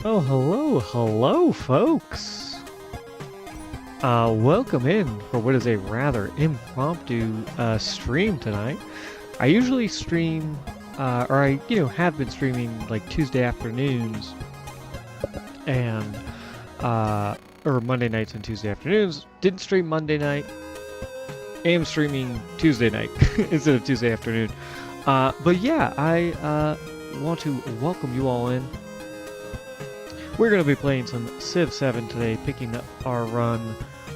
Oh, hello, folks. Welcome in for what is a rather impromptu stream tonight. I usually stream, or I, have been streaming like Tuesday afternoons and, or Monday nights and Tuesday afternoons. Didn't stream Monday night. Am streaming Tuesday night instead of Tuesday afternoon. But yeah, I want to welcome you all in. We're going to be playing some Civ 7 today, picking up our run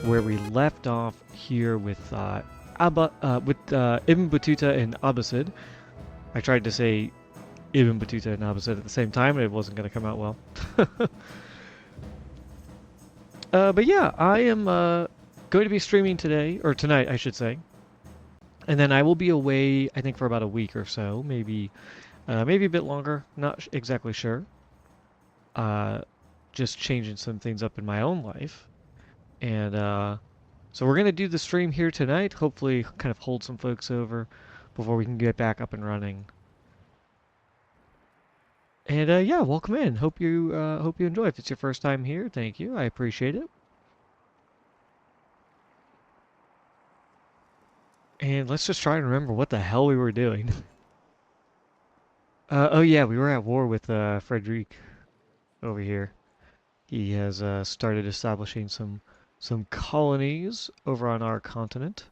where we left off here with Ibn Battuta and Abbasid. I tried to say Ibn Battuta and Abbasid at the same time, and it wasn't going to come out well. But yeah, I am going to be streaming today, or tonight, I should say. And then I will be away, I think, for about a week or so, maybe a bit longer. Not exactly sure. Just changing some things up in my own life. And so we're going to do the stream here tonight, hopefully kind of hold some folks over before we can get back up and running. And yeah, welcome in. Hope you enjoy. If it's your first time here, thank you. I appreciate it. And let's just try and remember what the hell we were doing. Oh yeah, we were at war with Frederic over here. He has started establishing some colonies over on our continent.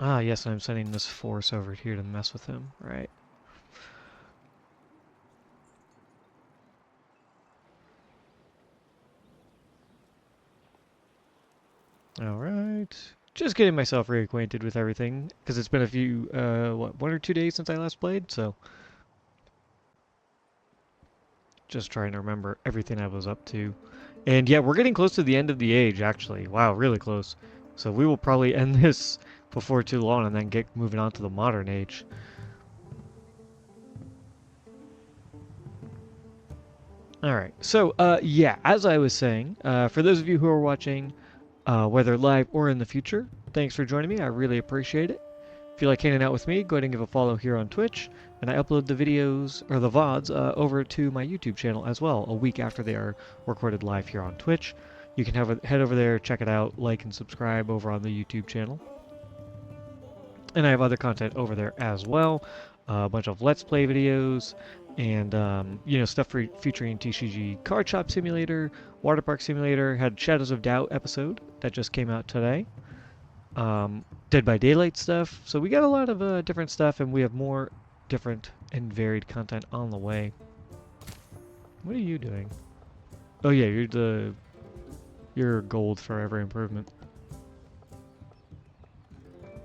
Ah, yes, I'm sending this force over here to mess with him, right? Alright. Just getting myself reacquainted with everything, because it's been a few, what, 1 or 2 days since I last played, so... Just trying to remember everything I was up to. And yeah, we're getting close to the end of the age, actually. Wow, really close. So we will probably end this before too long and then get moving on to the modern age. Alright, so yeah, as I was saying, for those of you who are watching, whether live or in the future, thanks for joining me. I really appreciate it. If you like hanging out with me, go ahead and give a follow here on Twitch. And I upload the videos, or the VODs, over to my YouTube channel as well, a week after they are recorded live here on Twitch. You can head over there, check it out, like and subscribe over on the YouTube channel. And I have other content over there as well. A bunch of Let's Play videos, and stuff featuring TCG Card Shop Simulator, Water Park Simulator, had Shadows of Doubt episode that just came out today. Dead by Daylight stuff. So we got a lot of different stuff, and we have more different and varied content on the way. What are you doing? Oh yeah, you're gold for every improvement.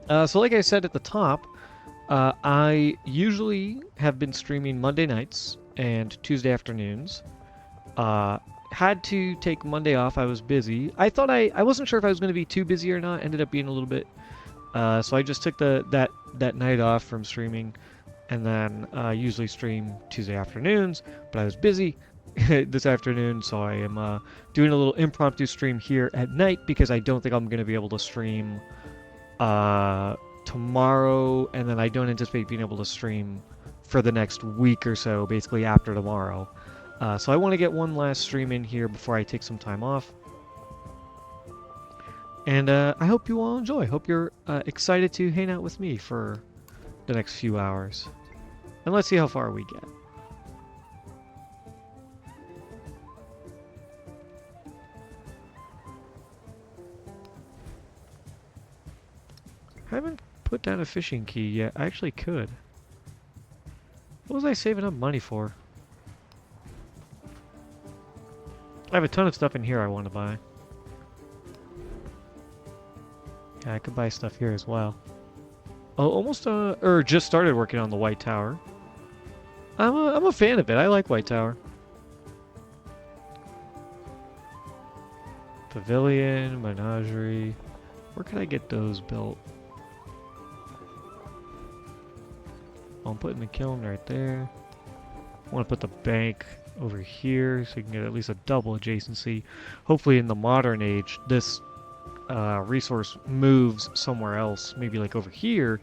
So like I said at the top, I usually have been streaming Monday nights and Tuesday afternoons. Had to take Monday off. I was busy. I thought I wasn't sure if I was going to be too busy or not. Ended up being a little bit. So I just took that night off from streaming, and then usually stream Tuesday afternoons. But I was busy this afternoon, so I am doing a little impromptu stream here at night because I don't think I'm going to be able to stream tomorrow, and then I don't anticipate being able to stream for the next week or so, basically after tomorrow. So I want to get one last stream in here before I take some time off. And I hope you all enjoy. Hope you're excited to hang out with me for the next few hours. And let's see how far we get. I haven't put down a fishing key yet. I actually could. What was I saving up money for? I have a ton of stuff in here I want to buy. Yeah, I could buy stuff here as well. Oh, almost, or just started working on the White Tower. I'm a fan of it. I like White Tower. Pavilion, Menagerie. Where can I get those built? I'm putting the kiln right there. I want to put the bank over here so you can get at least a double adjacency. Hopefully in the modern age, this resource moves somewhere else, maybe like over here,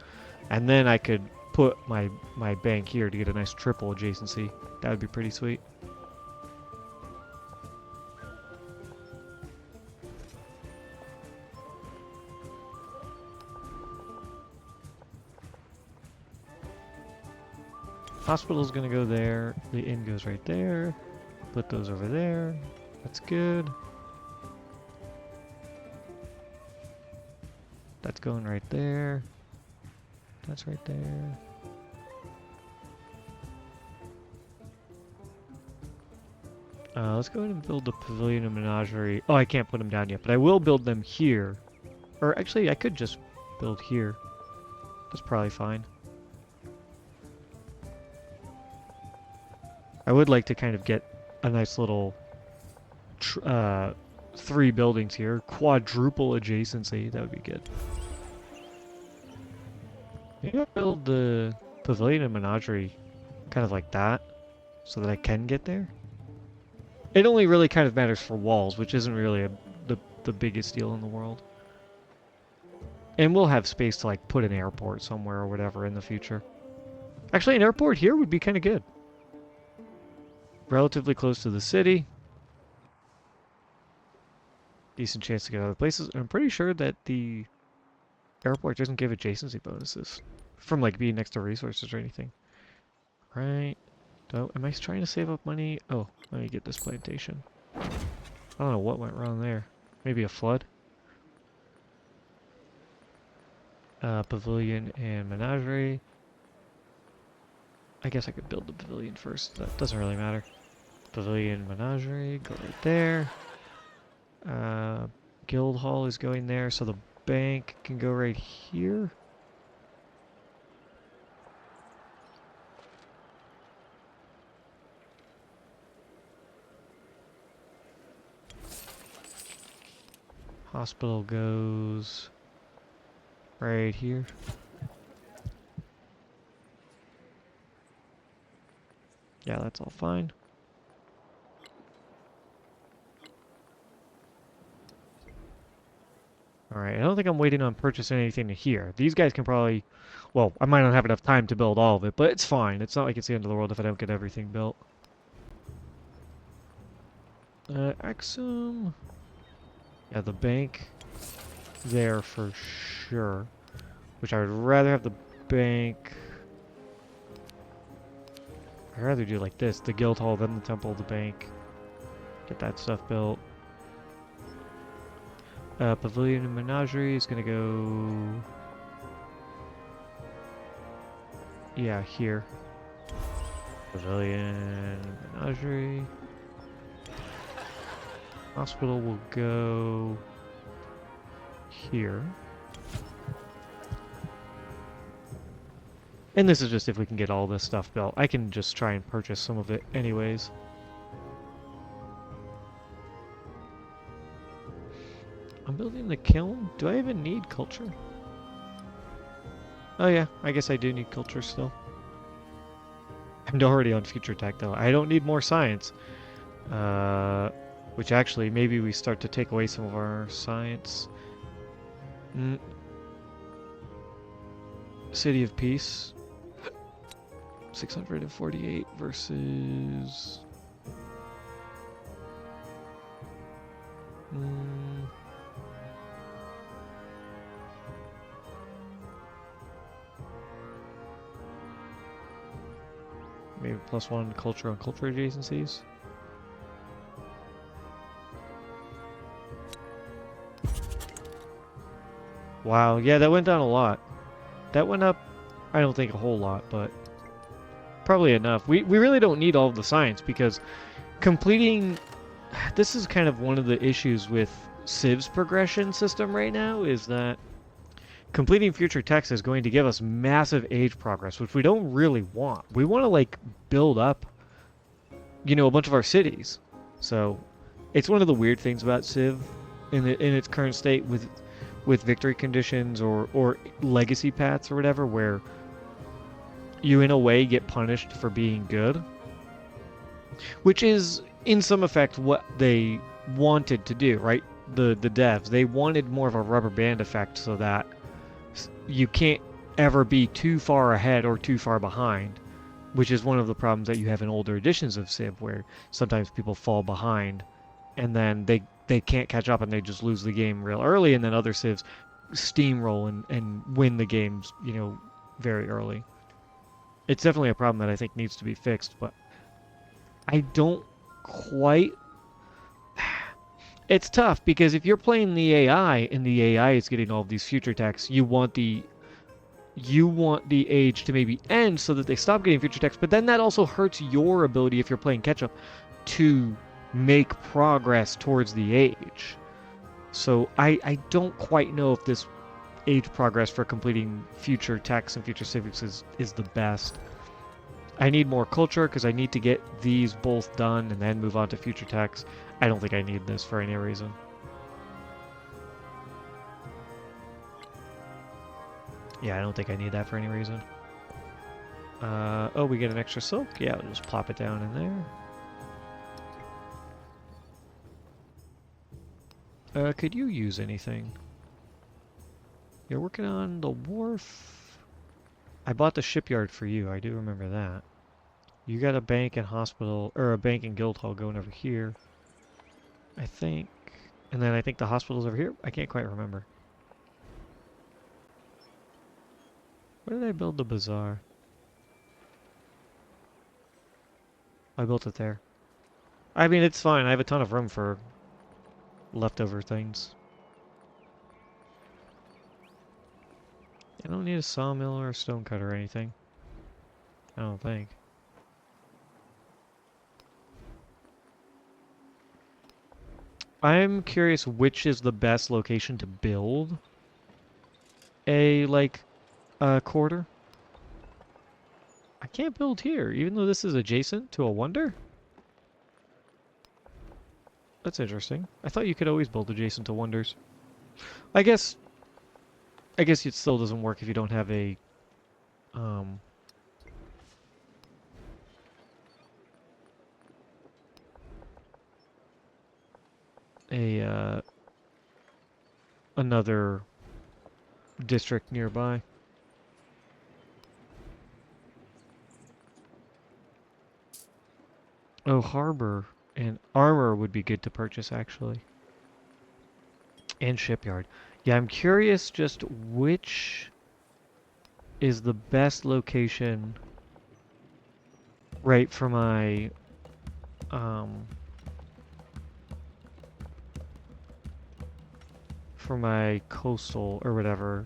And then I could put my bank here to get a nice triple adjacency. That would be pretty sweet. Hospital's gonna go there. The inn goes right there. Put those over there. That's good. That's going right there. That's right there. Let's go ahead and build the pavilion and menagerie. Oh, I can't put them down yet, but I will build them here. Or actually, I could just build here. That's probably fine. I would like to kind of get a nice little 3 buildings here. Quadruple adjacency. That would be good. Maybe I'll build the pavilion and menagerie kind of like that so that I can get there. It only really kind of matters for walls, which isn't really the biggest deal in the world. And we'll have space to like put an airport somewhere or whatever in the future. Actually, an airport here would be kind of good. Relatively close to the city. Decent chance to get other places. I'm pretty sure that the airport doesn't give adjacency bonuses from like being next to resources or anything. Right. So, am I trying to save up money? Oh, let me get this plantation. I don't know what went wrong there. Maybe a flood? Pavilion and menagerie. I guess I could build the pavilion first. That doesn't really matter. Pavilion, menagerie, go right there. Guild hall is going there, so the bank can go right here. Hospital goes right here. Yeah, that's all fine. Alright, I don't think I'm waiting on purchasing anything here. These guys can probably... Well, I might not have enough time to build all of it, but it's fine. It's not like it's the end of the world if I don't get everything built. Axum... Yeah, the bank there for sure. Which I would rather have the bank... I'd rather do like this. The guild hall, then the temple, the bank. Get that stuff built. Pavilion and menagerie is gonna go... Yeah, here. Pavilion, menagerie. Hospital will go... here. And this is just if we can get all this stuff built. I can just try and purchase some of it anyways. I'm building the kiln. Do I even need culture? Oh yeah, I guess I do need culture still. I'm already on future tech though. I don't need more science. Which actually, maybe we start to take away some of our science. City of Peace. 648 versus... Maybe +1 culture on culture adjacencies. Wow, yeah, that went down a lot. That went up, I don't think a whole lot, but probably enough. We really don't need all of the science because completing... This is kind of one of the issues with Civ's progression system right now, is that completing future techs is going to give us massive age progress, which we don't really want. We want to, like, build up, you know, a bunch of our cities. So, it's one of the weird things about Civ in its current state with victory conditions or legacy paths or whatever, where you in a way get punished for being good, which is in some effect what they wanted to do, right? The devs, they wanted more of a rubber band effect so that you can't ever be too far ahead or too far behind, which is one of the problems that you have in older editions of Civ, where sometimes people fall behind and then they can't catch up and they just lose the game real early, and then other Civs steamroll and win the games, you know, very early. It's definitely a problem that I think needs to be fixed, but I don't quite... It's tough, because if you're playing the AI and the AI is getting all of these future techs, you want the age to maybe end so that they stop getting future techs, but then that also hurts your ability, if you're playing catch-up, to make progress towards the age. So I don't quite know if this age progress for completing future techs and future civics is the best. I need more culture because I need to get these both done and then move on to future techs. I don't think I need this for any reason. Yeah, I don't think I need that for any reason. Oh, we get an extra silk? Yeah, we'll just plop it down in there. Could you use anything? You're working on the wharf. I bought the shipyard for you. I do remember that. You got a bank and hospital, or a bank and guild hall going over here, I think. And then I think the hospital's over here. I can't quite remember. Where did I build the bazaar? I built it there. I mean, it's fine. I have a ton of room for leftover things. I don't need a sawmill or a stone cutter or anything. I don't think. I'm curious which is the best location to build a, like, quarter. I can't build here, even though this is adjacent to a wonder? That's interesting. I thought you could always build adjacent to wonders. I guess it still doesn't work if you don't have a, another district nearby. Oh, harbor and armor would be good to purchase, actually. And shipyard. Yeah, I'm curious just which is the best location, right, for my, coastal, or whatever,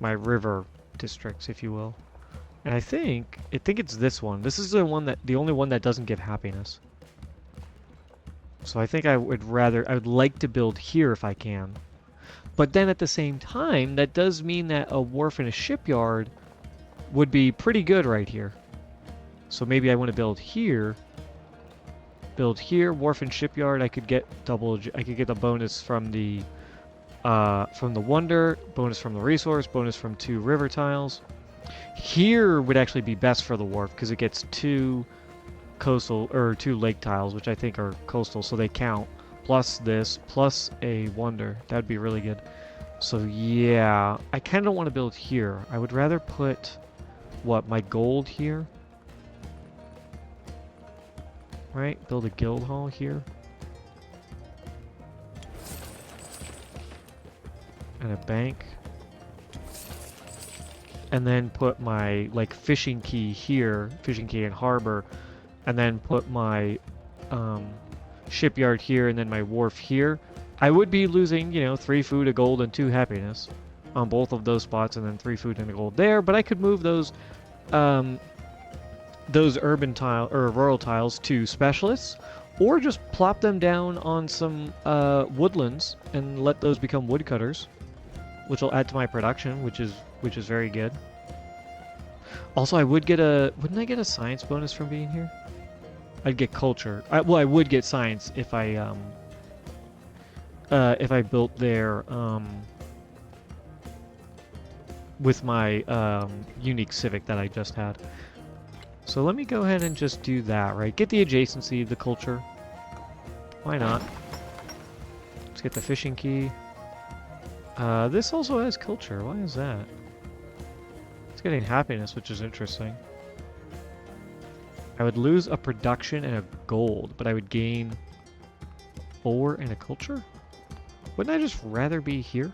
my river districts, if you will. And I think it's this one. This is the only one that doesn't give happiness. So I think I would like to build here if I can. But then at the same time, that does mean that a wharf and a shipyard would be pretty good right here. So maybe I want to build here, wharf and shipyard. I could get the bonus from the wonder, bonus from the resource, bonus from 2 river tiles. Here would actually be best for the wharf because it gets 2 coastal, or 2 lake tiles, which I think are coastal, so they count. Plus this, plus a wonder. That'd be really good. So yeah, I kind of don't want to build here. I would rather put, my gold here? Right? Build a guild hall here. And a bank. And then put my, fishing key here, fishing key and harbor. And then put my, shipyard here, and then my wharf here. I would be losing, 3 food, a gold, and 2 happiness on both of those spots, and then 3 food and a gold there. But I could move those urban tile or rural tiles to specialists, or just plop them down on some woodlands and let those become woodcutters, which will add to my production, which is very good. Also, wouldn't I get a science bonus from being here? I'd get culture. I would get science if I built there with my unique civic that I just had. So let me go ahead and just do that, right? Get the adjacency, the culture. Why not? Let's get the fishing key. This also has culture. Why is that? getting happiness, which is interesting. I would lose a production and a gold, but I would gain 4 and a culture? Wouldn't I just rather be here?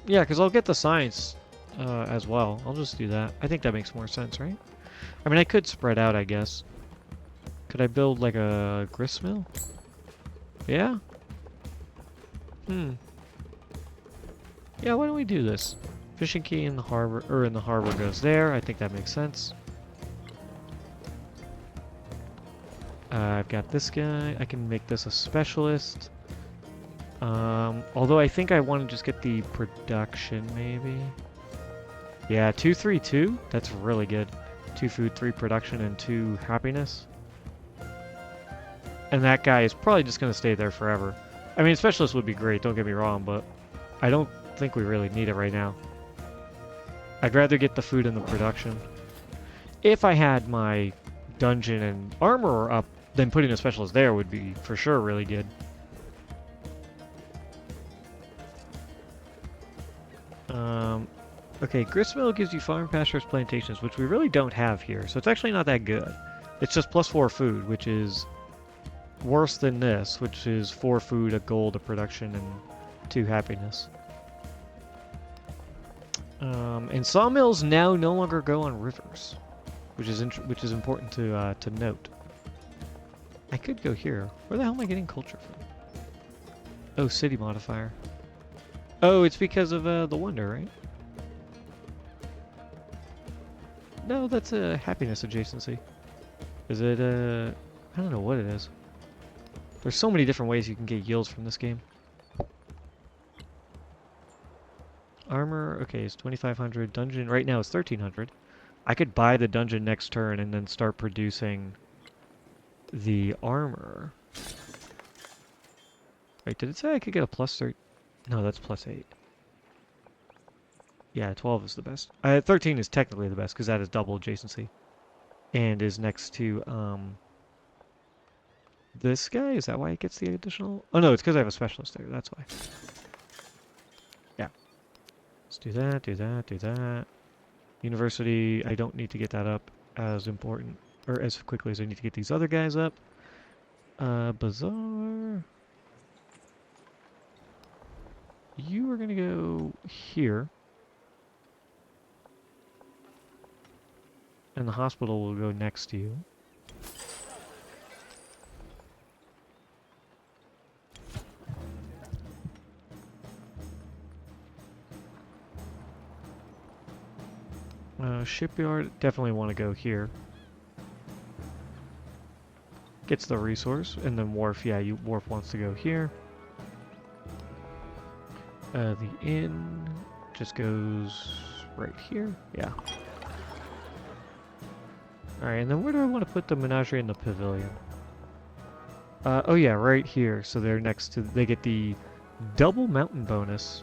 Yeah, because I'll get the science as well. I'll just do that. I think that makes more sense, right? I mean, I could spread out, I guess. Could I build like a grist mill? Yeah? Yeah, why don't we do this? Fishing key in the harbor, or in the harbor goes there. I think that makes sense. I've got this guy. I can make this a specialist. Although I think I want to just get the production, maybe. Yeah, 232. That's really good. 2 food, 3 production, and 2 happiness. And that guy is probably just going to stay there forever. I mean, specialist would be great, don't get me wrong, but I don't think we really need it right now. I'd rather get the food and the production. If I had my dungeon and armor up, then putting a specialist there would be for sure really good. Okay, gristmill gives you farm, pastures, plantations, which we really don't have here, so it's actually not that good. It's just +4 food, which is worse than this, which is 4 food, a gold, a production, and 2 happiness. And sawmills now no longer go on rivers, which is important to note. I could go here. Where the hell am I getting culture from? Oh, city modifier. Oh, it's because of the wonder, right? No, that's a happiness adjacency. Is it I don't know what it is. There's so many different ways you can get yields from this game. Armor, okay, it's 2,500. Dungeon, right now it's 1,300. I could buy the dungeon next turn and then start producing the armor. Wait, did it say I could get a +3? No, that's +8. Yeah, 12 is the best. 13 is technically the best because that is double adjacency. And is next to, this guy? Is that why it gets the additional? Oh no, it's because I have a specialist there, that's why. Yeah. Let's do that, do that, do that. University, I don't need to get that up as important, or as quickly as I need to get these other guys up. Bazaar. You are gonna go here. And the hospital will go next to you. Shipyard, definitely want to go here. Gets the resource, and then Wharf, yeah, Wharf wants to go here. The inn just goes right here, yeah. Alright, and then where do I want to put the menagerie and the pavilion? Oh yeah, right here. So they're next to, they get the double mountain bonus.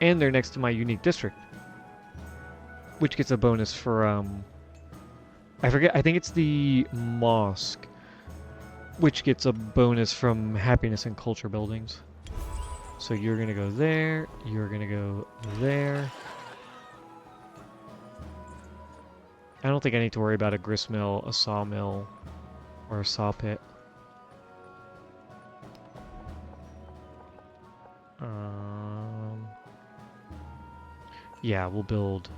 And they're next to my unique district. Which gets a bonus for, I forget, I think it's the mosque. Which gets a bonus from happiness and culture buildings. So you're gonna go there, you're gonna go there. I don't think I need to worry about a grist mill, a sawmill, or a saw pit. Yeah, we'll build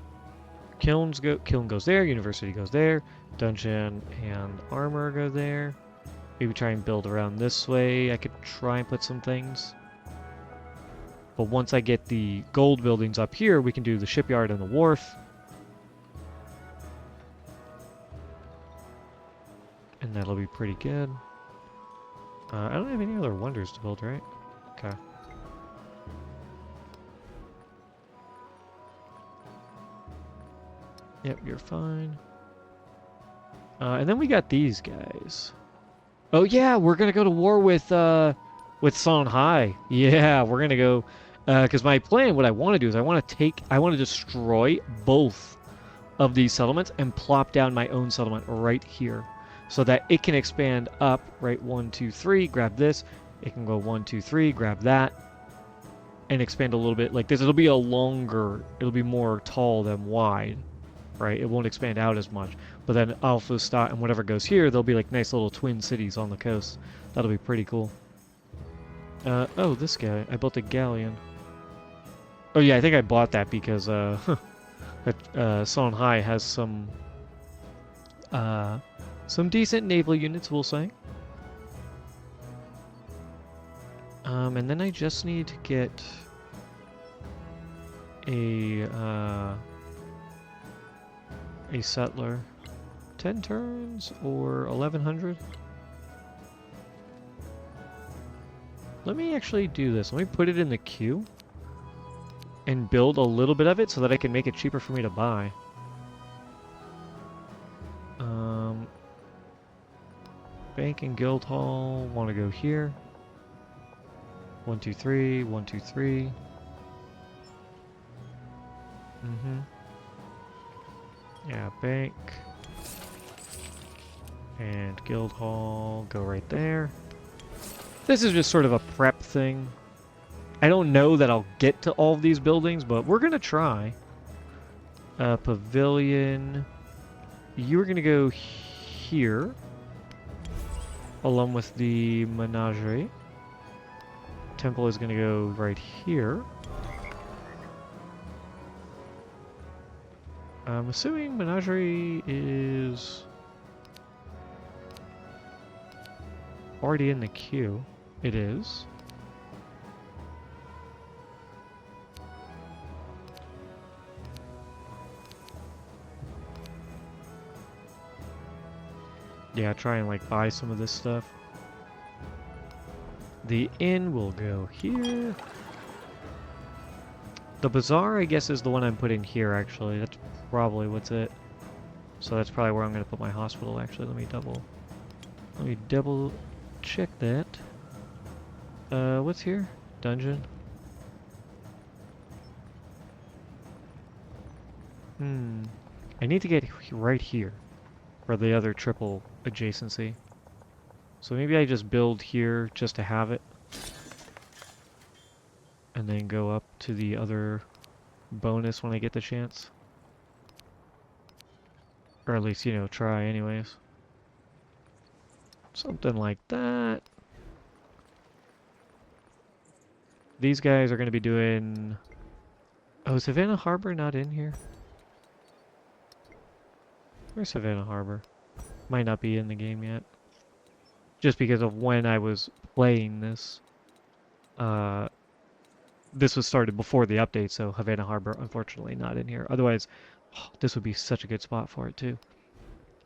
kiln goes there, university goes there, dungeon and armor go there. Maybe try and build around this way. I could try and put some things. But once I get the gold buildings up here, we can do the shipyard and the wharf. And that'll be pretty good. I don't have any other wonders to build, right? Okay. Yep, you're fine. And then we got these guys. Oh yeah, we're gonna go to war with Songhai. Yeah, we're gonna go, because my plan, what I want to do is I want to destroy both of these settlements and plop down my own settlement right here so that it can expand up, right? 1, 2, 3, grab this. It can go 1, 2, 3, grab that, and expand a little bit like this. It'll be it'll be more tall than wide, right? It won't expand out as much. But then Alpha Stat and whatever goes here, there'll be like nice little twin cities on the coast. That'll be pretty cool. Oh, this guy. I built a galleon. Oh yeah, I think I bought that because Songhai has some decent naval units, we'll say. And then I just need to get a settler. 10 turns or 1100? Let me actually do this. Let me put it in the queue and build a little bit of it so that I can make it cheaper for me to buy. Bank and guild hall want to go here. 1, 2, 3, 1, 2, 3. Yeah, bank and guild hall go right there. This is just sort of a prep thing. I don't know that I'll get to all of these buildings, but we're gonna try. Pavilion. You're gonna go here, along with the menagerie. Temple is gonna go right here. I'm assuming menagerie is already in the queue. It is. Yeah, try and like buy some of this stuff. The inn will go here. The bazaar, I guess, is the one I'm putting here, actually. That's probably what's it. So that's probably where I'm going to put my hospital, actually. Let me double check that. What's here? Dungeon. I need to get right here for the other triple adjacency. So maybe I just build here just to have it. And then go up to the other bonus when I get the chance. Or at least, you know, try anyways. Something like that. These guys are going to be doing... Oh, is Savannah Harbor not in here? Where's Savannah Harbor? Might not be in the game yet. Just because of when I was playing this. This was started before the update, so Havana Harbor, unfortunately, not in here. Otherwise, this would be such a good spot for it, too.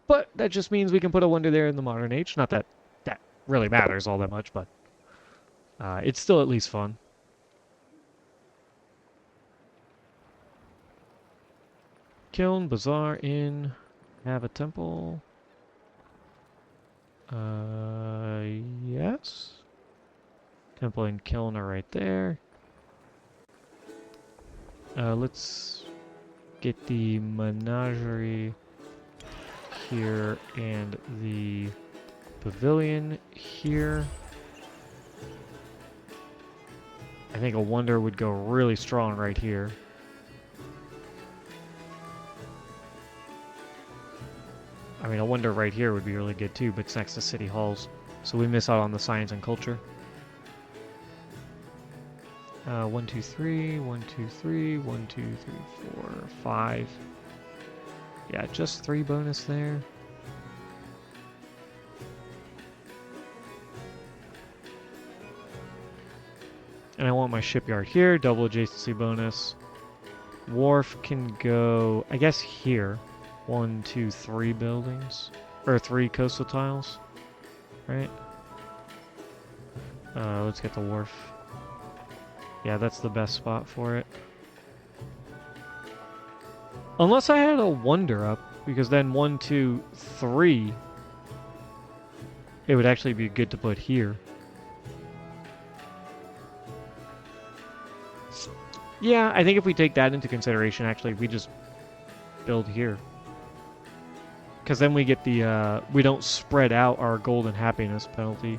But that just means we can put a wonder there in the modern age. Not that that really matters all that much, but it's still at least fun. Kiln, Bazaar, Inn, have a temple. Yes. Temple and Kiln are right there. Let's get the menagerie here and the pavilion here. I think a wonder would go really strong right here. I mean, a wonder right here would be really good too, but it's next to city halls, so we miss out on the science and culture. 1, 2, 3, 1, 2, 3, 1, 2, 3, 4, 5. Yeah, just 3 bonus there. And I want my shipyard here, double adjacency bonus. Wharf can go, I guess, here. 1, 2, 3 buildings. Or 3 coastal tiles. Right? Let's get the wharf. Yeah, that's the best spot for it. Unless I had a wonder up, because then 1, 2, 3, it would actually be good to put here. Yeah, I think if we take that into consideration, actually, we just build here. Because then we get the, we don't spread out our golden happiness penalty.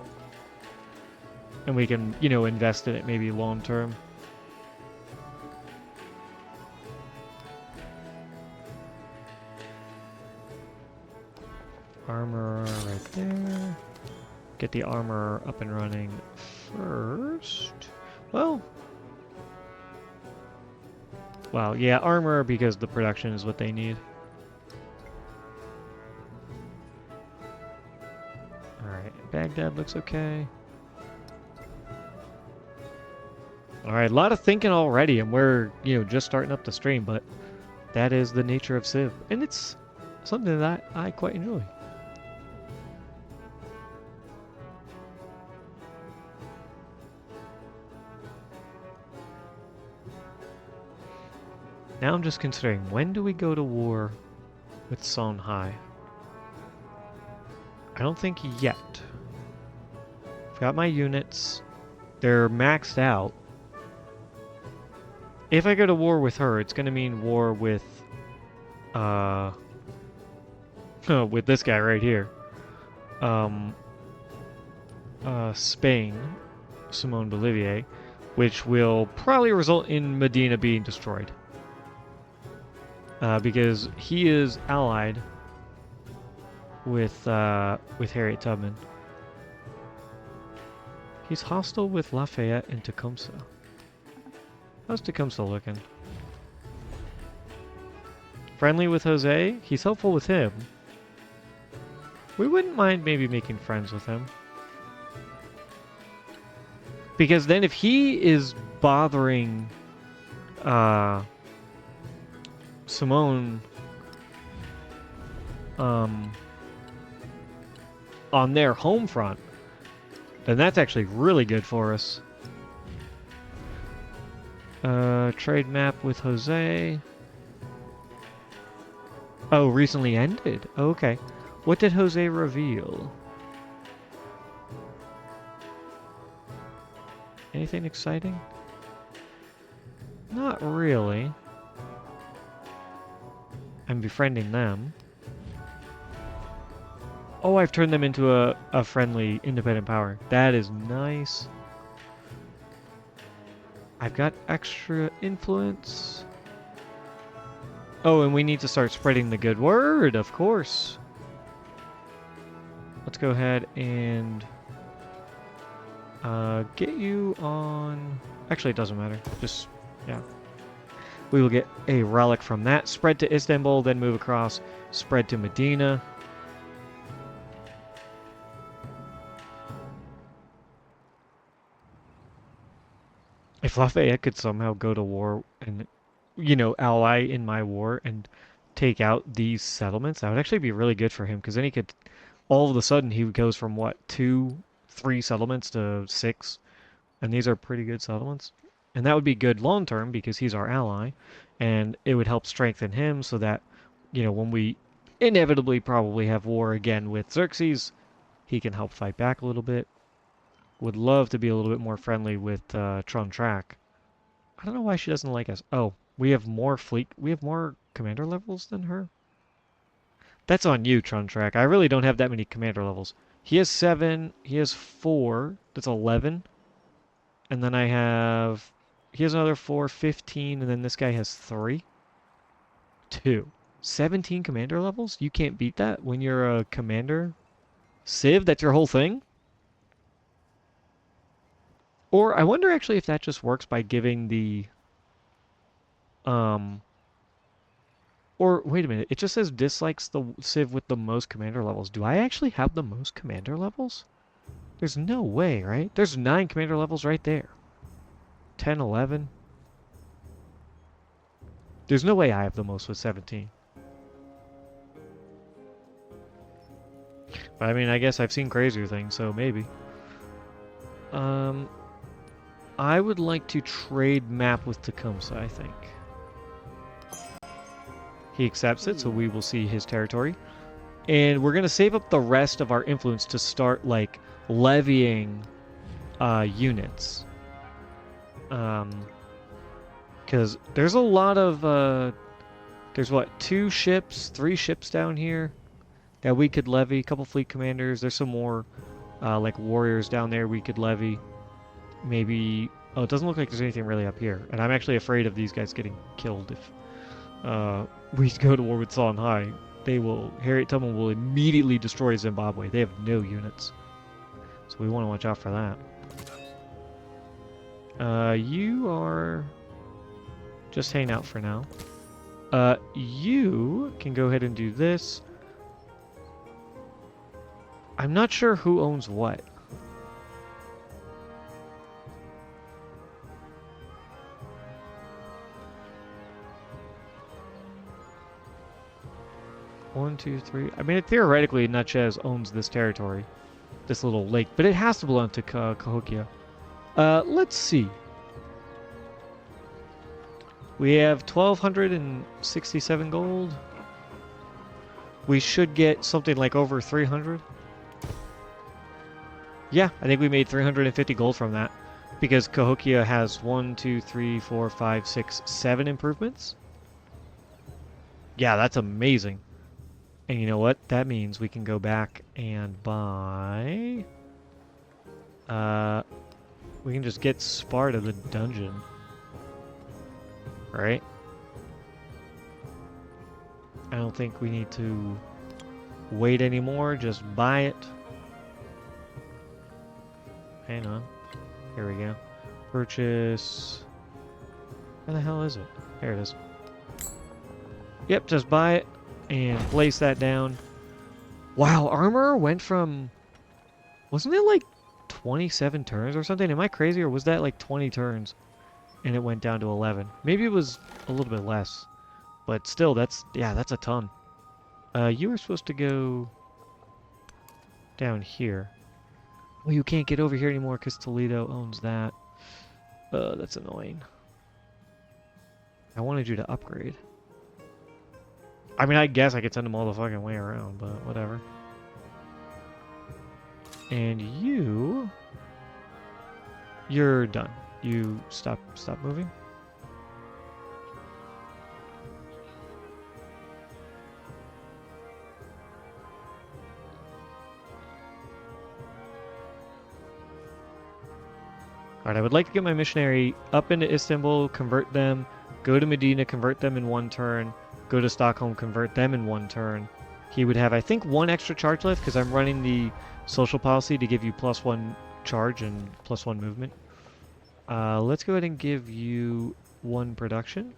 And we can, you know, invest in it maybe long term. Armor right there. Get the armor up and running first. Well, yeah, armor because the production is what they need. Alright, Baghdad looks okay. Alright, a lot of thinking already, and we're, you know, just starting up the stream, but that is the nature of Civ. And it's something that I quite enjoy. Now I'm just considering, when do we go to war with Songhai? I don't think yet. I've got my units. They're maxed out. If I go to war with her, it's going to mean war with, with this guy right here. Spain, Simone Bolivier, which will probably result in Medina being destroyed. Because he is allied with Harriet Tubman. He's hostile with Lafayette and Tecumseh. How's Tecumseh looking? Friendly with Jose? He's helpful with him. We wouldn't mind maybe making friends with him. Because then if he is bothering Simone on their home front, then that's actually really good for us. Trade map with Jose. Oh, recently ended. Okay. What did Jose reveal? Anything exciting? Not really. I'm befriending them. Oh, I've turned them into a friendly, independent power. That is nice. I've got extra influence. Oh, and we need to start spreading the good word, of course. Let's go ahead and get you on... Actually, it doesn't matter. Just, yeah. We will get a relic from that. Spread to Istanbul, then move across. Spread to Medina. If Lafayette could somehow go to war and, you know, ally in my war and take out these settlements, that would actually be really good for him, because then he could, all of a sudden, he goes from, what, 2, 3 settlements to 6, and these are pretty good settlements. And that would be good long term, because he's our ally, and it would help strengthen him so that, you know, when we inevitably probably have war again with Xerxes, he can help fight back a little bit. Would love to be a little bit more friendly with Trontrack. I don't know why she doesn't like us. Oh, we have more fleet. We have more commander levels than her. That's on you, Trontrack. I really don't have that many commander levels. He has 7. He has 4. That's 11. And then I have... He has another 4, 15, and then this guy has 3. 2. 17 commander levels? You can't beat that when you're a commander? Civ, that's your whole thing? Or I wonder actually if that just works by giving the... Or, wait a minute, it just says dislikes the Civ with the most commander levels. Do I actually have the most commander levels? There's no way, right? There's 9 commander levels right there. 10, 11. There's no way I have the most with 17. But I mean, I guess I've seen crazier things, so maybe. I would like to trade map with Tecumseh, I think. He accepts it, so we will see his territory. And we're going to save up the rest of our influence to start, like, levying units. Because there's a lot of There's what, 2 ships, 3 ships down here that we could levy. A couple fleet commanders. There's some more like warriors down there we could levy. Maybe. Oh, it doesn't look like there's anything really up here. And I'm actually afraid of these guys getting killed if we go to war with Songhai. They will. Harriet Tubman will immediately destroy Zimbabwe. They have no units. So we want to watch out for that. You are just hanging out for now. You can go ahead and do this. I'm not sure who owns what. One, two, three. I mean, theoretically, Natchez owns this territory, this little lake, but it has to belong to Cahokia. Let's see. We have 1,267 gold. We should get something like over 300. Yeah, I think we made 350 gold from that. Because Cahokia has 1, 2, 3, 4, 5, 6, 7 improvements. Yeah, that's amazing. And you know what? That means we can go back and buy... we can just get Sparta the dungeon. Right? I don't think we need to wait anymore. Just buy it. Hang on. Here we go. Purchase. Where the hell is it? There it is. Yep, just buy it and place that down. Wow, armor went from... Wasn't it like 27 turns or something? Am I crazy, or was that like 20 turns and it went down to 11? Maybe it was a little bit less. But still, that's a ton. You were supposed to go down here. Well, you can't get over here anymore because Toledo owns that. That's annoying. I wanted you to upgrade. I mean, I guess I could send them all the fucking way around, but whatever. And you're done. You stop moving. Alright, I would like to get my missionary up into Istanbul, convert them, go to Medina, convert them in 1 turn, go to Stockholm, convert them in 1 turn. He would have, I think, 1 extra charge left because I'm running the social policy to give you +1 charge and +1 movement. Let's go ahead and give you 1 production.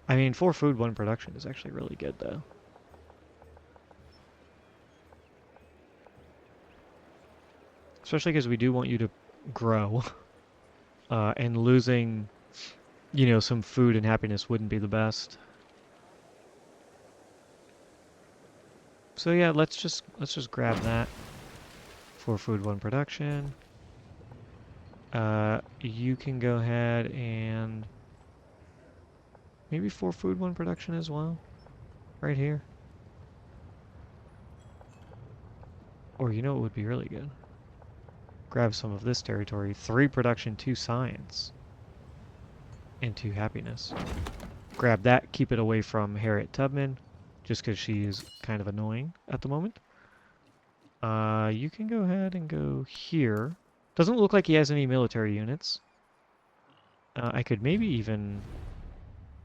I mean, 4 food, 1 production is actually really good, though. Especially because we do want you to grow. And losing, you know, some food and happiness wouldn't be the best. So yeah, let's just grab that. 4 food, 1 production. You can go ahead and maybe 4 food, 1 production as well. Right here. Or you know what would be really good? Grab some of this territory. 3 production, 2 science. And 2 happiness. Grab that, keep it away from Harriet Tubman, just because she's kind of annoying at the moment. You can go ahead and go here. Doesn't look like he has any military units. I could maybe even...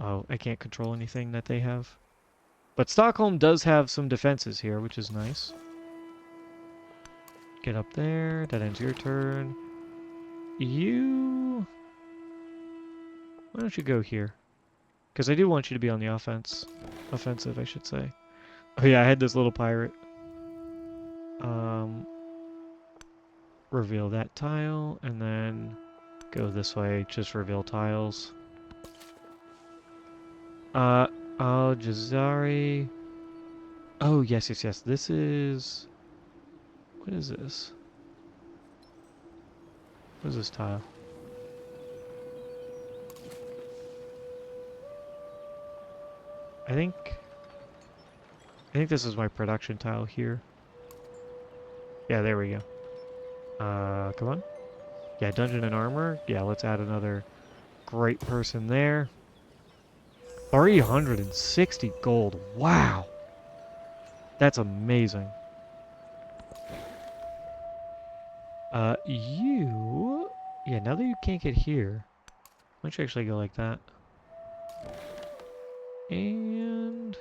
Oh, I can't control anything that they have. But Stockholm does have some defenses here, which is nice. Get up there. That ends your turn. You... Why don't you go here? Because I do want you to be on the offense. Offensive, I should say. Oh yeah, I had this little pirate. Reveal that tile, and then go this way. Just reveal tiles. Al-Jazari. Oh, yes. This is... What is this? What is this tile? I think this is my production tile here. Yeah, there we go. Come on. Yeah, dungeon and armor. Yeah, let's add another great person there. 360 gold. Wow. That's amazing. Yeah, now that you can't get here, why don't you actually go like that? And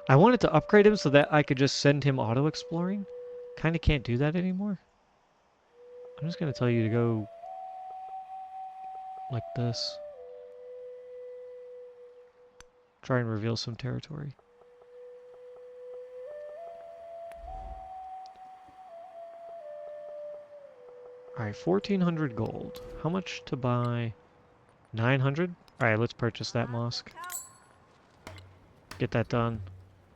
I wanted to upgrade him so that I could just send him auto-exploring. Kind of can't do that anymore. I'm just going to tell you to go like this. Try and reveal some territory. Alright, 1,400 gold. How much to buy? 900? Alright, let's purchase that mosque. Get that done.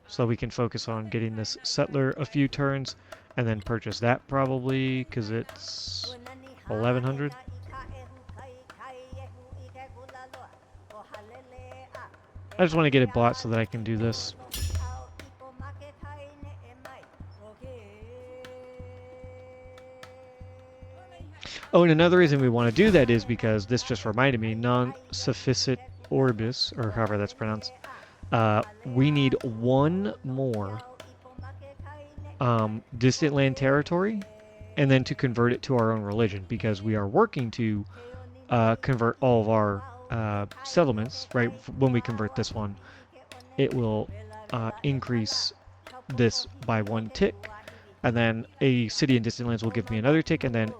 So we can focus on getting this settler a few turns. And then purchase that probably, because it's 1,100. I just want to get it bought so that I can do this. Oh, and another reason we want to do that is because this just reminded me, non-sufficit orbis, or however that's pronounced, we need one more distant land territory, and then to convert it to our own religion, because we are working to convert all of our settlements, right? When we convert this one, it will increase this by 1 tick, and then a city in distant lands will give me another tick, and then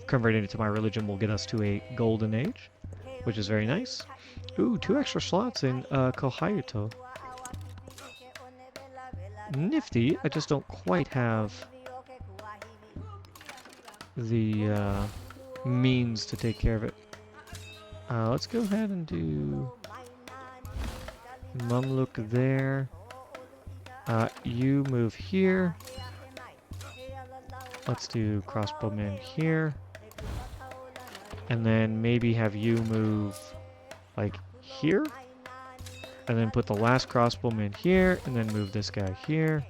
converting it to my religion will get us to a golden age, which is very nice. Ooh, 2 extra slots in Kohayuto. Nifty. I just don't quite have the means to take care of it. Let's go ahead and do Mamluk there. You move here. Let's do crossbowman here. And then maybe have you move like here. And then put the last crossbowman here. And then move this guy here.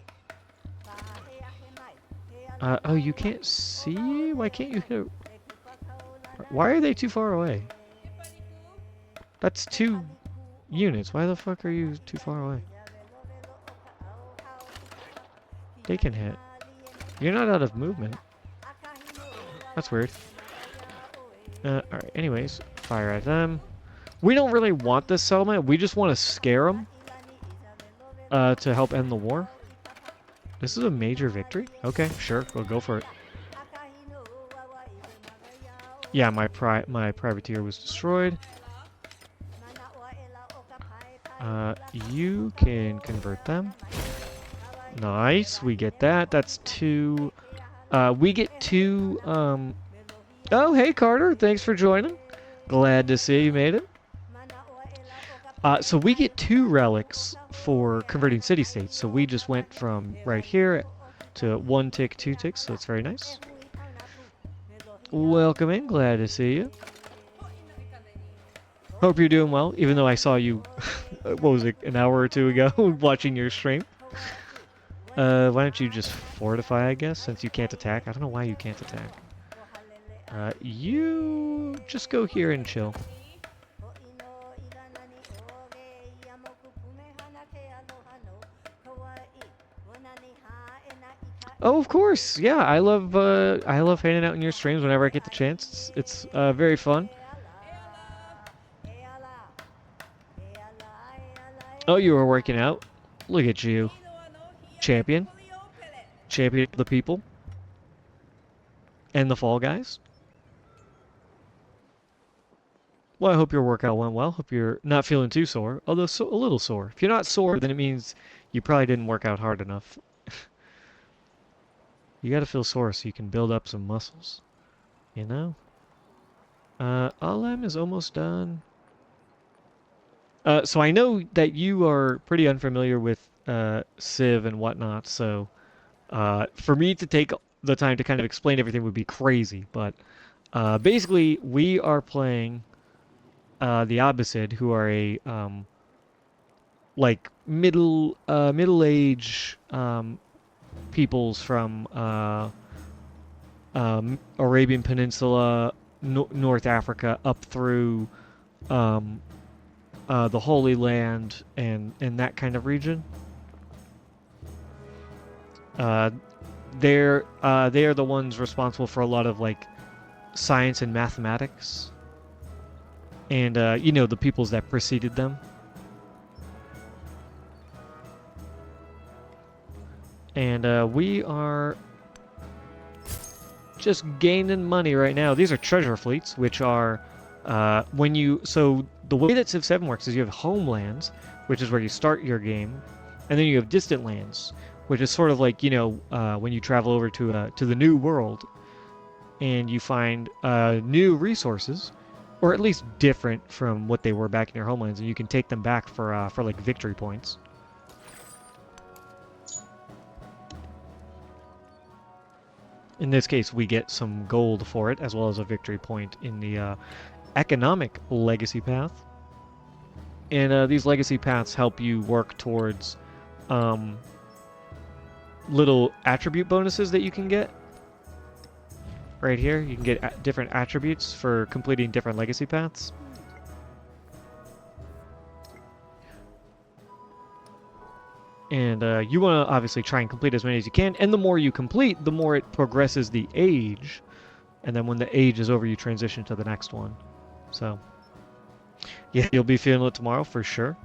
Oh, you can't see? Why can't you hit? Why are they too far away? That's 2 units. Why the fuck are you too far away? They can hit. You're not out of movement. That's weird. Alright, anyways. Fire at them. We don't really want this settlement. We just want to scare them. To help end the war. This is a major victory? Okay, sure. We'll go for it. Yeah, my privateer was destroyed. You can convert them. Nice, we get that. That's 2. We get 2. Oh, hey Carter, thanks for joining. Glad to see you made it. So we get 2 relics for converting city-states. So we just went from right here to 1 tick, 2 ticks. So that's very nice. Welcome in. Glad to see you. Hope you're doing well, even though I saw you, what was it, an hour or 2 ago watching your stream. Why don't you just fortify, I guess, since you can't attack? I don't know why you can't attack. You just go here and chill. Oh, of course. Yeah, I love hanging out in your streams whenever I get the chance. It's very fun. Oh, you were working out. Look at you. Champion. Champion of the people. And the Fall Guys. Well, I hope your workout went well. Hope you're not feeling too sore, although a little sore. If you're not sore, then it means you probably didn't work out hard enough. You gotta feel sore so you can build up some muscles. You know? Alem is almost done. So I know that you are pretty unfamiliar with Civ and whatnot, so for me to take the time to kind of explain everything would be crazy, but basically we are playing the Abbasid, who are a like middle-age peoples from Arabian Peninsula, North Africa, up through the Holy Land and that kind of region. Uh, they are the ones responsible for a lot of like science and mathematics, and the peoples that preceded them. And we are just gaining money right now. These are treasure fleets, which are so the way that Civ 7 works is you have homelands, which is where you start your game, and then you have distant lands, which is sort of like when you travel over to the new world, and you find new resources, or at least different from what they were back in your homelands, and you can take them back for like victory points. In this case, we get some gold for it, as well as a victory point in the economic legacy path. And these legacy paths help you work towards little attribute bonuses that you can get. Right here, you can get different attributes for completing different legacy paths. And you want to obviously try and complete as many as you can. And the more you complete, the more it progresses the age. And then when the age is over, you transition to the next one. So, yeah, you'll be feeling it tomorrow for sure.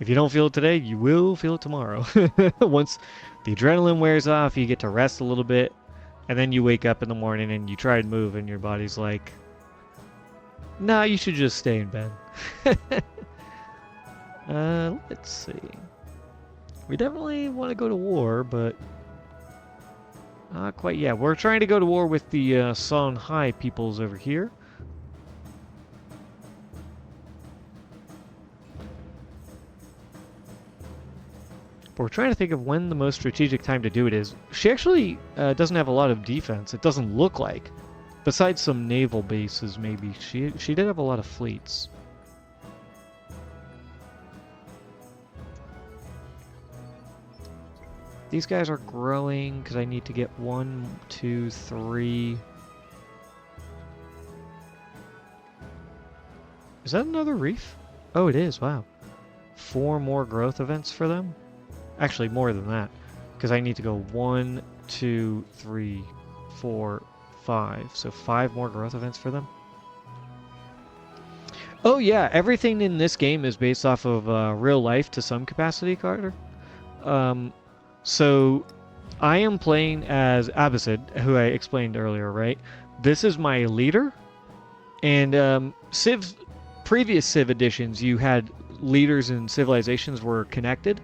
If you don't feel it today, you will feel it tomorrow. Once the adrenaline wears off, you get to rest a little bit. And then you wake up in the morning and you try and move, and your body's like, nah, you should just stay in bed. Let's see. We definitely want to go to war, but not quite yet. We're trying to go to war with the Songhai peoples over here. But we're trying to think of when the most strategic time to do it is. She actually doesn't have a lot of defense. It doesn't look like. Besides some naval bases, maybe. She did have a lot of fleets. These guys are growing because I need to get 1, 2, 3. Is that another reef? Oh, it is. Wow. 4 more growth events for them? Actually, more than that. Because I need to go 1, 2, 3, 4, 5. So 5 more growth events for them. Oh, yeah. Everything in this game is based off of real life to some capacity, Carter. So, I am playing as Abbasid, who I explained earlier, right? This is my leader, and previous Civ editions, you had leaders and civilizations were connected.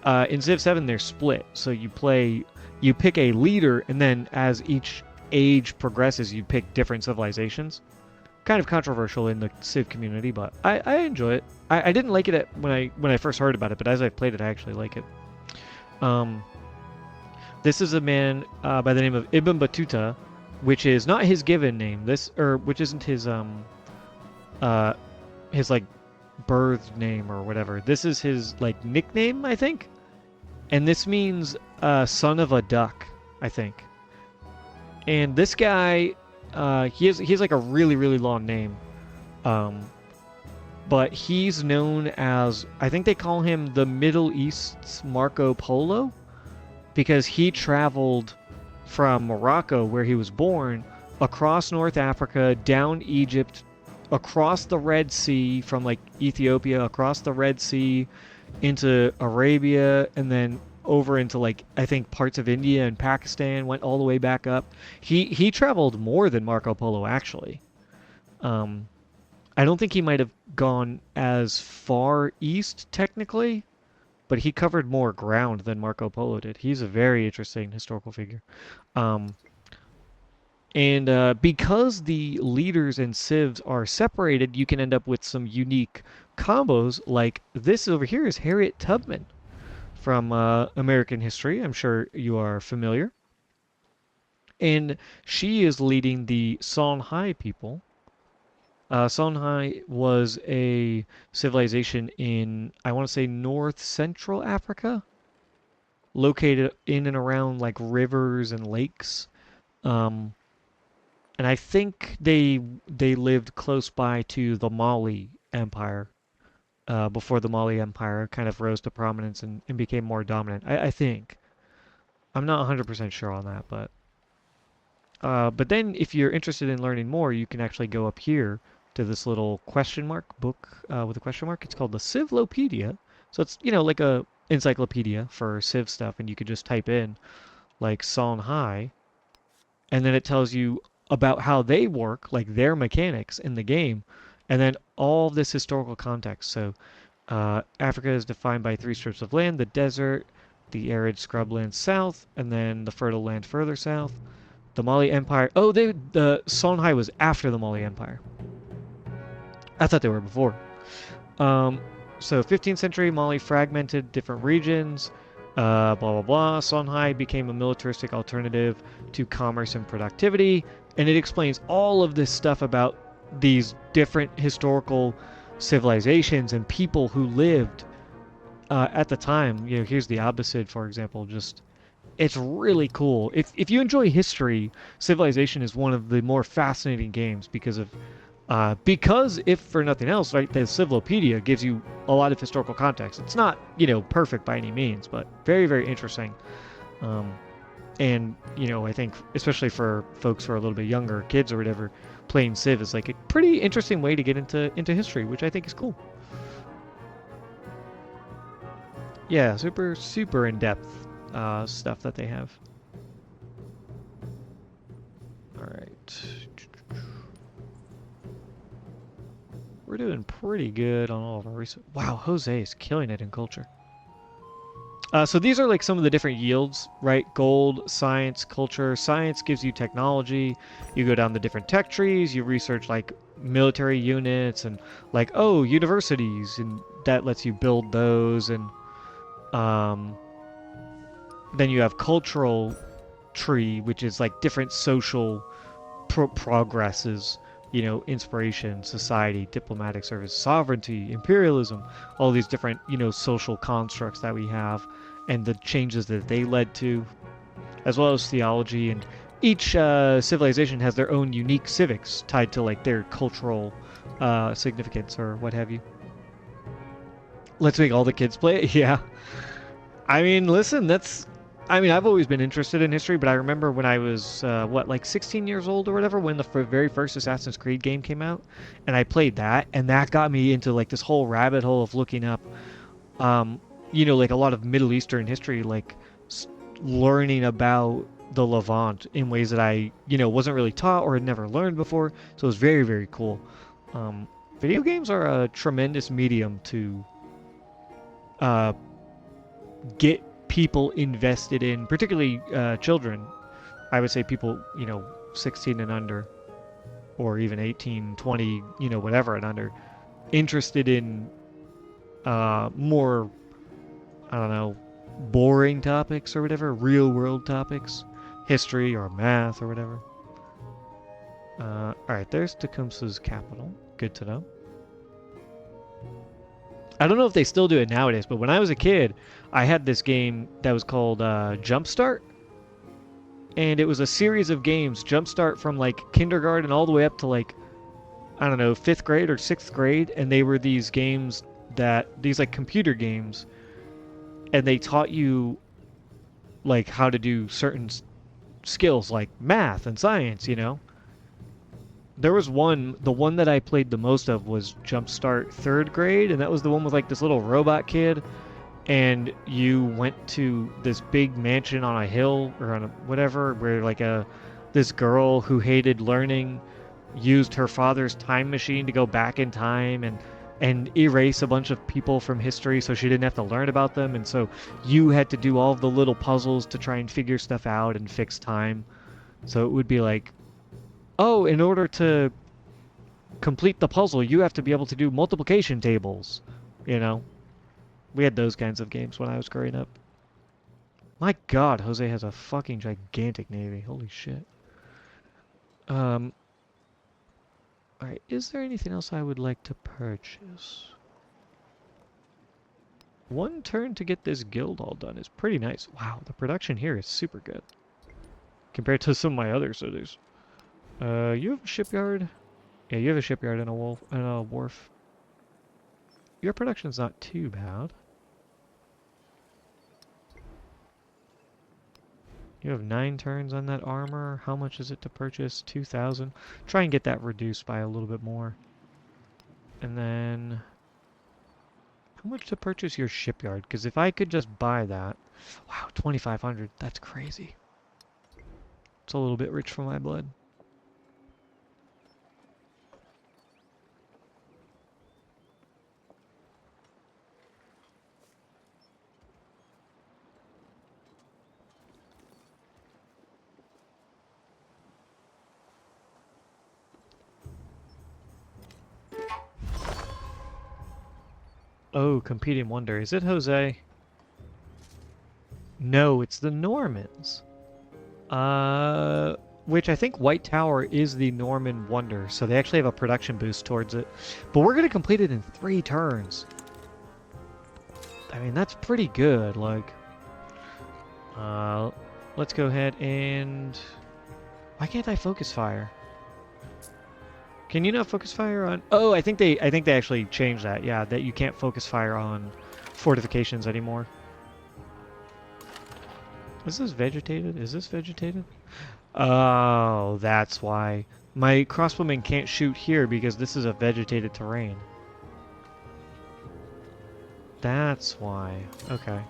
In Civ 7, they're split, so you pick a leader, and then as each age progresses, you pick different civilizations. Kind of controversial in the Civ community, but I enjoy it. I didn't like it when I first heard about it, but as I played it, I actually like it. This is a man by the name of Ibn Battuta, which is not his given name. Which isn't his like birth name or whatever. This is his like nickname, I think. And this means son of a duck, I think. And this guy, he has like a really really long name. But he's known as, I think they call him the Middle East's Marco Polo, because he traveled from Morocco, where he was born, across North Africa, down Egypt, across the Red Sea, from like Ethiopia, across the Red Sea, into Arabia, and then over into like, I think parts of India and Pakistan, went all the way back up. He traveled more than Marco Polo, actually. I don't think he might have gone as far east, technically, but he covered more ground than Marco Polo did. He's a very interesting historical figure. And because the leaders and civs are separated, you can end up with some unique combos, like this over here is Harriet Tubman from American history. I'm sure you are familiar. And she is leading the Songhai people. Songhai was a civilization in, I want to say, North Central Africa, located in and around like rivers and lakes. And I think they lived close by to the Mali Empire before the Mali Empire kind of rose to prominence and became more dominant. I think. I'm not 100% sure on that, but then if you're interested in learning more, you can actually go up here to this little question mark book with a question mark. It's called the Civlopedia. So it's, like a encyclopedia for Civ stuff, and you could just type in like Songhai, and then it tells you about how they work, like their mechanics in the game, and then all this historical context. So Africa is defined by three strips of land: the desert, the arid scrubland south, and then the fertile land further south. The Mali Empire. Oh, the Songhai was after the Mali Empire. I thought they were before. Um, so 15th century Mali fragmented different regions. Blah blah blah. Songhai became a militaristic alternative to commerce and productivity, and it explains all of this stuff about these different historical civilizations and people who lived at the time. Here's the Abbasid, for example. Just it's really cool. If you enjoy history, Civilization is one of the more fascinating games because if for nothing else, right, the Civlopedia gives you a lot of historical context. It's not perfect by any means, but very very interesting. Um, and I think especially for folks who are a little bit younger, kids or whatever, playing Civ is like a pretty interesting way to get into history, which I think is cool. Yeah, super super in depth stuff that they have. All right. We're doing pretty good on all of our research. Wow, Jose is killing it in culture. So these are like some of the different yields, right? Gold, science, culture. Science gives you technology. You go down the different tech trees. You research like military units and like universities, and that lets you build those. And um, then you have cultural tree, which is like different social progresses, inspiration, society, diplomatic service, sovereignty, imperialism, all these different, social constructs that we have and the changes that they led to, as well as theology. And each civilization has their own unique civics tied to like their cultural significance or what have you. Let's make all the kids play it. Yeah. I mean, listen, I've always been interested in history, but I remember when I was, like 16 years old or whatever, when the very first Assassin's Creed game came out, and I played that, and that got me into like this whole rabbit hole of looking up, like a lot of Middle Eastern history, like learning about the Levant in ways that I, wasn't really taught or had never learned before. So it was very, very cool. Video games are a tremendous medium to uh, get people invested in, particularly children. I would say people, 16 and under, or even 18, 20, whatever and under, interested in more, I don't know, boring topics or whatever, real world topics, history or math or whatever. All right, there's Tecumseh's capital. Good to know. I don't know if they still do it nowadays, but when I was a kid, I had this game that was called Jumpstart, and it was a series of games, Jumpstart from like kindergarten all the way up to like, I don't know, 5th grade or 6th grade, and they were these games these like computer games, and they taught you like how to do certain skills like math and science. There was the one that I played the most of was Jumpstart 3rd grade, and that was the one with like this little robot kid, and you went to this big mansion on a hill or on a whatever, where like this girl who hated learning used her father's time machine to go back in time and erase a bunch of people from history so she didn't have to learn about them, and so you had to do all of the little puzzles to try and figure stuff out and fix time. So it would be like, oh, in order to complete the puzzle, you have to be able to do multiplication tables. You know, we had those kinds of games when I was growing up. My God, Jose has a fucking gigantic navy. Holy shit. All right, is there anything else I would like to purchase? One turn to get this guild all done is pretty nice. Wow, the production here is super good compared to some of my other cities. You have a shipyard? Yeah, you have a shipyard and a wharf. your production's not too bad. You have 9 turns on that armor. How much is it to purchase? 2,000. Try and get that reduced by a little bit more. And then... how much to purchase your shipyard? Because if I could just buy that... wow, 2,500. That's crazy. It's a little bit rich for my blood. Oh, competing wonder. Is it Jose? No, it's the Normans. Which I think White Tower is the Norman wonder, so they actually have a production boost towards it. But we're gonna complete it in 3 turns. I mean, that's pretty good. Like, let's go ahead and... why can't I focus fire? Can you not focus fire on... oh, I think they actually changed that. Yeah, that you can't focus fire on fortifications anymore. Is this vegetated? Is this vegetated? Oh, that's why. My crossbowmen can't shoot here because this is a vegetated terrain. That's why. Okay.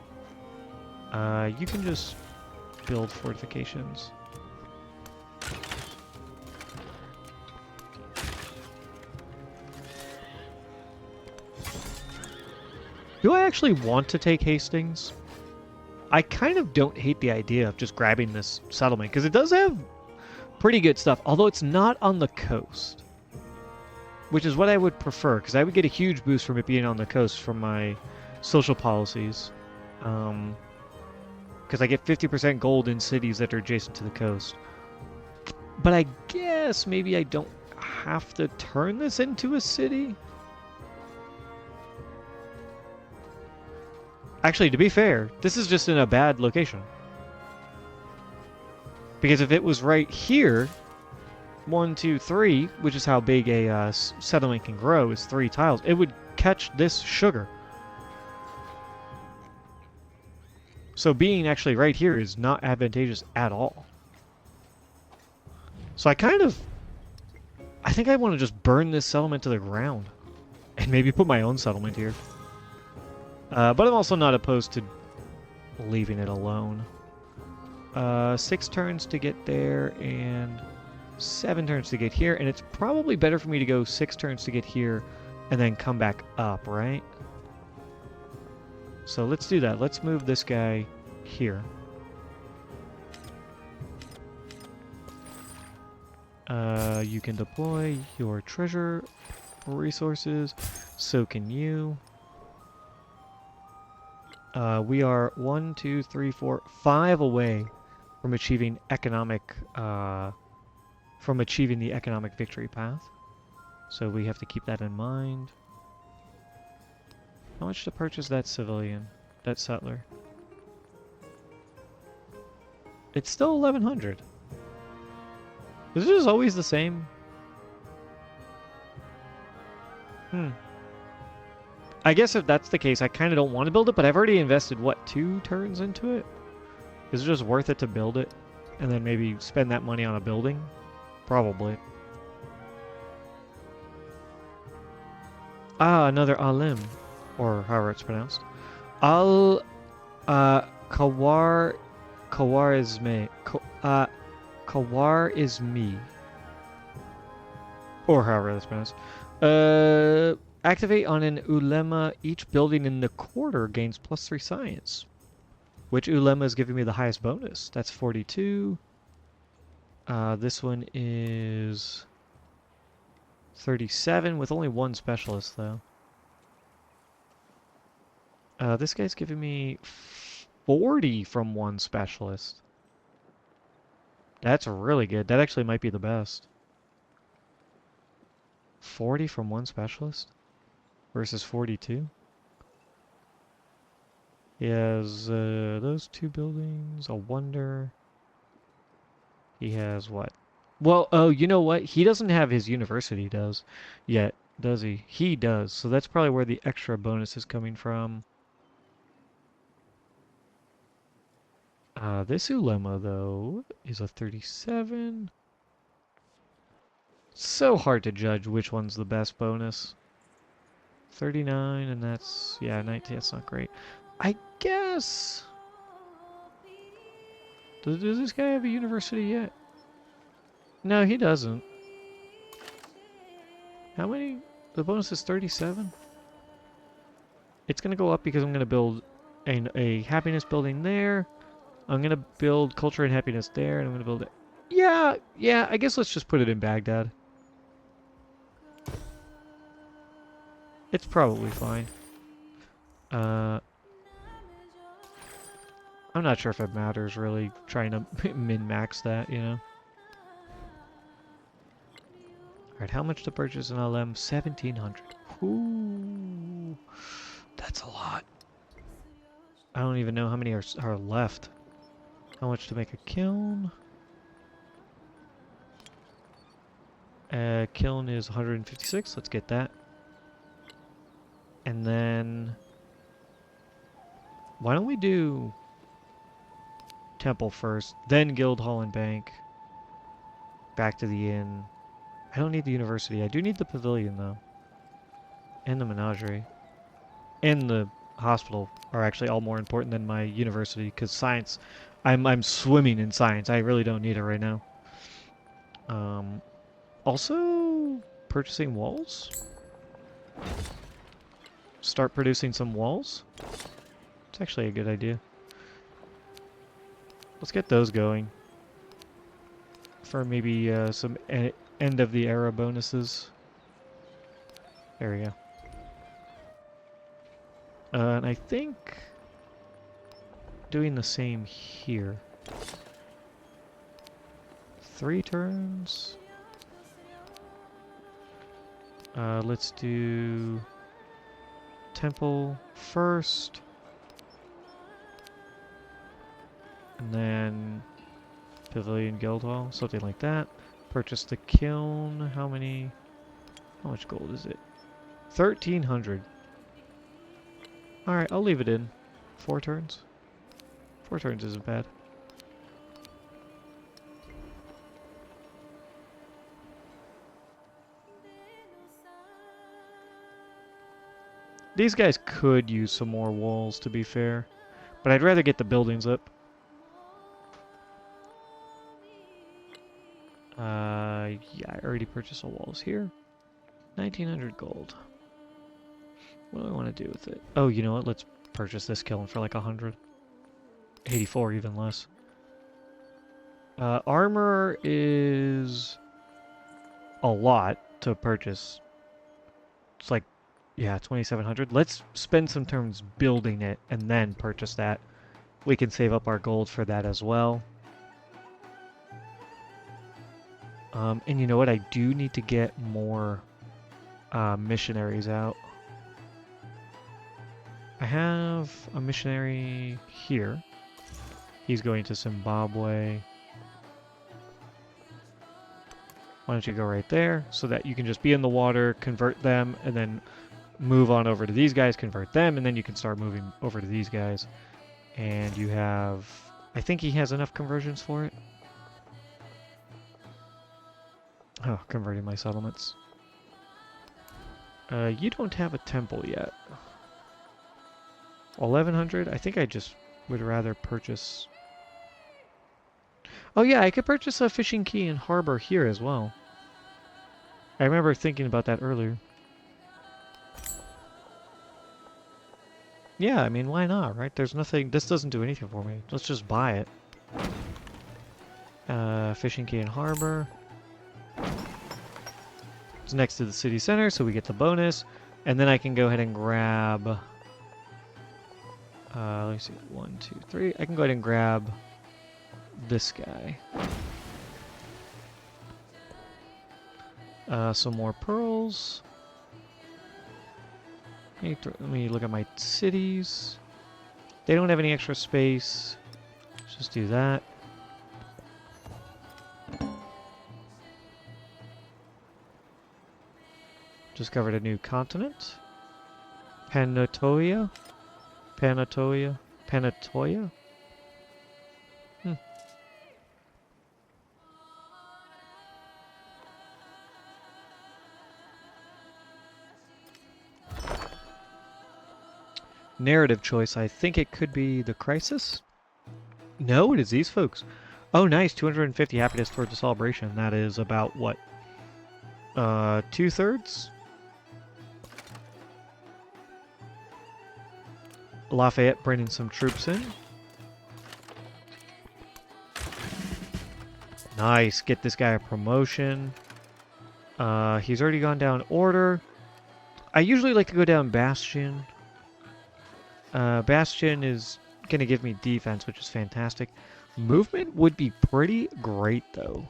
You can just build fortifications. Do I actually want to take Hastings? I kind of don't hate the idea of just grabbing this settlement, because it does have pretty good stuff, although it's not on the coast. Which is what I would prefer, because I would get a huge boost from it being on the coast from my social policies. Because I get 50% gold in cities that are adjacent to the coast. But I guess maybe I don't have to turn this into a city? Actually, to be fair, this is just in a bad location. Because if it was right here, 1, 2, 3, which is how big a settlement can grow, is 3 tiles, it would catch this sugar. So being actually right here is not advantageous at all. So I think I want to just burn this settlement to the ground. And maybe put my own settlement here. But I'm also not opposed to leaving it alone. 6 turns to get there, and 7 turns to get here, and it's probably better for me to go 6 turns to get here, and then come back up, right? So let's do that. Let's move this guy here. You can deploy your treasure resources, so can you. We are 1, 2, 3, 4, 5 away from achieving the economic victory path. So we have to keep that in mind. How much to purchase that civilian, that settler? It's still 1,100. Is it just always the same? I guess if that's the case, I kind of don't want to build it, but I've already invested, what, 2 turns into it? Is it just worth it to build it? And then maybe spend that money on a building? Probably. Ah, another Alim. Or however it's pronounced. Khawarizmi. Khawarizmi. Or however that's pronounced. Activate on an ulema. Each building in the quarter gains +3 science. Which ulema is giving me the highest bonus? That's 42. This one is 37 with only 1 specialist, though. This guy's giving me 40 from 1 specialist. That's really good. That actually might be the best. 40 from 1 specialist versus 42. He has those 2 buildings, a wonder. He has what? Well, oh, you know what? He doesn't have his university, does, yet. Does he? He does. So that's probably where the extra bonus is coming from. This Ulema, though, is a 37. So hard to judge which one's the best bonus. 39, and that's, yeah, 19, that's not great. I guess... Does this guy have a university yet? No, he doesn't. How many? The bonus is 37? It's going to go up because I'm going to build a happiness building there. I'm going to build culture and happiness there, and I'm going to build it. Yeah, I guess let's just put it in Baghdad. It's probably fine. I'm not sure if it matters, really, trying to min-max that, you know? Alright, how much to purchase an LM? 1,700. Ooh, that's a lot. I don't even know how many are left. How much to make a kiln? Kiln is 156. Let's get that. And then... Why don't we do... Temple first, then Guild Hall and Bank. Back to the inn. I don't need the university. I do need the pavilion, though. And the menagerie. And the hospital are actually all more important than my university, because science... I'm swimming in science. I really don't need it right now. Also, purchasing walls? Start producing some walls? It's actually a good idea. Let's get those going. For maybe some end of the era bonuses. There we go. And I think doing the same here. 3 turns. Let's do temple first. And then Pavilion Guild Hall, something like that. Purchase the kiln. How much gold is it? 1,300. Alright, I'll leave it in. 4 turns. 4 turns isn't bad. These guys could use some more walls, to be fair. But I'd rather get the buildings up. Yeah, I already purchased the walls here. 1,900 gold. What do I want to do with it? Oh, you know what? Let's purchase this kiln for like 100. 84, even less. Armor is a lot to purchase. It's like, yeah, 2,700. Let's spend some turns building it and then purchase that. We can save up our gold for that as well. And you know what? I do need to get more missionaries out. I have a missionary here. He's going to Zimbabwe. Why don't you go right there so that you can just be in the water, convert them, and then move on over to these guys, convert them, and then you can start moving over to these guys. And you have... I think he has enough conversions for it. Oh, converting my settlements. You don't have a temple yet. 1,100? I think I just would rather purchase... Oh yeah, I could purchase a fishing key and harbor here as well. I remember thinking about that earlier. Yeah, I mean, why not, right? There's nothing... This doesn't do anything for me. Let's just buy it. Fishing key and harbor. It's next to the city center, so we get the bonus. And then I can go ahead and grab... let me see. 1, 2, 3. I can go ahead and grab this guy. Some more pearls. Let me look at my cities. They don't have any extra space. Let's just do that. Discovered a new continent. Panatoia? Panatoia? Panatoia? Narrative choice. I think it could be the crisis? No, it is these folks. Oh, nice. 250 happiness towards the celebration. That is about what? 2/3? Lafayette bringing some troops in. Nice. Get this guy a promotion. He's already gone down order. I usually like to go down Bastion. Bastion is going to give me defense, which is fantastic. Movement would be pretty great, though.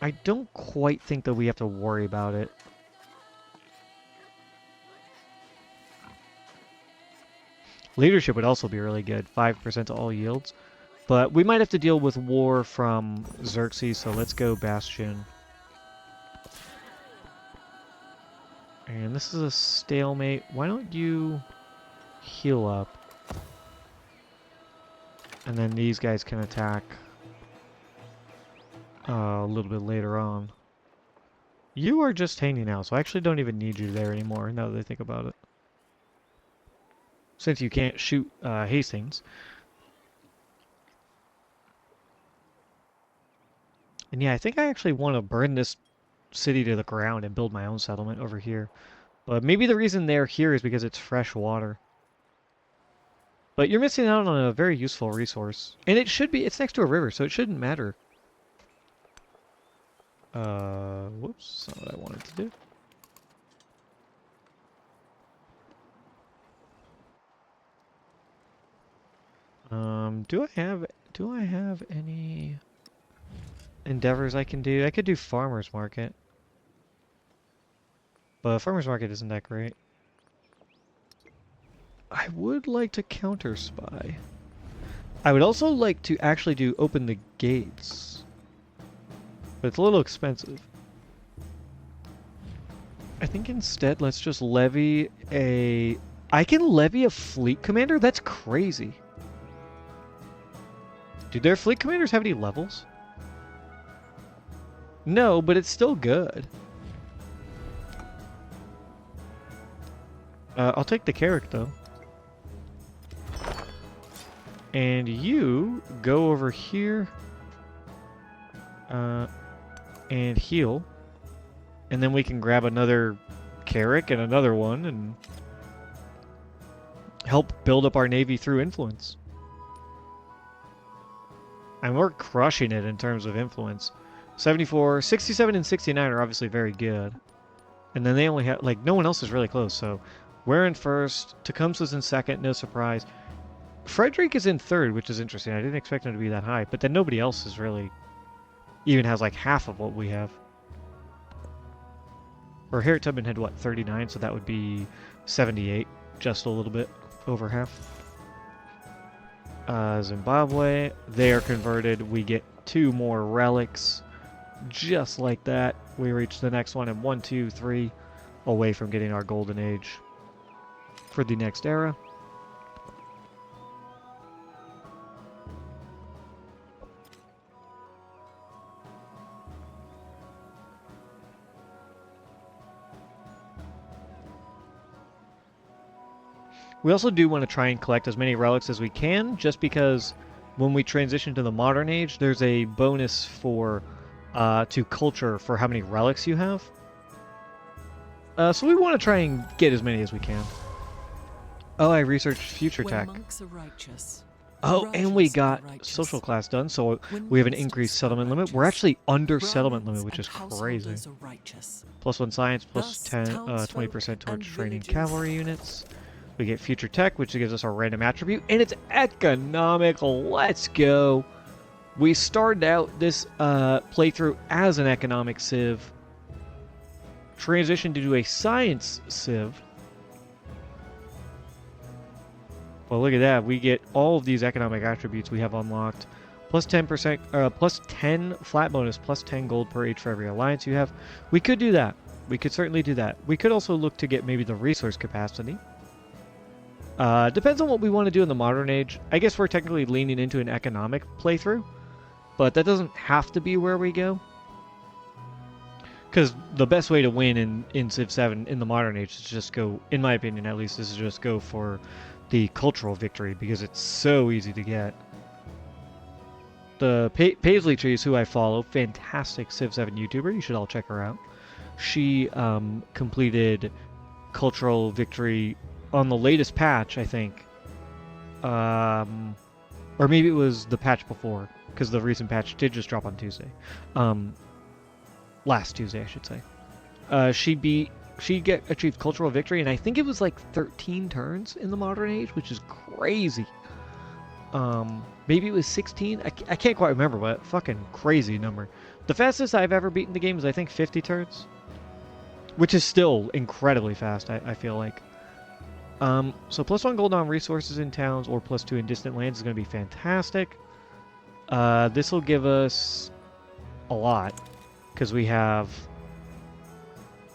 I don't quite think that we have to worry about it. Leadership would also be really good. 5% to all yields. But we might have to deal with war from Xerxes, so let's go Bastion. And this is a stalemate. Why don't you heal up? And then these guys can attack a little bit later on. You are just hanging out, so I actually don't even need you there anymore, now that I think about it. Since you can't shoot Hastings. And yeah, I think I actually want to burn this city to the ground and build my own settlement over here. But maybe the reason they're here is because it's fresh water. But you're missing out on a very useful resource. And it should be, it's next to a river, so it shouldn't matter. Whoops, that's not what I wanted to do. Do I have any endeavors I can do? I could do farmer's market. But farmer's market isn't that great. I would like to counter spy. I would also like to actually do open the gates. But it's a little expensive. I think instead let's just levy a... I can levy a fleet commander? That's crazy. Do their fleet commanders have any levels? No, but it's still good. I'll take the Carrick, though. And you go over here and heal. And then we can grab another Carrick and another one and help build up our navy through influence. And we're crushing it in terms of influence. 74, 67, and 69 are obviously very good. And then they only have, like, no one else is really close, so we're in first. Tecumseh's in second, no surprise. Frederick is in third, which is interesting. I didn't expect him to be that high, but then nobody else is really, even has like half of what we have. Or Harriet Tubman had, what, 39, so that would be 78, just a little bit over half. Zimbabwe, they are converted. We get 2 more relics. Just like that, we reach the next one in 1, 2, 3, away from getting our golden age for the next era. We also do want to try and collect as many relics as we can, just because when we transition to the modern age, there's a bonus for to culture for how many relics you have. So we want to try and get as many as we can. Oh, I researched future tech. Oh, and we got social class done, so we have an increased settlement limit. We're actually under settlement limit, which is crazy. +1 science, plus 20% towards training cavalry units. We get future tech, which gives us our random attribute, and it's economical. Let's go. We started out this playthrough as an economic civ, transitioned to do a science civ. Well, look at that. We get all of these economic attributes we have unlocked. Plus 10%, plus 10 flat bonus, plus 10 gold per age for every alliance you have. We could do that. We could certainly do that. We could also look to get maybe the resource capacity. Depends on what we want to do in the modern age. I guess we're technically leaning into an economic playthrough, but that doesn't have to be where we go. Because the best way to win in Civ 7 in the modern age is just go, in my opinion at least, is just go for the cultural victory because it's so easy to get. The Paisley Tree is who I follow, fantastic Civ 7 YouTuber. You should all check her out. She completed cultural victory on the latest patch, I think. Or maybe it was the patch before, because the recent patch did just drop on Tuesday. Last Tuesday, I should say. She achieved cultural victory, and I think it was like 13 turns in the modern age, which is crazy. Maybe it was 16. I can't quite remember, but fucking crazy number. The fastest I've ever beaten the game is I think 50 turns, which is still incredibly fast. I feel like. So plus 1 gold on resources in towns or plus 2 in distant lands is going to be fantastic. This will give us a lot because we have.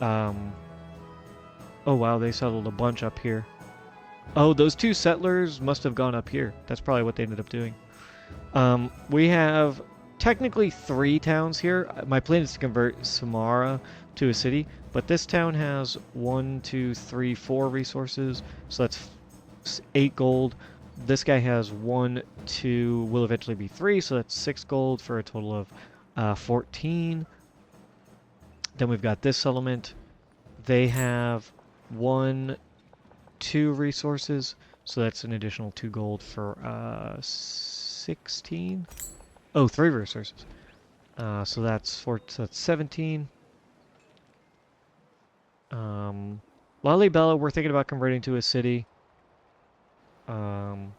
Oh wow, they settled a bunch up here. Oh, those 2 settlers must have gone up here. That's probably what they ended up doing. We have technically 3 towns here. My plan is to convert Samara to a city, but this town has 1, 2, 3, 4 resources, so that's 8 gold. This guy has 1, 2, will eventually be 3, so that's 6 gold for a total of 14. Then we've got this settlement. They have 1, 2 resources, so that's an additional 2 gold for 16. Oh, 3 resources. So that's 17. Lalibela, we're thinking about converting to a city. And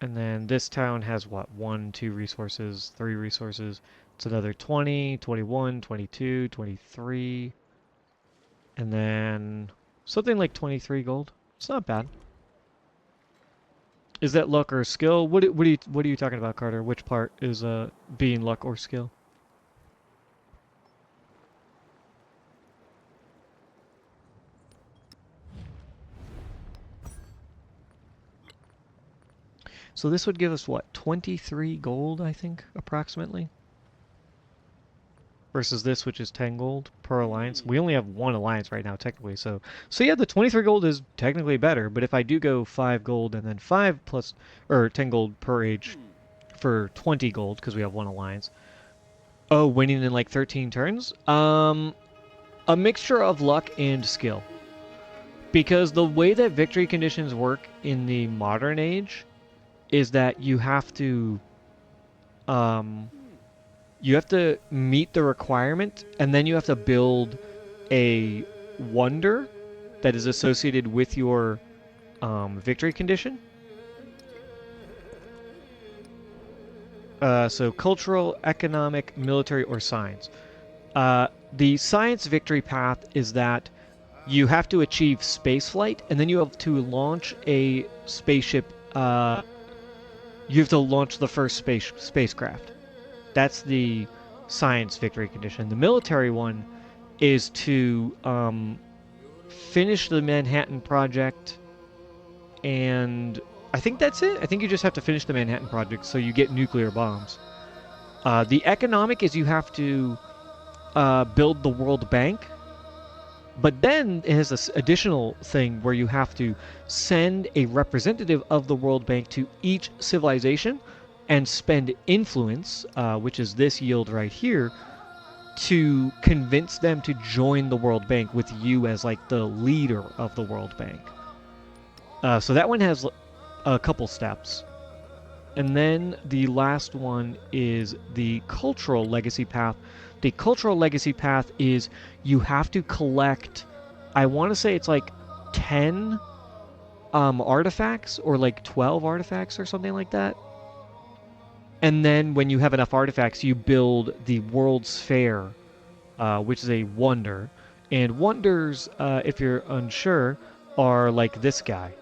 then this town has what? 1, 2 resources, 3 resources. It's another 20, 21, 22, 23. And then something like 23 gold. It's not bad. Is that luck or skill? What are you talking about, Carter? Which part is being luck or skill? So this would give us what? 23 gold, I think, approximately. Versus this, which is 10 gold per alliance. We only have 1 alliance right now, technically. So yeah, the 23 gold is technically better. But if I do go 5 gold and then 5 plus, or 10 gold per age for 20 gold, because we have 1 alliance. Oh, winning in like 13 turns? A mixture of luck and skill. Because the way that victory conditions work in the modern age is that you have to meet the requirement, and then you have to build a wonder that is associated with your victory condition. So cultural, economic, military, or science. The science victory path is that you have to achieve spaceflight, and then you have to launch a spaceship. You have to launch the first spacecraft. That's the science victory condition. The military one is to finish the Manhattan Project, and I think that's it. I think you just have to finish the Manhattan Project so you get nuclear bombs. The economic is you have to build the World Bank, but then it has this additional thing where you have to send a representative of the World Bank to each civilization and spend influence, which is this yield right here, to convince them to join the World Bank with you as like the leader of the World Bank. So that one has a couple steps. And then the last one is the cultural legacy path. The cultural legacy path is you have to collect, I want to say it's like 10 artifacts or like 12 artifacts or something like that. And then when you have enough artifacts, you build the World's Fair, which is a wonder. And wonders, if you're unsure, are like this guy,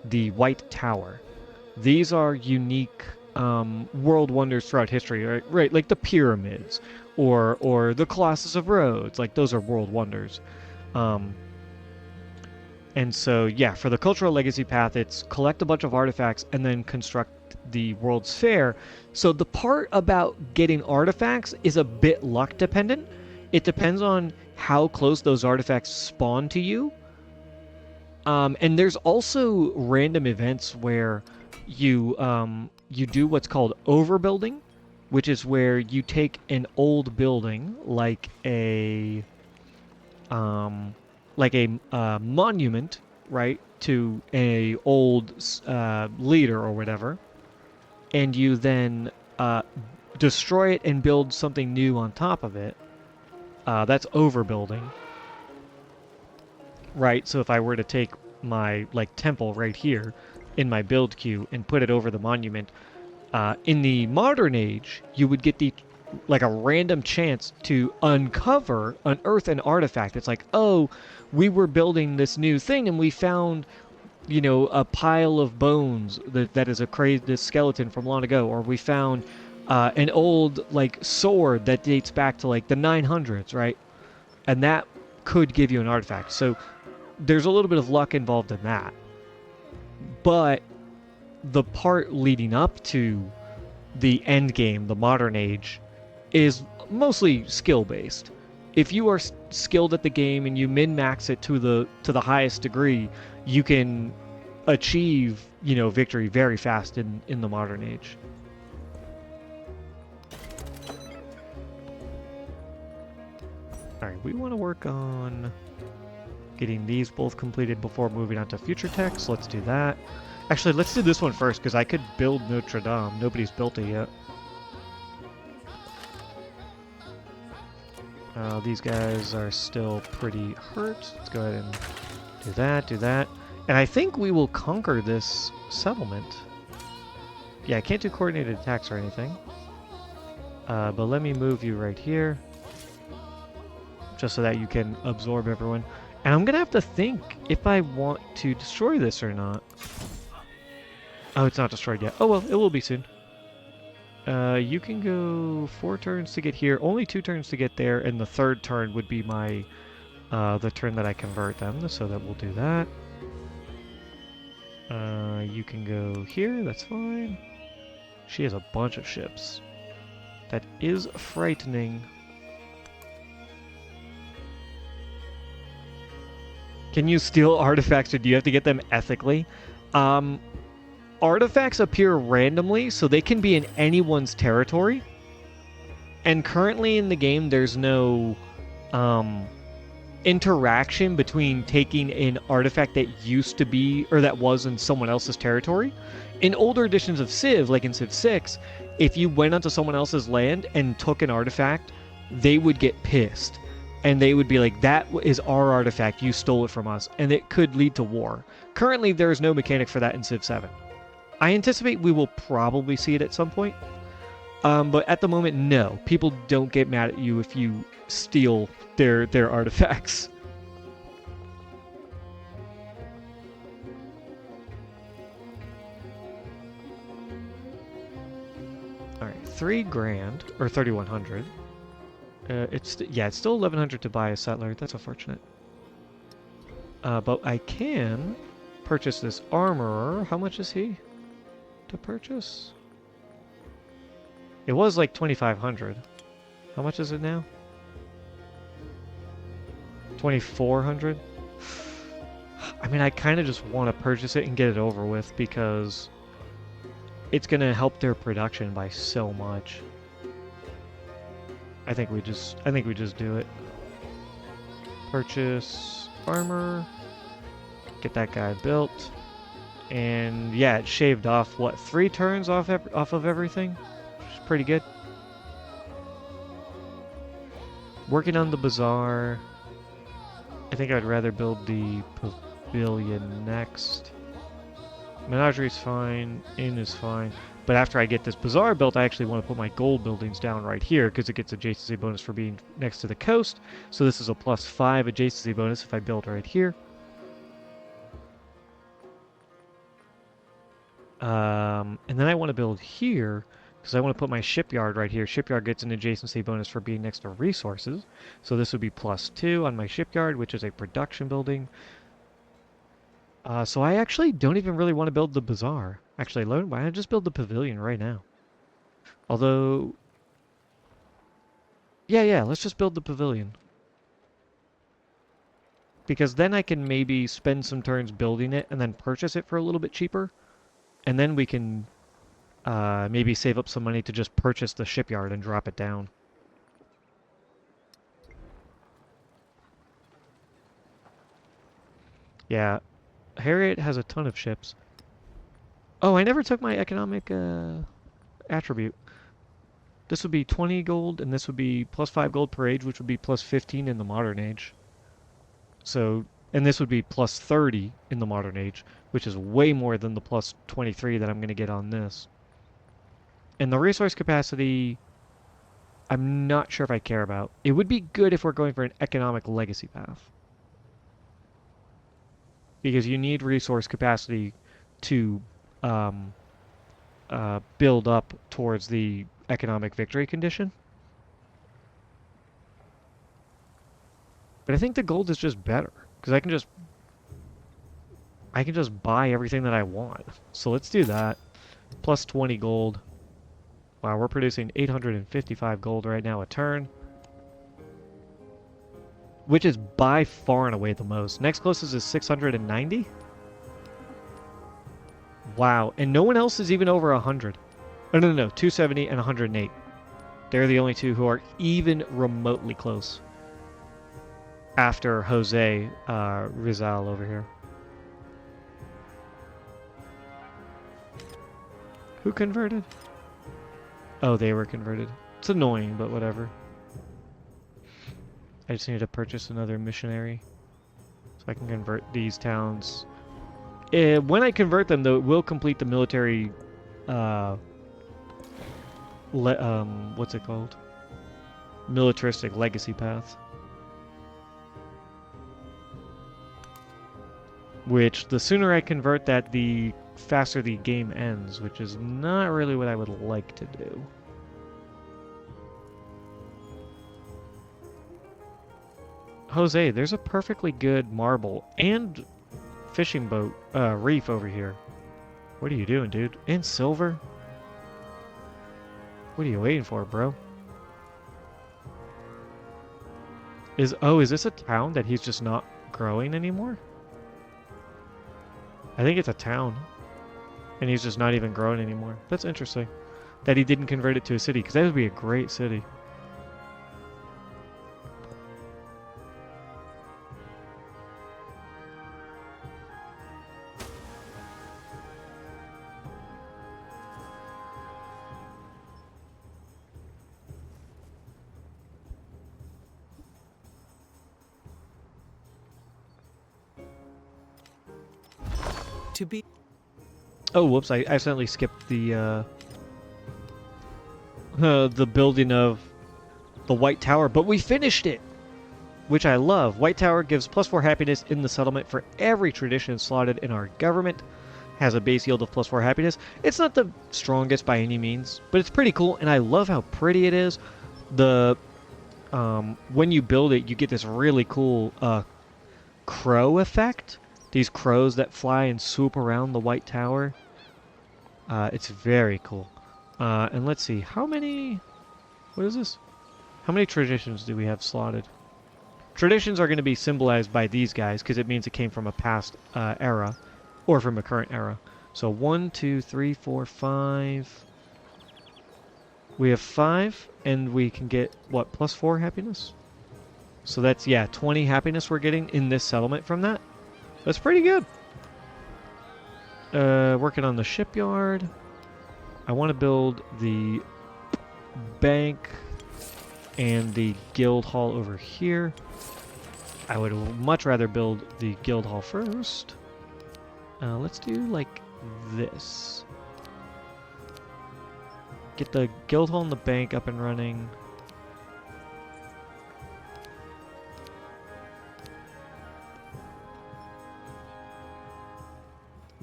the White Tower. These are unique world wonders throughout history, right? Right, like the pyramids or the Colossus of Rhodes. Like those are world wonders. Um, and so, yeah, for the cultural legacy path, it's collect a bunch of artifacts and then construct the World's Fair. So the part about getting artifacts is a bit luck dependent. It depends on how close those artifacts spawn to you. And there's also random events where you do what's called overbuilding, which is where you take an old building um, like a monument, right, to a old leader or whatever, and you then destroy it and build something new on top of it. That's overbuilding, right? So if I were to take my like temple right here in my build queue and put it over the monument, in the modern age, you would get the like a random chance to unearth an artifact. It's like, oh, we were building this new thing and we found, a pile of bones that is this skeleton from long ago, or we found an old like sword that dates back to like the 900s, right? And that could give you an artifact. So there's a little bit of luck involved in that. But the part leading up to the end game, the modern age, is mostly skill based. If you are skilled at the game and you min max it to the highest degree, you can achieve victory very fast in the modern age. All right, we want to work on getting these both completed before moving on to future techs. Let's do that. Actually, let's do this one first, because I could build Notre Dame. Nobody's built it yet. These guys are still pretty hurt. Let's go ahead and do that. And I think we will conquer this settlement. Yeah, I can't do coordinated attacks or anything. But let me move you right here, just so that you can absorb everyone. And I'm going to have to think if I want to destroy this or not. Oh, it's not destroyed yet. Oh, well, it will be soon. You can go 4 turns to get here, only 2 turns to get there, and the 3rd turn would be my, the turn that I convert them, so that we'll do that. You can go here, that's fine. She has a bunch of ships. That is frightening. Can you steal artifacts, or do you have to get them ethically? Artifacts appear randomly, so they can be in anyone's territory. And currently in the game, there's no interaction between taking an artifact that used to be, or that was in someone else's territory. In older editions of Civ, like in Civ 6, if you went onto someone else's land and took an artifact, they would get pissed. And they would be like, that is our artifact, you stole it from us. And it could lead to war. Currently, there is no mechanic for that in Civ 7. I anticipate we will probably see it at some point. But at the moment, no. People don't get mad at you if you steal their artifacts. Alright, $3,000, or 3,100. It's still 1,100 to buy a settler. That's unfortunate. But I can purchase this armorer. How much is he to purchase? It was like 2,500. How much is it now? 2,400? I mean, I kind of just want to purchase it and get it over with because it's going to help their production by so much. I think we just do it. Purchase armor. Get that guy built. And yeah, it shaved off what, 3 turns off of everything? Which is pretty good. Working on the bazaar. I think I'd rather build the pavilion next. Menagerie fine, inn is fine. But after I get this bazaar built, I actually want to put my gold buildings down right here because it gets adjacency bonus for being next to the coast. So this is a +5 adjacency bonus if I build right here. And then I want to build here because I want to put my shipyard right here. Shipyard gets an adjacency bonus for being next to resources. So this would be +2 on my shipyard, which is a production building. So I actually don't even really want to build the bazaar. Actually, why don't I just build the pavilion right now? Although, yeah, let's just build the pavilion. Because then I can maybe spend some turns building it and then purchase it for a little bit cheaper. And then we can maybe save up some money to just purchase the shipyard and drop it down. Yeah, Harriet has a ton of ships. Oh, I never took my economic attribute. This would be 20 gold, and this would be +5 gold per age, which would be +15 in the modern age. So, and this would be +30 in the modern age, which is way more than the +23 that I'm going to get on this. And the resource capacity, I'm not sure if I care about. It would be good if we're going for an economic legacy path. Because you need resource capacity to build up towards the economic victory condition. But I think the gold is just better because I can just buy everything that I want. So let's do that. +20 gold. Wow, we're producing 855 gold right now a turn, which is by far and away the most. Next closest is 690. Wow, and no one else is even over 100. Oh, no, 270 and 108. They're the only two who are even remotely close. After Jose Rizal over here. Who converted? Oh, they were converted. It's annoying, but whatever. I just need to purchase another missionary so I can convert these towns. When I convert them, though, it will complete the military, what's it called? Militaristic legacy path. Which, the sooner I convert that, the faster the game ends, which is not really what I would like to do. Jose, there's a perfectly good marble and fishing boat reef over here. What are you doing, dude? And silver? What are you waiting for, bro? Is this a town that he's just not growing anymore? I think it's a town. And he's just not even growing anymore. That's interesting. That he didn't convert it to a city, because that would be a great city. To be... Oh, whoops, I accidentally skipped the building of the White Tower, but we finished it! Which I love. White Tower gives +4 happiness in the settlement for every tradition slotted in our government. Has a base yield of +4 happiness. It's not the strongest by any means, but it's pretty cool, and I love how pretty it is. The when you build it, you get this really cool crow effect. These crows that fly and swoop around the White Tower. It's very cool. And let's see, how many... What is this? How many traditions do we have slotted? Traditions are going to be symbolized by these guys because it means it came from a past era or from a current era. So 1, 2, 3, 4, 5. We have 5, and we can get, what, +4 happiness? So that's, yeah, 20 happiness we're getting in this settlement from that. That's pretty good. Working on the shipyard. I want to build the bank and the guild hall over here. I would much rather build the guild hall first. Let's do like this. Get the guild hall and the bank up and running.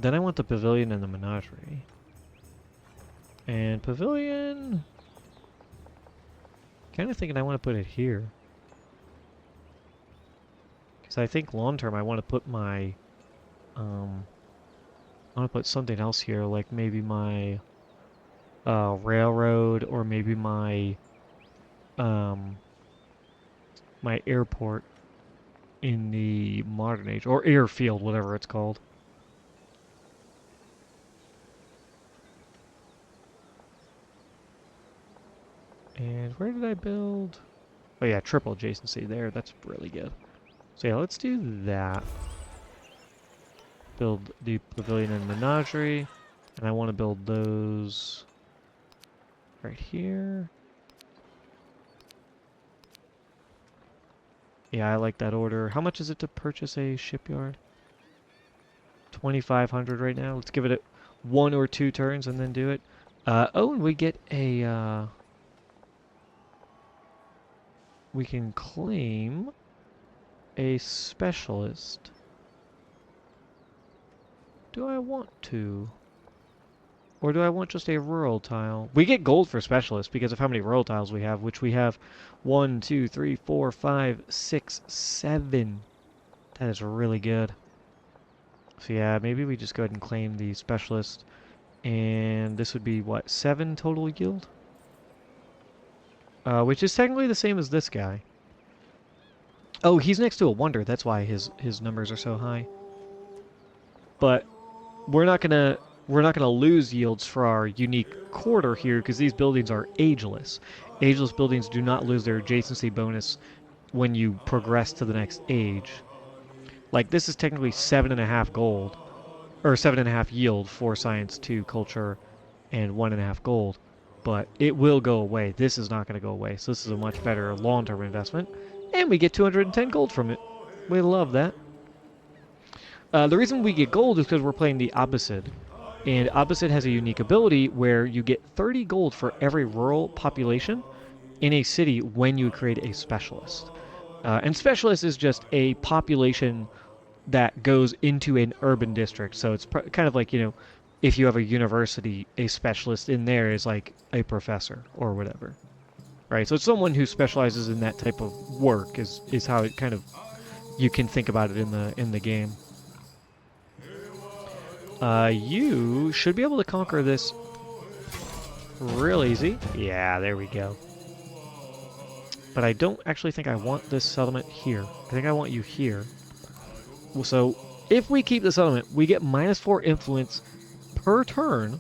Then I want the pavilion and the menagerie. And pavilion... Kind of thinking I want to put it here. Because I think long term I want to put my... I want to put something else here, like maybe my railroad or maybe my my airport in the modern age, or airfield, whatever it's called. And where did I build? Oh yeah, triple adjacency there. That's really good. So yeah, let's do that. Build the pavilion and menagerie. And I want to build those right here. Yeah, I like that order. How much is it to purchase a shipyard? 2,500 right now. Let's give it 1 or 2 turns and then do it. Oh, and we get a... we can claim a specialist. Do I want to? Or do I want just a rural tile? We get gold for specialist because of how many rural tiles we have, which we have 1, 2, 3, 4, 5, 6, 7. That is really good. So yeah, maybe we just go ahead and claim the specialist. And this would be, what, 7 total yield? Which is technically the same as this guy. Oh, he's next to a wonder. That's why his numbers are so high. But we're not gonna lose yields for our unique quarter here because these buildings are ageless. Ageless buildings do not lose their adjacency bonus when you progress to the next age. Like this is technically 7.5 gold, or 7.5 yield for science 2 culture, and 1.5 gold. But it will go away. This is not going to go away. So this is a much better long-term investment, and we get 210 gold from it. We love that. The reason we get gold is because we're playing the Abbasid. And Abbasid has a unique ability where you get 30 gold for every rural population in a city when you create a specialist. And specialist is just a population that goes into an urban district. So it's kind of like, if you have a university, a specialist in there is like a professor or whatever. Right? So it's someone who specializes in that type of work is how it kind of you can think about it in the game. You should be able to conquer this real easy. Yeah, there we go. But I don't actually think I want this settlement here. I think I want you here. So, if we keep the settlement, we get -4 influence per turn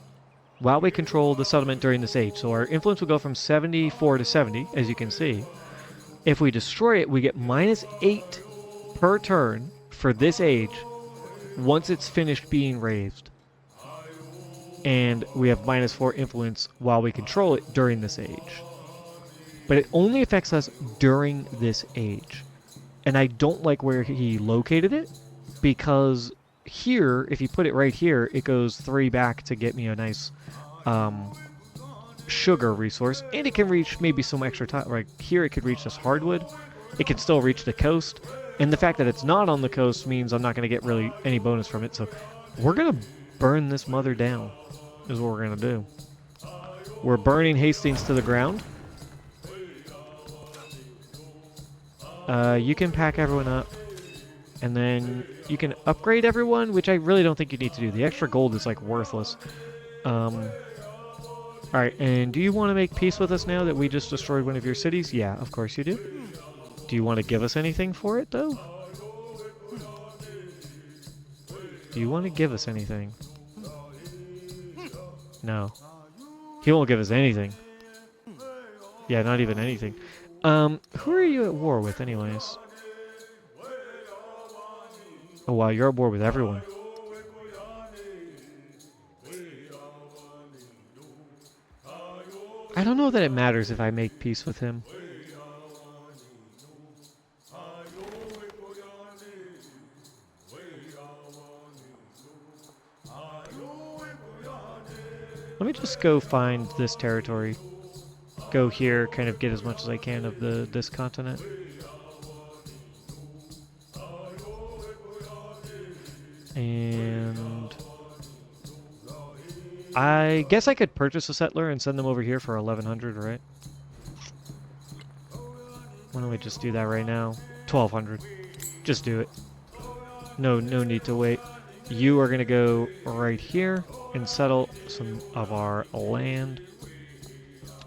while we control the settlement during this age. So our influence will go from 74 to 70, as you can see. If we destroy it, we get -8 per turn for this age once it's finished being raised. And we have -4 influence while we control it during this age. But it only affects us during this age. And I don't like where he located it, because here, if you put it right here, it goes 3 back to get me a nice sugar resource. And it can reach maybe some extra time. Right here, it could reach this hardwood. It can still reach the coast. And the fact that it's not on the coast means I'm not going to get really any bonus from it. So we're going to burn this mother down, is what we're going to do. We're burning Hastings to the ground. You can pack everyone up. And then you can upgrade everyone, which I really don't think you need to do. The extra gold is like worthless. Alright, and do you want to make peace with us now that we just destroyed one of your cities? Yeah, of course you do. Do you want to give us anything for it, though? Do you want to give us anything? No. He won't give us anything. Yeah, not even anything. Who are you at war with, anyways? Oh, wow, you're at war with everyone. I don't know that it matters if I make peace with him. Let me just go find this territory. Go here, kind of get as much as I can of this continent. And I guess I could purchase a settler and send them over here for 1100, right? Why don't we just do that right now? 1200. Just do it. No need to wait. You are gonna go right here and settle some of our land.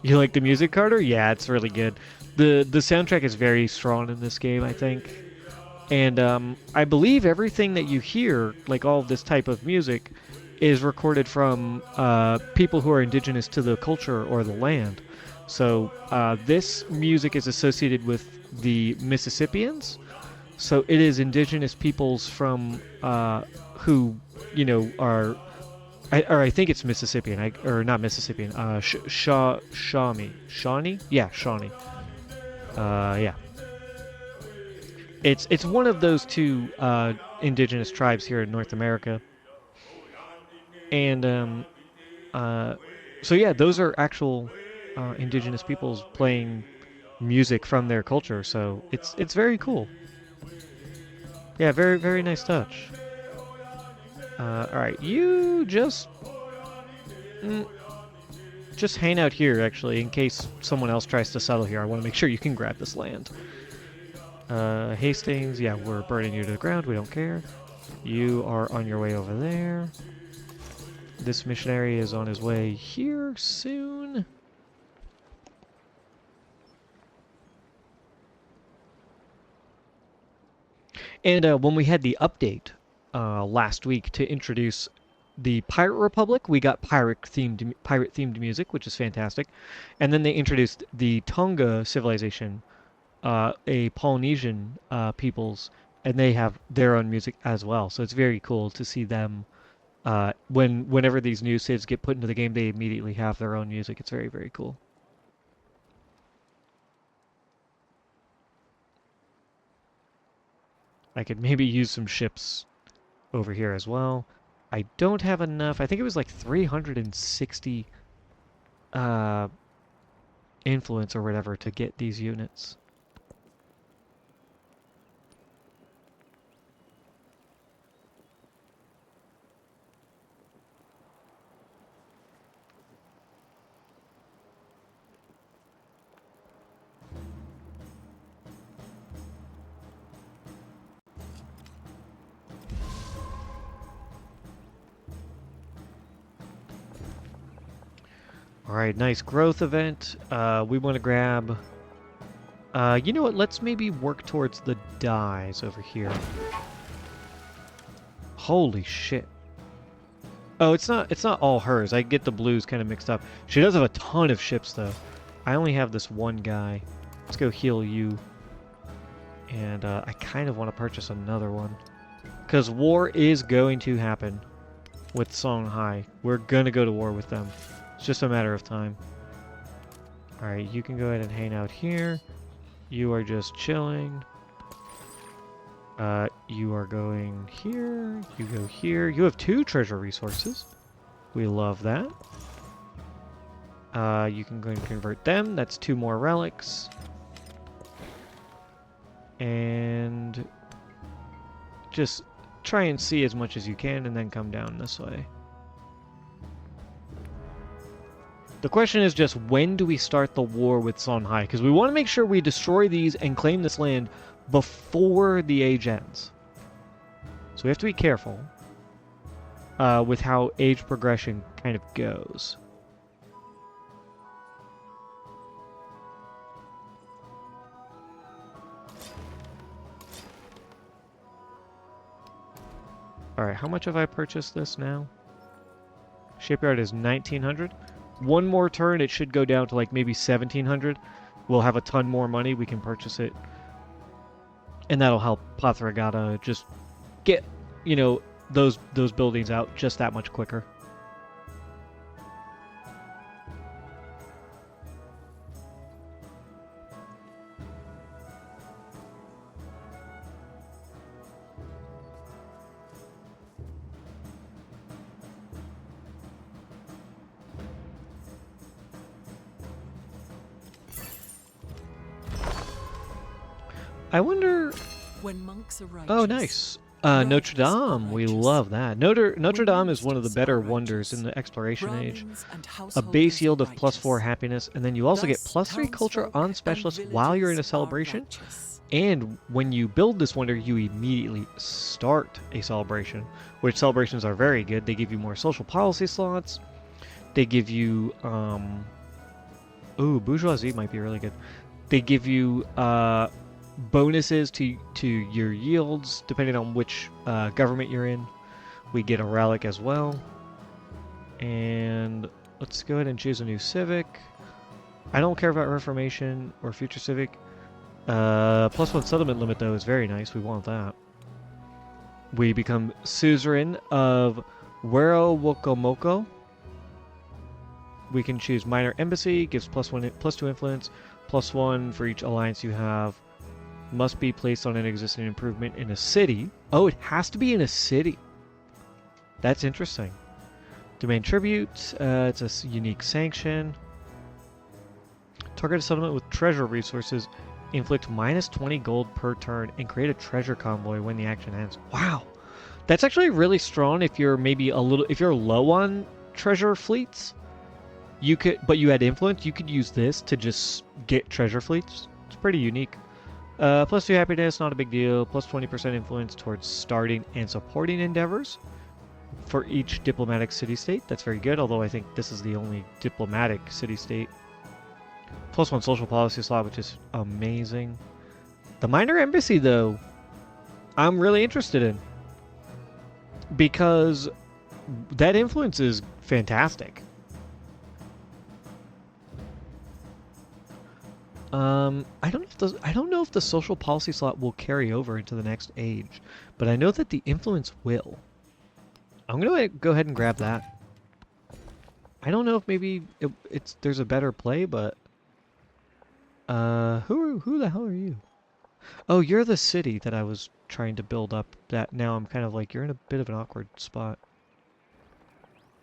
You like the music, Carter? Yeah, it's really good. The soundtrack is very strong in this game, I think. And I believe everything that you hear, like all of this type of music, is recorded from people who are indigenous to the culture or the land. So this music is associated with the Mississippians. So it is indigenous peoples from who, are or I think it's Mississippian, or not Mississippian. Shawnee, yeah, Shawnee. Yeah, it's one of those two indigenous tribes here in North America, and uh, so yeah, those are actual indigenous peoples playing music from their culture. So it's very cool. Yeah, very nice touch. All right, you mm, just hang out here actually, in case someone else tries to settle here. I want to make sure you can grab this land. Hastings, yeah, we're burning you to the ground. We don't care. You are on your way over there. This missionary is on his way here soon. And when we had the update last week to introduce the Pirate Republic, we got pirate themed music, which is fantastic. And then they introduced the Tonga civilization, a Polynesian peoples, and they have their own music as well. So it's very cool to see them. Whenever these new cids get put into the game, they immediately have their own music. It's very cool. I could maybe use some ships over here as well. I don't have enough. I think it was like 360 uh, influence or whatever to get these units. All right, nice growth event. We want to grab. You know what? Let's maybe work towards the dyes over here. Holy shit. Oh, it's not. It's not all hers. I get the blues kind of mixed up. She does have a ton of ships though. I only have this one guy. Let's go heal you. And I kind of want to purchase another one. Because war is going to happen with Songhai. We're going to go to war with them. It's just a matter of time. Alright, you can go ahead and hang out here. You are just chilling. You are going here. You go here. You have 2 treasure resources. We love that. You can go and convert them. That's 2 more relics. And just try and see as much as you can and then come down this way. The question is just, when do we start the war with Songhai? Because we want to make sure we destroy these and claim this land before the age ends. So we have to be careful with how age progression kind of goes. Alright, how much have I purchased this now? Shipyard is 1900. One more turn, it should go down to like maybe 1700. We'll have a ton more money, we can purchase it. And that'll help Pathragata just get, those buildings out just that much quicker. I wonder. When monks are righteous, Oh, nice. Notre Dame, we love that. Notre Dame is Women's one of the are better wonders in righteous. the Exploration Age. Brahmins and A base householders are yield of +4 righteous. happiness, and then you also get Thus, +3 culture townsfolk on and specialists while you're in villagers a are celebration. righteous. And when you build this wonder, you immediately start a celebration, which celebrations are very good. They give you more social policy slots. They give you, ooh, bourgeoisie might be really good. They give you bonuses to your yields depending on which government you're in. We get a relic as well. And let's go ahead and choose a new civic. I don't care about Reformation or Future Civic. +1 settlement limit though is very nice. We want that. We become suzerain of Werowokomoko. We can choose minor embassy, gives +2 influence, +1 for each alliance you have. Must be placed on an existing improvement in a city. Oh, it has to be in a city. That's interesting. Domain tribute, it's a unique sanction. Target a settlement with treasure resources. Inflict -20 gold per turn and create a treasure convoy when the action ends. Wow. That's actually really strong if you're maybe if you're low on treasure fleets. You could, but you had influence, you could use this to just get treasure fleets. It's pretty unique. +2 happiness, not a big deal. +20% influence towards starting and supporting endeavors for each diplomatic city-state. That's very good, although I think this is the only diplomatic city-state. +1 social policy slot, which is amazing. The minor embassy, though, I'm really interested in. Because that influence is fantastic. I don't know if the social policy slot will carry over into the next age, but I know that the influence will. I'm gonna go ahead and grab that. I don't know if maybe there's a better play, but who the hell are you? Oh, you're the city that I was trying to build up. That now I'm kind of like, you're in a bit of an awkward spot.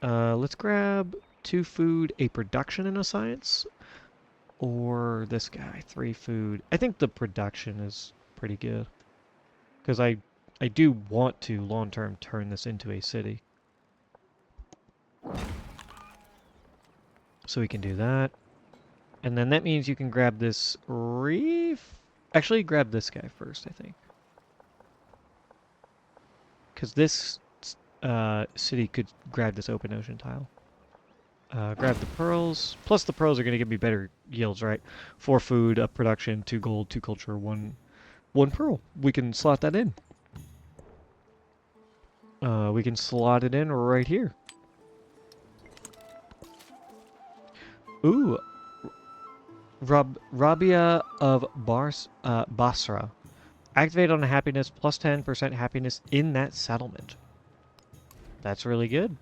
Let's grab 2 food, a production, and a science. Or this guy, 3 food. I think the production is pretty good. Because I do want to long-term turn this into a city. So we can do that. And then that means you can grab this reef. Actually, grab this guy first, I think. Because this city could grab this open ocean tile. Grab the pearls. Plus the pearls are going to give me better yields, right? 4 food, up production, 2 gold, 2 culture, 1 pearl. We can slot that in. We can slot it in right here. Ooh. Rabia of Basra. Activate on a happiness, +10% happiness in that settlement. That's really good.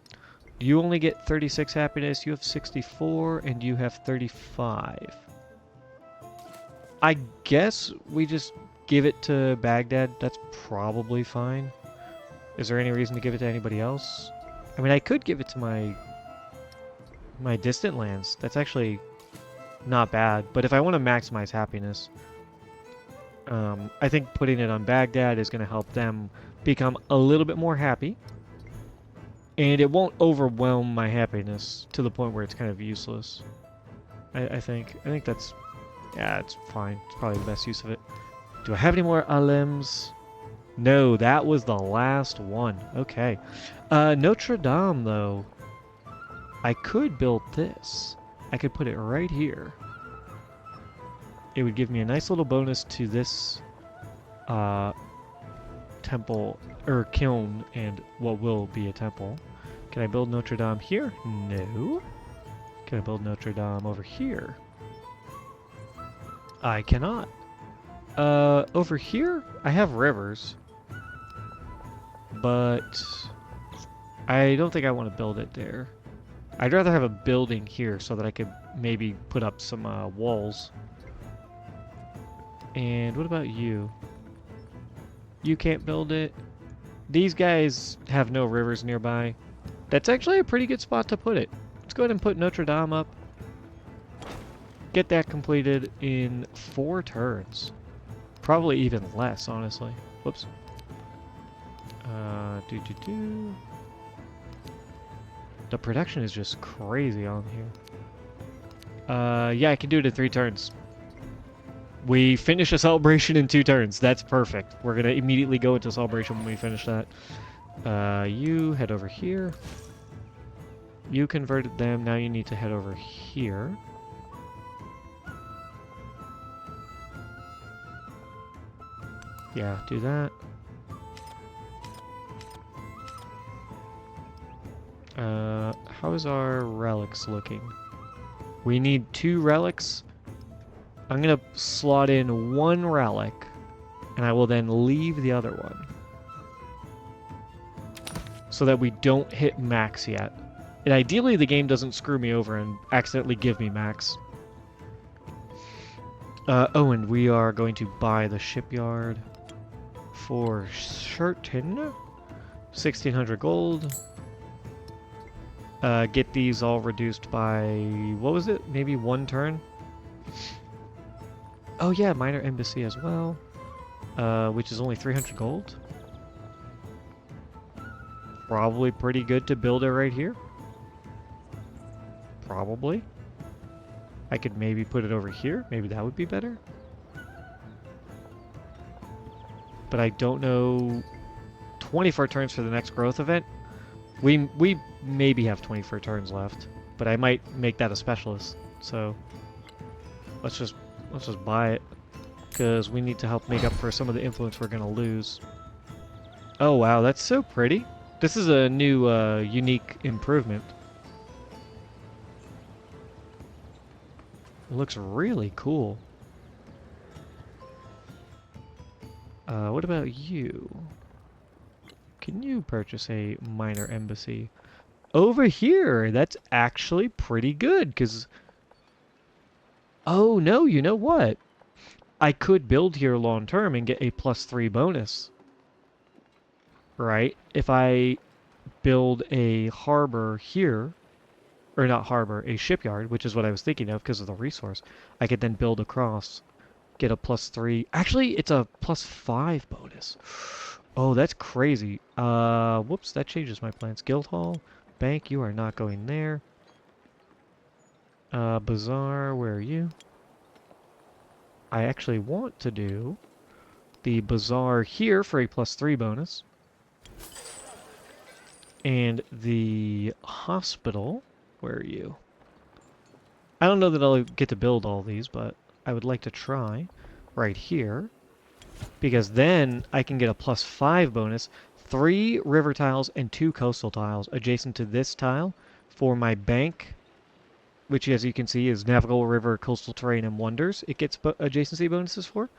You only get 36 happiness, you have 64, and you have 35. I guess we just give it to Baghdad. That's probably fine. Is there any reason to give it to anybody else? I mean, I could give it to my distant lands. That's actually not bad. But if I want to maximize happiness, I think putting it on Baghdad is going to help them become a little bit more happy. And it won't overwhelm my happiness to the point where it's kind of useless. I think that's, yeah, it's fine. It's probably the best use of it. Do I have any more alems? No, that was the last one. Okay. Notre Dame, though. I could build this. I could put it right here. It would give me a nice little bonus to this temple, or kiln, and what will be a temple. Can I build Notre Dame here? No. Can I build Notre Dame over here? I cannot. Over here, I have rivers. But I don't think I want to build it there. I'd rather have a building here so that I could maybe put up some walls. And what about you? You can't build it. These guys have no rivers nearby. That's actually a pretty good spot to put it. Let's go ahead and put Notre Dame up. Get that completed in 4 turns. Probably even less, honestly. Whoops. Do. The production is just crazy on here. Yeah, I can do it in 3 turns. We finish a celebration in 2 turns. That's perfect. We're gonna immediately go into celebration when we finish that. You head over here. You converted them. Now you need to head over here. Yeah, do that. How is our relics looking? We need 2 relics. I'm gonna slot in 1 relic, and I will then leave the other one. So that we don't hit max yet. And ideally the game doesn't screw me over and accidentally give me max. Oh, and we are going to buy the shipyard for certain. 1,600 gold. Get these all reduced by, what was it? Maybe 1 turn? Oh yeah, minor embassy as well. Which is only 300 gold. Probably pretty good to build it right here. Probably. I could maybe put it over here. Maybe that would be better. But I don't know. 24 turns for the next growth event. We maybe have 24 turns left, but I might make that a specialist. So let's just buy it, because we need to help make up for some of the influence we're gonna lose. Oh wow, that's so pretty. This is a new unique improvement. It looks really cool. What about you? Can you purchase a minor embassy? Over here! That's actually pretty good, because... Oh, no, you know what? I could build here long term and get a +3 bonus. Right? If I build a harbor here, or not harbor, a shipyard, which is what I was thinking of because of the resource, I could then build across, get a +3. Actually, it's a +5 bonus. Oh, that's crazy. Whoops, that changes my plans. Guildhall, Bank, you are not going there. Bazaar, where are you? I actually want to do the Bazaar here for a +3 bonus. And the hospital, where are you? I don't know that I'll get to build all these, but I would like to try right here. Because then I can get a +5 bonus, 3 river tiles and 2 coastal tiles adjacent to this tile for my bank, which as you can see is navigable river, coastal terrain, and wonders. It gets adjacency bonuses for.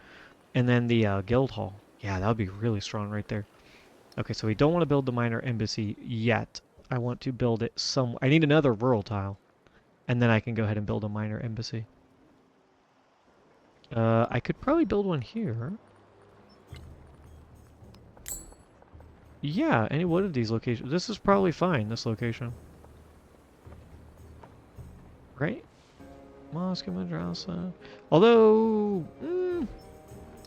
And then the guild hall. Yeah, that would be really strong right there. Okay, so we don't want to build the minor embassy yet. I want to build it some... I need another rural tile. And then I can go ahead and build a minor embassy. I could probably build one here. Yeah, any one of these locations. This is probably fine, this location. Right? Moscow, Madrasa. Although...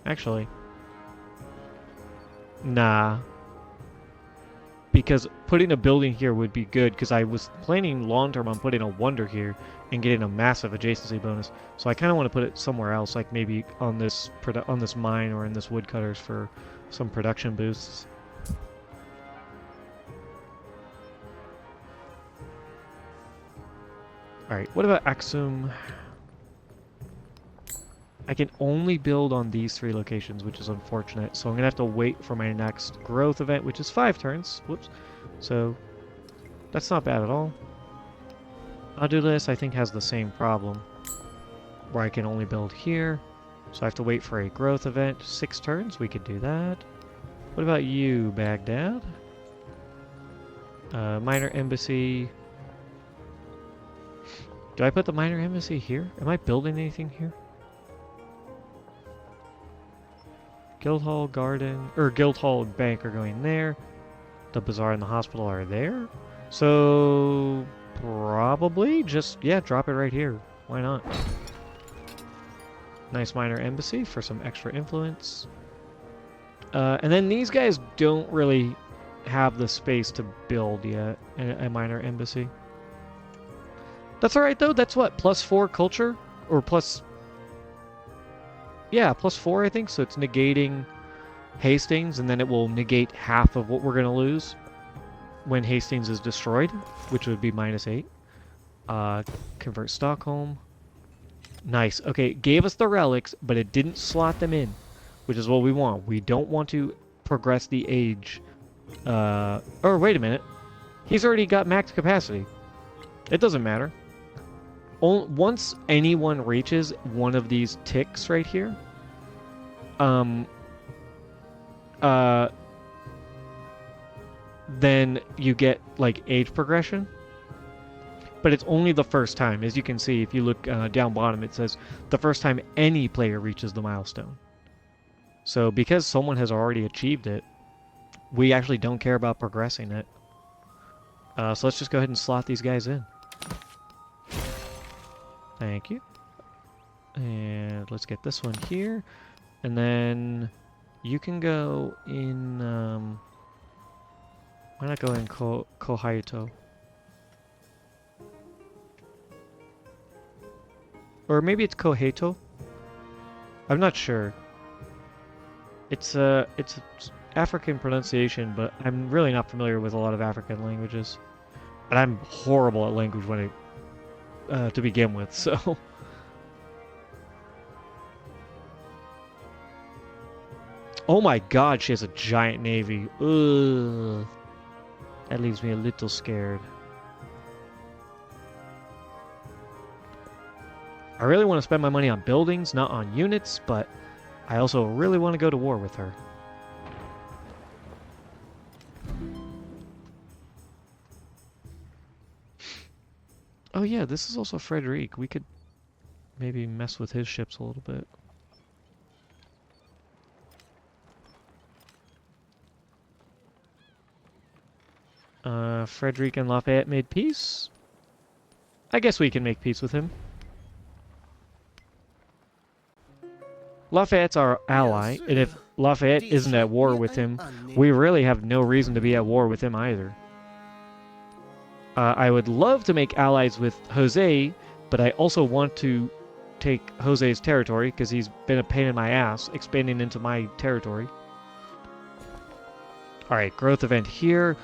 actually. Nah. Because putting a building here would be good, because I was planning long-term on putting a wonder here and getting a massive adjacency bonus. So I kind of want to put it somewhere else, like maybe on this mine or in this woodcutters for some production boosts. Alright, what about Axum? I can only build on these 3 locations, which is unfortunate. So I'm going to have to wait for my next growth event, which is 5 turns. Whoops. So that's not bad at all. Adulis, I think, has the same problem, where I can only build here. So I have to wait for a growth event. 6 turns, we could do that. What about you, Baghdad? Minor embassy. Do I put the minor embassy here? Am I building anything here? Guildhall, Garden, or Guildhall and Bank are going there. The Bazaar and the hospital are there. So, probably just, yeah, drop it right here. Why not? Nice minor embassy for some extra influence. And then these guys don't really have the space to build yet a minor embassy. That's alright though. That's what, +4 culture? Or plus... Yeah, +4 I think, so it's negating Hastings, and then it will negate half of what we're going to lose when Hastings is destroyed, which would be -8. Convert Stockholm. Nice. Okay, it gave us the relics, but it didn't slot them in, which is what we want. We don't want to progress the age. Or wait a minute. He's already got max capacity. It doesn't matter. Once anyone reaches one of these ticks right here, then you get like age progression. But it's only the first time. As you can see, if you look down bottom, it says the first time any player reaches the milestone. So because someone has already achieved it, we actually don't care about progressing it. So let's just go ahead and slot these guys in. Thank you. And let's get this one here. And then you can go in... why not go in Kohaito? Or maybe it's Koheto? I'm not sure. It's African pronunciation, but I'm really not familiar with a lot of African languages. And I'm horrible at language when to begin with, so... Oh my god, she has a giant navy. Ugh. That leaves me a little scared. I really want to spend my money on buildings, not on units, but I also really want to go to war with her. Oh yeah, this is also Frederic. We could maybe mess with his ships a little bit. Frederic and Lafayette made peace. I guess we can make peace with him. Lafayette's our ally, and if Lafayette isn't at war with him, we really have no reason to be at war with him either. I would love to make allies with Jose, but I also want to take Jose's territory, because he's been a pain in my ass, expanding into my territory. Alright, growth event here.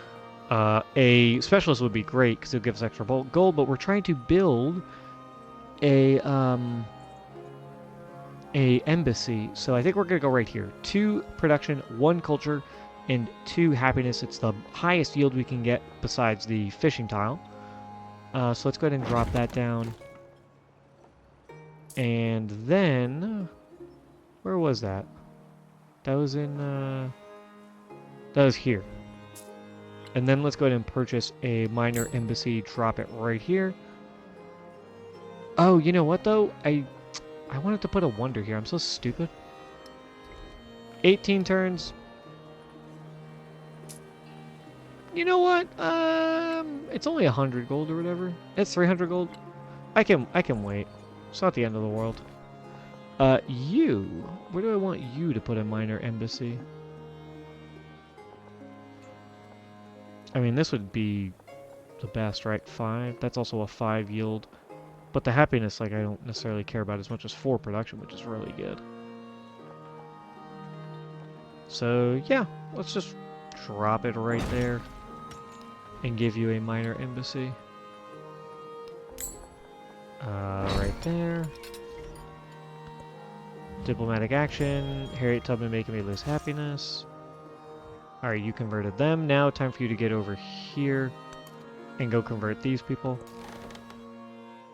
A specialist would be great, because it'll give us extra gold, but we're trying to build a embassy, so I think we're gonna go right here. 2 production, 1 culture, and 2 happiness. It's the highest yield we can get besides the fishing tile. So let's go ahead and drop that down. And then, where was that? That was in, that was here. And then let's go ahead and purchase a minor embassy, drop it right here. Oh, you know what though? I wanted to put a wonder here. I'm so stupid. 18 turns. You know what? It's only 100 gold or whatever. It's 300 gold. I can wait. It's not the end of the world. You. Where do I want you to put a minor embassy? I mean, this would be the best, right? 5. That's also a 5 yield. But the happiness, like, I don't necessarily care about as much as 4 production, which is really good. So, yeah. Let's just drop it right there. And give you a minor embassy. Right there. Diplomatic action. Harriet Tubman making me lose happiness. Alright, you converted them. Now, time for you to get over here and go convert these people.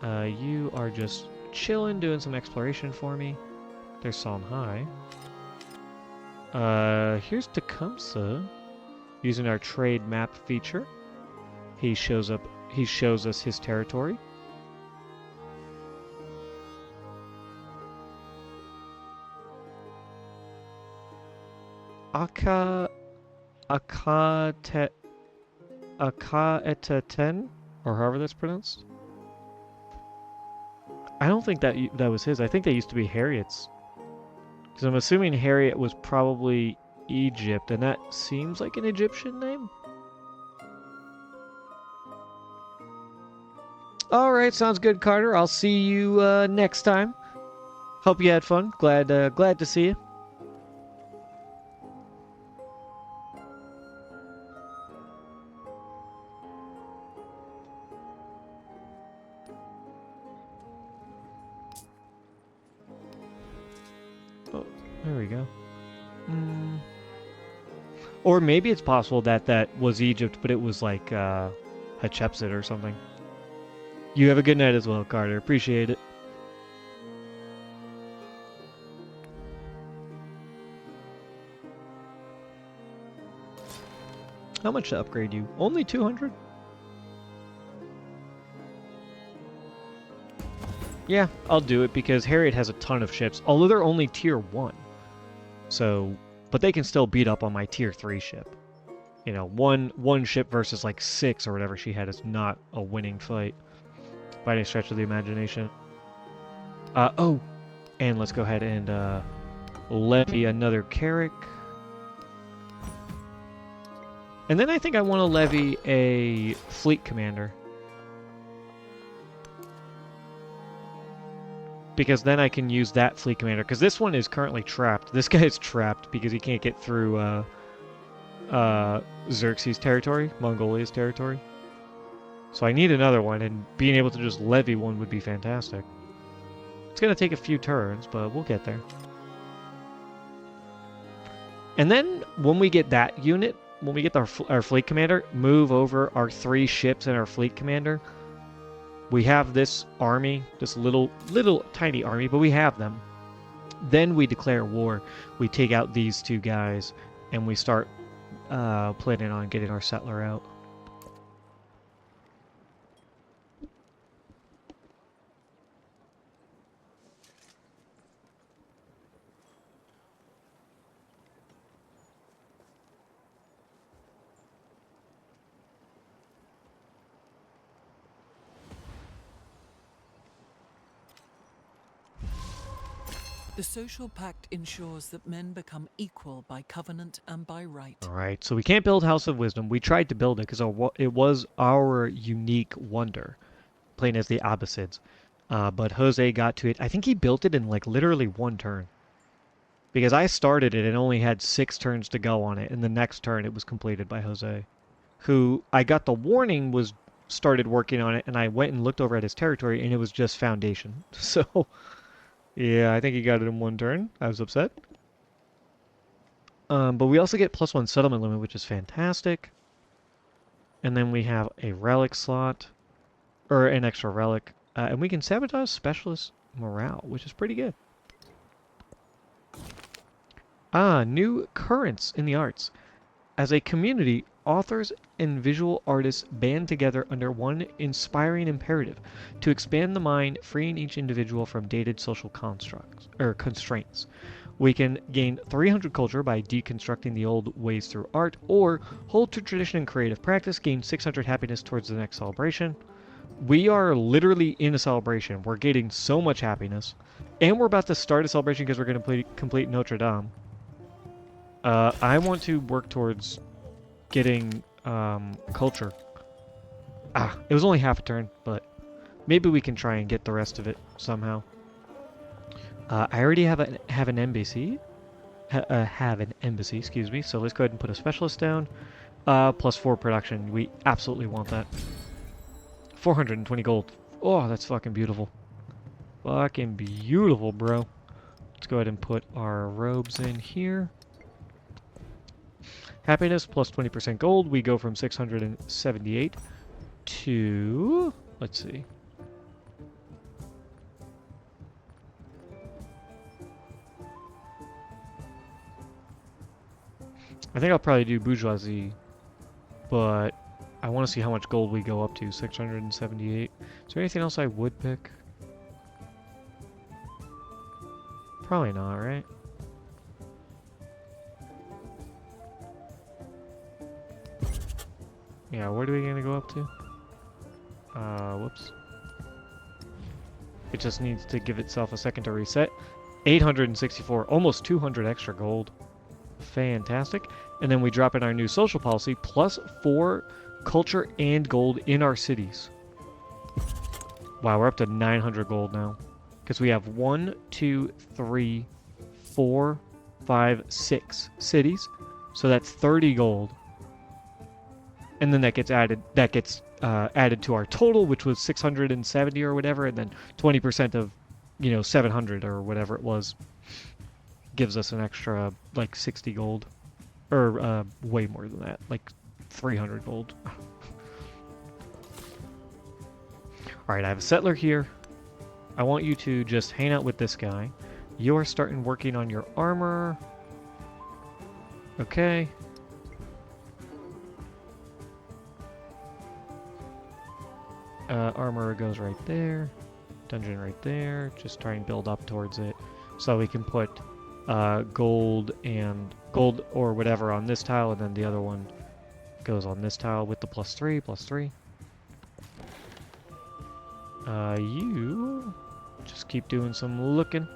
You are just chilling, doing some exploration for me. There's Songhai. Here's Tecumseh. Using our trade map feature. He shows us his territory. Akaetaten, or however that's pronounced. I don't think that was his. I think they used to be Harriet's. Because I'm assuming Harriet was probably Egypt, and that seems like an Egyptian name. All right, sounds good, Carter. I'll see you next time. Hope you had fun. Glad to see you. Oh, there we go. Or maybe it's possible that that was Egypt, but it was like Hatshepsut or something. You have a good night as well, Carter. Appreciate it. How much to upgrade you? Only 200? Yeah, I'll do it because Harriet has a ton of ships, although they're only tier 1. So, but they can still beat up on my tier 3 ship. You know, one ship versus like 6 or whatever she had is not a winning fight by any stretch of the imagination. Oh, and let's go ahead and levy another Carrick. And then I think I want to levy a fleet commander. Because then I can use that fleet commander. Because this one is currently trapped. This guy is trapped because he can't get through Xerxes' territory, Mongolia's territory. So I need another one, and being able to just levy one would be fantastic. It's going to take a few turns, but we'll get there. And then when we get that unit, when we get our fleet commander, move over our 3 ships and our fleet commander. We have this army, this little tiny army, but we have them. Then we declare war. We take out these 2 guys, and we start planning on getting our settler out. The social pact ensures that men become equal by covenant and by right. All right, so we can't build House of Wisdom. We tried to build it because it was our unique wonder, playing as the Abbasids. But Jose got to it. I think he built it in like literally 1 turn. Because I started it and only had 6 turns to go on it, and the next turn it was completed by Jose, who I got the warning was started working on it, and I went and looked over at his territory, and it was just foundation. So, yeah, I think he got it in 1 turn. I was upset. But we also get +1 settlement limit, which is fantastic. And then we have a relic slot, or an extra relic, and we can sabotage specialist morale, which is pretty good. New currents in the arts. As a community, authors and visual artists band together under one inspiring imperative to expand the mind, freeing each individual from dated social constructs or constraints. We can gain 300 culture by deconstructing the old ways through art, or hold to tradition and creative practice, gain 600 happiness towards the next celebration. We are literally in a celebration. We're getting so much happiness. And we're about to start a celebration because we're going to complete Notre Dame. I want to work towards getting culture. It was only half a turn, but maybe we can try and get the rest of it somehow. I already have an embassy. Have an embassy, excuse me. So let's go ahead and put a specialist down. +4 production. We absolutely want that. 420 gold. Oh, that's fucking beautiful. Fucking beautiful, bro. Let's go ahead and put our robes in here. Happiness plus 20% gold. We go from 678 to, let's see. I think I'll probably do bourgeoisie, but I want to see how much gold we go up to. 678. Is there anything else I would pick? Probably not, right? Yeah, what are we gonna go up to? Whoops. It just needs to give itself a second to reset. 864, almost 200 extra gold. Fantastic. And then we drop in our new social policy, plus 4 culture and gold in our cities. Wow, we're up to 900 gold now. Because we have 1, 2, 3, 4, 5, 6 cities. So that's 30 gold. And then that gets added added to our total, which was 670 or whatever, and then 20% of, 700 or whatever it was gives us an extra like 60 gold, or way more than that, like 300 gold. All right, I have a settler here. I want you to just hang out with this guy. You are starting working on your armor. Okay. Armor goes right there. Dungeon right there. Just try and build up towards it so we can put gold or whatever on this tile, and then the other one goes on this tile with the +3, +3. You just keep doing some looking.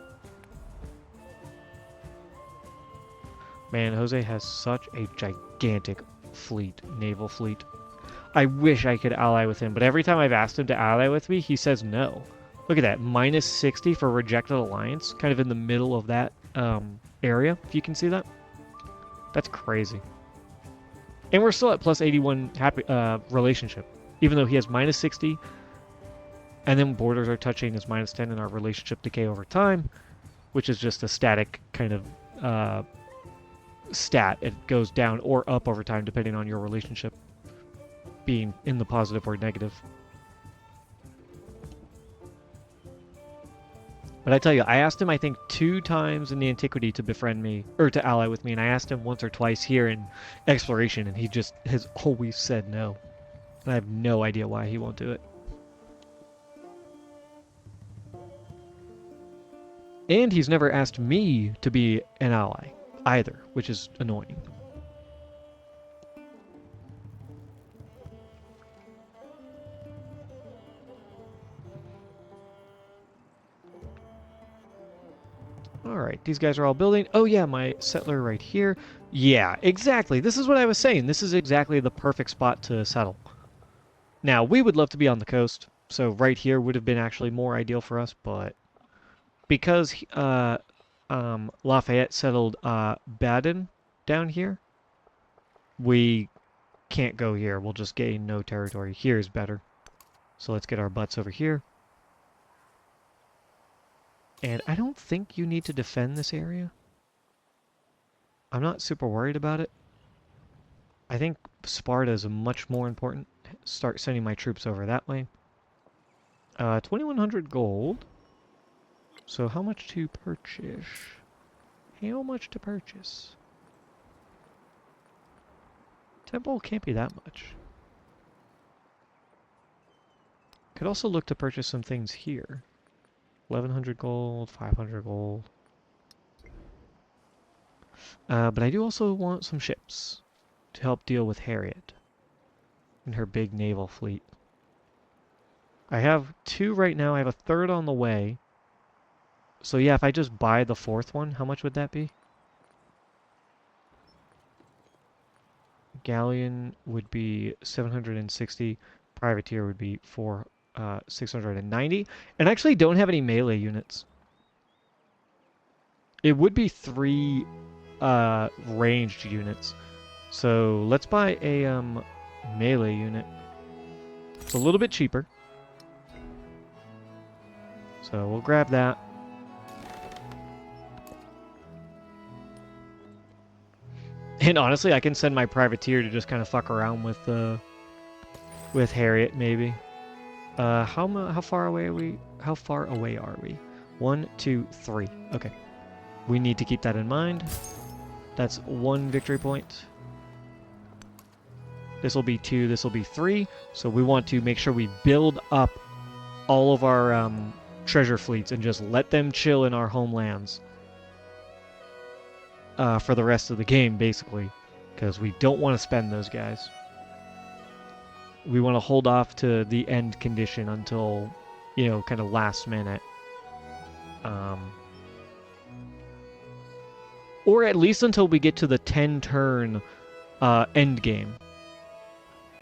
Man, Jose has such a gigantic fleet, naval fleet. I wish I could ally with him, but every time I've asked him to ally with me, he says no. Look at that, -60 for rejected alliance, kind of in the middle of that area, if you can see that. That's crazy. And we're still at +81 happy relationship, even though he has -60, and then borders are touching is -10 in our relationship decay over time, which is just a static kind of stat. It goes down or up over time depending on your relationship being in the positive or negative. But I tell you, I asked him, I think, 2 times in the Antiquity to befriend me, or to ally with me, and I asked him once or twice here in Exploration, and he just has always said no. And I have no idea why he won't do it. And he's never asked me to be an ally, either, which is annoying. Alright, these guys are all building. Oh yeah, my settler right here. Yeah, exactly. This is what I was saying. This is exactly the perfect spot to settle. Now, we would love to be on the coast, so right here would have been actually more ideal for us, but because Lafayette settled Baden down here, we can't go here. We'll just gain no territory. Here is better. So let's get our butts over here. And I don't think you need to defend this area. I'm not super worried about it. I think Sparta is much more important. Start sending my troops over that way. 2,100 gold. So how much to purchase? How much to purchase? Temple can't be that much. Could also look to purchase some things here. 1,100 gold, 500 gold. But I do also want some ships to help deal with Harriet and her big naval fleet. I have 2 right now. I have a 3rd on the way. So yeah, if I just buy the 4th one, how much would that be? Galleon would be 760. Privateer would be 690. And I actually don't have any melee units. It would be 3 ranged units. So let's buy a melee unit. It's a little bit cheaper. So we'll grab that. And honestly, I can send my privateer to just kind of fuck around with Harriet, maybe. How far away are we? How far away are we? 1, 2, 3. Okay. We need to keep that in mind. That's 1 victory point. This will be 2, this will be 3. So we want to make sure we build up all of our treasure fleets and just let them chill in our homelands for the rest of the game, basically. Because we don't want to spend those guys. We want to hold off to the end condition until, kind of last minute. or at least until we get to the 10-turn end game.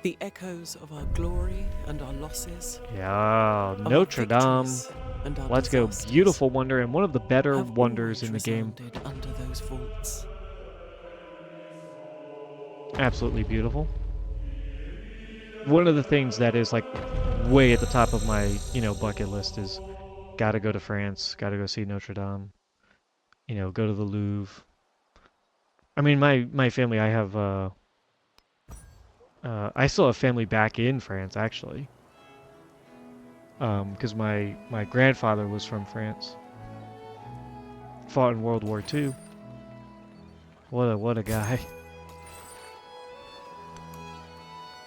The echoes of our glory and our losses, Yeah, of our Notre Dame. victories and our Let's go. disasters, Beautiful wonder, and one of the better have wonders always in the game. resounded under those vaults. Absolutely beautiful. One of the things that is like way at the top of my, bucket list is gotta go to France, gotta go see Notre Dame, go to the Louvre. I mean, my family, I still have family back in France, actually. Because my grandfather was from France. Fought in World War II. What a guy.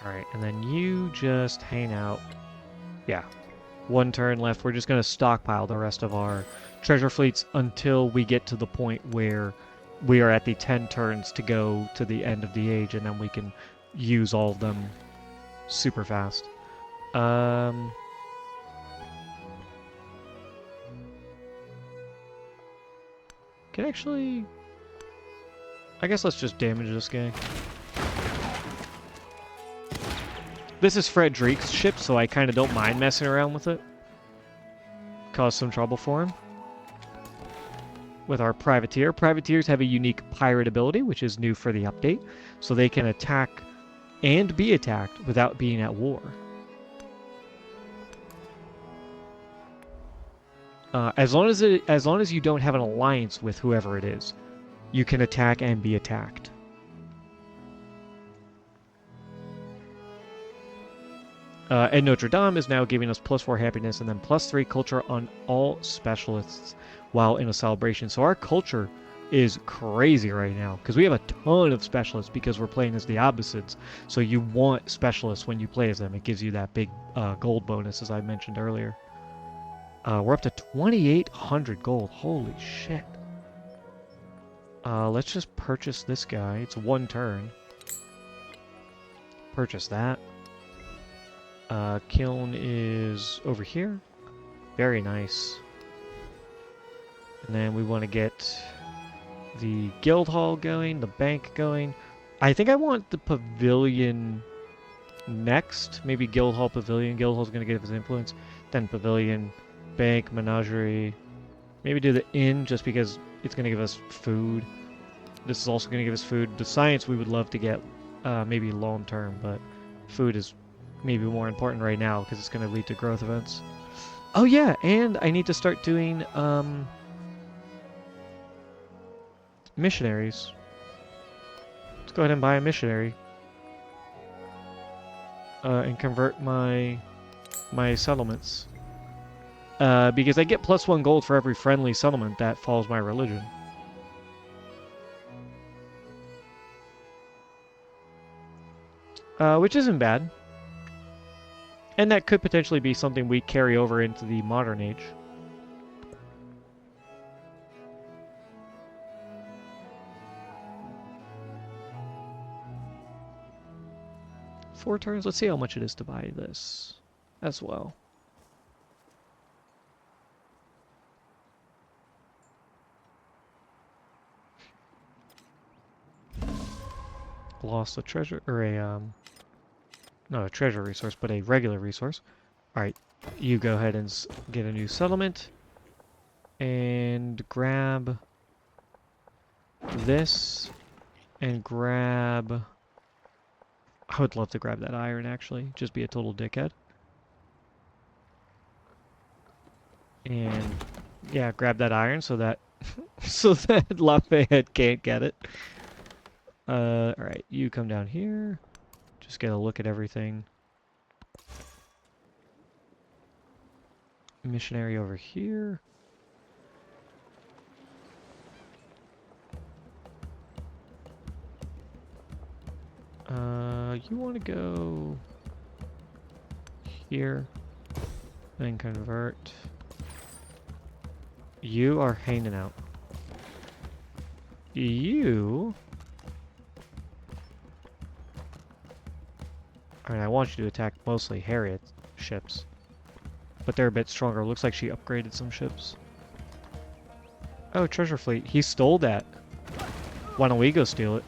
Alright, and then you just hang out. Yeah. One turn left. We're just going to stockpile the rest of our treasure fleets until we get to the point where we are at the 10 turns to go to the end of the age, and then we can use all of them super fast. Can actually... I guess let's just damage this guy. This is Frederick's ship, so I kind of don't mind messing around with it. Cause some trouble for him. With our privateer. Privateers have a unique pirate ability, which is new for the update. So they can attack and be attacked without being at war. As long as you don't have an alliance with whoever it is, you can attack and be attacked. And Notre Dame is now giving us +4 happiness and then +3 culture on all specialists while in a celebration. So our culture is crazy right now because we have a ton of specialists because we're playing as the Abbasids. So you want specialists when you play as them. It gives you that big gold bonus, as I mentioned earlier. We're up to 2,800 gold. Holy shit. Let's just purchase this guy. It's one turn. Purchase that. Kiln is over here. Very nice. And then we want to get the guild hall going, the bank going. I think I want the pavilion next. Maybe guild hall, pavilion. Guild hall's going to give us influence. Then pavilion, bank, menagerie. Maybe do the inn just because it's going to give us food. This is also going to give us food. The science we would love to get maybe long term, but food is maybe more important right now because it's going to lead to growth events. Oh yeah, and I need to start doing missionaries. Let's go ahead and buy a missionary. And convert my settlements. Because I get +1 gold for every friendly settlement that follows my religion. Which isn't bad. And that could potentially be something we carry over into the modern age. Four turns. Let's see how much it is to buy this as well. Lost a treasure, or a, not a treasure resource, but a regular resource. Alright, you go ahead and get a new settlement. And grab this. And grab... I would love to grab that iron, actually. Just be a total dickhead. And, yeah, grab that iron so that... so that Lafayette can't get it. Alright, you come down here. Just get a look at everything. Missionary over here. You want to go here, then convert. You are hanging out. You... I mean, I want you to attack mostly Harriet ships. But they're a bit stronger. Looks like she upgraded some ships. Oh, treasure fleet. He stole that. Why don't we go steal it?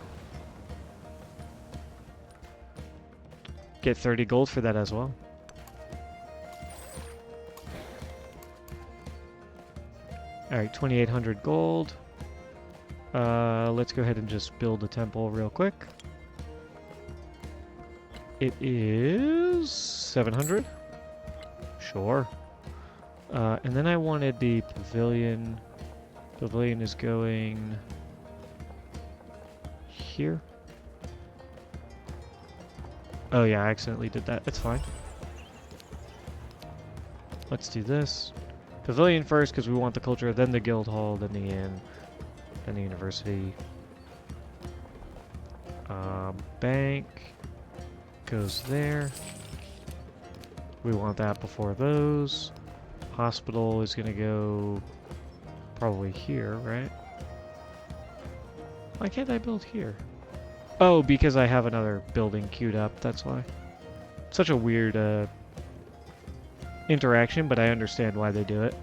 Get 30 gold for that as well. Alright, 2,800 gold. Let's go ahead and just build a temple real quick. It is 700. Sure. And then I wanted the pavilion. Pavilion is going here. Oh yeah, I accidentally did that. It's fine. Let's do this. Pavilion first because we want the culture, then the guild hall, then the inn, then the university. Bank goes there. We want that before those. Hospital is gonna go probably here, right? Why can't I build here? Oh, because I have another building queued up, that's why. Such a weird interaction, but I understand why they do it.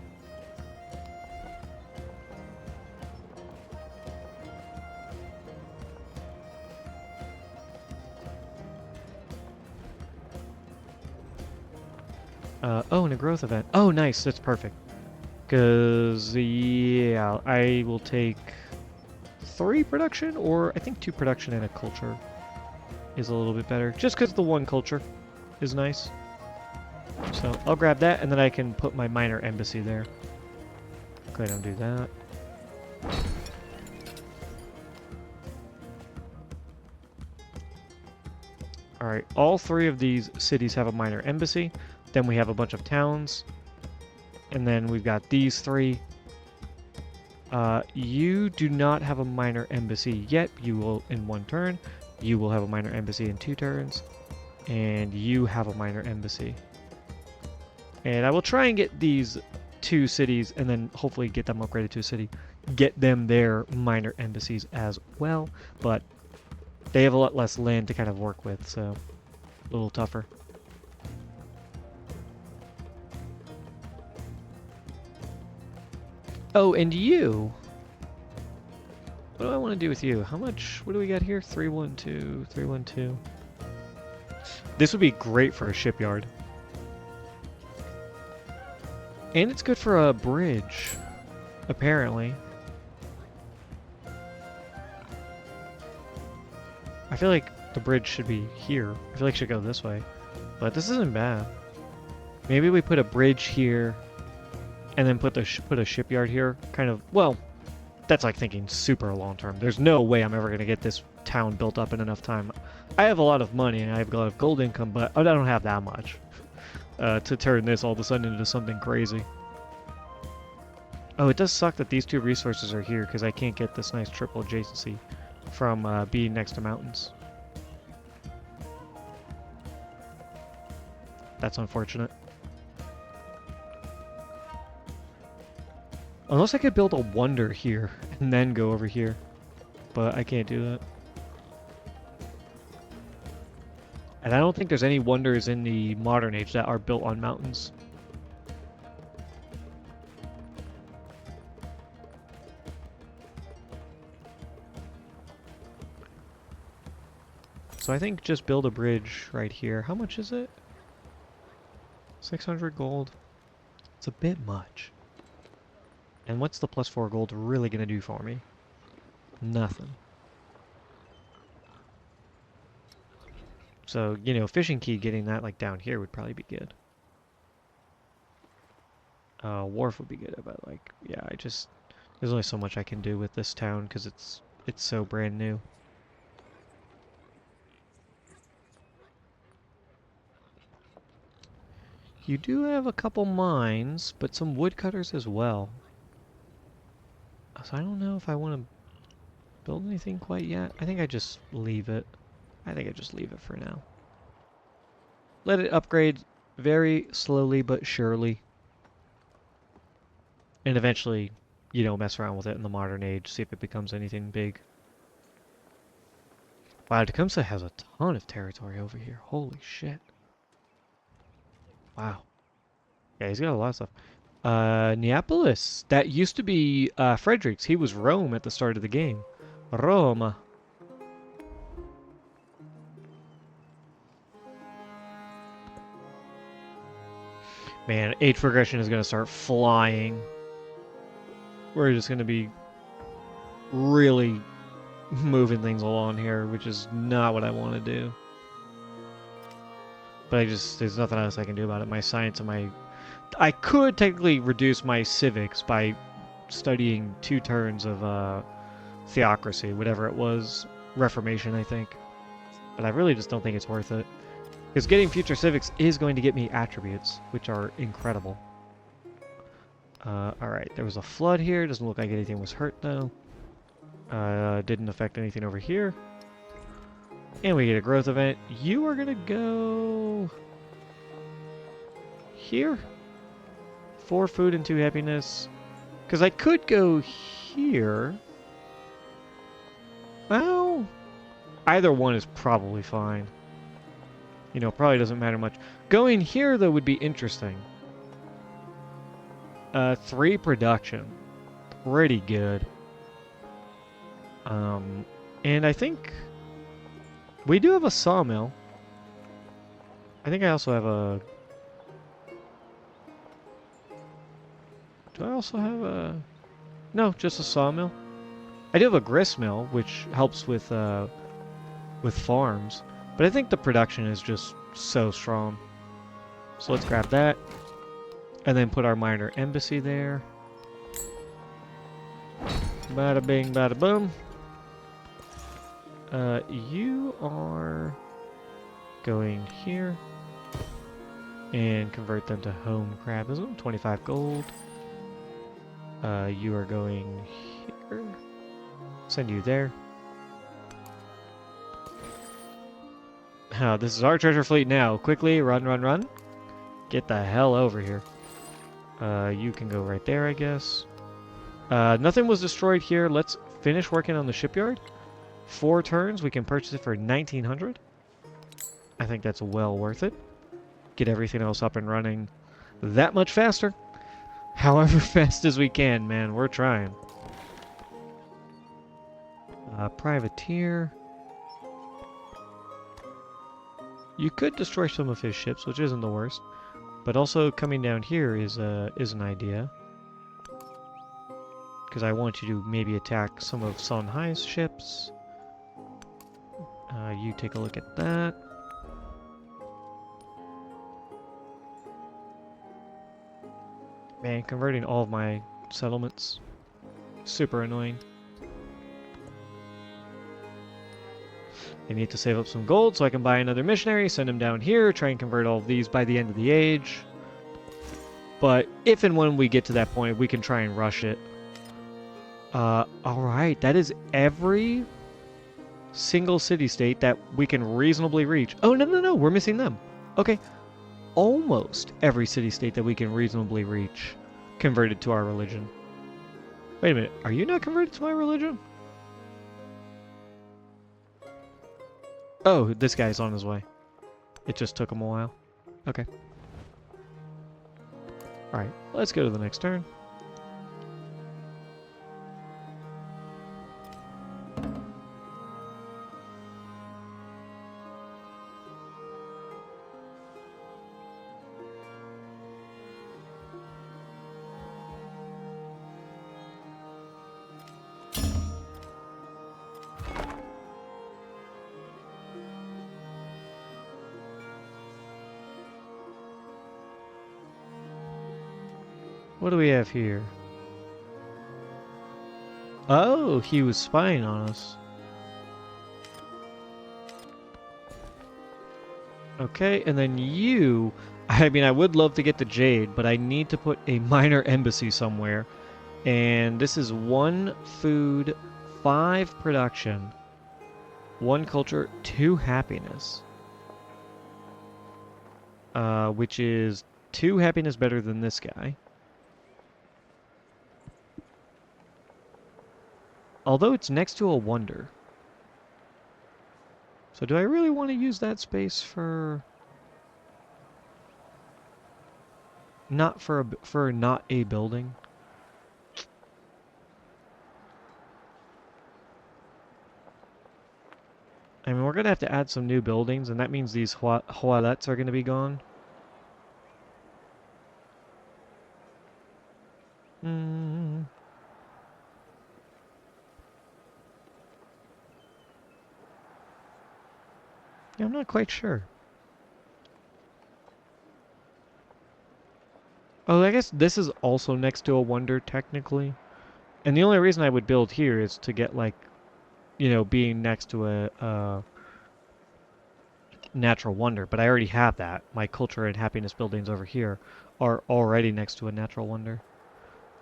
Oh, and a growth event. Oh, nice, that's perfect. Because, yeah, I will take 3 production, or I think 2 production and a culture is a little bit better. Just because the 1 culture is nice. So I'll grab that, and then I can put my minor embassy there. Go ahead and do that. Alright, all 3 of these cities have a minor embassy. Then we have a bunch of towns. And then we've got these 3. You do not have a minor embassy yet. You will in 1 turn. You will have a minor embassy in 2 turns. And you have a minor embassy. And I will try and get these 2 cities and then hopefully get them upgraded to a city. Get them their minor embassies as well. But they have a lot less land to kind of work with, so a little tougher. Oh, and you. What do I want to do with you? How much? What do we got here? 312, 312. This would be great for a shipyard. And it's good for a bridge, apparently. I feel like the bridge should be here. I feel like it should go this way. But this isn't bad. Maybe we put a bridge here and then put a shipyard here. Kind of, well, that's like thinking super long term. There's no way I'm ever going to get this town built up in enough time. I have a lot of money and I have a lot of gold income, but I don't have that much to turn this all of a sudden into something crazy. Oh, it does suck that these 2 resources are here because I can't get this nice triple adjacency from being next to mountains. That's unfortunate. Unless I could build a wonder here and then go over here. But I can't do that. And I don't think there's any wonders in the modern age that are built on mountains. So I think just build a bridge right here. How much is it? 600 gold. It's a bit much. And what's the +4 gold really going to do for me? Nothing. So, you know, fishing key, getting that like down here would probably be good. Wharf would be good, but like, yeah, there's only so much I can do with this town because it's so brand new. You do have a couple mines, but some woodcutters as well. So I don't know if I want to build anything quite yet. I think I just leave it. I think I just leave it for now. Let it upgrade very slowly but surely. And eventually, you know, mess around with it in the modern age, see if it becomes anything big. Wow, Tecumseh has a ton of territory over here. Holy shit. Wow. Yeah, he's got a lot of stuff. Neapolis. That used to be Frederick's. He was Rome at the start of the game. Roma. Man, age progression is going to start flying. We're just going to be really moving things along here, which is not what I want to do. But there's nothing else I can do about it. My science and I could technically reduce my civics by studying 2 turns of theocracy, whatever it was, Reformation, I think. But I really just don't think it's worth it. Because getting future civics is going to get me attributes, which are incredible. Alright, there was a flood here. Doesn't look like anything was hurt, though. Didn't affect anything over here. And we get a growth event. You are going to go... here? 4 food and 2 happiness. Because I could go here. Well, either one is probably fine. You know, probably doesn't matter much. Going here, though, would be interesting. 3 production. Pretty good. And I think we do have a sawmill. I think I also have a... Do I also have a... No, just a sawmill. I do have a grist mill, which helps with farms. But I think the production is just so strong. So let's grab that. And then put our minor embassy there. Bada bing, bada boom. You are going here. And convert them to home crabism. 25 gold. You are going here. Send you there. Oh, this is our treasure fleet now. Quickly, run, run, run. Get the hell over here. You can go right there, I guess. Nothing was destroyed here. Let's finish working on the shipyard. 4 turns. We can purchase it for 1,900. I think that's well worth it. Get everything else up and running that much faster. However fast as we can, man. We're trying. Privateer. You could destroy some of his ships, which isn't the worst. But also coming down here is an idea. Because I want you to maybe attack some of Sun Hai's ships. You take a look at that. Man, converting all of my settlements. Super annoying. I need to save up some gold so I can buy another missionary, send him down here, try and convert all of these by the end of the age. But if and when we get to that point, we can try and rush it. Alright, that is every single city-state that we can reasonably reach. Oh, no, no, no, we're missing them. Okay. Almost every city-state that we can reasonably reach converted to our religion. Wait a minute, are you not converted to my religion? Oh, this guy's on his way. It just took him a while. Okay. Alright, let's go to the next turn. What do we have here? Oh, he was spying on us. Okay, and then you... I mean, I would love to get the Jade, but I need to put a minor embassy somewhere. And this is 1 food, 5 production, 1 culture, 2 happiness. Which is 2 happiness better than this guy. Although it's next to a wonder. So do I really want to use that space for... Not for not a building? I mean, we're going to have to add some new buildings, and that means these toilets are going to be gone. Hmm. Yeah, I'm not quite sure. Oh, I guess this is also next to a wonder, technically. And the only reason I would build here is to get, like, being next to a natural wonder. But I already have that. My culture and happiness buildings over here are already next to a natural wonder.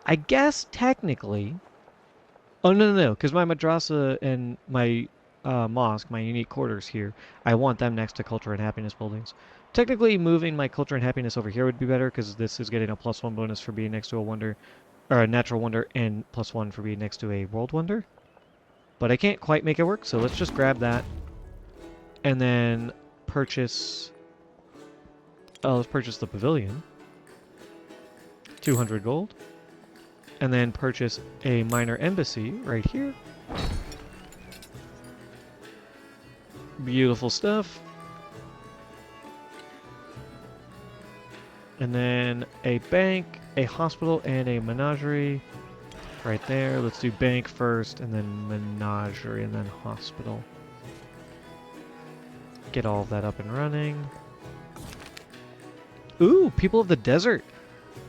I guess, technically... Oh, no, no, no, because my madrasa and my mosque, my unique quarters here, I want them next to culture and happiness buildings. Technically, moving my culture and happiness over here would be better, because this is getting a +1 bonus for being next to a wonder, or a natural wonder, and +1 for being next to a world wonder. But I can't quite make it work, so let's just grab that. And then purchase... Oh, let's purchase the pavilion. 200 gold. And then purchase a minor embassy right here. Beautiful stuff. And then a bank, a hospital, and a menagerie right there. Let's do bank first, and then menagerie, and then hospital. Get all of that up and running. Ooh, people of the desert.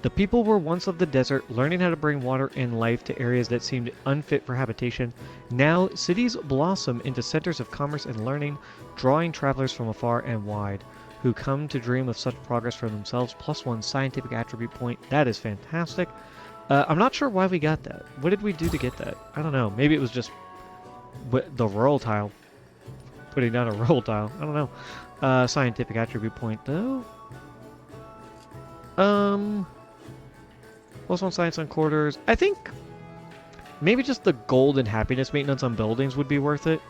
The people were once of the desert, learning how to bring water and life to areas that seemed unfit for habitation. Now, cities blossom into centers of commerce and learning, drawing travelers from afar and wide, who come to dream of such progress for themselves. +1 scientific attribute point. That is fantastic. I'm not sure why we got that. What did we do to get that? I don't know. Maybe it was just the roll tile. Putting down a roll tile. I don't know. Scientific attribute point, though. +1 science on quarters. I think maybe just the gold and happiness maintenance on buildings would be worth it.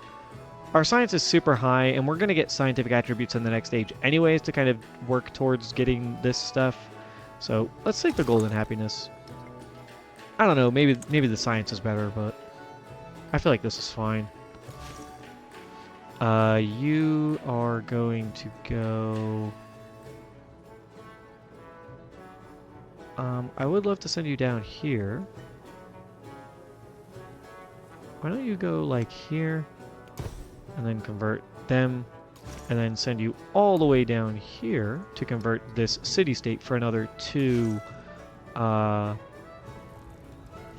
Our science is super high, and we're going to get scientific attributes in the next stage anyways to kind of work towards getting this stuff. So let's take the gold and happiness. I don't know, maybe the science is better, but I feel like this is fine. You are going to go... I would love to send you down here. Why don't you go like here, and then convert them, and then send you all the way down here to convert this city-state for another two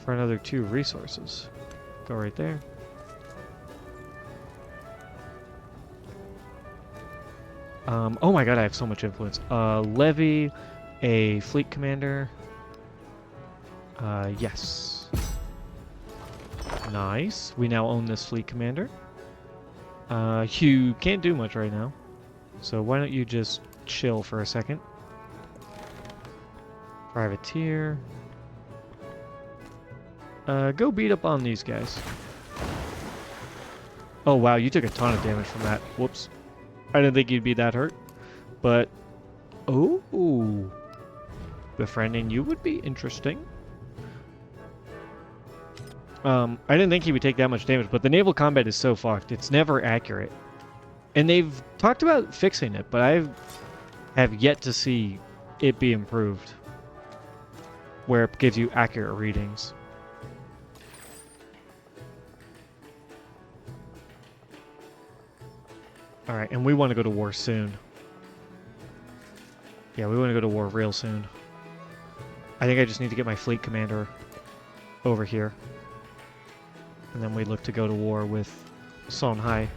resources. Go right there. Oh my god, I have so much influence. Levy a fleet commander. Yes. Nice. We now own this fleet commander. You can't do much right now. So why don't you just chill for a second. Privateer. Go beat up on these guys. Oh wow, you took a ton of damage from that. Whoops. I didn't think you'd be that hurt. But... Ooh. Befriending you would be interesting. I didn't think he would take that much damage, but the naval combat is so fucked. It's never accurate. And they've talked about fixing it, but I have yet to see it be improved. Where it gives you accurate readings. Alright, and we want to go to war soon. Yeah, we want to go to war real soon. I think I just need to get my fleet commander over here. And then we look to go to war with Songhai.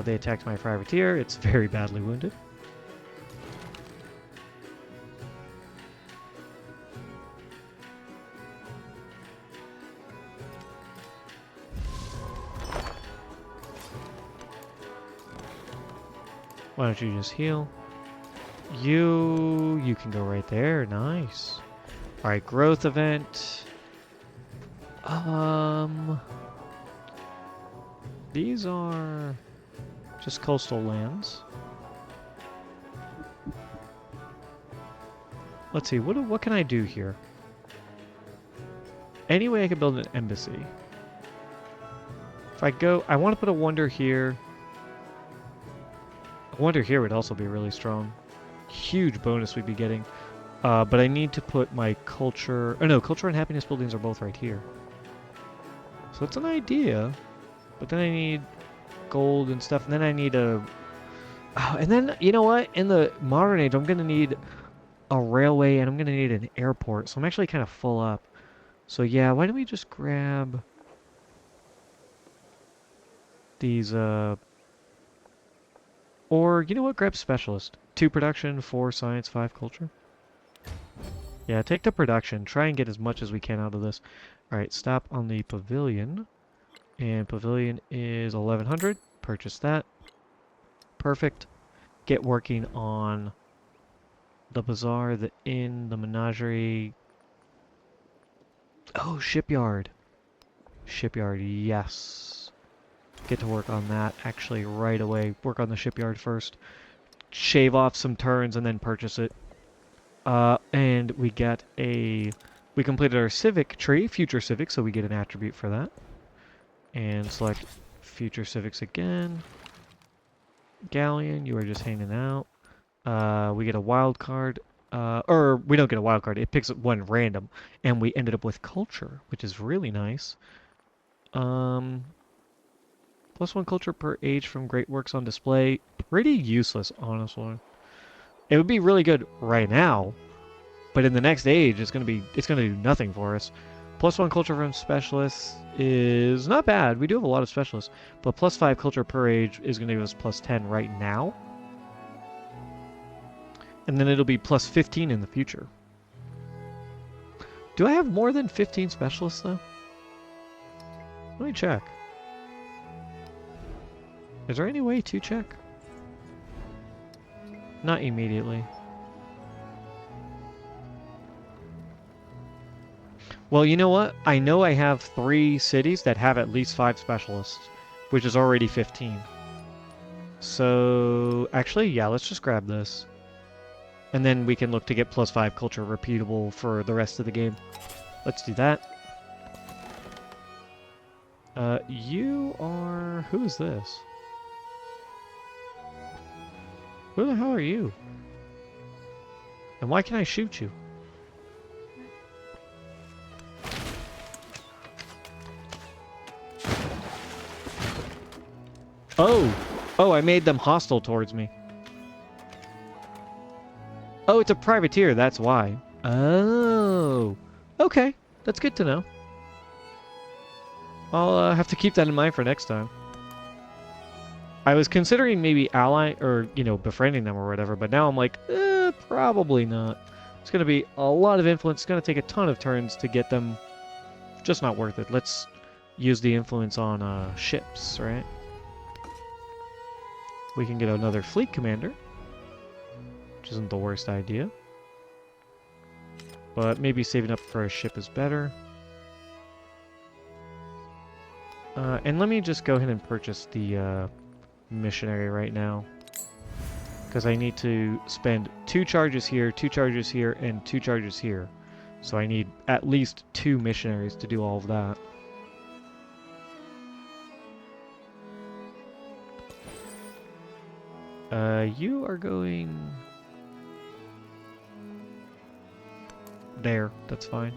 They attacked my privateer. It's very badly wounded. Why don't you just heal? You can go right there. Nice. All right, growth event. These are just coastal lands. Let's see. What can I do here? Any way I can build an embassy. If I go, I want to put a wonder here. A wonder here would also be really strong. Huge bonus we'd be getting. But I need to put my culture... Oh no, culture and happiness buildings are both right here. So it's an idea. But then I need gold and stuff. And then I need a... Oh, and then, you know what? In the modern age, I'm going to need a railway and I'm going to need an airport. So I'm actually kind of full up. So yeah, why don't we just grab these... Or, you know what? Grab specialist. 2 production, 4 science, 5 culture. Yeah, take the production. Try and get as much as we can out of this. Alright, stop on the pavilion. And pavilion is 1100. Purchase that. Perfect. Get working on the bazaar, the inn, the menagerie. Oh, shipyard. Shipyard, yes. Get to work on that actually right away. Work on the shipyard first. Shave off some turns and then purchase it. And we get a... We completed our civic tree, future civic, so we get an attribute for that. And select future civics again. Galleon, you are just hanging out. We get a wild card. Or we don't get a wild card. It picks one random. And we ended up with culture, which is really nice. +1 culture per age from great works on display. Pretty useless, honestly. It would be really good right now, but in the next age, it's gonna do nothing for us. +1 culture from specialists is not bad. We do have a lot of specialists, but +5 culture per age is gonna give us +10 right now, and then it'll be +15 in the future. Do I have more than 15 specialists though? Let me check. Is there any way to check? Not immediately. Well, you know what? I know I have 3 cities that have at least 5 specialists, which is already 15. So, actually, yeah, let's just grab this. And then we can look to get +5 culture repeatable for the rest of the game. Let's do that. You are... Who is this? Who the hell are you? And why can I shoot you? Oh! Oh, I made them hostile towards me. Oh, it's a privateer, that's why. Oh! Okay, that's good to know. I'll have to keep that in mind for next time. I was considering maybe ally, or, you know, befriending them or whatever, but now I'm like, probably not. It's going to be a lot of influence. It's going to take a ton of turns to get them. Just not worth it. Let's use the influence on ships, right? We can get another fleet commander, which isn't the worst idea. But maybe saving up for a ship is better. And let me just go ahead and purchase the missionary right now. Because I need to spend 2 charges here, 2 charges here, and 2 charges here. So I need at least 2 missionaries to do all of that. You are going... there, that's fine.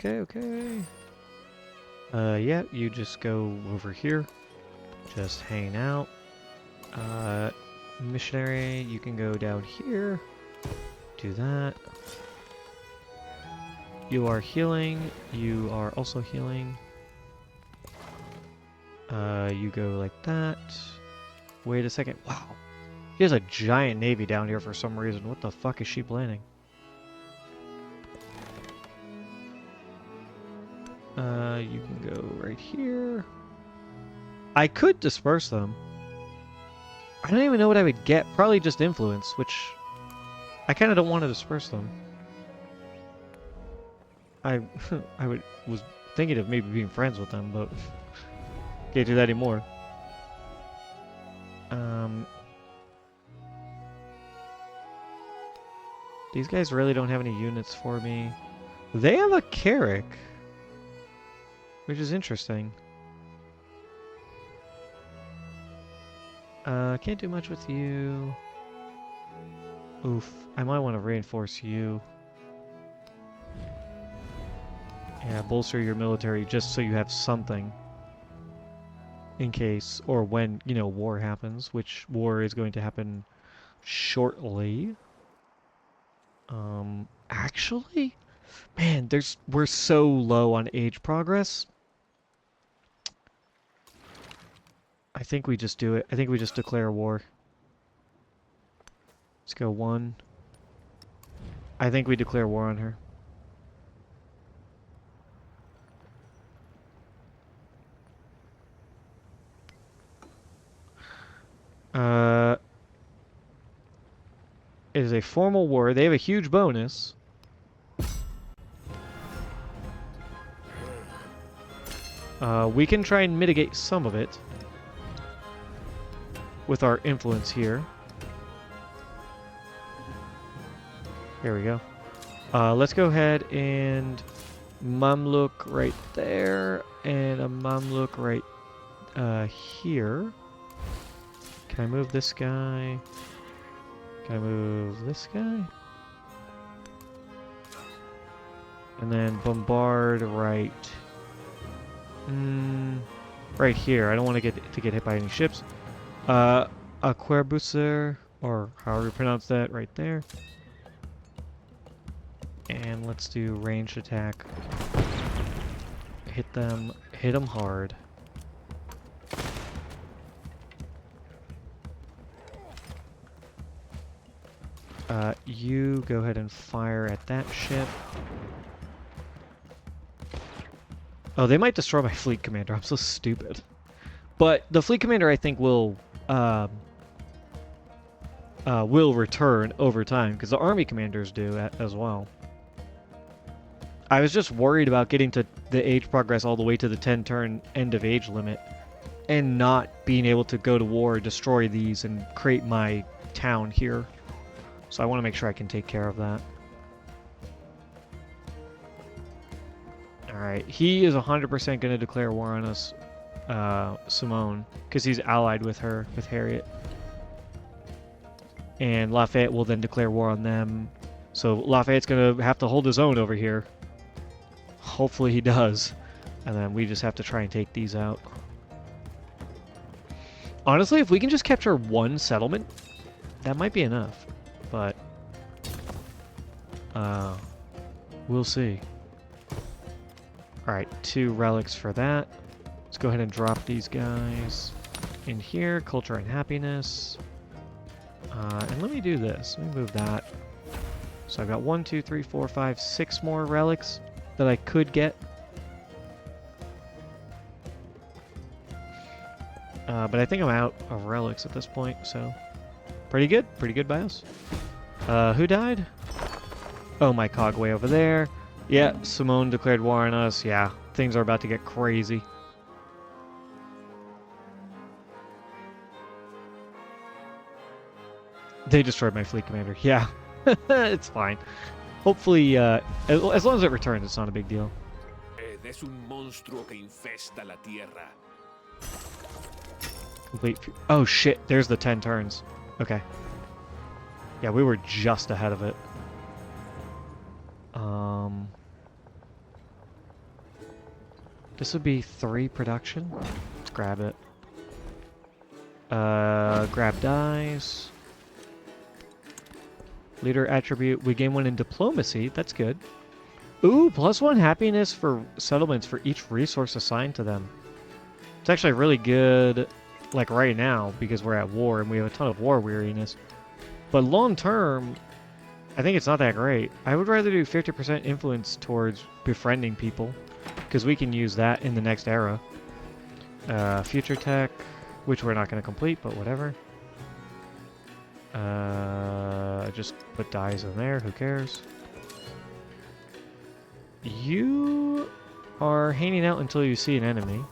Okay. Yeah, you just go over here. Just hang out. Missionary, you can go down here. Do that. You are healing. You are also healing. You go like that. Wait a second. Wow. He has a giant navy down here for some reason. What the fuck is she planning? You can go right here. I could disperse them. I don't even know what I would get. Probably just influence, which I kind of don't want to disperse them. I was thinking of maybe being friends with them, but can't do that anymore. These guys really don't have any units for me. They have a Carrick, which is interesting. Can't do much with you. Oof, I might want to reinforce you. Yeah, bolster your military just so you have something. In case, or when, you know, war happens, which war is going to happen shortly. Actually, man, we're so low on age progress. I think we just do it. I think we just declare war. Let's go 1. I think we declare war on her. It is a formal war. They have a huge bonus. We can try and mitigate some of it with our influence here. Here we go. Let's go ahead and Mamluk right there and a Mamluk right here. Can I move this guy? Can I move this guy? And then bombard right... right here. I don't want to get hit by any ships. Aquerbusser, or however you pronounce that, right there. And let's do ranged attack. Hit them hard. You go ahead and fire at that ship. Oh, they might destroy my fleet commander. I'm so stupid. But the fleet commander, I think, will return over time, because the army commanders do as well. I was just worried about getting to the age progress all the way to the 10-turn end of age limit and not being able to go to war, destroy these, and create my town here. So I want to make sure I can take care of that. Alright, he is 100% going to declare war on us, Simone, because he's allied with her, with Harriet. And Lafayette will then declare war on them. So Lafayette's going to have to hold his own over here. Hopefully he does. And then we just have to try and take these out. Honestly, if we can just capture one settlement, that might be enough. But we'll see. Alright, 2 relics for that. Let's go ahead and drop these guys in here. Culture and happiness. And let me do this. Let me move that. So I've got 1, 2, 3, 4, 5, 6 more relics that I could get. But I think I'm out of relics at this point, so pretty good. Pretty good by us. Who died? Oh, my cog way over there. Yeah, Simone declared war on us. Yeah, things are about to get crazy. They destroyed my fleet commander. Yeah, it's fine. Hopefully, as long as it returns, it's not a big deal. Es un monstruo que infesta la tierra. Complete. Oh shit! There's the 10 turns. Okay. Yeah, we were just ahead of it. This would be 3 production. Let's grab it. Grab dies. Leader attribute. We gain 1 in diplomacy. That's good. Ooh, +1 happiness for settlements for each resource assigned to them. It's actually really good, like right now, because we're at war and we have a ton of war weariness. But long term, I think it's not that great. I would rather do 50% influence towards befriending people, because we can use that in the next era. Future tech, which we're not going to complete, but whatever. Just put dyes in there, who cares? You are hanging out until you see an enemy.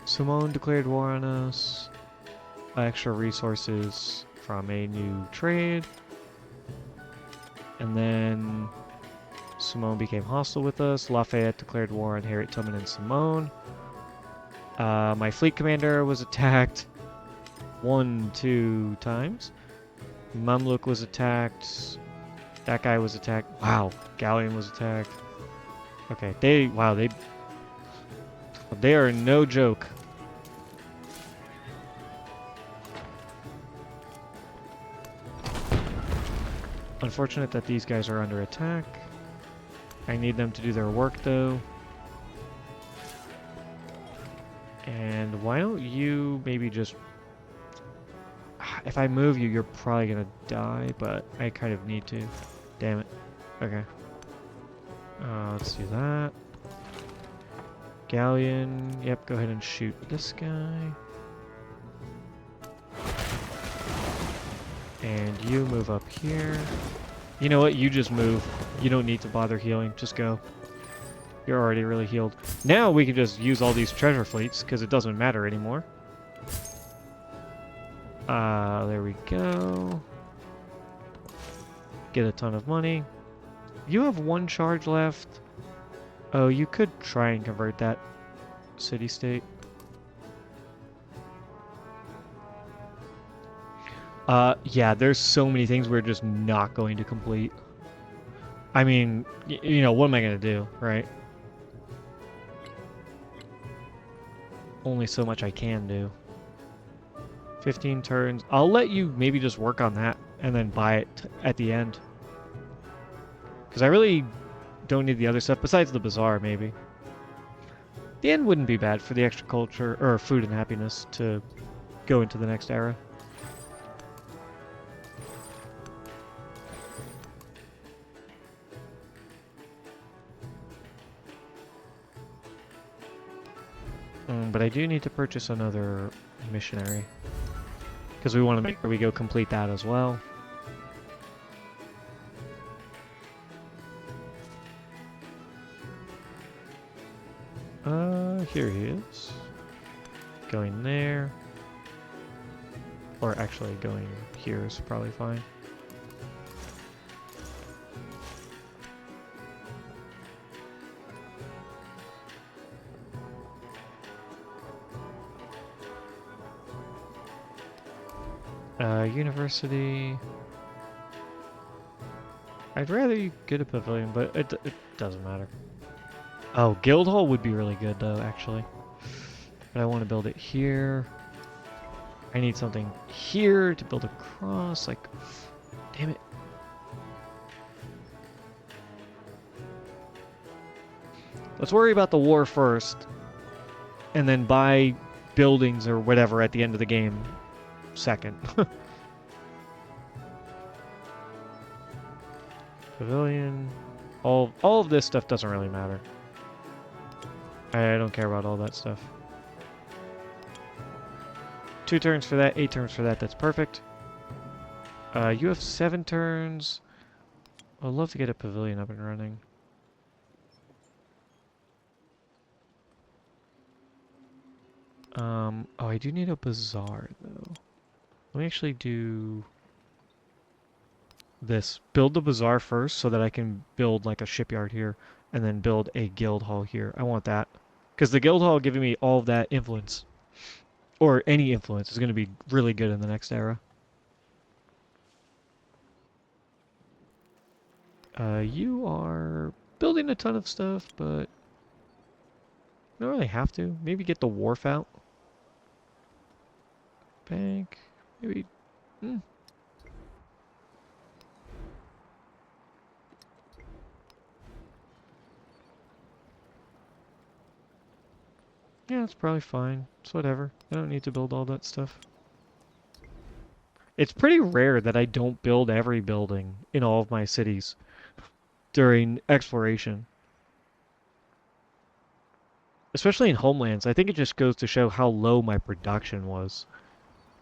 Simone declared war on us. Extra resources from a new trade. And then Simone became hostile with us. Lafayette declared war on Harriet Tubman and Simone. My fleet commander was attacked 2 times. Mamluk was attacked. That guy was attacked. Wow, Galleon was attacked. Okay, they are no joke. Unfortunate that these guys are under attack. I need them to do their work though. And why don't you maybe just... If I move you, you're probably gonna die, but I kind of need to. Damn it. Okay. Let's do that. Galleon. Yep, go ahead and shoot this guy. And you move up here. You know what? You just move. You don't need to bother healing. Just go. You're already really healed. Now we can just use all these treasure fleets because it doesn't matter anymore. There we go. Get a ton of money. You have 1 charge left. Oh, you could try and convert that city-state. Yeah, there's so many things we're just not going to complete. I mean, you know, what am I going to do, right? Only so much I can do. 15 turns. I'll let you maybe just work on that and then buy it at the end. Because I really don't need the other stuff besides the bazaar, maybe. The end wouldn't be bad for the extra culture, or food and happiness, to go into the next era. But I do need to purchase another missionary. Because we want to make sure we go complete that as well. Here he is. Going there. Or actually going here is probably fine. University. I'd rather you get a pavilion, but it doesn't matter. Oh, Guildhall would be really good though, actually. But I want to build it here. I need something here to build a cross, like, damn it. Let's worry about the war first, and then buy buildings or whatever at the end of the game second. Pavilion. All of this stuff doesn't really matter. I don't care about all that stuff. 2 turns for that, 8 turns for that, that's perfect. You have 7 turns. I'd love to get a pavilion up and running. Oh, I do need a bazaar, though. Let me actually do this. Build the bazaar first so that I can build like a shipyard here and then build a guild hall here. I want that. Because the guild hall giving me all of that influence, or any influence, is going to be really good in the next era. You are building a ton of stuff, but you don't really have to. Maybe get the wharf out. Bank. Maybe. Yeah, it's probably fine. It's whatever. I don't need to build all that stuff. It's pretty rare that I don't build every building in all of my cities during exploration. especially in Homelands. I think it just goes to show how low my production was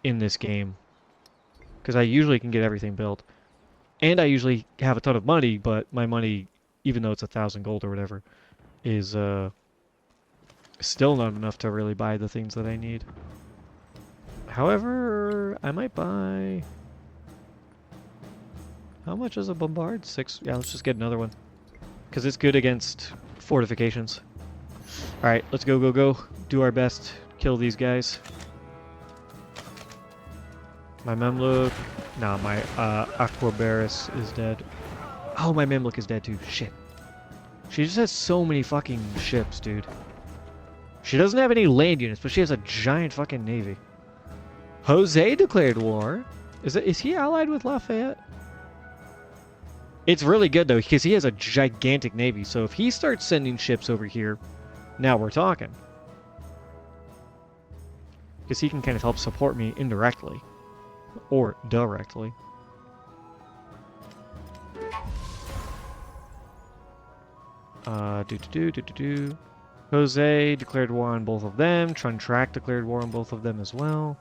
in this game. Because I usually can get everything built. And I usually have a ton of money, but my money, even though it's 1,000 gold or whatever, is still not enough to really buy the things that I need. However, I might buy... How much is a bombard? 6? Yeah, let's just get another one. Because it's good against fortifications. Alright, let's go, go, go. Do our best. Kill these guys. My Memluk... Nah, my Aquabarus is dead. Oh, my Memluk is dead too. Shit. She just has so many fucking ships, dude. She doesn't have any land units, but she has a giant fucking navy. Jose declared war. Is he allied with Lafayette? It's really good though, because he has a gigantic navy. So if he starts sending ships over here, now we're talking. Because he can kind of help support me indirectly. Or directly. Jose declared war on both of them. Truntrack declared war on both of them as well.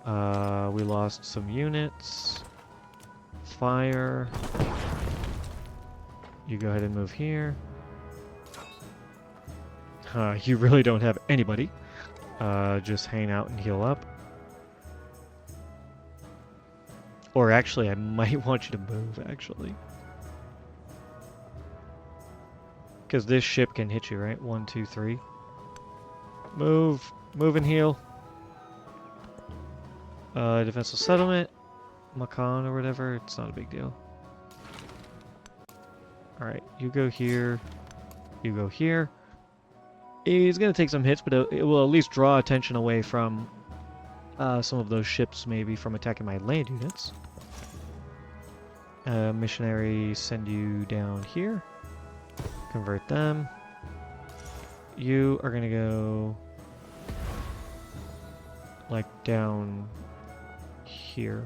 We lost some units. Fire. You go ahead and move here. You really don't have anybody. Just hang out and heal up. Or actually, I might want you to move, actually. Because this ship can hit you, right? 1, 2, 3. Move. Move and heal. Defensive settlement. Makan or whatever. It's not a big deal. Alright, you go here. You go here. He's going to take some hits, but it will at least draw attention away from some of those ships, maybe, from attacking my land units. Missionary, send you down here. Convert them. You are going to go like down here.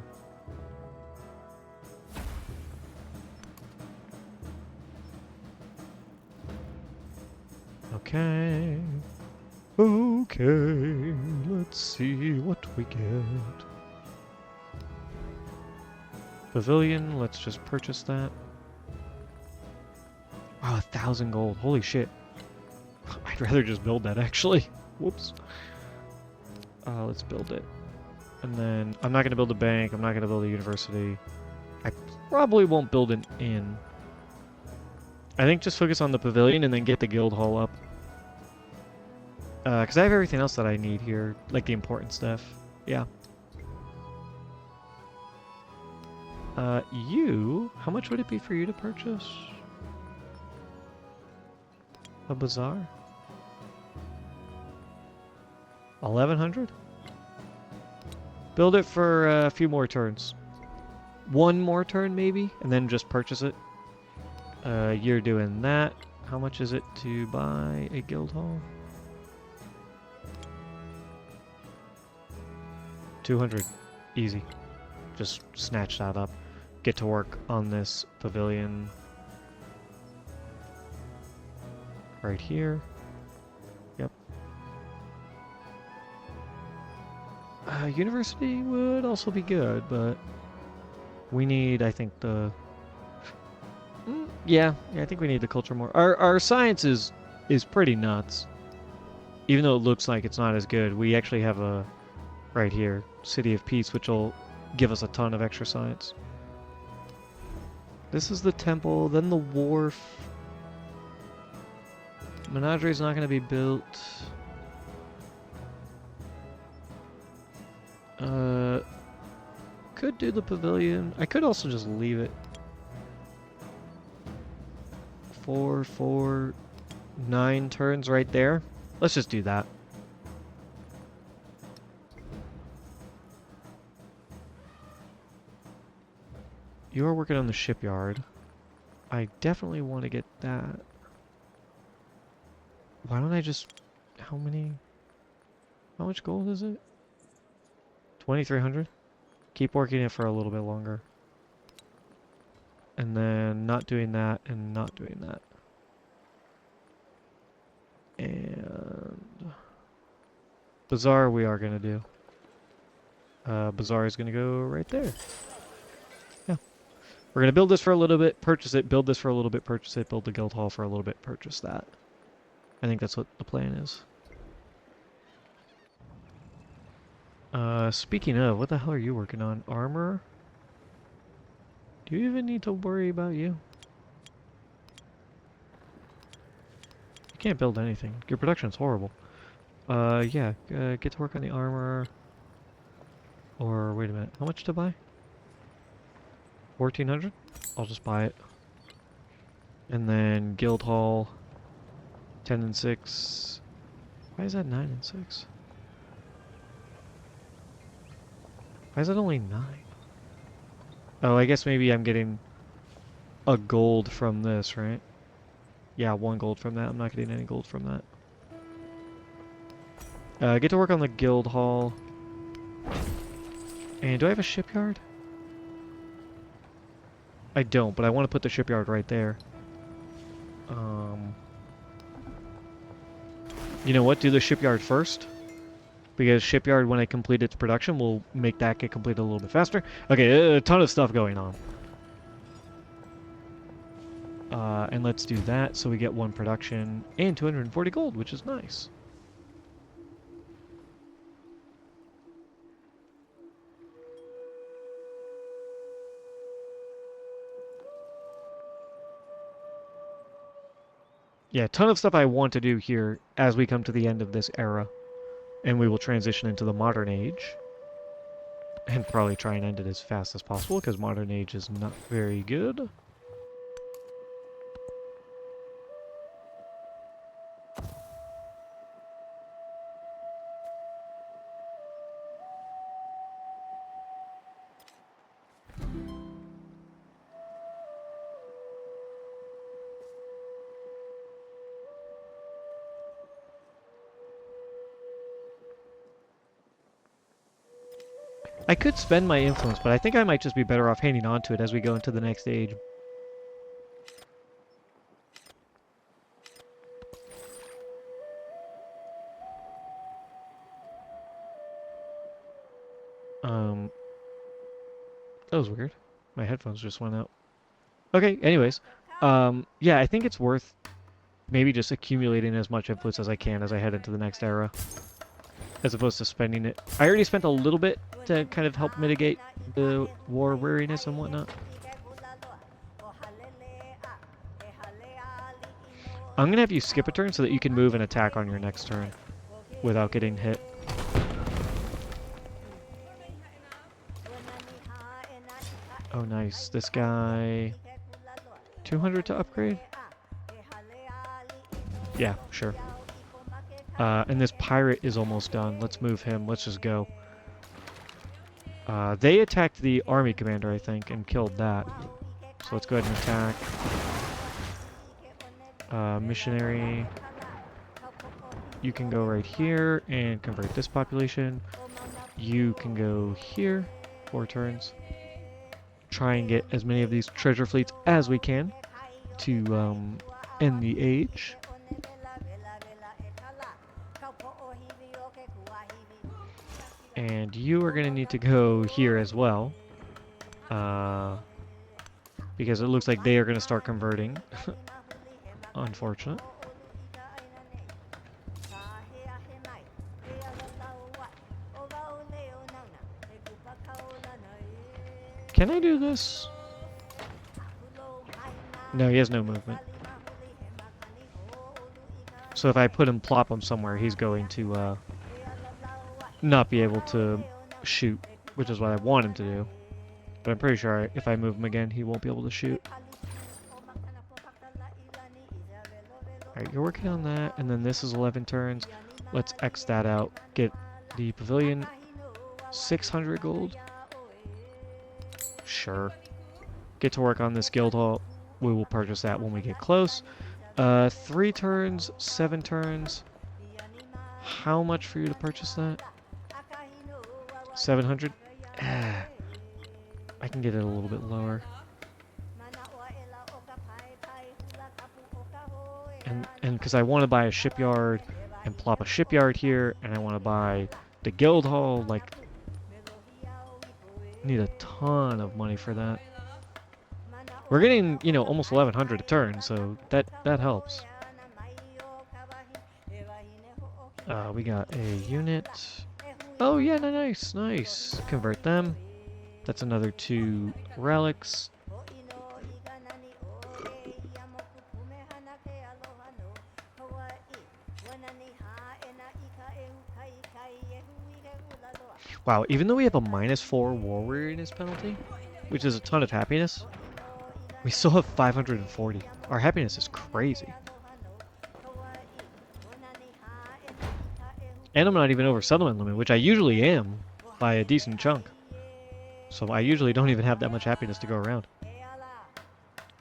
Okay. Okay. Let's see what we get. Pavilion, let's just purchase that. Wow, 1,000 gold. Holy shit. I'd rather just build that, actually. Whoops. Let's build it. And then, I'm not going to build a bank. I'm not going to build a university. I probably won't build an inn. I think just focus on the pavilion and then get the guild hall up. Because I have everything else that I need here. Like the important stuff. Yeah. How much would it be for you to purchase a bazaar? 1,100? Build it for a few more turns. One more turn, maybe, and then just purchase it. You're doing that. How much is it to buy a guild hall? 200. Easy. Just snatch that up. Get to work on this pavilion. Right here. Yep. University would also be good, but we need, I think, the... Yeah, I think we need the culture more. Our science is pretty nuts. Even though it looks like it's not as good, we actually have a... Right here, City of Peace, which will give us a ton of extra science. This is the temple, then the wharf. Menagerie is not going to be built. Could do the pavilion. I could also just leave it. 4, 4, 9 turns right there. Let's just do that. You are working on the shipyard. I definitely want to get that. Why don't I just... How much gold is it? 2,300? Keep working it for a little bit longer. And then not doing that and not doing that. And bazaar we are gonna do. Bazaar is gonna go right there. Yeah. We're gonna build this for a little bit, purchase it, build this for a little bit, purchase it, build the guild hall for a little bit, purchase that. I think that's what the plan is. Speaking of, what the hell are you working on? Armor? Do you even need to worry about you? You can't build anything. Your production's horrible. Yeah, get to work on the armor. Or, wait a minute, how much to buy? 1400? I'll just buy it. And then guild hall, 10 and 6. Why is that 9 and 6? Why is that only 9? Oh, I guess maybe I'm getting a gold from this, right? Yeah, 1 gold from that. I'm not getting any gold from that. Get to work on the guild hall. And do I have a shipyard? I don't, but I want to put the shipyard right there. You know what? Do the shipyard first. Because shipyard, when I complete its production, will make that get completed a little bit faster. Okay, a ton of stuff going on. And let's do that so we get 1 production and 240 gold, which is nice. Yeah, a ton of stuff I want to do here as we come to the end of this era. And we will transition into the modern age. And probably try and end it as fast as possible, because modern age is not very good. I could spend my influence, but I think I might just be better off hanging on to it as we go into the next age. That was weird. My headphones just went out. Okay, anyways. Yeah, I think it's worth maybe just accumulating as much influence as I can as I head into the next era. As opposed to spending it. I already spent a little bit to kind of help mitigate the war weariness and whatnot. I'm gonna have you skip a turn so that you can move and attack on your next turn without getting hit. Oh, nice. This guy... 200 to upgrade? Yeah, sure. And this pirate is almost done. Let's move him. Let's just go. They attacked the army commander, I think, and killed that. So let's go ahead and attack. Missionary. You can go right here and convert this population. You can go here. 4 turns. Try and get as many of these treasure fleets as we can to end the age. And you are going to need to go here as well. Because it looks like they are going to start converting. Unfortunate. Can I do this? No, he has no movement. So if I put him, plop him somewhere, he's going to not be able to shoot, which is what I want him to do. But I'm pretty sure if I move him again, he won't be able to shoot. Alright, you're working on that, and then this is 11 turns. Let's X that out. Get the pavilion 600 gold. Sure. Get to work on this guild hall. We will purchase that when we get close. 3 turns, 7 turns. How much for you to purchase that? 700? Ah, I can get it a little bit lower. And because I want to buy a shipyard and plop a shipyard here, and I want to buy the guild hall. Like, need a ton of money for that. We're getting, you know, almost 1100 a turn, so that helps. We got a unit. Oh yeah, nice, nice. Convert them. That's another 2 relics. Wow, even though we have a -4 war weariness penalty, which is a ton of happiness, we still have 540. Our happiness is crazy. And I'm not even over settlement limit, which I usually am by a decent chunk. So I usually don't even have that much happiness to go around.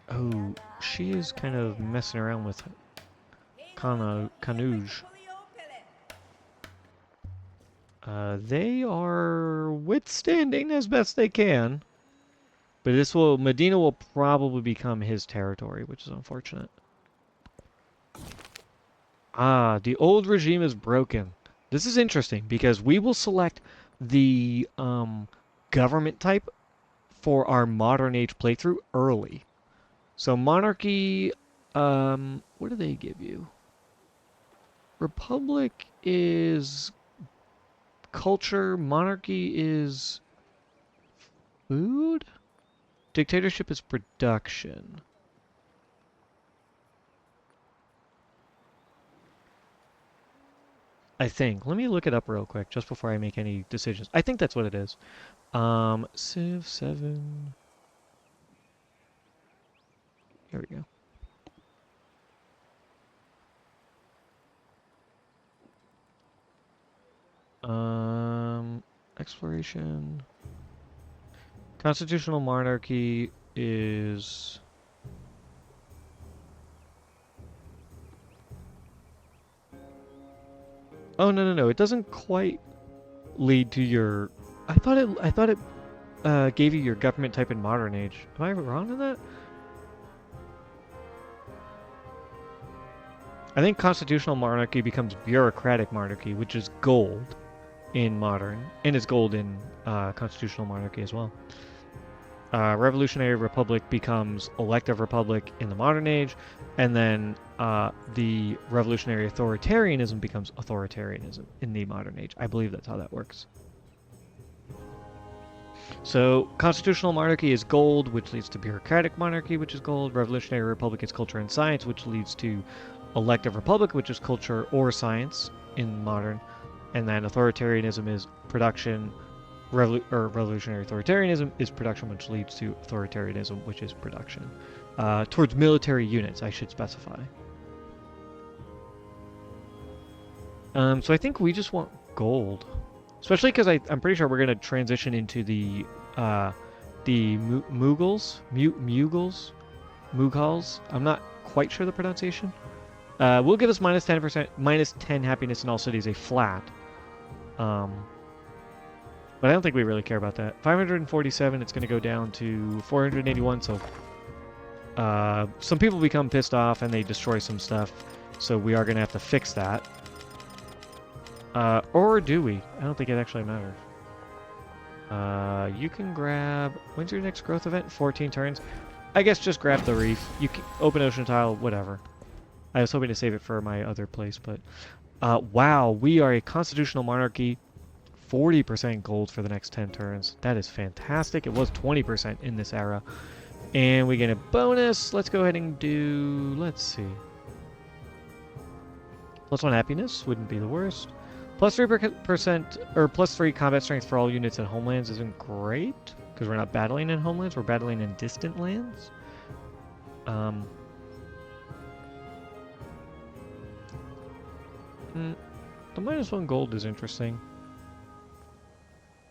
Oh, she is kind of messing around with Canuge. They are withstanding as best they can. But Medina will probably become his territory, which is unfortunate. Ah, the old regime is broken. This is interesting because we will select the government type for our modern age playthrough early. So monarchy, what do they give you? Republic is culture, monarchy is food, dictatorship is production. I think. Let me look it up real quick just before I make any decisions. I think that's what it is. Civ 7. Here we go. Exploration. Constitutional monarchy is... Oh, no. It doesn't quite lead to your... I thought it gave you your government type in modern age. Am I wrong in that? I think constitutional monarchy becomes bureaucratic monarchy, which is gold in modern, and it's gold in constitutional monarchy as well. Revolutionary republic becomes elective republic in the modern age, and then the revolutionary authoritarianism becomes authoritarianism in the modern age. I believe that's how that works. So constitutional monarchy is gold, which leads to bureaucratic monarchy, which is gold. Revolutionary republic is culture and science, which leads to elective republic, which is culture or science in modern. And then authoritarianism is production. Revolutionary authoritarianism is production, which leads to authoritarianism, which is production. Towards military units, I should specify. So I think we just want gold. Especially because I'm pretty sure we're going to transition into the Mughals. Mughals. I'm not quite sure the pronunciation. Will give us -10%, -10 happiness in all cities, a flat. But I don't think we really care about that. 547, it's going to go down to 481, so some people become pissed off and they destroy some stuff, so we are going to have to fix that. Or do we? I don't think it actually matters. You can grab... When's your next growth event? 14 turns. I guess just grab the reef. You can open ocean tile, whatever. I was hoping to save it for my other place, but... wow, we are a constitutional monarchy. 40% gold for the next 10 turns. That is fantastic. It was 20% in this era. And we get a bonus. Let's go ahead and do... Let's see. +1 happiness wouldn't be the worst. +3% or +3 combat strength for all units in homelands isn't great because we're not battling in homelands, we're battling in distant lands. The -1 gold is interesting.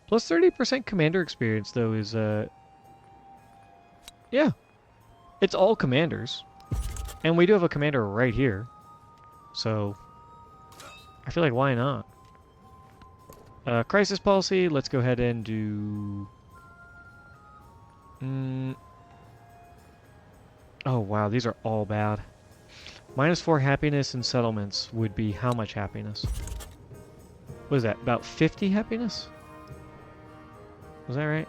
+30% commander experience though is yeah. It's all commanders. And we do have a commander right here. So I feel like why not? Crisis policy, let's go ahead and do... Oh wow, these are all bad. -4 happiness in settlements would be how much happiness? What is that? About 50 happiness? Was that right?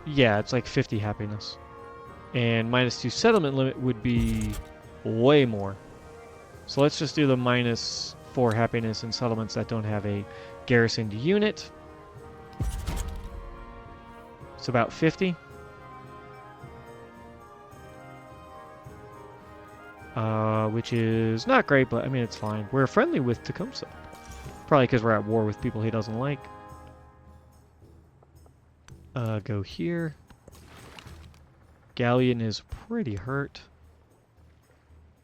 Yeah, it's like 50 happiness. And -2 settlement limit would be way more. So let's just do the -4 happiness in settlements that don't have a garrisoned unit. It's about 50. Which is not great, but I mean, it's fine. We're friendly with Tecumseh. Probably because we're at war with people he doesn't like. Go here. Galleon is pretty hurt.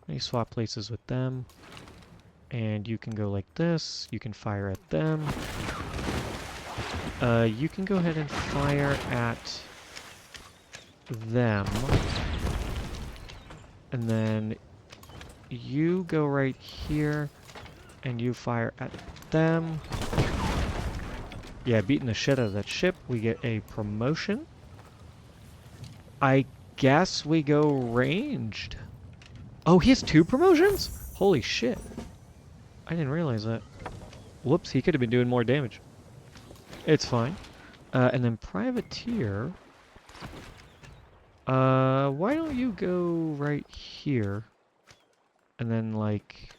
Let me swap places with them. And you can go like this. You can fire at them. You can go ahead and fire at them. And then you go right here and you fire at them. Yeah, beating the shit out of that ship. We get a promotion. I guess we go ranged. Oh, he has 2 promotions? Holy shit. I didn't realize that. Whoops, he could have been doing more damage. It's fine. And then privateer. Why don't you go right here? And then like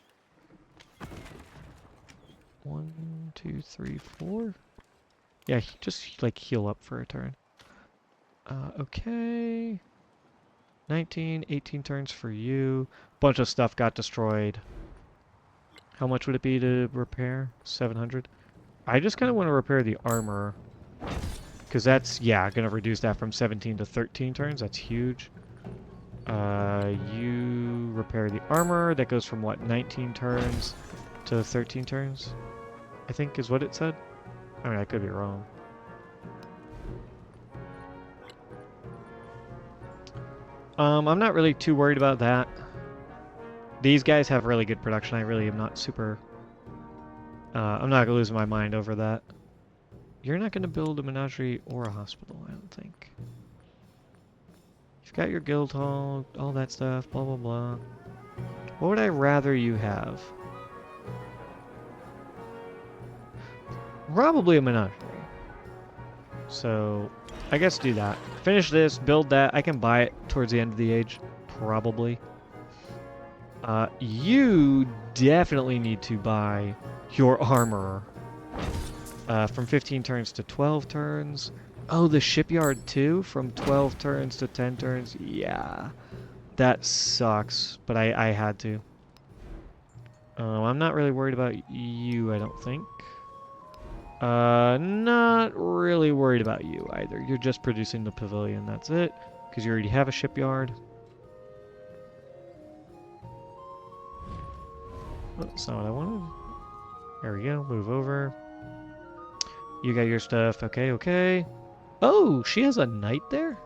1, 2, 3, 4. Yeah, just like heal up for a turn. Okay. 19, 18 turns for you. Bunch of stuff got destroyed. How much would it be to repair? 700. I just kind of want to repair the armor. Because that's, yeah, going to reduce that from 17 to 13 turns. That's huge. You repair the armor. That goes from, what, 19 turns to 13 turns? I think is what it said. I mean, I could be wrong. I'm not really too worried about that. These guys have really good production. I really am not super... I'm not going to lose my mind over that. You're not going to build a menagerie or a hospital, I don't think. You've got your guild hall, all that stuff, blah, blah, blah. What would I rather you have? Probably a menagerie. So, I guess do that. Finish this, build that. I can buy it towards the end of the age. Probably. You definitely need to buy your armor. From 15 turns to 12 turns. Oh, the shipyard too? From 12 turns to 10 turns? Yeah. That sucks, but I had to. I'm not really worried about you, I don't think. Not really worried about you either. You're just producing the pavilion, that's it. Because you already have a shipyard. Oh, that's not what I wanted. There we go, move over. You got your stuff, okay, okay. Oh, she has a knight there?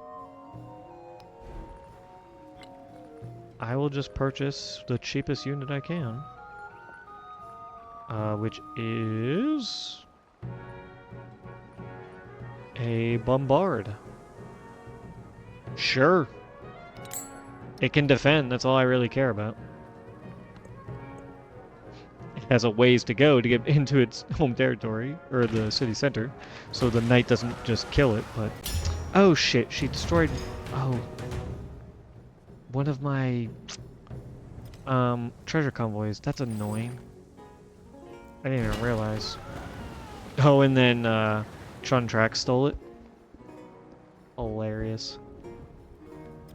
I will just purchase the cheapest unit I can. Which is... a bombard. Sure. It can defend, that's all I really care about. It has a ways to go to get into its home territory, or the city center, so the knight doesn't just kill it, but... Oh shit, she destroyed... Oh. One of my... treasure convoys. That's annoying. I didn't even realize. Oh, and then, Chuntrack stole it. Hilarious.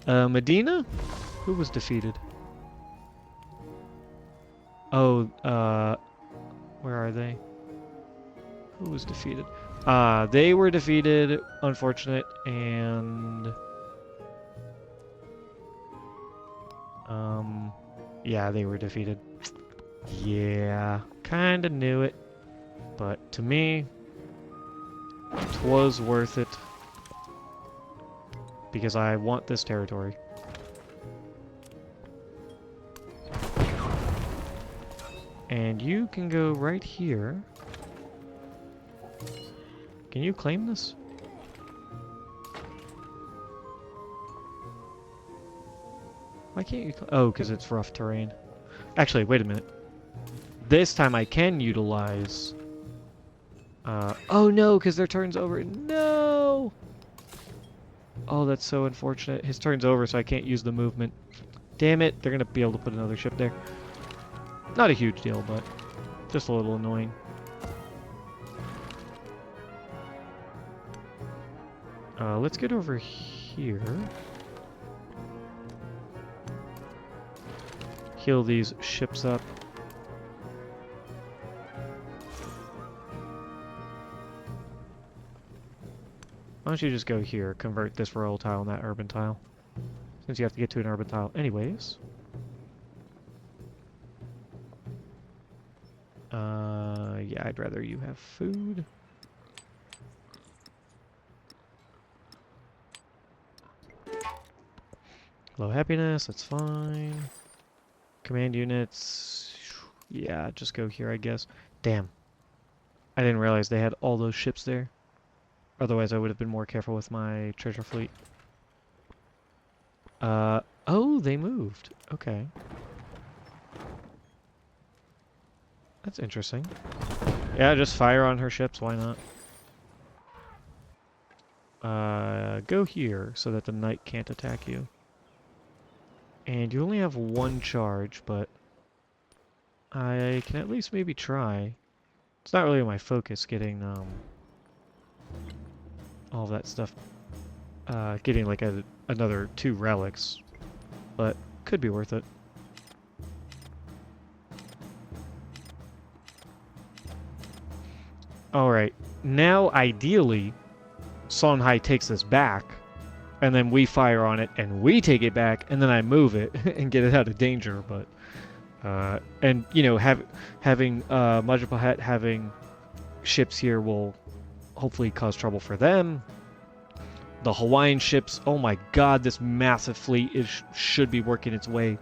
Medina? Who was defeated? Oh, where are they? Who was defeated? They were defeated, unfortunate, and... yeah, they were defeated. Yeah, kinda knew it. But to me, 'twas worth it. Because I want this territory. And you can go right here. Can you claim this? Why can't you... Oh, because it's rough terrain. Actually, wait a minute. This time I can utilize... oh no, because their turn's over. No! Oh, that's so unfortunate. His turn's over, so I can't use the movement. Damn it, they're going to be able to put another ship there. Not a huge deal, but just a little annoying. Let's get over here. Heal these ships up. Why don't you just go here, convert this royal tile and that urban tile. Since you have to get to an urban tile anyways. Yeah, I'd rather you have food. Low happiness, that's fine. Command units, yeah, just go here, I guess. Damn. I didn't realize they had all those ships there. Otherwise, I would have been more careful with my treasure fleet. Oh, they moved. Okay. That's interesting. Yeah, just fire on her ships, why not? Go here so that the knight can't attack you. And you only have one charge, but I can at least maybe try. It's not really my focus getting all that stuff. Getting like another 2 relics, but could be worth it. Alright, now ideally, Songhai takes this back, and then we fire on it, and we take it back, and then I move it, and get it out of danger, but... and, you know, having Majapahit having ships here will hopefully cause trouble for them. The Hawaiian ships, oh my god, this massive fleet should be working its way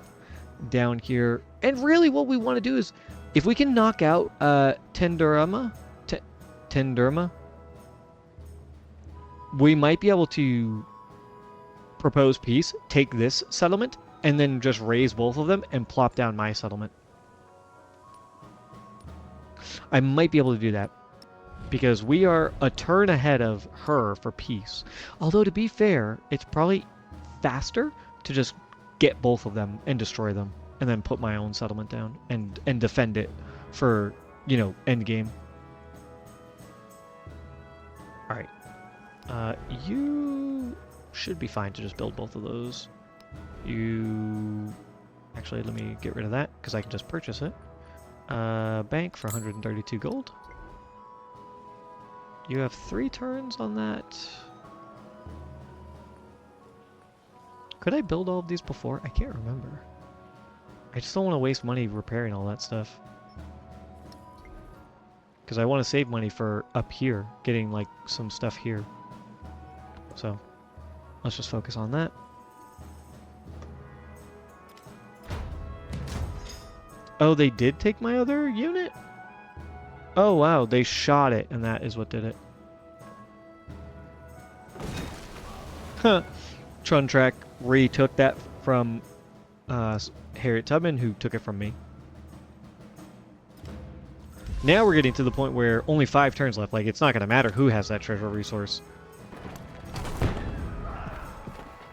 down here. And really what we want to do is, if we can knock out Tenderma, we might be able to propose peace, take this settlement, and then just raise both of them and plop down my settlement. I might be able to do that. Because we are a turn ahead of her for peace. Although, to be fair, it's probably faster to just get both of them and destroy them. And then put my own settlement down and defend it for, you know, endgame. Alright. You should be fine to just build both of those. You... Actually, let me get rid of that, because I can just purchase it. Bank for 132 gold. You have 3 turns on that. Could I build all of these before? I can't remember. I just don't want to waste money repairing all that stuff. Because I want to save money for up here, getting like some stuff here. So, let's just focus on that. Oh, they did take my other unit? Oh wow, they shot it, and that is what did it. Huh. Truntrack retook that from Harriet Tubman, who took it from me. Now we're getting to the point where only 5 turns left. Like, it's not going to matter who has that treasure resource.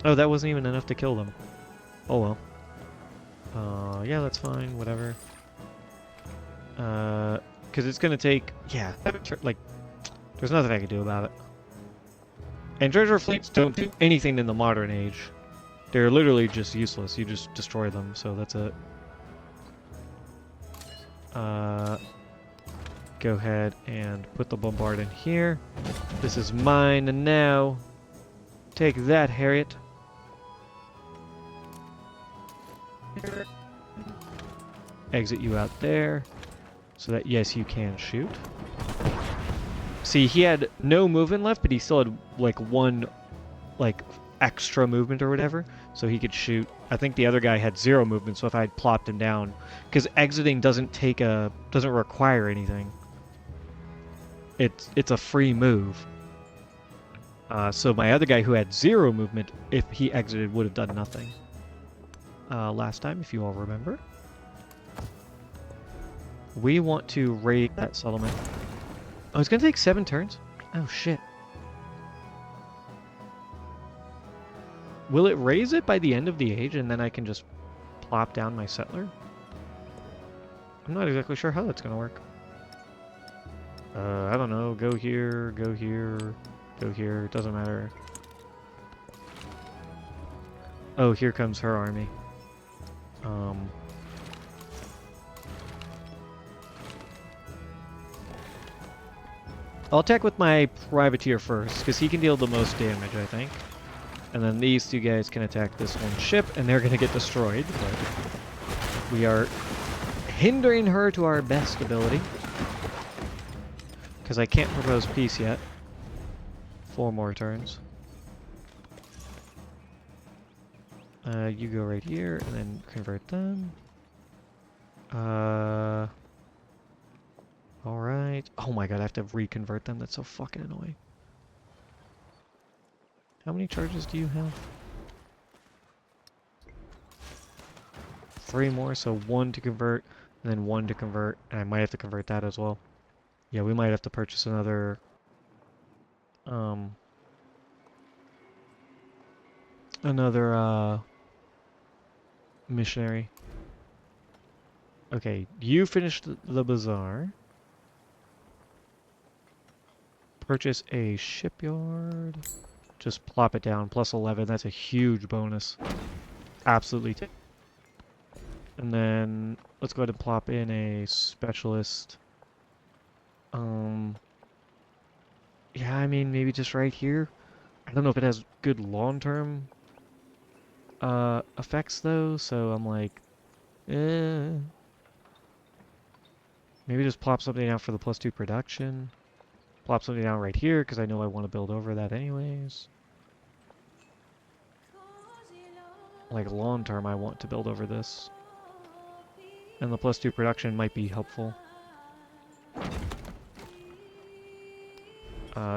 Oh, that wasn't even enough to kill them. Oh well. Yeah, that's fine, whatever. Because it's going to take... Yeah, like, there's nothing I can do about it. And treasure fleets don't do anything in the modern age. They're literally just useless. You just destroy them, so that's it. Go ahead and put the bombard in here. This is mine, and now... Take that, Harriet. Exit you out there. So that, yes, you can shoot. See, he had no movement left, but he still had, like, 1, like, extra movement or whatever. So he could shoot. I think the other guy had 0 movement, so if I had plopped him down... Because exiting doesn't require anything. It's a free move. So my other guy who had 0 movement, if he exited, would have done nothing. last time, if you all remember. We want to raid that settlement. Oh, it's going to take 7 turns? Oh, shit. Will it raise it by the end of the age, and then I can just plop down my settler? I'm not exactly sure how that's going to work. I don't know. Go here, go here, go here. It doesn't matter. Oh, here comes her army. I'll attack with my privateer first, because he can deal the most damage, I think. And then these 2 guys can attack this one ship, and they're going to get destroyed. But we are hindering her to our best ability. Because I can't propose peace yet. 4 more turns. You go right here, and then convert them. Alright. Oh my god, I have to reconvert them. That's so fucking annoying. How many charges do you have? 3 more, so 1 to convert, and then 1 to convert. And I might have to convert that as well. Yeah, we might have to purchase another... missionary. Okay, you finished the bazaar. Purchase a shipyard. Just plop it down. Plus 11. That's a huge bonus. Absolutely. And then let's go ahead and plop in a specialist. Yeah, I mean, maybe just right here. I don't know if it has good long-term effects though, so I'm like, maybe just plop something down for the +2 production. Plop something down right here, because I know I want to build over that anyways. Like long-term, I want to build over this. And the +2 production might be helpful.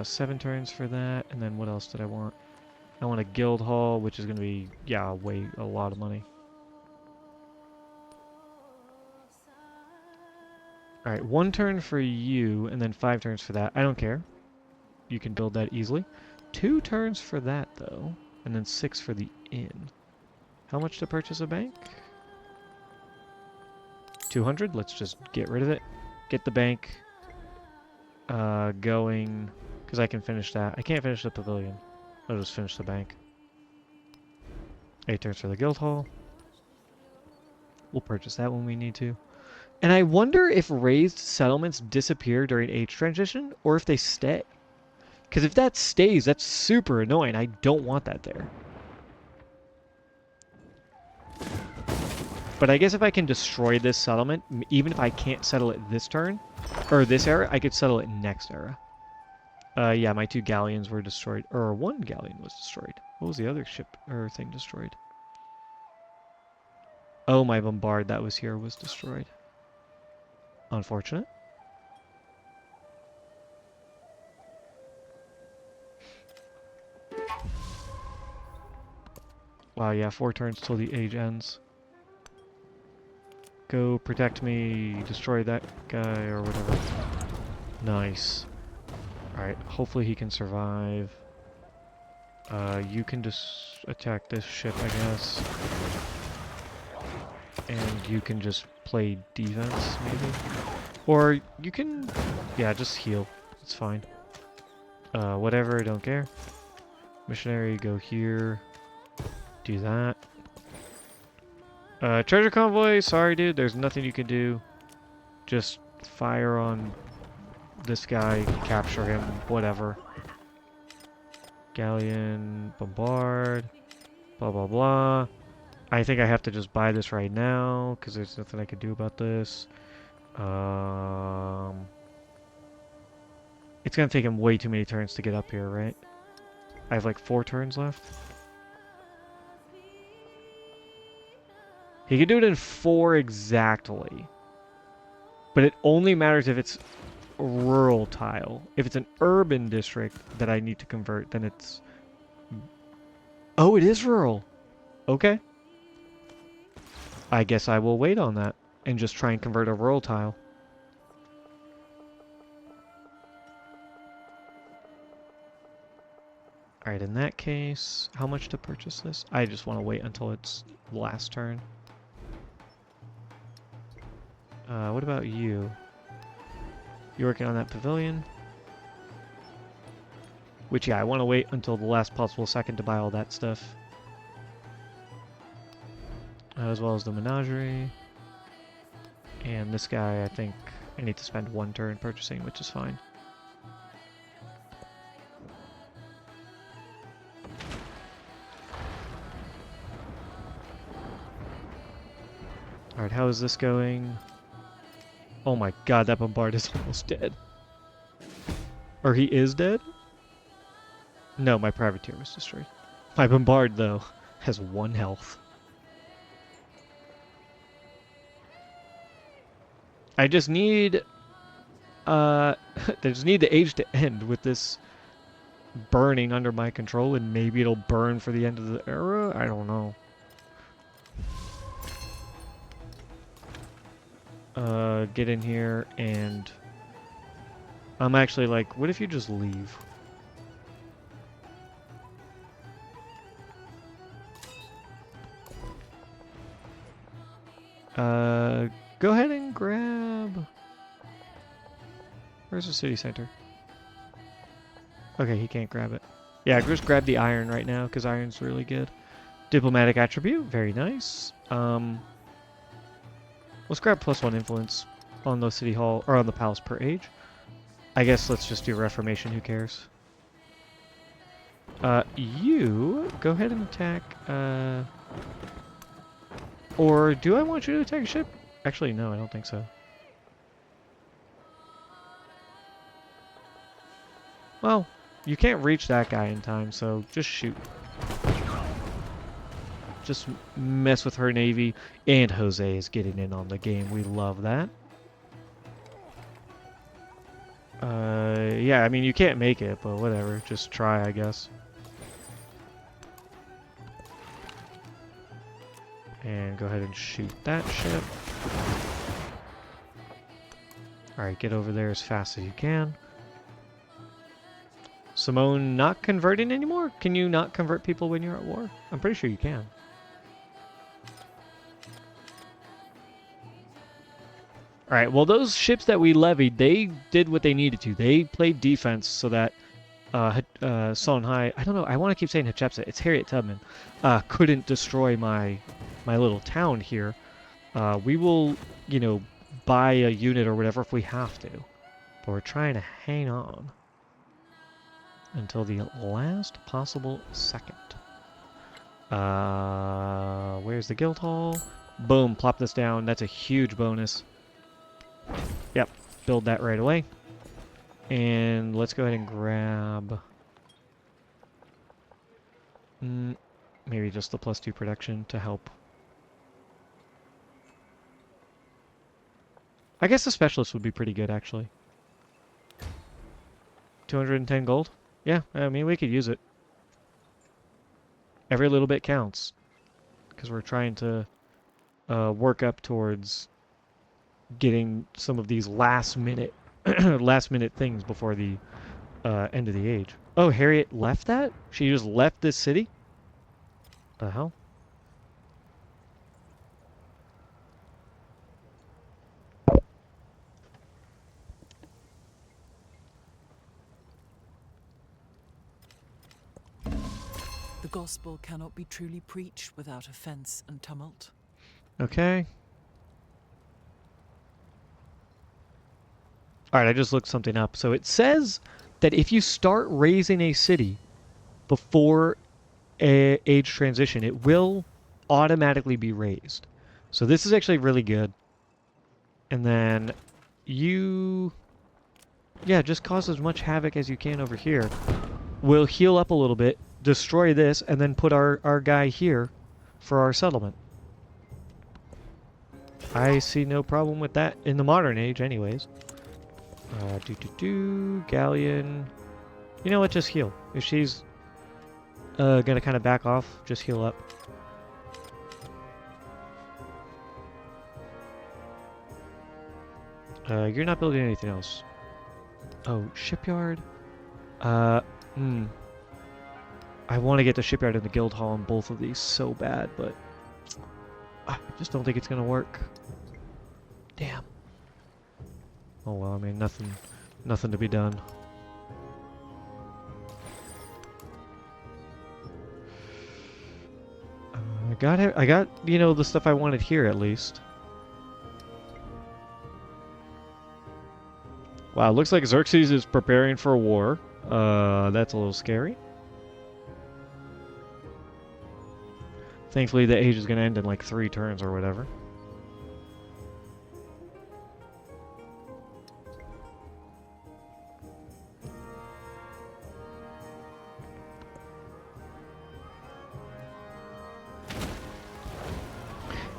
7 turns for that, and then what else did I want? I want a guild hall, which is going to be, yeah, a lot of money. Alright, 1 turn for you, and then 5 turns for that. I don't care. You can build that easily. 2 turns for that, though, and then 6 for the inn. How much to purchase a bank? 200? Let's just get rid of it. Get the bank going, because I can finish that. I can't finish the pavilion. I'll just finish the bank. 8 turns for the guild hall. We'll purchase that when we need to. And I wonder if raised settlements disappear during age transition, or if they stay. Because if that stays, that's super annoying. I don't want that there. But I guess if I can destroy this settlement, even if I can't settle it this turn, or this era, I could settle it next era. Yeah, my 2 galleons were destroyed. Or 1 galleon was destroyed. What was the other ship or thing destroyed? Oh, my bombard that was here was destroyed. Unfortunate. Wow, yeah, 4 turns till the age ends. Go protect me, destroy that guy, or whatever. Nice. Alright, hopefully he can survive. You can just attack this ship, I guess. And you can just play defense, maybe? Or you can... yeah, just heal. It's fine. Whatever, I don't care. Missionary, go here. Do that. Treasure convoy, sorry dude, there's nothing you can do. Just fire on this guy, capture him, whatever. Galleon, bombard, blah blah blah. I think I have to just buy this right now, because there's nothing I can do about this. It's gonna take him way too many turns to get up here, right? I have like 4 turns left. He can do it in 4 exactly. But it only matters if it's rural tile. If it's an urban district that I need to convert, then it's... oh, it is rural. Okay. I guess I will wait on that and just try and convert a rural tile. Alright, in that case, how much to purchase this? I just want to wait until it's last turn. What about you? You working on that pavilion? Which, yeah, I want to wait until the last possible second to buy all that stuff. As well as the menagerie. And this guy, I think I need to spend one turn purchasing, which is fine. Alright, how is this going? Oh my god, that bombard is almost dead. Or he is dead? No, my privateer was destroyed. My bombard, though, has 1 health. I just need... I just need the age to end with this burning under my control, and maybe it'll burn for the end of the era? I don't know. Get in here, and... I'm actually like, what if you just leave? Go ahead and grab... Where's the city center? Okay, he can't grab it. Yeah, just grab the iron right now, because iron's really good. Diplomatic attribute, very nice. Let's grab +1 influence on the city hall, or on the palace per age. I guess let's just do Reformation, who cares? You, go ahead and attack, or do I want you to attack a ship? Actually, no, I don't think so. Well, you can't reach that guy in time, so just shoot. Just mess with her navy, and Jose is getting in on the game. We love that. Yeah, I mean, you can't make it, but whatever. Just try, I guess. And go ahead and shoot that ship. Alright, get over there as fast as you can. Simone not converting anymore? Can you not convert people when you're at war? I'm pretty sure you can. Alright, well those ships that we levied, they did what they needed to. They played defense so that Songhai, I don't know, I want to keep saying Hatshepsut, it's Harriet Tubman, couldn't destroy my little town here. We will, you know, buy a unit or whatever if we have to. But we're trying to hang on until the last possible second. Where's the guild hall? Boom, plop this down. That's a huge bonus. Yep, build that right away. And let's go ahead and grab... maybe just the +2 production to help. I guess the specialist would be pretty good, actually. 210 gold? Yeah, I mean, we could use it. Every little bit counts. Because we're trying to work up towards getting some of these last-minute things before the end of the age. Oh, Harriet left that? She just left this city? The hell? The gospel cannot be truly preached without offense and tumult. Okay. Alright, I just looked something up. So it says that if you start raising a city before age transition, it will automatically be raised. So this is actually really good. And then you... yeah, just cause as much havoc as you can over here. We'll heal up a little bit, destroy this, and then put our guy here for our settlement. I see no problem with that in the modern age anyways. Galleon. You know what, just heal. If she's gonna kind of back off, just heal up. You're not building anything else. Oh, shipyard. I want to get the shipyard and the guild hall on both of these so bad, but I just don't think it's gonna work. Damn. Oh well, I mean, nothing to be done. I got, you know, the stuff I wanted here at least. Wow, looks like Xerxes is preparing for a war. That's a little scary. Thankfully, the age is going to end in like 3 turns or whatever.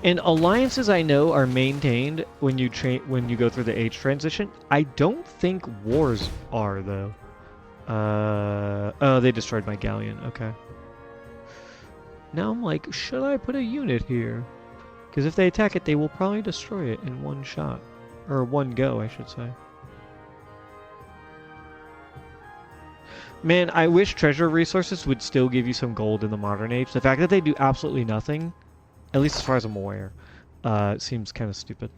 And alliances I know are maintained when you go through the age transition. I don't think wars are though. Oh, they destroyed my galleon. Okay. Now I'm like, should I put a unit here? Because if they attack it, they will probably destroy it in one shot. Or one go, I should say. Man, I wish treasure resources would still give you some gold in the modern age. The fact that they do absolutely nothing, at least as far as I'm aware, seems kind of stupid.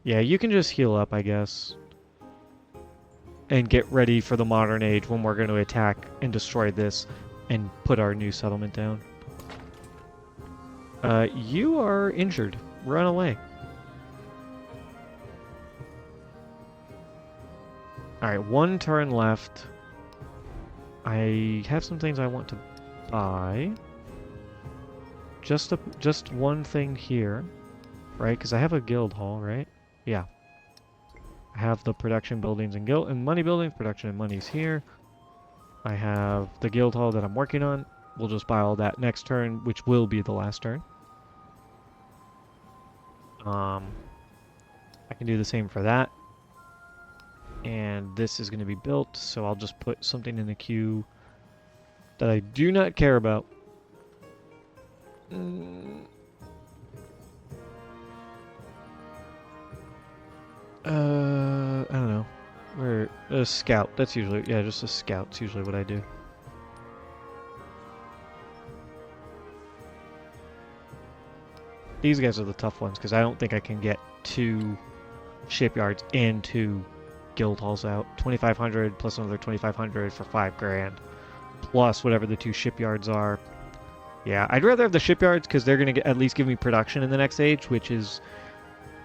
Yeah, you can just heal up, I guess. And get ready for the modern age when we're going to attack and destroy this and put our new settlement down. You are injured. Run away. Alright, 1 turn left. I have some things I want to buy. Just one thing here, right? Because I have a guild hall, right? Yeah. I have the production buildings and guild and money buildings. Production and money's here. I have the guild hall that I'm working on. We'll just buy all that next turn, which will be the last turn. I can do the same for that. And this is going to be built, so I'll just put something in the queue that I do not care about. I don't know. Where a scout. That's usually, yeah, just a scout's usually what I do. These guys are the tough ones because I don't think I can get 2 shipyards and 2 guild halls out. 2,500 plus another 2,500 for 5 grand, plus whatever the 2 shipyards are. Yeah, I'd rather have the shipyards because they're gonna at least give me production in the next age, which is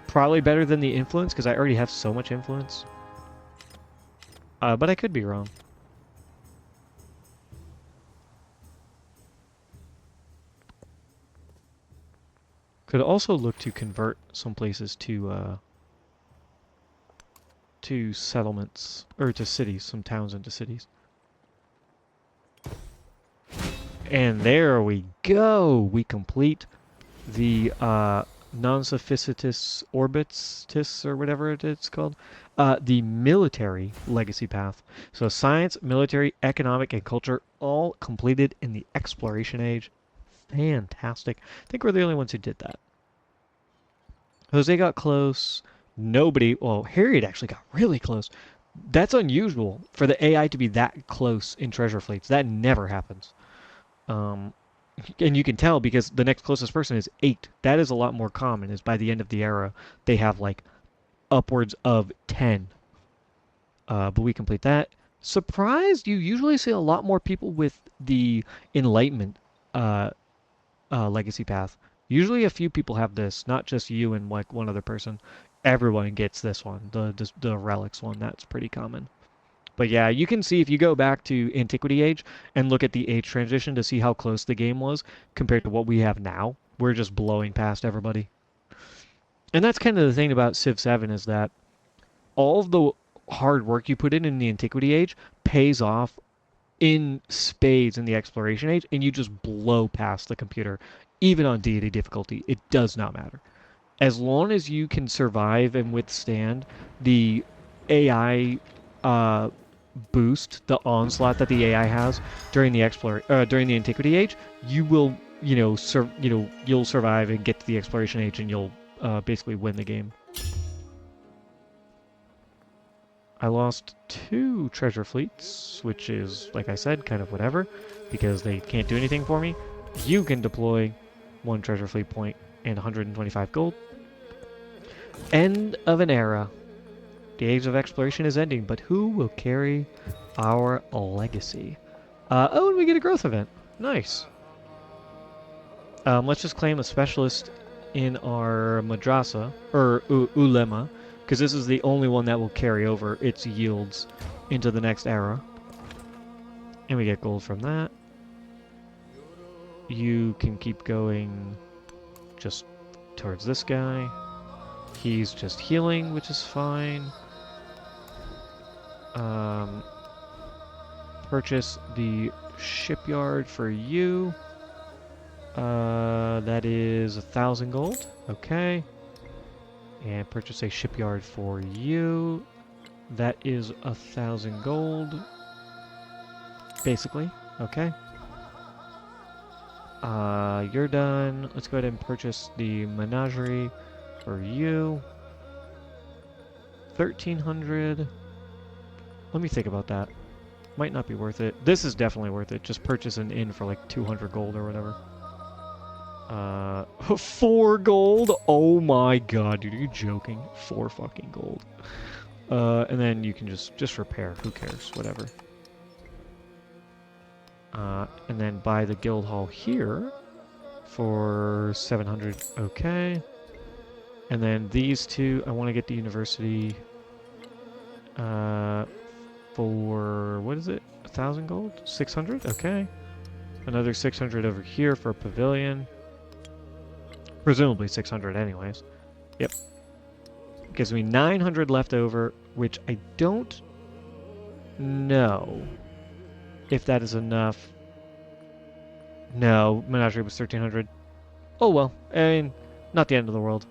probably better than the influence because I already have so much influence. But I could be wrong. Could also look to convert some places to settlements, or to cities, some towns into cities. And there we go! We complete the non-sophistitus orbitis, or whatever it's called. The military legacy path. So science, military, economic, and culture all completed in the exploration age. Fantastic. I think we're the only ones who did that. Jose got close. Nobody, well, Harriet actually got really close. That's unusual for the AI to be that close in treasure fleets. That never happens. And you can tell because the next closest person is 8. That is a lot more common, is by the end of the era, they have like upwards of 10. But we complete that. Surprised, you usually see a lot more people with the Enlightenment legacy path. Usually a few people have this, not just you and like one other person. Everyone gets this one, the relics one. That's pretty common. But yeah, you can see if you go back to Antiquity Age and look at the age transition to see how close the game was compared to what we have now. We're just blowing past everybody. And that's kind of the thing about Civ 7 is that all of the hard work you put in the Antiquity Age pays off in spades in the Exploration Age, and you just blow past the computer, even on deity difficulty. It does not matter. As long as you can survive and withstand the AI boost, the onslaught that the AI has during the during the Antiquity Age, you will, you'll survive and get to the Exploration Age, and you'll basically win the game. I lost 2 treasure fleets, which is, like I said, kind of whatever, because they can't do anything for me. You can deploy 1 treasure fleet point and 125 gold. End of an era. The age of exploration is ending, but who will carry our legacy? Oh, and we get a growth event. Nice. Let's just claim a specialist in our madrasa, or ulema, because this is the only one that will carry over its yields into the next era. And we get gold from that. You can keep going just towards this guy. He's just healing, which is fine. Purchase the shipyard for you. That is 1,000 gold. Okay. And purchase a shipyard for you. That is 1,000 gold. Basically. Okay. You're done. Let's go ahead and purchase the menagerie for you. 1,300. Let me think about that. Might not be worth it. This is definitely worth it. Just purchase an inn for like 200 gold or whatever. 4 gold? Oh my god, dude, are you joking? 4 fucking gold. And then you can just repair. Who cares? Whatever. And then buy the guild hall here for 700. Okay. And then these 2, I want to get the university for, what is it? 1,000 gold? 600? Okay. Another 600 over here for a pavilion. Presumably 600 anyways. Yep. Gives me 900 left over, which I don't know if that is enough. No, menagerie was 1,300. Oh well, I mean, not the end of the world.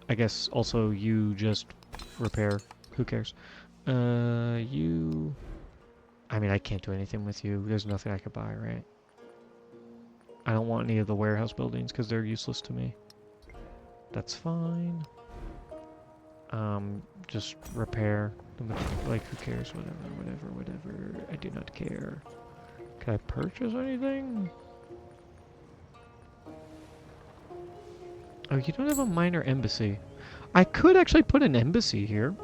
I guess also you just repair. Who cares? You... I mean, I can't do anything with you. There's nothing I could buy, right? I don't want any of the warehouse buildings because they're useless to me. That's fine. Just repair. Like, who cares? Whatever. I do not care. Can I purchase anything? Oh, you don't have a minor embassy. I could actually put an embassy here.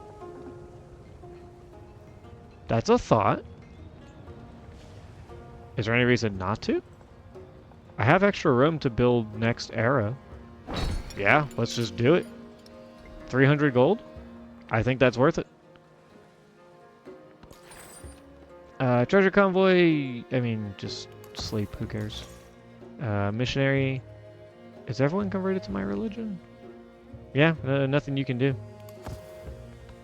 That's a thought. Is there any reason not to? I have extra room to build next era. Yeah, let's just do it. 300 gold? I think that's worth it. Treasure convoy, I mean, just sleep, who cares? Missionary. Is everyone converted to my religion? Yeah, nothing you can do.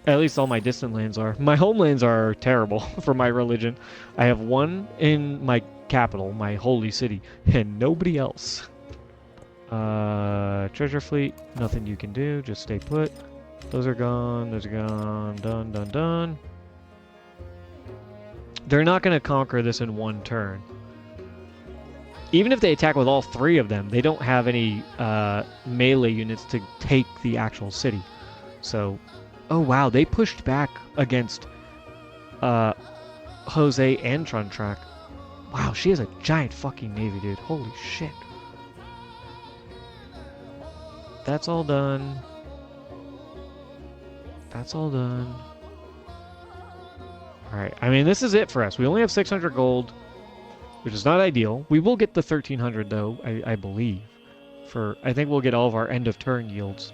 At least all my distant lands are. My homelands are terrible for my religion. I have one in my capital, my holy city, and nobody else. Treasure fleet, nothing you can do, just stay put. Those are gone, those are gone, done. They're not going to conquer this in one turn. Even if they attack with all 3 of them, they don't have any melee units to take the actual city. So, oh wow, they pushed back against Jose and Truntrak. Wow, she has a giant fucking navy, dude. Holy shit. That's all done. That's all done. Alright, I mean, this is it for us. We only have 600 gold, which is not ideal. We will get the 1,300, though, I believe. I think we'll get all of our end-of-turn yields.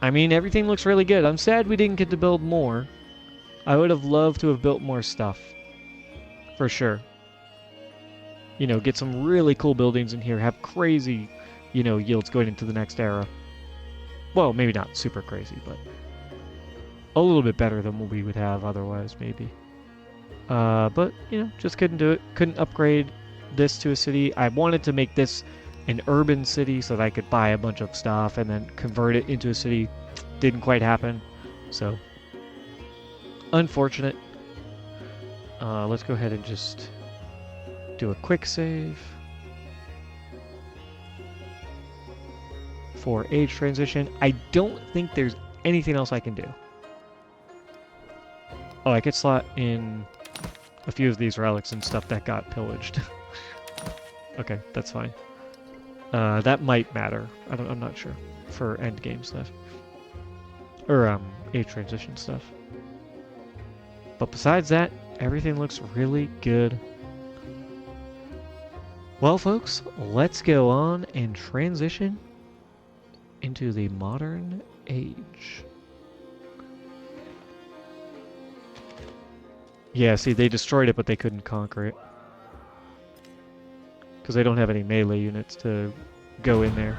I mean, everything looks really good. I'm sad we didn't get to build more. I would have loved to have built more stuff. For sure. You know, get some really cool buildings in here. Have crazy, you know, yields going into the next era. Well, maybe not super crazy, but a little bit better than what we would have otherwise, maybe. But, you know, just couldn't do it. Couldn't upgrade this to a city. I wanted to make this an urban city so that I could buy a bunch of stuff and then convert it into a city. Didn't quite happen. So, unfortunate. Let's go ahead and just do a quick save for age transition. I don't think there's anything else I can do. Oh, I could slot in a few of these relics and stuff that got pillaged. Okay, that's fine. That might matter. I'm not sure for end game stuff or age transition stuff. But besides that, everything looks really good. Well, folks, let's go on and transition into the modern age. Yeah, see, they destroyed it, but they couldn't conquer it. Because they don't have any melee units to go in there.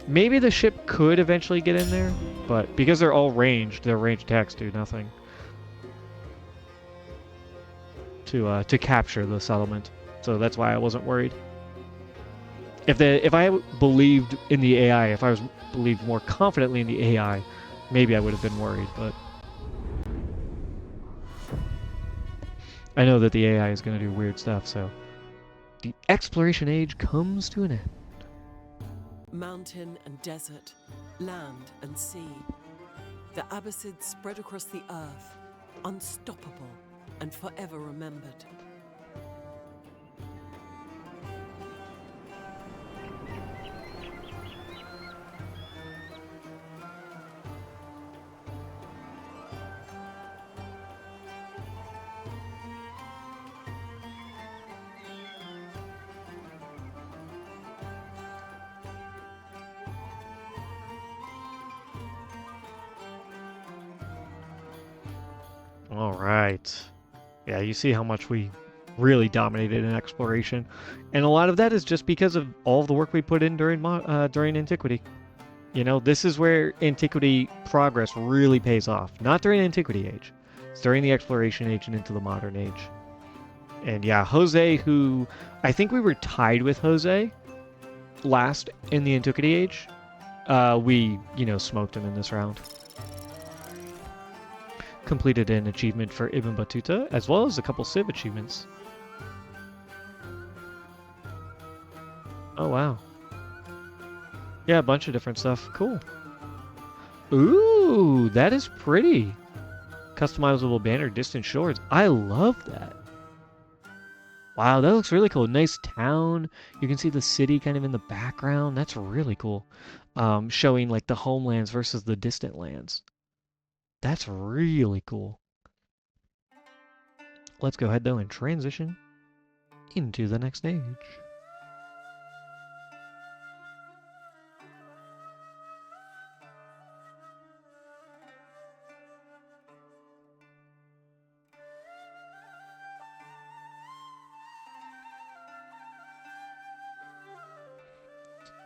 Maybe the ship could eventually get in there, but because they're all ranged, their ranged attacks do nothing to capture the settlement. So that's why I wasn't worried. If I believed in the AI, if I was believed more confidently in the AI, maybe I would have been worried, but I know that the AI is going to do weird stuff, so the exploration age comes to an end. Mountain and desert, land and sea. The Abbasids spread across the earth, unstoppable and forever remembered. All right. Yeah, you see how much we really dominated in exploration, and a lot of that is just because of all of the work we put in during antiquity. You know, this is where antiquity progress really pays off. Not during antiquity age. It's during the exploration age and into the modern age. And yeah, Jose, who I think we were tied with Jose last in the antiquity age. We, smoked him in this round. Completed an achievement for Ibn Battuta, as well as a couple Civ achievements. Oh, wow. Yeah, a bunch of different stuff. Cool. Ooh, that is pretty. Customizable banner, distant shores. I love that. Wow, that looks really cool. Nice town. You can see the city kind of in the background. That's really cool. Showing like the homelands versus the distant lands. That's really cool. Let's go ahead though and transition into the next stage.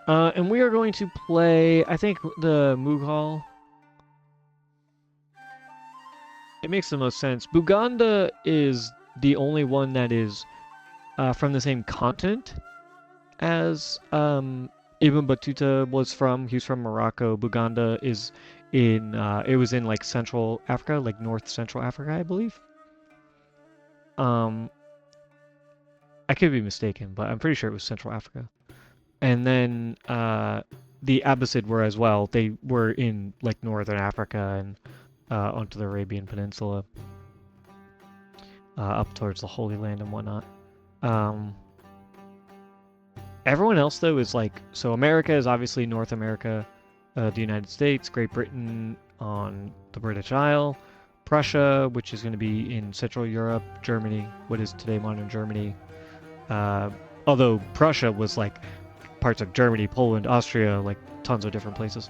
And we are going to play, I think, the Mughal. It makes the most sense. Buganda is the only one that is from the same continent as Ibn Battuta was from. He's from Morocco. Buganda is in, it was in like Central Africa, like North Central Africa, I believe. I could be mistaken, but I'm pretty sure it was Central Africa. And then the Abbasid were as well. They were in like Northern Africa and onto the Arabian Peninsula, up towards the Holy Land and whatnot. Everyone else, though, is like... So America is obviously North America, the United States, Great Britain on the British Isle, Prussia, which is going to be in Central Europe, Germany, what is today modern Germany. Although Prussia was like parts of Germany, Poland, Austria, like tons of different places.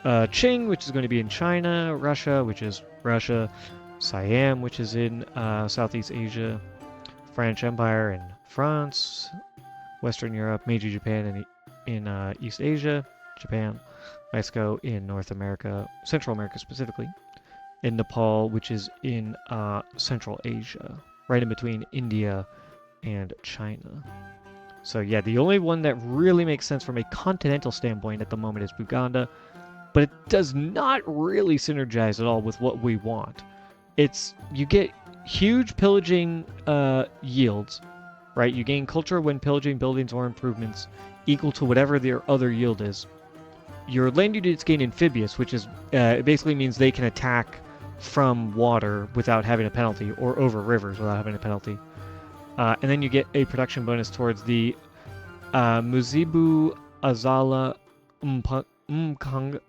Qing, which is going to be in China, Russia, which is Russia, Siam, which is in Southeast Asia, French Empire in France, Western Europe, Meiji Japan in East Asia, Japan, Mexico in North America, Central America specifically, and Nepal, which is in Central Asia, right in between India and China. So yeah, the only one that really makes sense from a continental standpoint at the moment is Buganda, but it does not really synergize at all with what we want. you get huge pillaging yields, right? You gain culture when pillaging buildings or improvements equal to whatever their other yield is. Your land units gain amphibious, which is it basically means they can attack from water without having a penalty, or over rivers without having a penalty. And then you get a production bonus towards the Muzibu Azala Mpanga,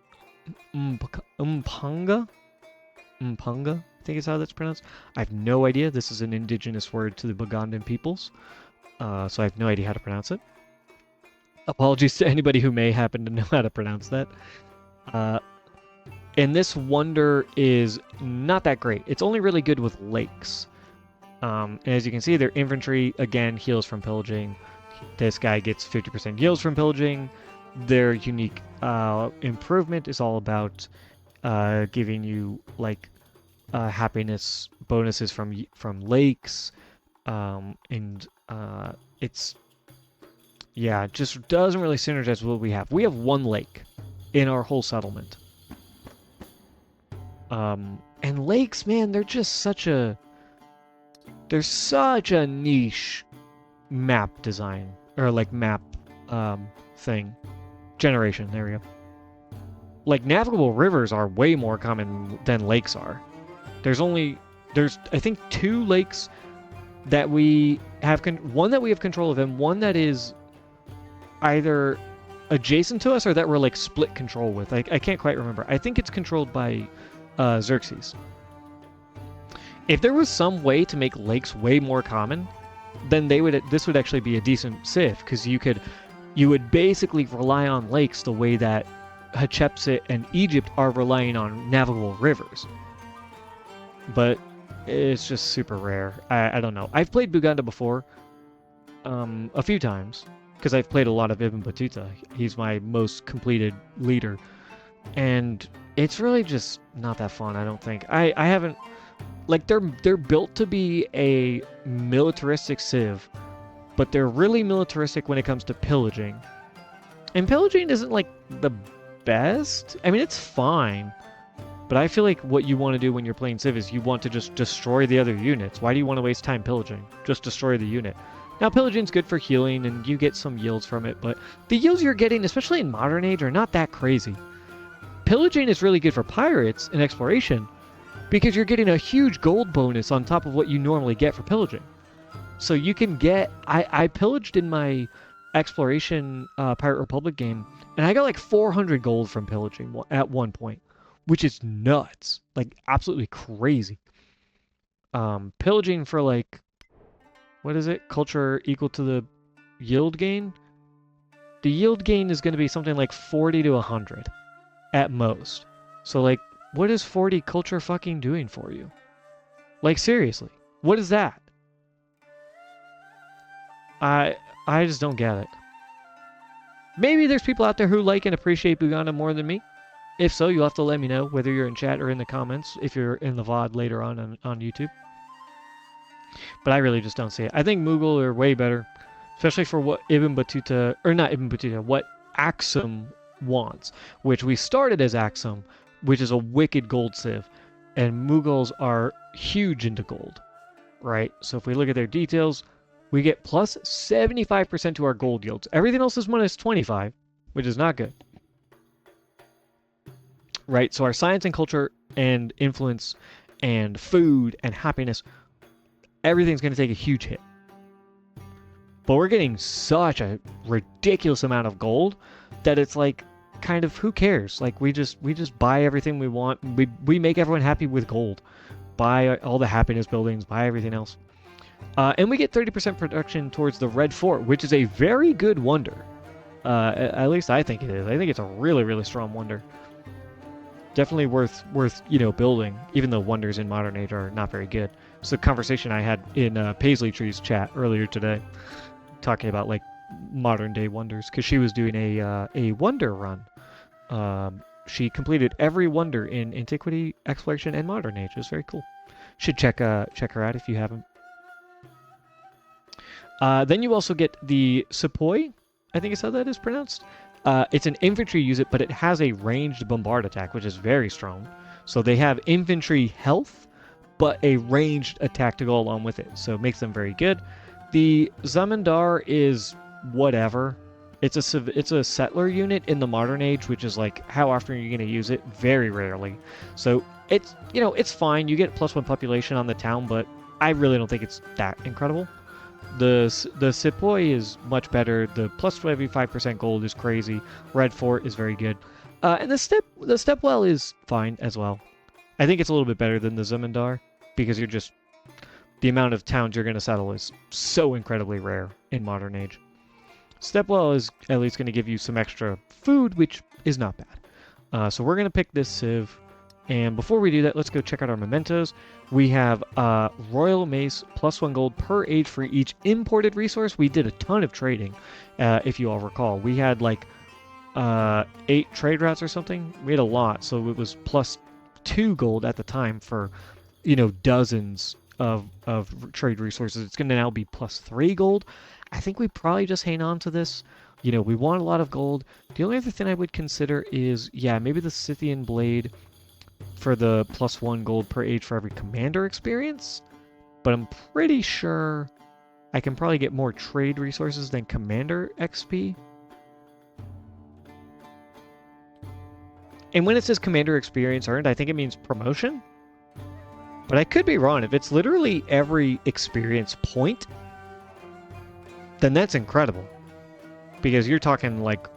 Mpanga, I think is how that's pronounced. I have no idea. This is an indigenous word to the Bugandan peoples, so I have no idea how to pronounce it. Apologies to anybody who may happen to know how to pronounce that. And this wonder is not that great. It's only really good with lakes. And as you can see, their infantry, again, heals from pillaging. This guy gets 50% yields from pillaging. Their unique improvement is all about giving you, like, happiness bonuses from lakes. And it's... yeah, it just doesn't really synergize with what we have. We have one lake in our whole settlement. And lakes, man, they're just such a... they're such a niche map design. Or, like, map thing. Generation, there we go. Like, navigable rivers are way more common than lakes are. There's, I think, 2 lakes that we have... one that we have control of, and one that is either adjacent to us or that we're, like, split control with. I can't quite remember. I think it's controlled by Xerxes. If there was some way to make lakes way more common, then this would actually be a decent civ, because you would basically rely on lakes the way that Hatshepsut and Egypt are relying on navigable rivers. But it's just super rare. I don't know. I've played Buganda before, a few times, because I've played a lot of Ibn Battuta. He's my most completed leader, and it's really just not that fun, I don't think. I haven't... like, they're built to be a militaristic civ, but they're really militaristic when it comes to pillaging. And pillaging isn't, like, the best. I mean, it's fine, but I feel like what you want to do when you're playing civ is you want to just destroy the other units. Why do you want to waste time pillaging? Just destroy the unit. Now, pillaging's good for healing, and you get some yields from it, but the yields you're getting, especially in Modern Age, are not that crazy. Pillaging is really good for pirates and exploration, because you're getting a huge gold bonus on top of what you normally get for pillaging. So you can get... I pillaged in my exploration Pirate Republic game, and I got like 400 gold from pillaging at one point, which is nuts. Like, absolutely crazy. Pillaging for, like... what is it? Culture equal to the yield gain? The yield gain is going to be something like 40 to 100 at most. So, like, what is 40 culture fucking doing for you? Like, seriously, what is that? I just don't get it. Maybe there's people out there who like and appreciate Buganda more than me. If so, you'll have to let me know, whether you're in chat or in the comments, if you're in the VOD later on YouTube. But I really just don't see it. I think Mughal are way better, especially for what Ibn Battuta, or not Ibn Battuta, what Axum wants, which we started as Axum, which is a wicked gold civ, and Mughals are huge into gold, right? So if we look at their details, we get plus 75% to our gold yields. Everything else is minus 25, which is not good. Right, so our science and culture and influence and food and happiness, everything's going to take a huge hit. But we're getting such a ridiculous amount of gold that it's like, kind of, who cares? Like, we just buy everything we want. We make everyone happy with gold. Buy all the happiness buildings, buy everything else. And we get 30% production towards the Red Fort, which is a very good wonder. At least I think it is. I think it's a really, really strong wonder. Definitely worth building, even though wonders in Modern Age are not very good. It's a conversation I had in Paisley Tree's chat earlier today, talking about, like, modern day wonders, because she was doing a wonder run. She completed every wonder in Antiquity, Exploration, and Modern Age. It was very cool. Should check her out if you haven't. Then you also get the Sepoy, I think is how that is pronounced. It's an infantry unit, but it has a ranged bombard attack, which is very strong. So they have infantry health, but a ranged attack to go along with it, so it makes them very good. The Zamindar is whatever. It's a settler unit in the modern age, which is like, how often are you going to use it? Very rarely. So it's, it's fine. You get +1 population on the town, but I really don't think it's that incredible. The Sepoy is much better. The +25% gold is crazy. Red Fort is very good. And the Stepwell is fine as well. I think it's a little bit better than the Zamindar because the amount of towns you're going to settle is so incredibly rare in modern age. Stepwell is at least going to give you some extra food, which is not bad. So we're going to pick this Civ. And before we do that, let's go check out our mementos. We have Royal Mace, +1 gold per age for each imported resource. We did a ton of trading, if you all recall. We had like 8 trade routes or something. We had a lot, so it was +2 gold at the time for, dozens of trade resources. It's going to now be +3 gold. I think we probably just hang on to this. We want a lot of gold. The only other thing I would consider is, maybe the Scythian Blade for the +1 gold per age for every commander experience. But I'm pretty sure I can probably get more trade resources than commander XP. And when it says commander experience earned, I think it means promotion. But I could be wrong. If it's literally every experience point, then that's incredible. Because you're talking like,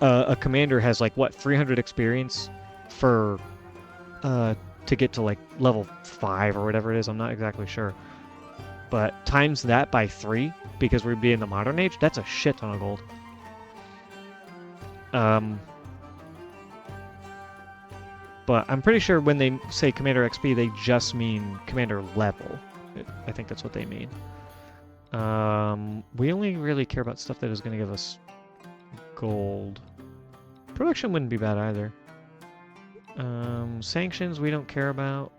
a commander has like, 300 experience for, to get to like level 5 or whatever it is. I'm not exactly sure. But times that by 3, because we'd be in the modern age, that's a shit ton of gold. But I'm pretty sure when they say Commander XP, they just mean Commander level. I think that's what they mean. We only really care about stuff that is going to give us gold. Production wouldn't be bad either. Sanctions we don't care about.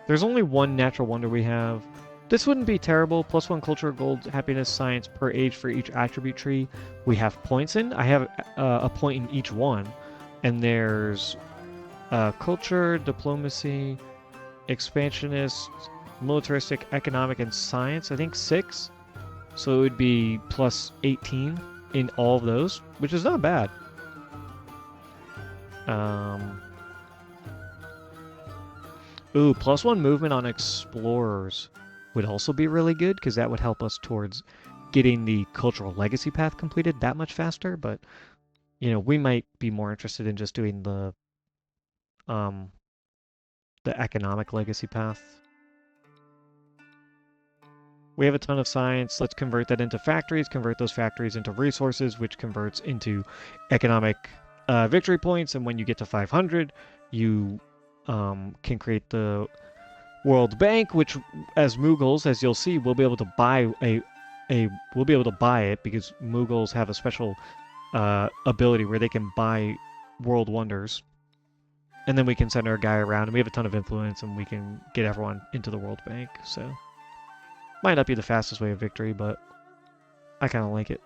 There's only one natural wonder we have. This wouldn't be terrible. +1 culture, gold, happiness, science per age for each attribute tree we have points in. I have a point in each one. And there's culture, diplomacy, expansionist, militaristic, economic, and science. I think 6. So it would be +18 in all of those, which is not bad. Ooh, +1 movement on explorers would also be really good, because that would help us towards getting the cultural legacy path completed that much faster. But, we might be more interested in just doing the economic legacy path. We have a ton of science. Let's convert that into factories, convert those factories into resources, which converts into economic victory points. And when you get to 500, you can create the World Bank, which, as Mughals, as you'll see, we'll be able to buy we'll be able to buy it, because Mughals have a special ability where they can buy world wonders. And then we can send our guy around, and we have a ton of influence, and we can get everyone into the World Bank. So might not be the fastest way of victory, but I kind of like it.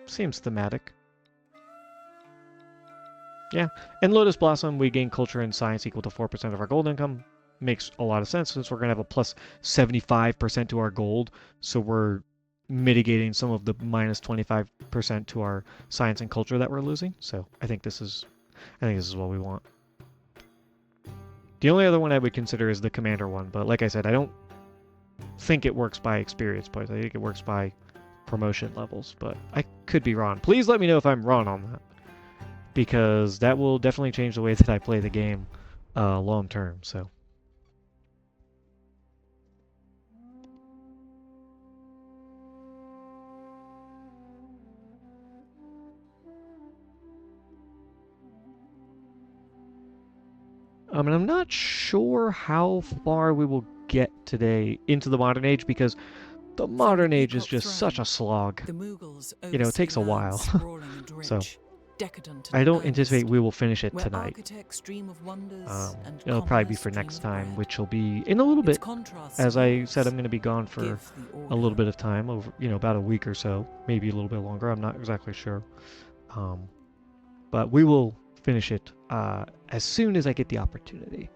Seems thematic. Yeah, and Lotus Blossom, we gain culture and science equal to 4% of our gold income. Makes a lot of sense, since we're going to have a +75% to our gold, so we're mitigating some of the -25% to our science and culture that we're losing. So I think this is what we want. The only other one I would consider is the commander one, but like I said, I don't think it works by experience points. I think it works by promotion levels, but I could be wrong. Please let me know if I'm wrong on that, because that will definitely change the way that I play the game long term. So. And I'm not sure how far we will get today into the modern age, because the modern age is just such a slog. The Mughals It takes a while. So decadent I don't anticipate we will finish it where tonight. architects dream of wonders and It'll probably be for next time, which will be in a little bit. As I said, I'm going to be gone for a little bit of time, over about a week or so, maybe a little bit longer. I'm not exactly sure. but we will finish it as soon as I get the opportunity.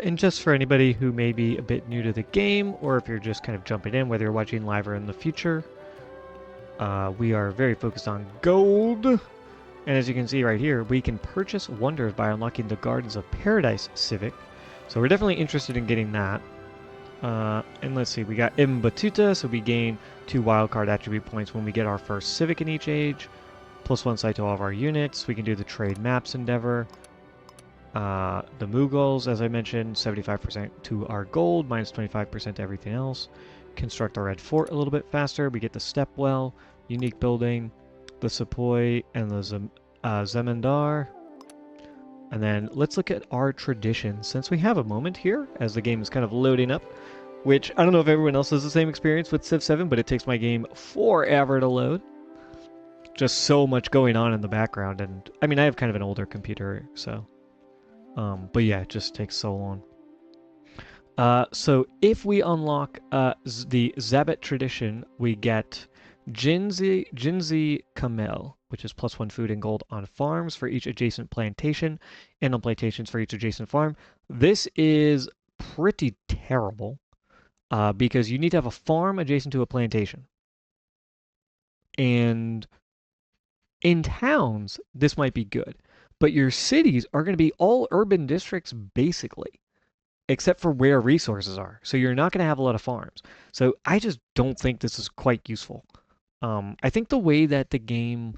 And just for anybody who may be a bit new to the game, or if you're just kind of jumping in, whether you're watching live or in the future, we are very focused on gold. And as you can see right here, we can purchase wonders by unlocking the Gardens of Paradise Civic. So we're definitely interested in getting that. And let's see, we got Mbatuta, so we gain 2 wildcard attribute points when we get our first Civic in each age. +1 sight to all of our units. We can do the trade maps endeavor. The Mughals, as I mentioned, 75% to our gold, -25% to everything else. Construct our red fort a little bit faster. We get the Stepwell, unique building, the Sepoy, and the Zemindar. And then let's look at our traditions. Since we have a moment here, as the game is kind of loading up, which I don't know if everyone else has the same experience with Civ 7, but it takes my game forever to load. Just so much going on in the background, and I mean, I have kind of an older computer, so... but yeah, it just takes so long. So if we unlock the Zabet tradition, we get Jinzi Kamel, which is +1 food and gold on farms for each adjacent plantation, and on plantations for each adjacent farm. This is pretty terrible, because you need to have a farm adjacent to a plantation. And in towns, this might be good. But your cities are going to be all urban districts, basically, except for where resources are. So you're not going to have a lot of farms. So I just don't think this is quite useful. I think the way that the game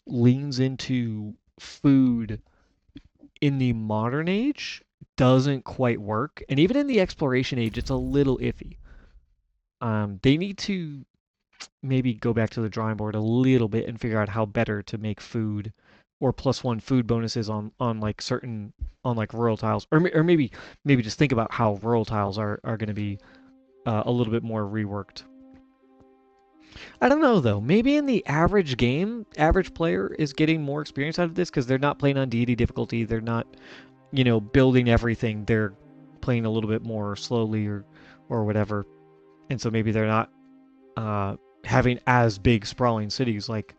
leans into food in the modern age doesn't quite work. And even in the exploration age, it's a little iffy. They need to maybe go back to the drawing board a little bit and figure out how better to make food or +1 food bonuses on like certain on like rural tiles, or maybe just think about how rural tiles are going to be a little bit more reworked. I don't know though. Maybe in the average game, average player is getting more experience out of this because they're not playing on deity difficulty. They're not, building everything. They're playing a little bit more slowly or whatever, and so maybe they're not having as big sprawling cities like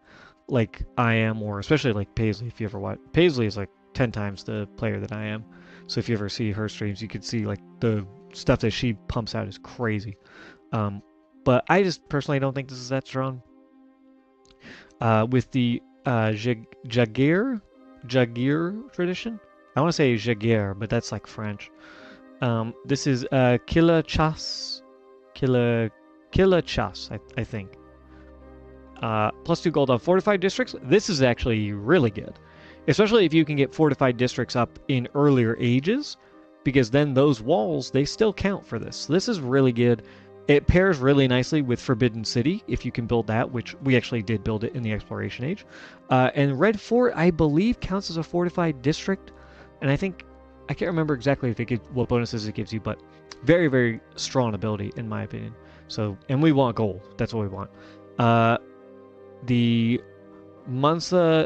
I am, or especially like Paisley. If you ever watch, Paisley is like 10 times the player that I am. So if you ever see her streams, you could see like the stuff that she pumps out is crazy. Um, but I just personally don't think this is that strong. With the Jaguar tradition, I want to say Jaguar, but that's like French. This is Killa Chas, Killa Chas, I think. +2 gold on fortified districts. This is actually really good, especially if you can get fortified districts up in earlier ages, because then those walls, they still count for this. This is really good. It pairs really nicely with Forbidden City, if you can build that, which we actually did build it in the Exploration Age. And Red Fort, I believe, counts as a fortified district, and I can't remember exactly if it gives, what bonuses it gives you, but very, very strong ability, in my opinion. So, and we want gold. That's what we want. The Mansabdari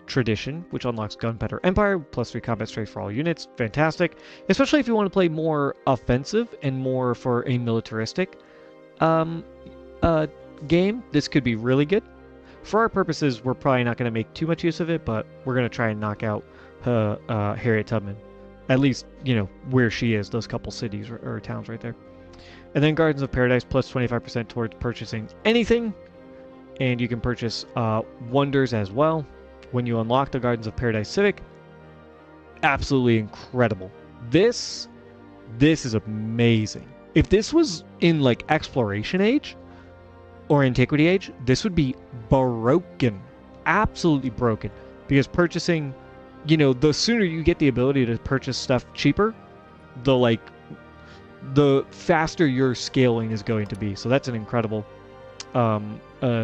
tradition, which unlocks Gunpowder Empire, +3 combat strength for all units. Fantastic. Especially if you want to play more offensive and more for a militaristic game, this could be really good. For our purposes, we're probably not going to make too much use of it, but we're going to try and knock out Harriet Tubman. At least, where she is, those couple cities or towns right there. And then Gardens of Paradise, +25% towards purchasing anything. And you can purchase wonders as well when you unlock the Gardens of Paradise Civic. Absolutely incredible. This is amazing. If this was in like Exploration Age or Antiquity Age, this would be broken. Absolutely broken. Because purchasing, the sooner you get the ability to purchase stuff cheaper, the faster your scaling is going to be. So that's an incredible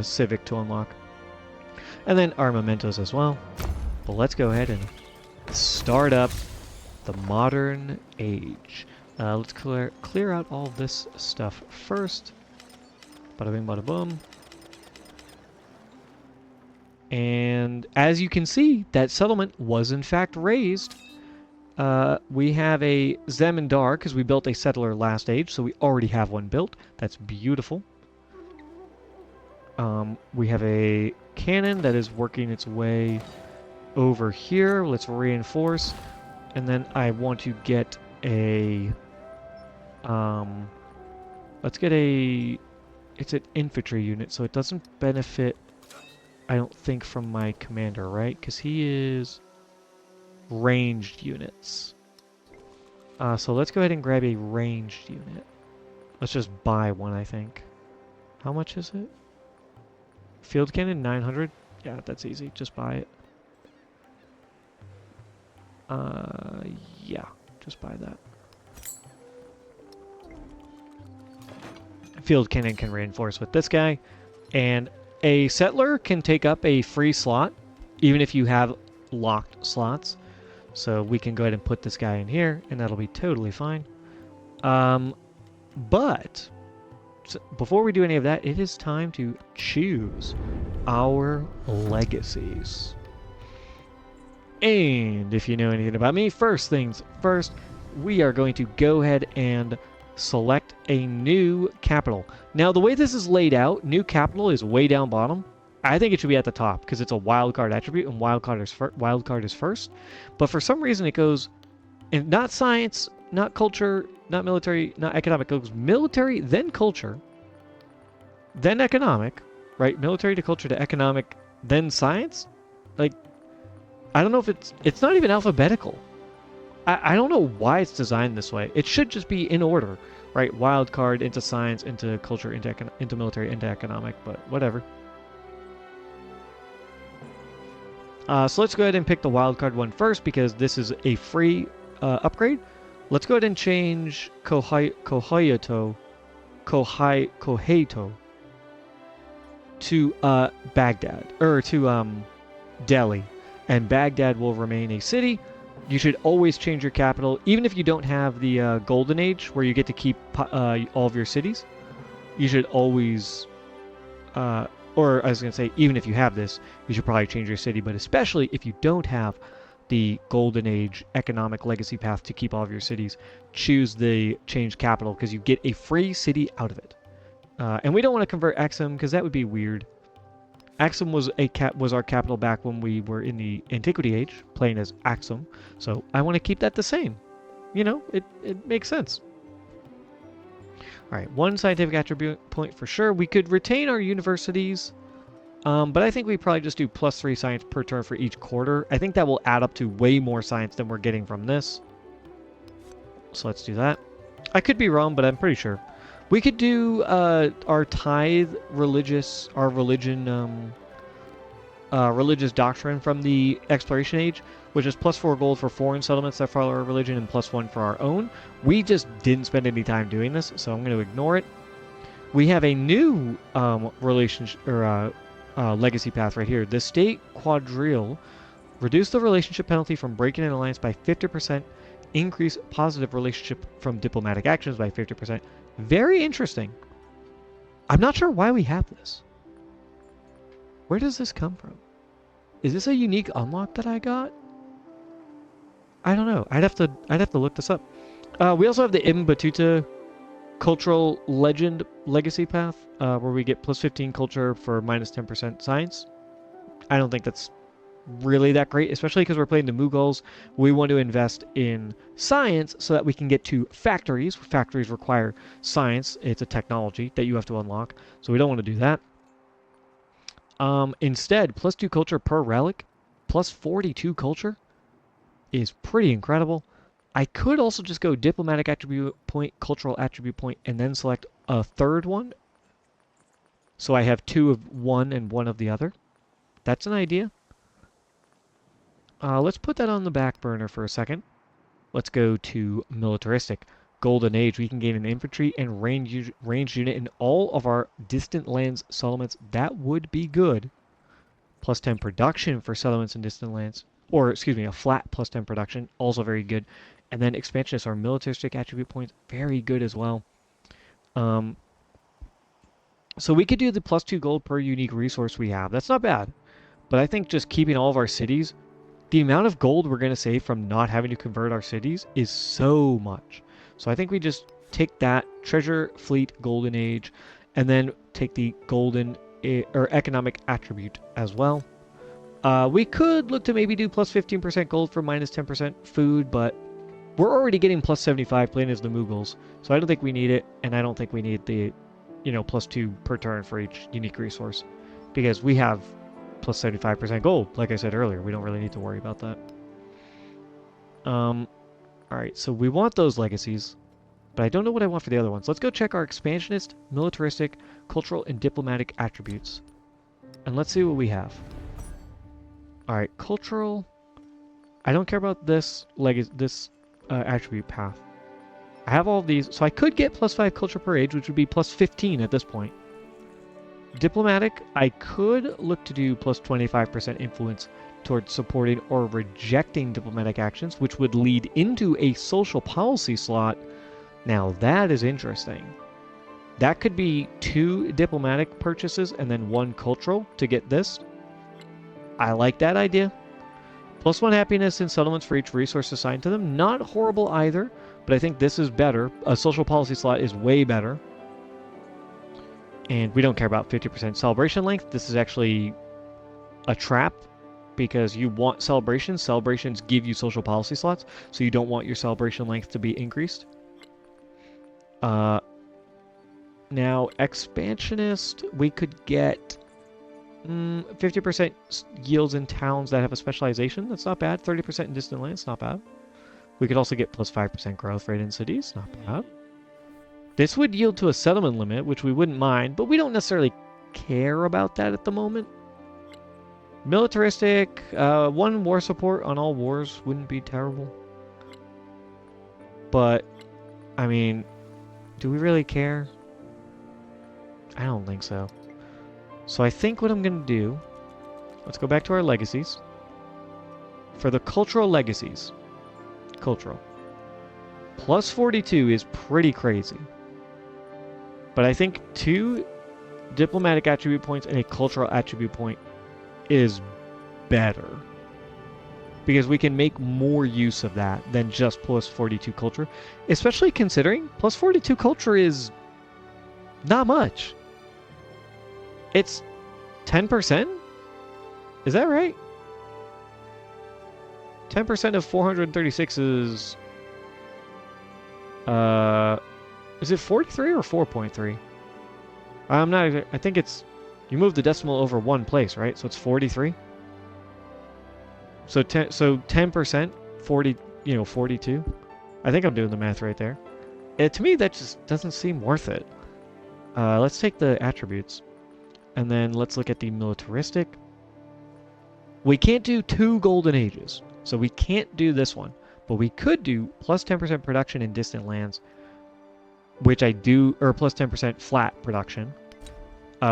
Civic to unlock. And then our mementos as well. But let's go ahead and start up the modern age. Let's clear out all this stuff first. Bada bing, bada boom. And as you can see, that settlement was in fact raised. We have a Zamindar because we built a settler last age, so we already have one built. That's beautiful. We have a cannon that is working its way over here. Let's reinforce. And then I want to get a... let's get a... It's an infantry unit, so it doesn't benefit, I don't think, from my commander, right? Because he is ranged units. So let's go ahead and grab a ranged unit. Let's just buy one, I think. How much is it? Field cannon, 900. Yeah, that's easy. Just buy it. Yeah, just buy that. Field cannon can reinforce with this guy, and a settler can take up a free slot, even if you have locked slots. So we can go ahead and put this guy in here, and that'll be totally fine. But before we do any of that, it is time to choose our legacies. And if you know anything about me, first things first, we are going to go ahead and select a new capital. Now, the way this is laid out, new capital is way down bottom. I think it should be at the top because it's a wildcard attribute, and wildcard is first. But for some reason, it goes in not science, not culture, not military, not economic. It goes military, then culture, then economic, right? Military to culture to economic, then science. Like, I don't know if it's not even alphabetical. I don't know why it's designed this way. It should just be in order, right? Wild card into science, into culture, into military, into economic, but whatever. So let's go ahead and pick the wild card one first because this is a free upgrade. Let's go ahead and change Kohaito to Baghdad, or to Delhi, and Baghdad will remain a city. You should always change your capital, even if you don't have the Golden Age, where you get to keep all of your cities. You should always, or I was going to say, even if you have this, you should probably change your city, but especially if you don't have the Golden Age economic legacy path to keep all of your cities, choose the change capital because you get a free city out of it. And we don't want to convert Axum because that would be weird. Axum was our capital back when we were in the Antiquity Age, playing as Axum. So I want to keep that the same. You know, it makes sense. All right, 1 scientific attribute point for sure. We could retain our universities, but I think we probably just do +3 science per turn for each quarter. I think that will add up to way more science than we're getting from this. So let's do that. I could be wrong, but I'm pretty sure. We could do our tithe religious doctrine from the Exploration Age, which is +4 gold for foreign settlements that follow our religion and +1 for our own. We just didn't spend any time doing this, so I'm going to ignore it. We have a new relationship or legacy path right here. The state quadrille. Reduce the relationship penalty from breaking an alliance by 50%. Increase positive relationship from diplomatic actions by 50%. Very interesting. I'm not sure why we have this. Where does this come from? Is this a unique unlock that I got? I don't know. I'd have to look this up. We also have the Ibn Battuta cultural legend legacy path, where we get +15 culture for -10% science. I don't think that's really that great, especially because we're playing the Mughals. We want to invest in science so that we can get to factories. Factories require science. It's a technology that you have to unlock, so we don't want to do that. Instead, +2 culture per relic, +42 culture is pretty incredible. I could also just go diplomatic attribute point, cultural attribute point, and then select a third one. So I have 2 of one and 1 of the other. That's an idea. Let's put that on the back burner for a second. Let's go to militaristic. Golden Age, we can gain an infantry and ranged unit in all of our distant lands settlements. That would be good. +10 production for settlements in distant lands. Or, excuse me, a flat +10 production. Also very good. And then expansionists are militaristic attribute points. Very good as well. So we could do the +2 gold per unique resource we have. That's not bad. But I think just keeping all of our cities, the amount of gold we're going to save from not having to convert our cities is so much. So I think we just take that treasure fleet Golden Age and then take the golden or economic attribute as well. We could look to maybe do +15% gold for -10% food, but we're already getting +75 playing as the Mughals. So I don't think we need it, and I don't think we need the, +2 per turn for each unique resource, because we have +75% gold. Like I said earlier, we don't really need to worry about that. Alright, so we want those legacies, but I don't know what I want for the other ones. Let's go check our expansionist, militaristic, cultural, and diplomatic attributes. And let's see what we have. Alright, cultural. I don't care about this attribute path. I have all of these, so I could get +5 culture per age, which would be +15 at this point. Diplomatic, I could look to do +25% influence towards supporting or rejecting diplomatic actions, which would lead into a social policy slot. Now that is interesting. That could be 2 diplomatic purchases and then 1 cultural to get this. I like that idea. +1 happiness in settlements for each resource assigned to them. Not horrible either, but I think this is better. A social policy slot is way better. And we don't care about 50% celebration length. This is actually a trap because you want celebrations. Celebrations give you social policy slots, so you don't want your celebration length to be increased. Now, expansionist, we could get 50% yields in towns that have a specialization. That's not bad. 30% in distant lands, not bad. We could also get +5% growth rate in cities, not bad. This would yield to a settlement limit, which we wouldn't mind, but we don't necessarily care about that at the moment. Militaristic, 1 war support on all wars wouldn't be terrible. But, I mean, do we really care? I don't think so. So I think what I'm going to do, let's go back to our legacies. For the cultural legacies, cultural, +42 is pretty crazy. But I think 2 diplomatic attribute points and a cultural attribute point is better. because we can make more use of that than just plus 42 culture, especially considering plus 42 culture is not much. It's 10%? Is that right? 10% of 436 is it 43 or 4.3? I'm not even, I think it's, you move the decimal over one place, right? So it's 43. So 10%, 40, 42. I think I'm doing the math right there. To me, that just doesn't seem worth it. Let's take the attributes. And then let's look at the militaristic. We can't do 2 golden ages. So we can't do this one. But we could do plus 10% production in distant lands. Which I do, or plus 10% flat production.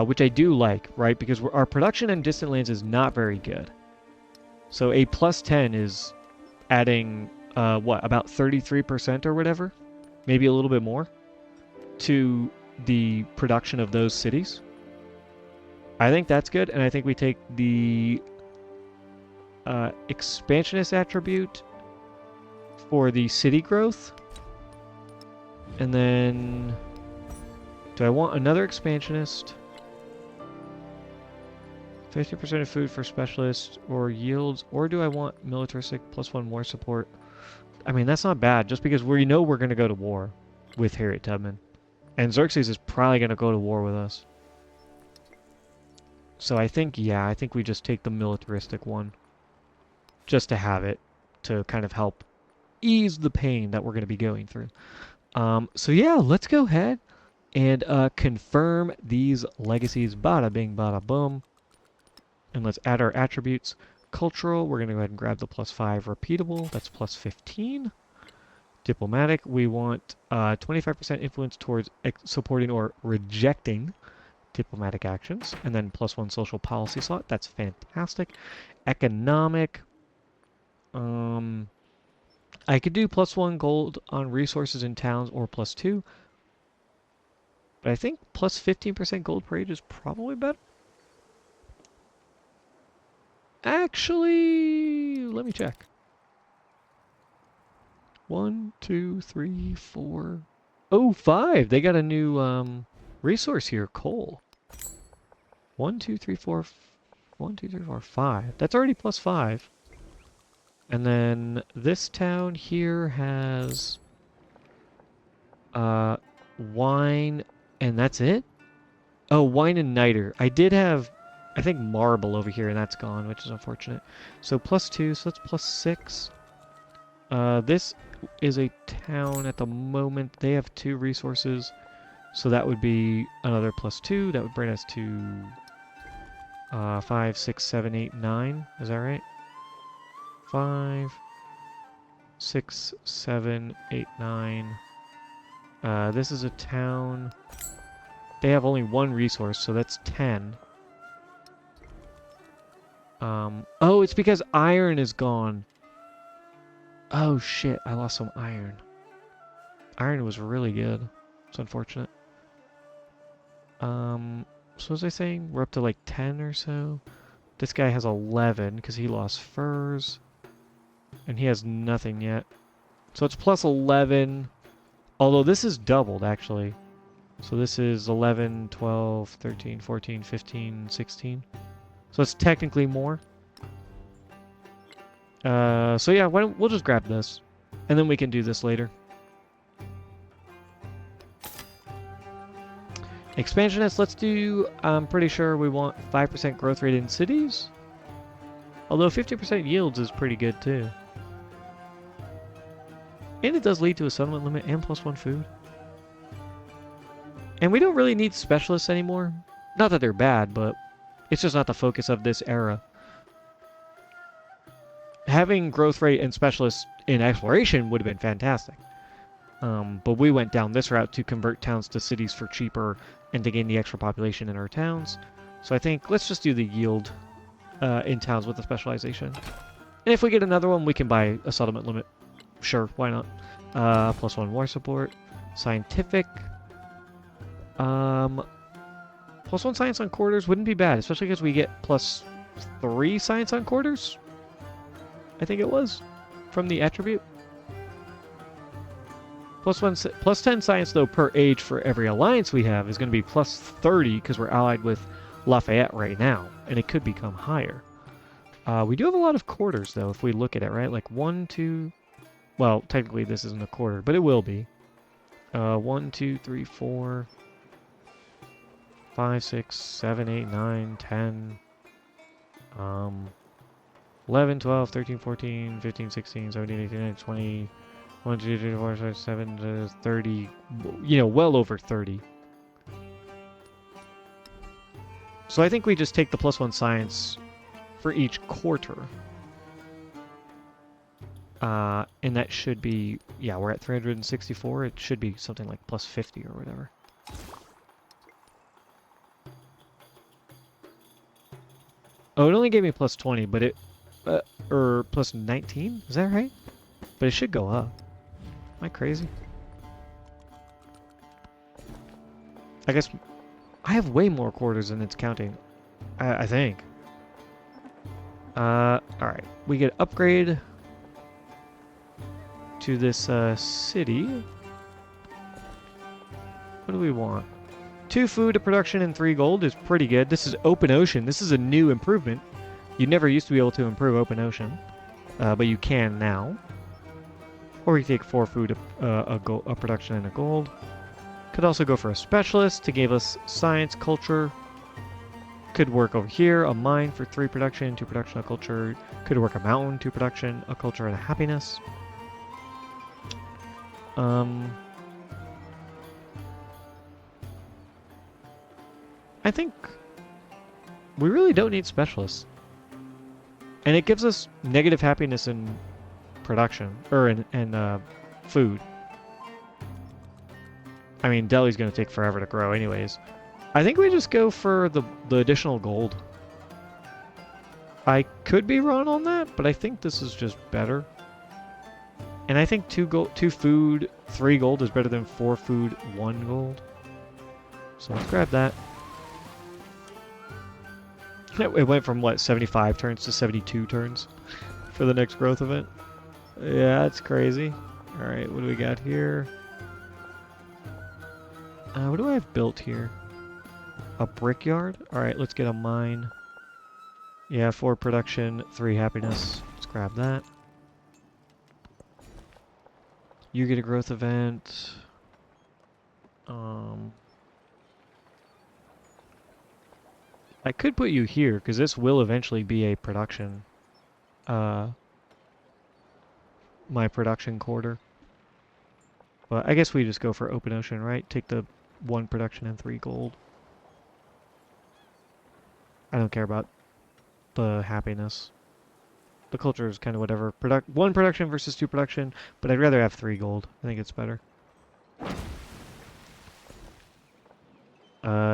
Which I do like, right? Because our production in distant lands is not very good. So a plus 10 is adding, about 33% or whatever? Maybe a little bit more to the production of those cities. I think that's good, and I think we take the expansionist attribute for the city growth. And then, do I want another expansionist? 50% of food for specialists or yields, or do I want militaristic plus 1 more support? I mean, that's not bad, just because we know we're going to go to war with Harriet Tubman. And Xerxes is probably going to go to war with us. So I think, yeah, I think we just take the militaristic one. Just to have it, to kind of help ease the pain that we're going to be going through. So yeah, let's go ahead and confirm these legacies. Bada bing, bada boom. And let's add our attributes. Cultural, we're going to go ahead and grab the plus 5 repeatable. That's plus 15. Diplomatic, we want 25% influence towards supporting or rejecting diplomatic actions. And then plus 1 social policy slot. That's fantastic. Economic, I could do plus 1 gold on resources in towns or plus 2. But I think plus 15% gold per age is probably better. Actually, let me check. 1, 2, 3, 4. Oh, 5. They got a new resource here, coal. 1, 2, 3, 4. 1, 2, 3, 4, 5. That's already plus 5. And then this town here has wine, and that's it? Oh, wine and niter. I did have, I think, marble over here, and that's gone, which is unfortunate. So plus 2, so that's plus 6. This is a town at the moment. They have 2 resources, so that would be another plus 2. That would bring us to 5, 6, 7, 8, 9. Is that right? 5, 6, 7, 8, 9. This is a town. They have only 1 resource, so that's 10. Oh, it's because iron is gone. Oh shit, I lost some iron. Iron was really good. It's unfortunate. So was I saying we're up to like 10 or so? This guy has 11 because he lost furs. And he has nothing yet. So it's plus 11. Although this is doubled, actually. So this is 11, 12, 13, 14, 15, 16. So it's technically more. So yeah, we'll just grab this. And then we can do this later. Expansionists, let's do, I'm pretty sure we want 5% growth rate in cities. Although 50% yields is pretty good too. And it does lead to a settlement limit and plus 1 food. And we don't really need specialists anymore. Not that they're bad, but it's just not the focus of this era. Having growth rate and specialists in exploration would have been fantastic. But we went down this route to convert towns to cities for cheaper and to gain the extra population in our towns. So I think let's just do the yield in towns with the specialization. And if we get another one, we can buy a settlement limit. Sure, why not? Plus 1 war support. Scientific. Plus 1 science on quarters wouldn't be bad, especially because we get plus 3 science on quarters. I think it was, from the attribute. Plus 10 science, though, per age for every alliance we have is going to be plus 30 because we're allied with Lafayette right now, and it could become higher. We do have a lot of quarters, though, if we look at it, right? Like 1, 2... Well, technically this isn't a quarter, but it will be. 1, 2, 3, 4... 5, 6, 7, 8, 9, 10... 11, 12, 13, 14, 15, 16, 17, 18, 19, 20... 1, 2, 3, 4, 5, 7, 30... You know, well over 30. So I think we just take the plus 1 science for each quarter. And that should be... Yeah, we're at 364. It should be something like plus 50 or whatever. Oh, it only gave me plus 20, but it... or plus 19? Is that right? But it should go up. Am I crazy? I guess... I have way more quarters than it's counting. I think. Alright. We get upgrade to this city. What do we want? 2 food to production and 3 gold is pretty good. This is open ocean. This is a new improvement. You never used to be able to improve open ocean, but you can now. Or you take 4 food, a production and a gold. Could also go for a specialist to give us science, culture. Could work over here, a mine for 3 production, 2 production, a culture. Could work a mountain, 2 production, a culture, and a happiness. I think we really don't need specialists. And it gives us negative happiness in production, or in food. I mean, Delhi's going to take forever to grow anyways. I think we just go for the additional gold. I could be wrong on that, but I think this is just better. And I think 2 food, 3 gold is better than 4 food, 1 gold. So let's grab that. It went from, what, 75 turns to 72 turns for the next growth event. Yeah, that's crazy. Alright, what do we got here? What do I have built here? A brickyard? Alright, let's get a mine. Yeah, 4 production, 3 happiness. Let's grab that. You get a growth event. I could put you here, because this will eventually be a production. My production quarter. But I guess we just go for open ocean, right? Take the 1 production and 3 gold. I don't care about the happiness. The culture is kind of whatever. 1 production versus 2 production, but I'd rather have 3 gold. I think it's better.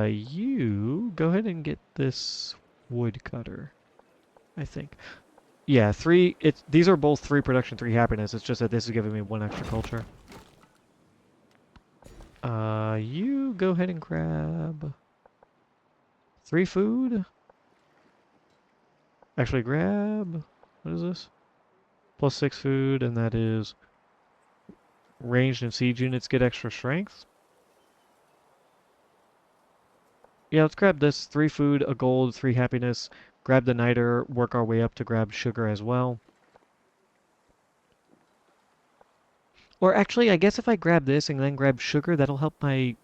You go ahead and get this woodcutter, I think. Yeah, 3. These are both 3 production, 3 happiness. It's just that this is giving me 1 extra culture. You go ahead and grab 3 food. Actually, grab... What is this? Plus 6 food, and that is... Ranged and siege units get extra strength. Yeah, let's grab this. 3 food, a gold, 3 happiness. Grab the niter, work our way up to grab sugar as well. Or actually, I guess if I grab this and then grab sugar, that'll help me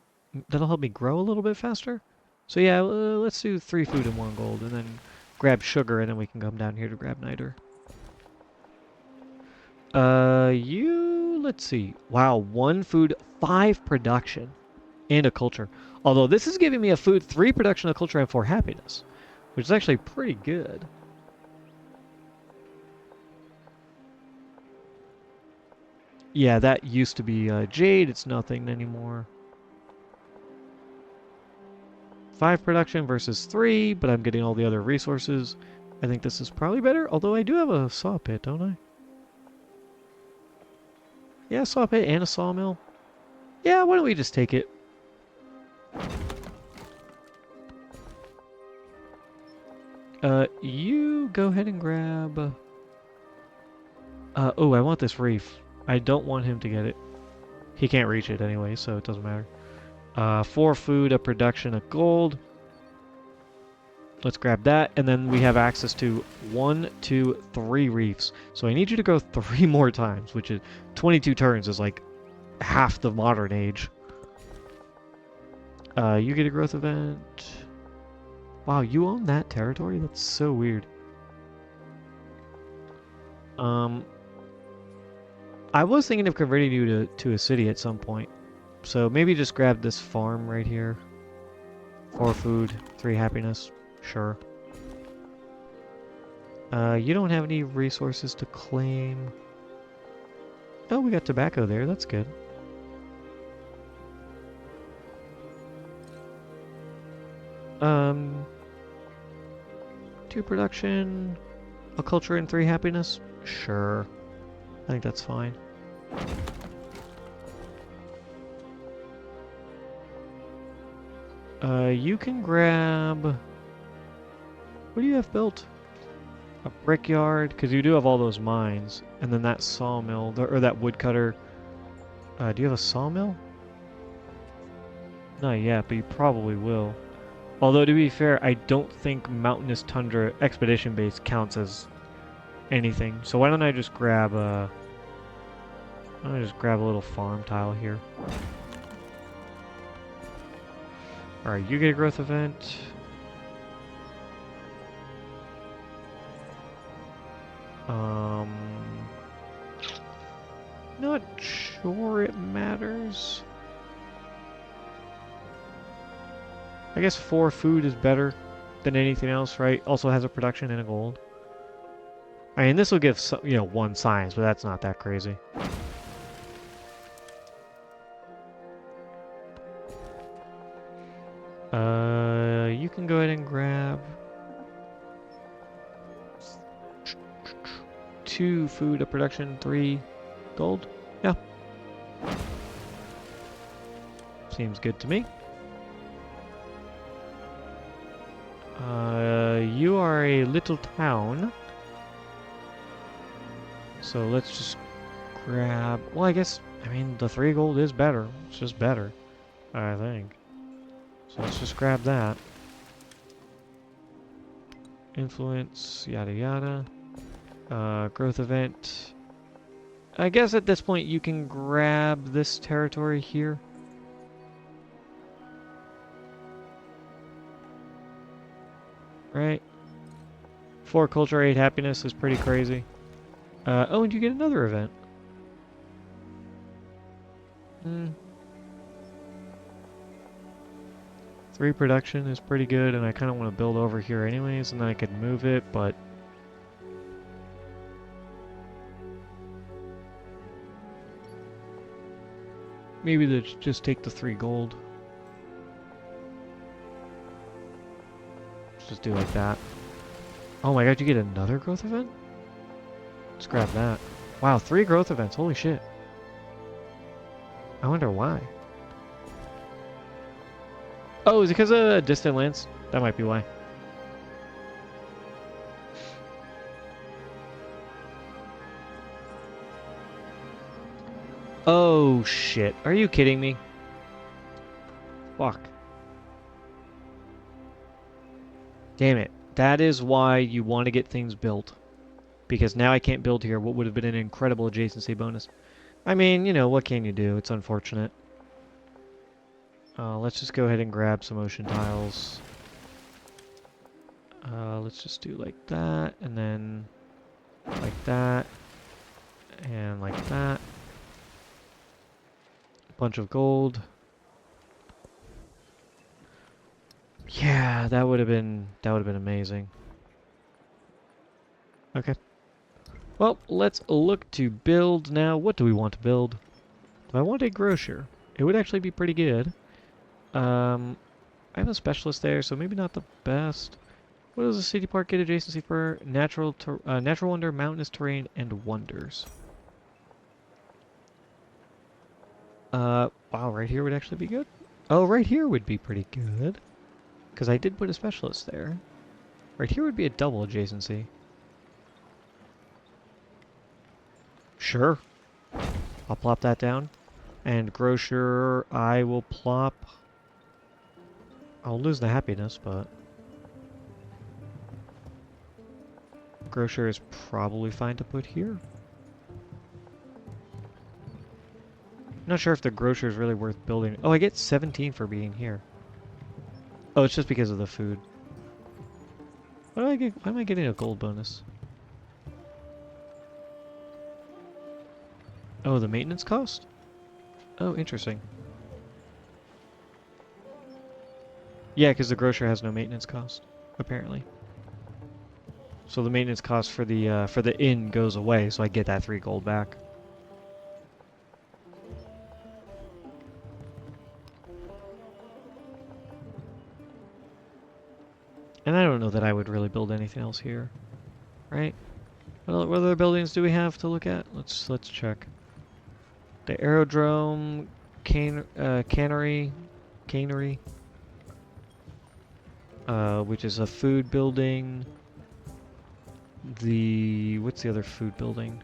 grow a little bit faster. So yeah, let's do 3 food and 1 gold, and then grab sugar, and then we can come down here to grab niter. Let's see. Wow, 1 food, 5 production, and a culture. Although this is giving me a food, 3 production, a culture, and 4 happiness, which is actually pretty good. Yeah, that used to be jade. It's nothing anymore. 5 production versus 3, but I'm getting all the other resources. I think this is probably better, although I do have a saw pit, don't I? Yeah, saw pit and a sawmill. Yeah, why don't we just take it? You go ahead and grab Oh, I want this reef. I don't want him to get it. He can't reach it anyway, so it doesn't matter. 4 food, a production of gold. Let's grab that, and then we have access to 1, 2, 3 reefs. So I need you to go 3 more times, which is 22 turns is like half the modern age. You get a growth event. Wow, you own that territory? That's so weird. I was thinking of converting you to a city at some point. So maybe just grab this farm right here. 4 food, 3 happiness. Sure. You don't have any resources to claim. Oh, we got tobacco there. That's good. Um, 2 production, a culture, and 3 happiness. Sure. I think that's fine. You can grab... What do you have built? A brickyard, because you do have all those mines. And then that sawmill, or that woodcutter. Do you have a sawmill? Not yet, but you probably will. Although, to be fair, I don't think Mountainous Tundra Expedition Base counts as anything. So why don't I just grab a... Why don't I just grab a little farm tile here? Alright, you get a growth event. Not sure it matters. I guess 4 food is better than anything else, right? Also has a production and a gold. I mean, this will give, you know, 1 science, but that's not that crazy. You can go ahead and grab 2 food, a production, 3 gold. Yeah. Seems good to me. You are a little town. So let's just grab... Well, I guess, I mean, the 3 gold is better. It's just better, I think. So let's just grab that. Influence, yada yada. Growth event. I guess at this point you can grab this territory here. Right? 4 culture, 8 happiness is pretty crazy. Oh, and you get another event. 3 production is pretty good, and I kind of want to build over here anyways, and then I could move it, but... Maybe just take the 3 gold. Let's just do like that. Oh my god, you get another growth event? Let's grab that. Wow, 3 growth events, holy shit. I wonder why. Oh, is it because of distant lands? That might be why. Oh shit, are you kidding me? Fuck. Damn it. That is why you want to get things built. Because now I can't build here what would have been an incredible adjacency bonus. I mean, you know, what can you do? It's unfortunate. Let's just go ahead and grab some ocean tiles. Let's just do like that, and then like that, and like that. Bunch of gold. Yeah, that would have been amazing. Okay. Well, let's look to build now. What do we want to build? Do I want a grocer? It would actually be pretty good. I have a specialist there, so maybe not the best. What does a city park get adjacency for? Natural wonder, mountainous terrain, and wonders. Wow, right here would actually be good. Oh, right here would be pretty good. Because I did put a specialist there. Right here would be a double adjacency. Sure. I'll plop that down. And grocer, I will plop... I'll lose the happiness, but... Grocer is probably fine to put here. Not sure if the grocer is really worth building. Oh, I get 17 for being here. Oh, it's just because of the food. What do I get? Why am I getting a gold bonus? Oh, the maintenance cost? Oh, interesting. Yeah, because the grocer has no maintenance cost, apparently. So the maintenance cost for the inn goes away, so I get that 3 gold back. And I don't know that I would really build anything else here, right? What other buildings do we have to look at? Let's check. The aerodrome, cannery, which is a food building. What's the other food building?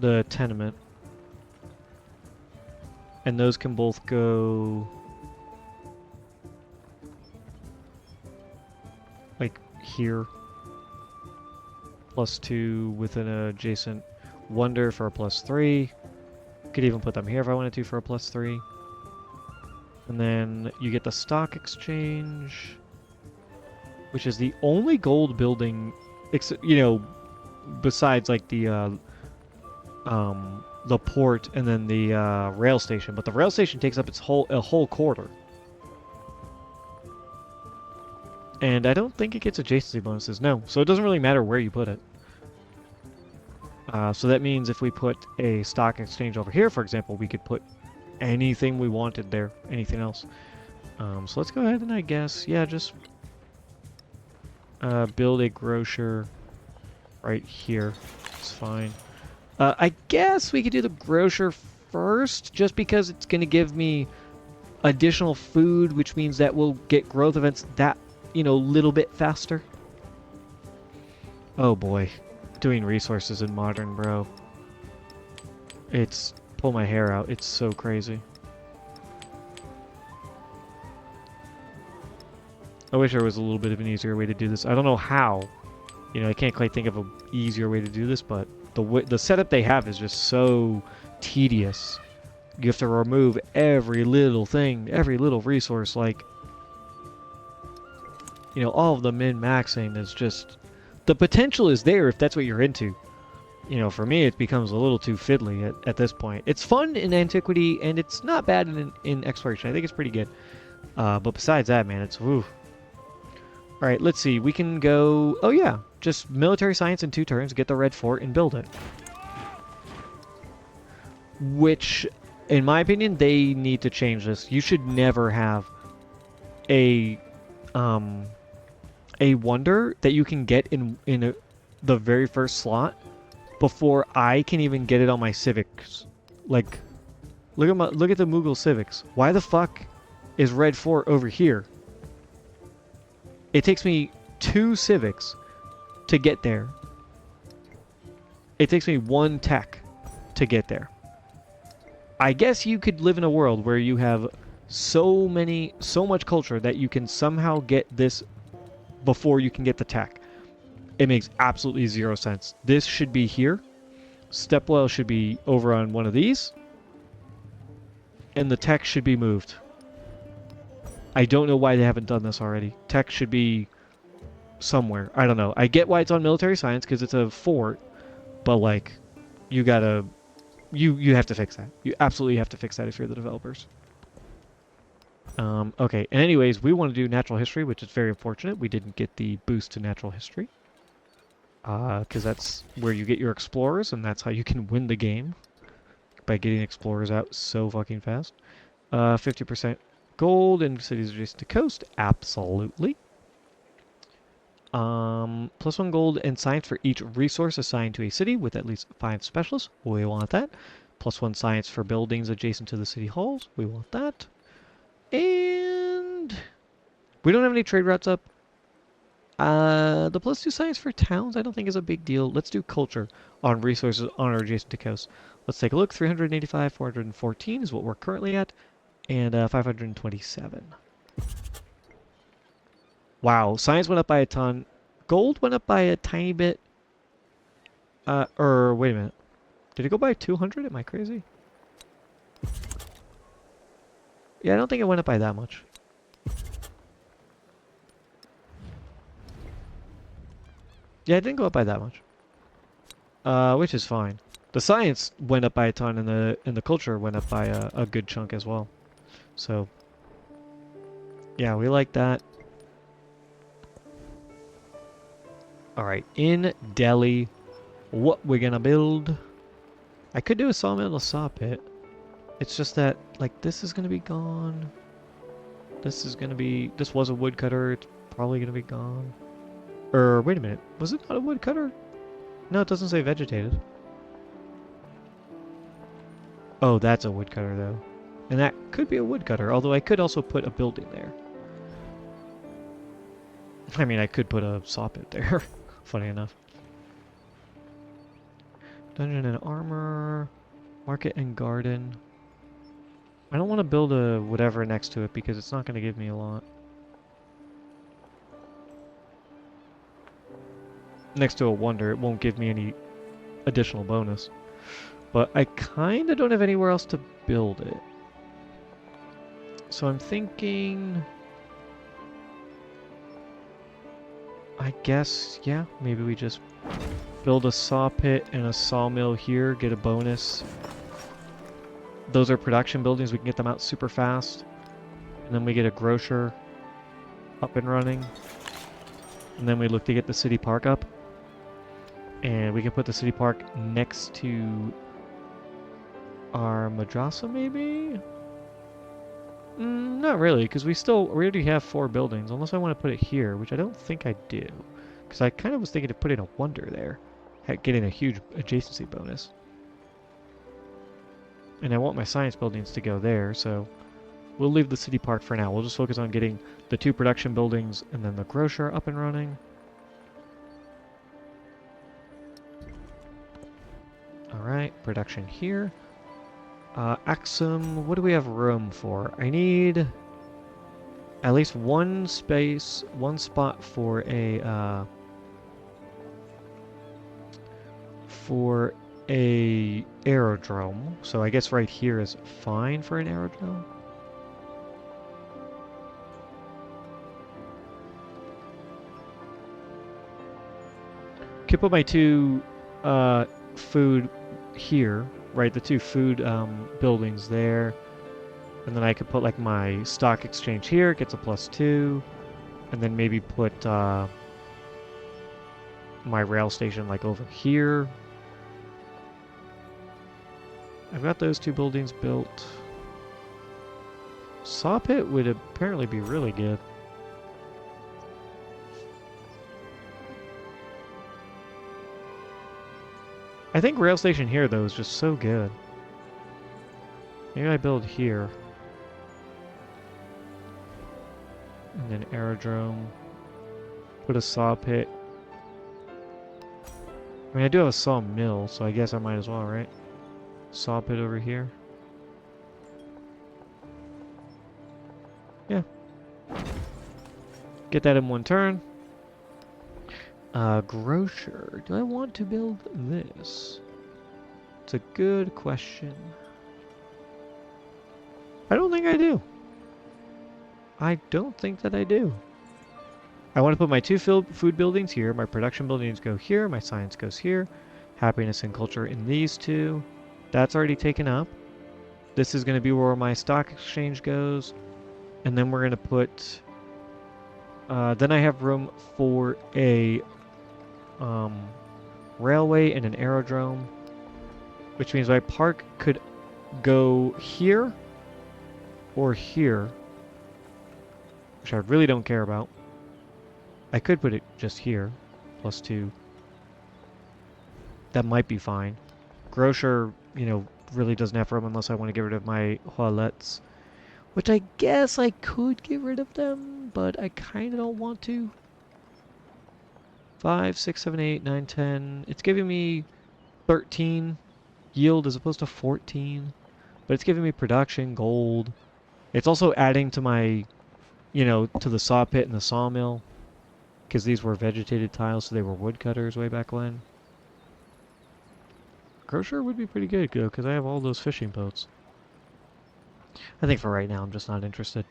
The tenement. And those can both go like here. +2 with an adjacent wonder for a +3. Could even put them here if I wanted to for a +3. And then you get the stock exchange, which is the only gold building, besides like the port and then the rail station. But the rail station takes up a whole quarter. And I don't think it gets adjacency bonuses, no. So it doesn't really matter where you put it. So that means if we put a stock exchange over here, for example, we could put anything we wanted there, anything else. So let's go ahead and I guess, yeah, just build a grocer right here. It's fine. I guess we could do the grocer first, just because it's going to give me additional food, which means that we'll get growth events that, little bit faster. Oh boy. Doing resources in modern, bro. It's... pull my hair out. It's so crazy. I wish there was a little bit of an easier way to do this. I don't know how. I can't quite think of an easier way to do this, but the setup they have is just so tedious. You have to remove every little thing, every little resource, like... all of the min-maxing is just... The potential is there if that's what you're into. For me, it becomes a little too fiddly at this point. It's fun in Antiquity, and it's not bad in Exploration. I think it's pretty good. But besides that, man, it's woo. Alright, let's see. We can go... Oh, yeah. Just military science in 2 turns, get the red fort, and build it. Which, in my opinion, they need to change this. You should never have a wonder that you can get in the very first slot before I can even get it on my civics. Like, look at the Mughal civics. Why the fuck is red fort over here? It takes me 2 civics to get there. It takes me 1 tech to get there. I guess you could live in a world where you have so much culture that you can somehow get this before you can get the tech. It makes absolutely 0 sense. This should be here. Stepwell should be over on one of these. And the tech should be moved. I don't know why they haven't done this already. Tech should be somewhere. I don't know. I get why it's on military science because it's a fort. But like, you gotta... You have to fix that. You absolutely have to fix that if you're the developers. Okay, and anyways, we want to do natural history, which is very unfortunate. We didn't get the boost to natural history. Because that's where you get your explorers, and that's how you can win the game. By getting explorers out so fucking fast. 50% gold in cities adjacent to coast. Absolutely. +1 gold and science for each resource assigned to a city with at least 5 specialists. We want that. +1 science for buildings adjacent to the city halls. We want that. And we don't have any trade routes up. The +2 science for towns I don't think is a big deal. Let's do culture on resources on our adjacent to coast. Let's take a look. 385, 414 is what we're currently at, and 527. Wow, science went up by a ton. Gold went up by a tiny bit. Or wait a minute. Did it go by 200? Am I crazy? Yeah, I don't think it went up by that much. Yeah, it didn't go up by that much. Which is fine. The science went up by a ton, and the culture went up by a good chunk as well. So, yeah, we like that. All right, in Delhi, what we're gonna build? I could do a sawmill and a saw pit. It's just that, like, this is gonna be gone. This is gonna be. This was a woodcutter. It's probably gonna be gone. Or wait a minute, was it not a woodcutter? No, it doesn't say vegetated. Oh, that's a woodcutter though. And that could be a woodcutter, although I could also put a building there. I mean, I could put a saw pit there, funny enough. Dungeon and armor, market and garden. I don't want to build a whatever next to it because it's not going to give me a lot. Next to a wonder, it won't give me any additional bonus. But I kind of don't have anywhere else to build it. So I'm thinking... I guess, yeah, maybe we just build a saw pit and a sawmill here, get a bonus. Those are production buildings, we can get them out super fast. And then we get a grocer up and running. And then we look to get the city park up. And we can put the city park next to our madrasa, maybe? Not really, because we already have 4 buildings, unless I want to put it here, which I don't think I do. Because I kind of was thinking of putting a wonder there, getting a huge adjacency bonus. And I want my science buildings to go there, so we'll leave the city park for now. We'll just focus on getting the 2 production buildings and then the grocer up and running. Alright, production here. Axum, what do we have room for? I need at least one spot for a aerodrome. So I guess right here is fine for an aerodrome. Could put my 2 food here. Right, the 2 food buildings there. And then I could put like my stock exchange here, gets a +2. And then maybe put my rail station like over here. I've got those 2 buildings built. Saw pit would apparently be really good. I think rail station here, though, is just so good. Maybe I build here. And then aerodrome. Put a saw pit. I mean, I do have a sawmill, so I guess I might as well, right? Saw pit over here. Yeah. Get that in 1 turn. Grocer. Do I want to build this? It's a good question. I don't think I do. I don't think that I do. I want to put my 2 food buildings here. My production buildings go here. My science goes here. Happiness and culture in these 2. That's already taken up. This is going to be where my stock exchange goes. And then we're going to put... then I have room for a... railway and an aerodrome, which means my park could go here or here, which I really don't care about. I could put it just here, +2. That might be fine. Grocer, you know, really doesn't have room unless I want to get rid of my toilets, which I guess I could get rid of them, but I kind of don't want to. 5, 6, 7, 8, 9, 10. It's giving me 13 yield as opposed to 14. But it's giving me production, gold. It's also adding to my, to the saw pit and the sawmill. Because these were vegetated tiles, so they were woodcutters way back when. Grocer would be pretty good, though, because I have all those fishing boats. I think for right now, I'm just not interested.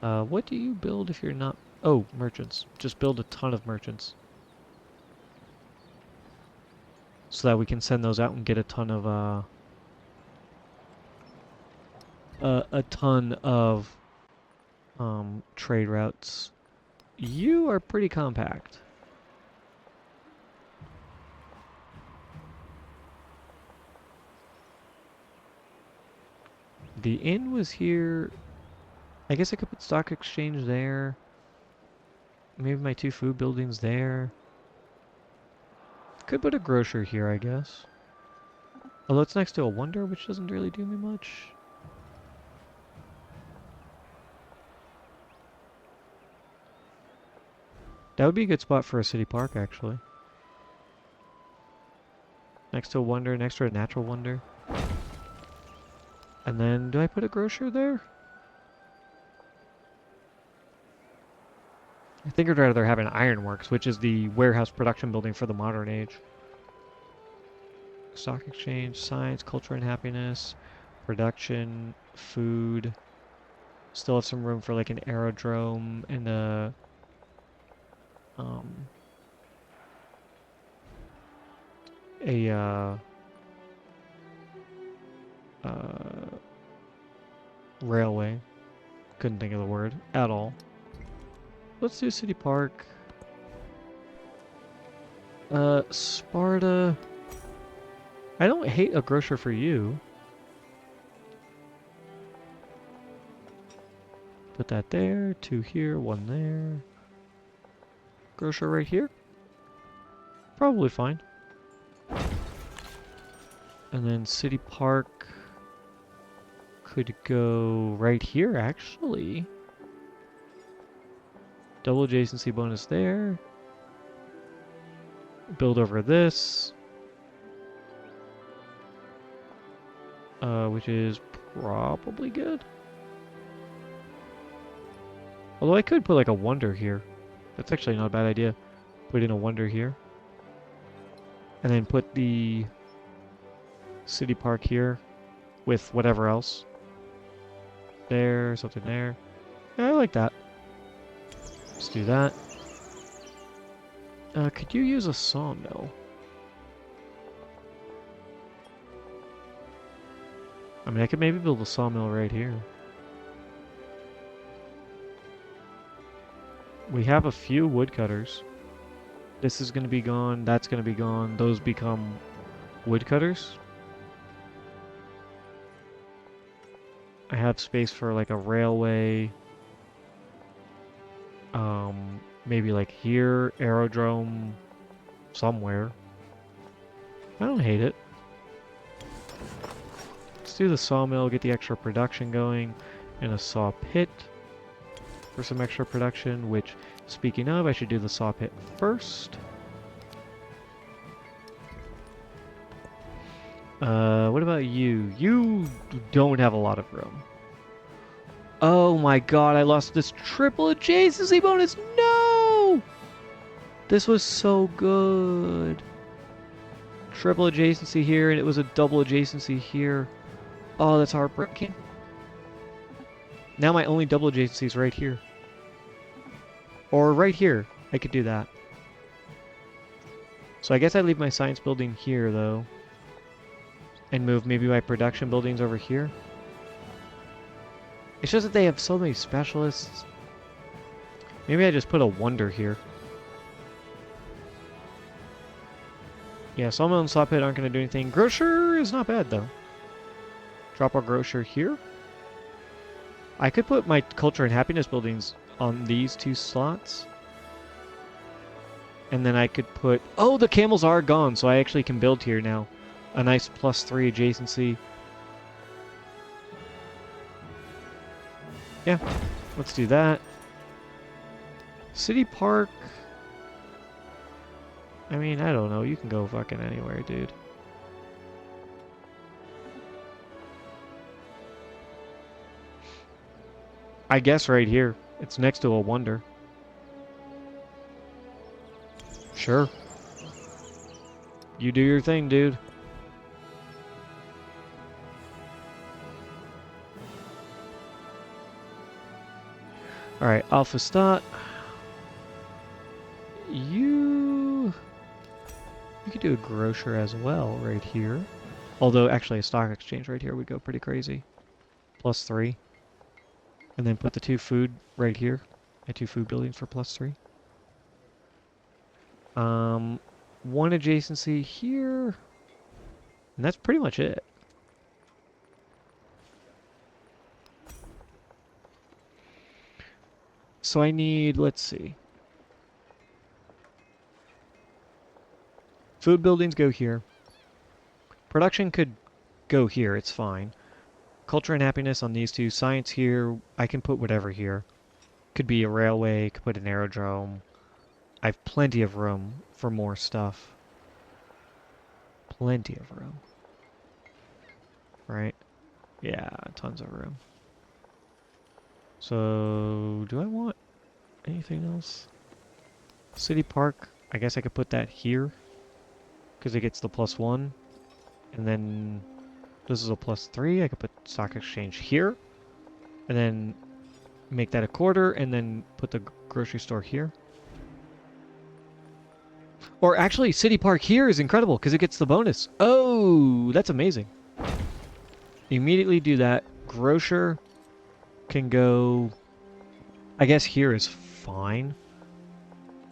What do you build if you're not... Oh, merchants. Just build a ton of merchants. So that we can send those out and get a ton of, trade routes. You are pretty compact. The inn was here. I guess I could put stock exchange there. Maybe my 2 food buildings there. Could put a grocer here, I guess. Although it's next to a wonder, which doesn't really do me much. That would be a good spot for a city park, actually. Next to a wonder, next to a natural wonder. And then, do I put a grocer there? I think I'd rather have an ironworks, which is the warehouse production building for the modern age. Stock exchange, science, culture and happiness, production, food. Still have some room for like an aerodrome and a a railway. Couldn't think of the word at all. Let's do City Park. Sparta. I don't hate a grocer for you. Put that there, 2 here, 1 there. Grocer right here. Probably fine. And then City Park could go right here, actually. Double adjacency bonus there. Build over this. Which is probably good. Although I could put like a wonder here. That's actually not a bad idea. Put in a wonder here. And then put the city park here with whatever else. There, something there. Yeah, I like that. Let's do that. Could you use a sawmill? I mean, I could maybe build a sawmill right here. We have a few woodcutters. This is going to be gone. That's going to be gone. Those become woodcutters. I have space for like a railway. Maybe like here, aerodrome, somewhere. I don't hate it. Let's do the sawmill, get the extra production going, and a saw pit for some extra production, which, speaking of, I should do the saw pit first. What about you? You don't have a lot of room. Oh my god, I lost this triple adjacency bonus! No! This was so good. Triple adjacency here, and it was a double adjacency here. Oh, that's heartbreaking. Now my only double adjacency is right here. Or right here. I could do that. So I guess I leave my science building here, though. And move maybe my production buildings over here. It's just that they have so many specialists. Maybe I just put a wonder here. Yeah, sawmill and saw pit aren't going to do anything. Grocer is not bad, though. Drop our grocer here. I could put my culture and happiness buildings on these 2 slots. And then I could put... Oh, the camels are gone, so I actually can build here now. A nice +3 adjacency. Yeah, let's do that. City Park. I mean, I don't know. You can go fucking anywhere, dude. I guess right here. It's next to a wonder. Sure. You do your thing, dude. Alright, Alpha Stot. You could do a grocer as well right here. Although, actually, a stock exchange right here would go pretty crazy. +3. And then put the 2 food right here. And 2 food buildings for +3. 1 adjacency here. And that's pretty much it. So I need, let's see. Food buildings go here. Production could go here, it's fine. Culture and happiness on these two. Science here. I can put whatever here. Could be a railway, could put an aerodrome. I have plenty of room for more stuff. Plenty of room. Right? Yeah, tons of room. So, do I want anything else? City Park, I guess I could put that here. Because it gets the +1. And then this is a +3. I could put stock exchange here. And then make that a quarter. And then put the grocery store here. Or actually, City Park here is incredible because it gets the bonus. Oh, that's amazing. Immediately do that. Grocer can go, I guess here is fine.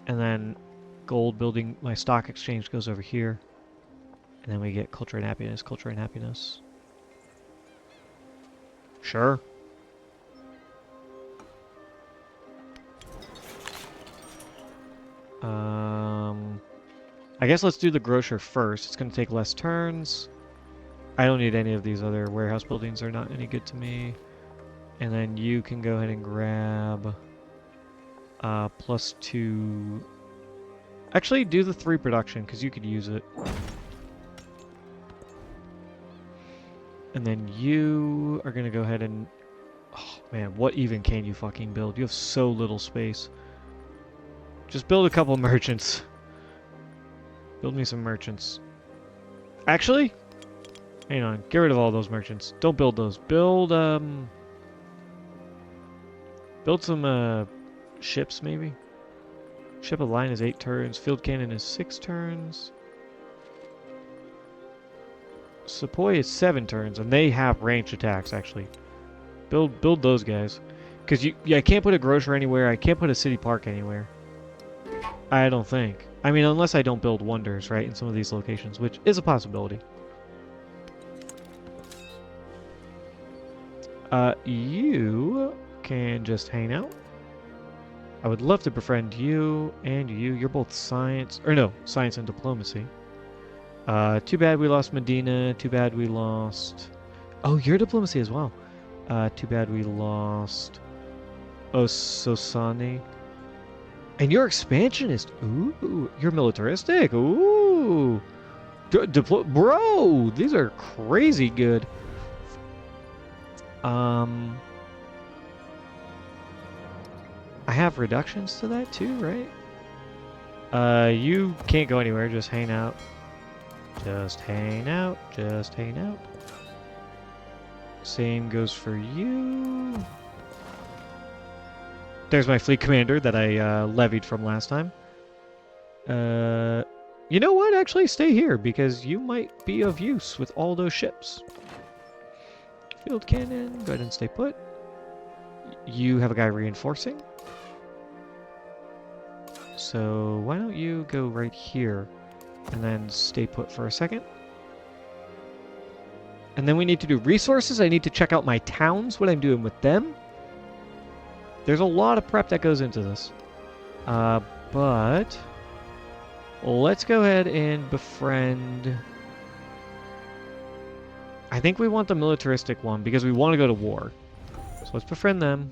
And then gold building, my stock exchange goes over here. And then we get culture and happiness, culture and happiness. Sure. I guess let's do the grocer first. It's going to take less turns. I don't need any of these other warehouse buildings. They're not any good to me. And then you can go ahead and grab +2. Actually, do the 3 production because you could use it. And then you are going to go ahead and... Oh, man, what even can you fucking build? You have so little space. Just build a couple merchants. Build me some merchants. Actually, hang on. Get rid of all those merchants. Don't build those. Build some ships, maybe. Ship of line is 8 turns. Field cannon is 6 turns. Sepoy is 7 turns, and they have ranged attacks, actually. Build those guys. Because I can't put a grocer anywhere. I can't put a city park anywhere. I don't think. I mean, unless I don't build wonders, right, in some of these locations, which is a possibility. You can just hang out. I would love to befriend you and you. You're both science, or no, science and diplomacy. Too bad we lost Medina. Too bad we lost... Oh, you're diplomacy as well. Too bad we lost Ososani. And you're expansionist. Ooh, you're militaristic. Ooh. Bro, these are crazy good. I have reductions to that too, right? You can't go anywhere. Just hang out. Just hang out. Just hang out. Same goes for you. There's my fleet commander that I levied from last time. You know what? Actually, stay here because you might be of use with all those ships. Field cannon. Go ahead and stay put. You have a guy reinforcing. So why don't you go right here and then stay put for a second. And then we need to do resources. I need to check out my towns, what I'm doing with them. There's a lot of prep that goes into this. But let's go ahead and befriend... I think we want the militaristic one because we want to go to war. So let's befriend them.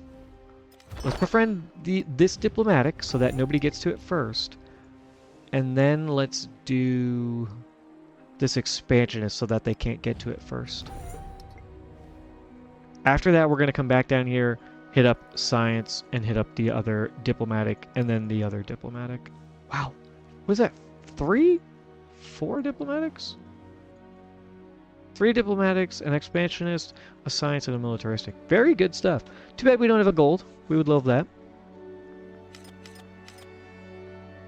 Let's befriend this diplomatic so that nobody gets to it first. And then let's do this expansionist so that they can't get to it first. After that, we're going to come back down here, hit up science, and hit up the other diplomatic, and then the other diplomatic. Wow. Was that 3? 4 diplomatics? 3 diplomatics, an expansionist, a science, and a militaristic. Very good stuff. Too bad we don't have a gold. We would love that.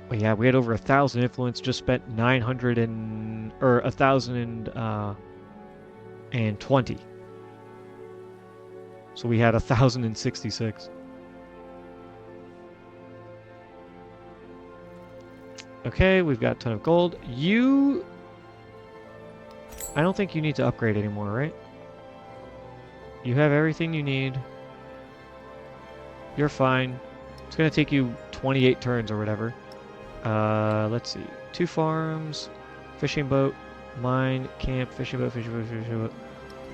But yeah, we had over 1,000 influence, just spent 900 or 1,020. So we had 1,066. Okay, we've got a ton of gold. I don't think you need to upgrade anymore, right? You have everything you need. You're fine. It's going to take you 28 turns or whatever. Let's see. 2 farms, fishing boat, mine, camp, fishing boat, fishing boat, fishing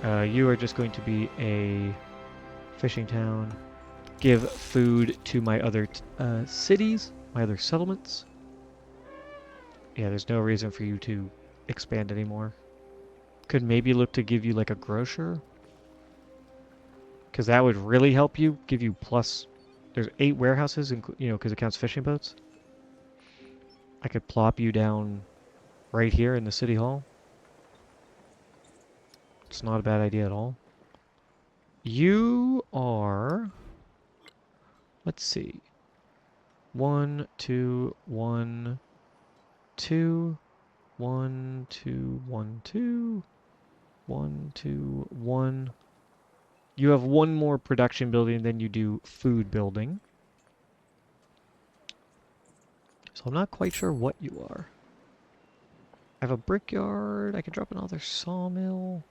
boat. You are just going to be a fishing town. Give food to my other cities, my other settlements. Yeah, there's no reason for you to expand anymore. Could maybe look to give you like a grocer. Because that would really help you. Give you plus... There's 8 warehouses, because it counts fishing boats. I could plop you down right here in the city hall. It's not a bad idea at all. You are... Let's see. 1, 2, 1, 2, 1, 2, 1, 2, 1, 2, 1. You have 1 more production building than you do food building. So I'm not quite sure what you are. I have a brickyard. I could drop another sawmill.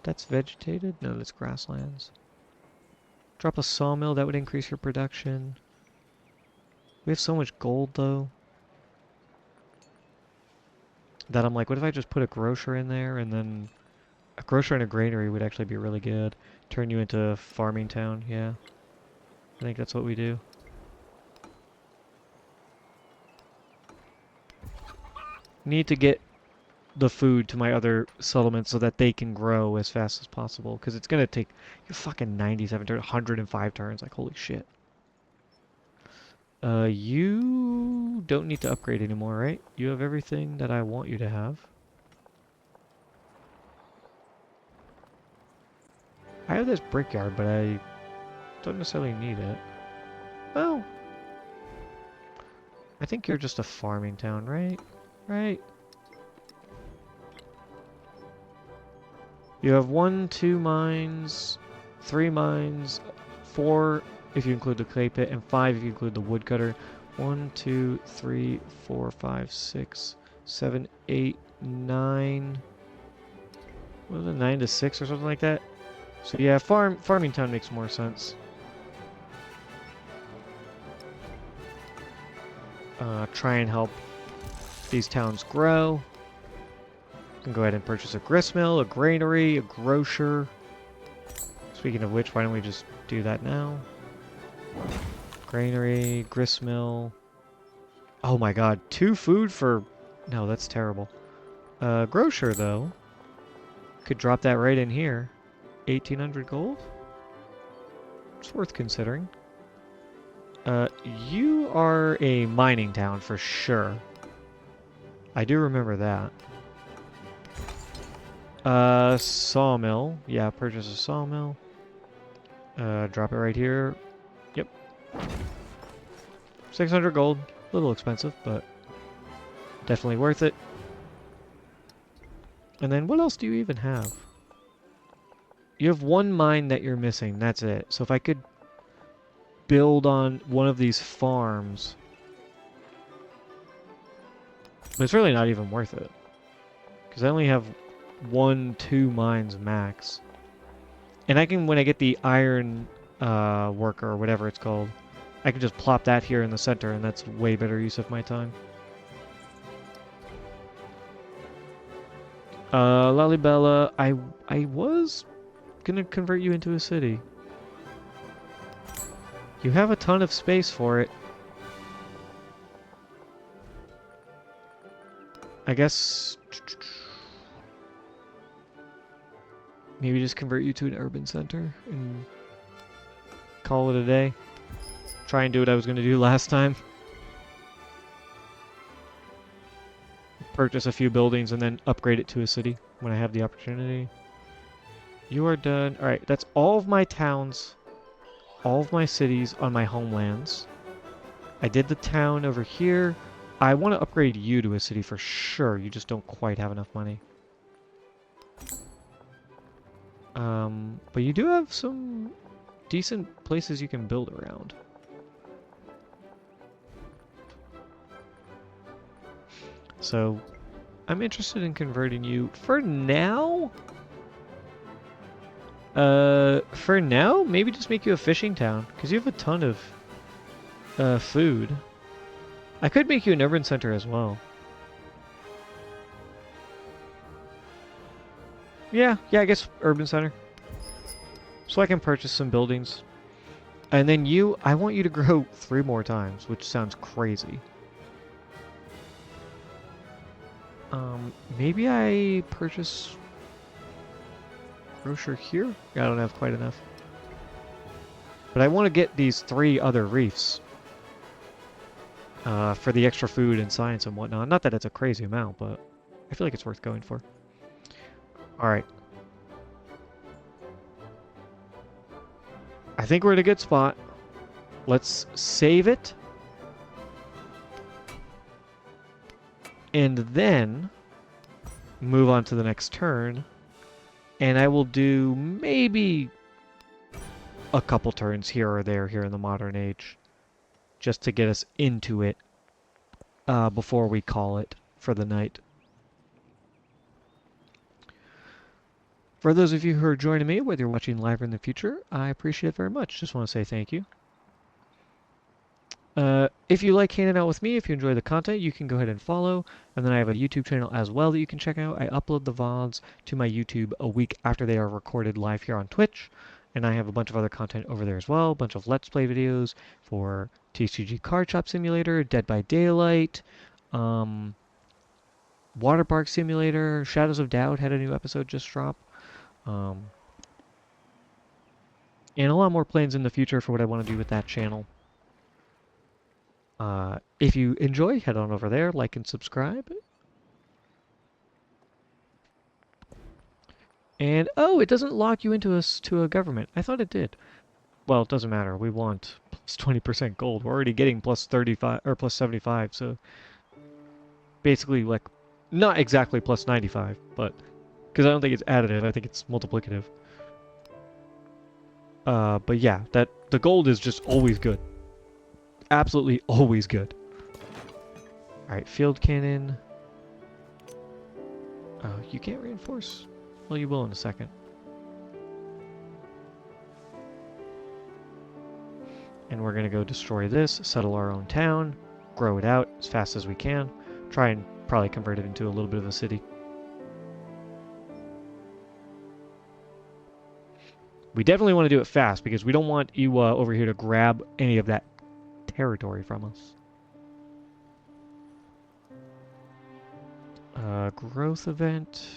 That's vegetated? No, that's grasslands. Drop a sawmill. That would increase your production. We have so much gold, though, that I'm like, what if I just put a grocer in there, and then a grocer and a granary would actually be really good. Turn you into a farming town, yeah. I think that's what we do. Need to get the food to my other settlements so that they can grow as fast as possible, because it's going to take you fucking 97 turns, 105 turns, like holy shit. You don't need to upgrade anymore, right? You have everything that I want you to have. I have this brickyard, but I don't necessarily need it. Well, I think you're just a farming town, right? Right? You have 1, 2 mines, 3 mines, 4 if you include the clay pit, and 5 if you include the woodcutter. 1, 2, 3, 4, 5, 6, 7, 8, 9. What was it, 9 to 6 or something like that? So yeah, farming town makes more sense. Try and help these towns grow. You can go ahead and purchase a gristmill, a granary, a grocer. Speaking of which, why don't we just do that now? Granary, gristmill. Oh my god, 2 food for... No, that's terrible. Grocer, though. Could drop that right in here. 1,800 gold? It's worth considering. You are a mining town for sure. I do remember that. Sawmill. Yeah, purchase a sawmill. Drop it right here. Yep. 600 gold. A little expensive, but definitely worth it. And then what else do you even have? You have 1 mine that you're missing. That's it. So if I could build on one of these farms... But it's really not even worth it. Because I only have 1, 2 mines max. And I can, when I get the iron worker or whatever it's called, I can just plop that here in the center, and that's way better use of my time. Lalibela, I was gonna convert you into a city. You have a ton of space for it. I guess maybe just convert you to an urban center and call it a day. Try and do what I was going to do last time. Purchase a few buildings and then upgrade it to a city when I have the opportunity. You are done. Alright, that's all of my towns, all of my cities on my homelands. I did the town over here. I want to upgrade you to a city for sure. You just don't quite have enough money. But you do have some decent places you can build around. So, I'm interested in converting you for now. For now, maybe just make you a fishing town, because you have a ton of food. I could make you an urban center as well. Yeah, I guess urban center. So I can purchase some buildings. And then you, I want you to grow 3 more times, which sounds crazy. Maybe I purchase grocer here? I don't have quite enough. But I want to get these 3 other reefs. For the extra food and science and whatnot. Not that it's a crazy amount, but I feel like it's worth going for. Alright. I think we're in a good spot. Let's save it. And then move on to the next turn. And I will do maybe a couple turns here or there here in the modern age. Just to get us into it before we call it for the night. For those of you who are joining me, whether you're watching live or in the future, I appreciate it very much. Just want to say thank you. If you like hanging out with me, if you enjoy the content, you can go ahead and follow. And then I have a YouTube channel as well that you can check out. I upload the VODs to my YouTube a week after they are recorded live here on Twitch. And I have a bunch of other content over there as well. A bunch of Let's Play videos for TCG Card Shop Simulator, Dead by Daylight, Water Park Simulator, Shadows of Doubt had a new episode just drop. And a lot more plans in the future for what I want to do with that channel. If you enjoy, head on over there, like and subscribe. And, oh, it doesn't lock you into to a government. I thought it did. Well, it doesn't matter. We want plus 20% gold. We're already getting plus 35, or plus 75, so basically, like, not exactly plus 95, but, because I don't think it's additive, I think it's multiplicative. But yeah, the gold is just always good. Absolutely always good. Alright, field cannon. Oh, you can't reinforce? Well, you will in a second. And we're going to go destroy this, settle our own town, grow it out as fast as we can. Try and probably convert it into a little bit of a city. We definitely want to do it fast because we don't want Iwa over here to grab any of that territory from us. Growth event.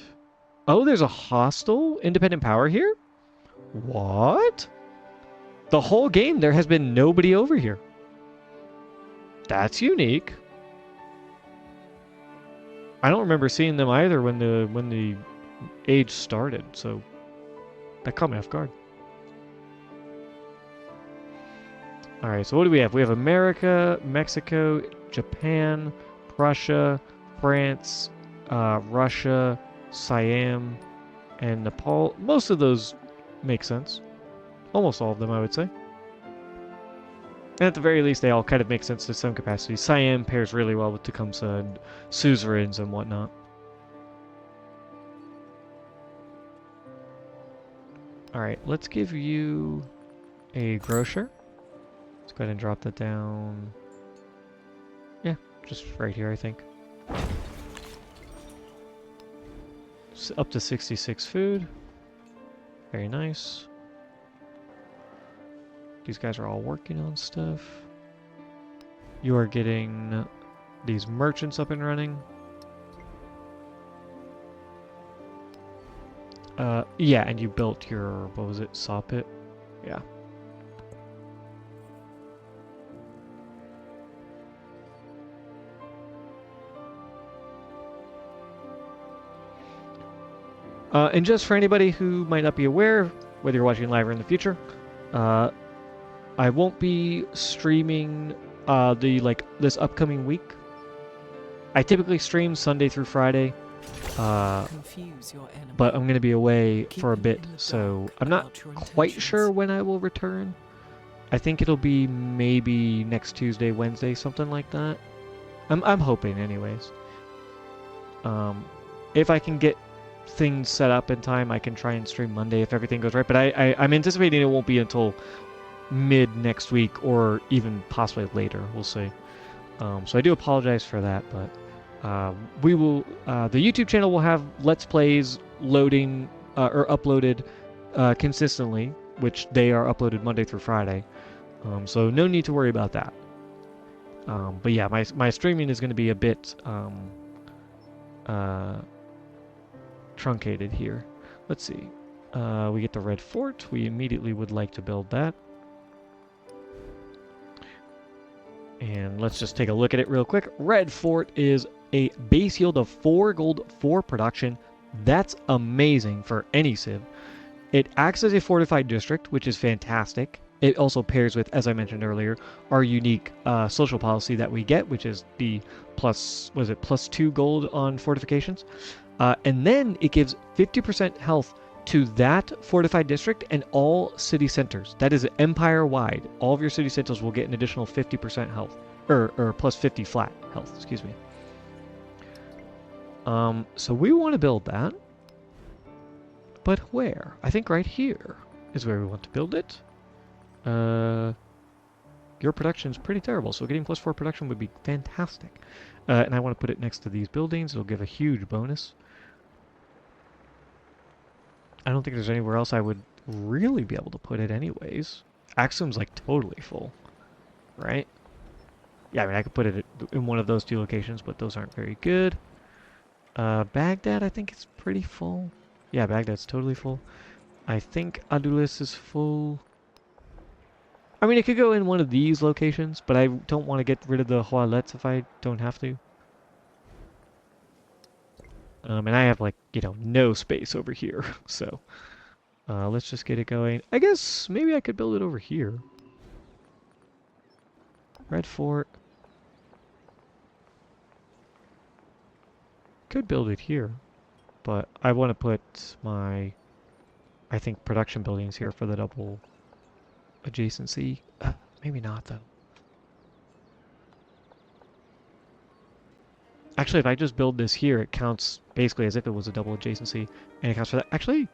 Oh, there's a hostile independent power here? What? The whole game there has been nobody over here. That's unique. I don't remember seeing them either when the age started, so that caught me off guard. Alright, so what do we have? We have America, Mexico, Japan, Prussia, France, Russia, Siam, and Nepal. Most of those make sense. Almost all of them, I would say. And at the very least, they all kind of make sense to some capacity. Siam pairs really well with Tecumseh and suzerains and whatnot. Alright, let's give you a grocer. Let's go ahead and drop that down. Yeah, just right here, I think. It's up to 66 food. Very nice. These guys are all working on stuff. You are getting these merchants up and running. Yeah, and you built your, what was it, saw pit? Yeah. And just for anybody who might not be aware, whether you're watching live or in the future, I won't be streaming this upcoming week. I typically stream Sunday through Friday, Confuse your enemy. but I'm going to be away Keep for a them bit, in the so dark I'm not about your quite intentions. sure when I will return. I think it'll be maybe next Tuesday, Wednesday, something like that. I'm hoping, anyways. If I can get things set up in time, I can try and stream Monday if everything goes right. But I'm anticipating it won't be until mid next week or even possibly later. We'll see. So I do apologize for that, but we will. The YouTube channel will have Let's Plays loading or uploaded consistently, which they are uploaded Monday through Friday. So no need to worry about that. But yeah, my streaming is going to be a bit truncated here. Let's see. We get the Red Fort. We immediately would like to build that. And let's just take a look at it real quick. Red Fort is a base yield of 4 gold for production. That's amazing for any civ. It acts as a fortified district, which is fantastic. It also pairs with, as I mentioned earlier, our unique social policy that we get, which is the +2 gold on fortifications. And then it gives 50% health to that fortified district and all city centers. That is empire-wide. All of your city centers will get an additional 50% health, or plus 50 flat health, excuse me. So we want to build that. But where? I think right here is where we want to build it. Your production is pretty terrible, so getting +4 production would be fantastic. And I want to put it next to these buildings. It'll give a huge bonus. I don't think there's anywhere else I would really be able to put it anyways. Axum's like totally full, right? Yeah, I mean, I could put it in one of those 2 locations, but those aren't very good. Baghdad, I think it's pretty full. Yeah, Baghdad's totally full. I think Adulis is full. I mean, it could go in one of these locations, but I don't want to get rid of the Hualets if I don't have to. And I have, like, you know, no space over here, so let's just get it going. I guess maybe I could build it over here. Red Fort. Could build it here, but I want to put my, I think, production buildings here for the double adjacency. Maybe not, though. Actually, if I just build this here, it counts basically as if it was a double adjacency, and it counts for that. Actually,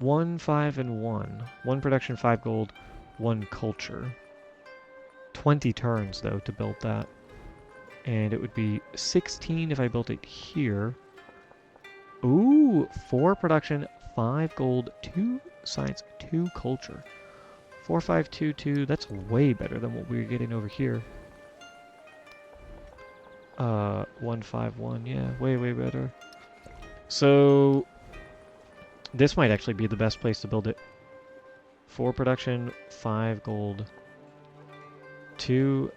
1, 5, and 1. 1 production, 5 gold, 1 culture. 20 turns, though, to build that. And it would be 16 if I built it here. Ooh, 4 production, 5 gold, 2 science, 2 culture. 4, 5, 2, 2. That's way better than what we were getting over here. 1, 5, 1. Yeah, way, way better. So this might actually be the best place to build it. 4 production, 5 gold, 2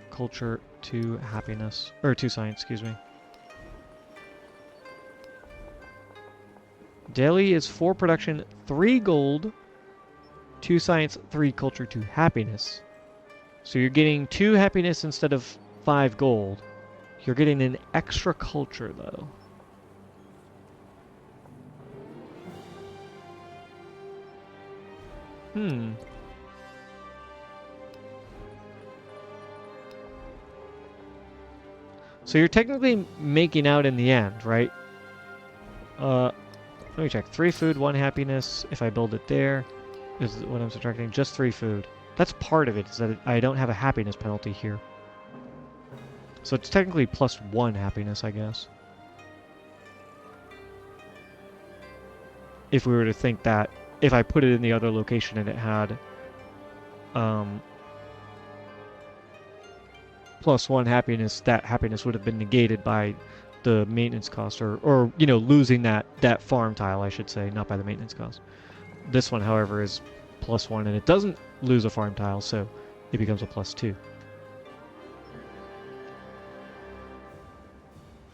culture, 2 happiness, or 2 science, excuse me. Delhi is 4 production, 3 gold, 2 science, 3 culture, 2 happiness. So you're getting 2 happiness instead of 5 gold. You're getting an extra culture, though. So you're technically making out in the end, right? Let me check. 3 food, 1 happiness. If I build it there, is what I'm subtracting. Just 3 food. That's part of it, is that I don't have a happiness penalty here. So it's technically +1 happiness, I guess. if we were to think that if I put it in the other location and it had +1 happiness, that happiness would have been negated by the maintenance cost, or you know, losing that farm tile, I should say, not by the maintenance cost. This one, however, is +1, and it doesn't lose a farm tile, so it becomes a +2.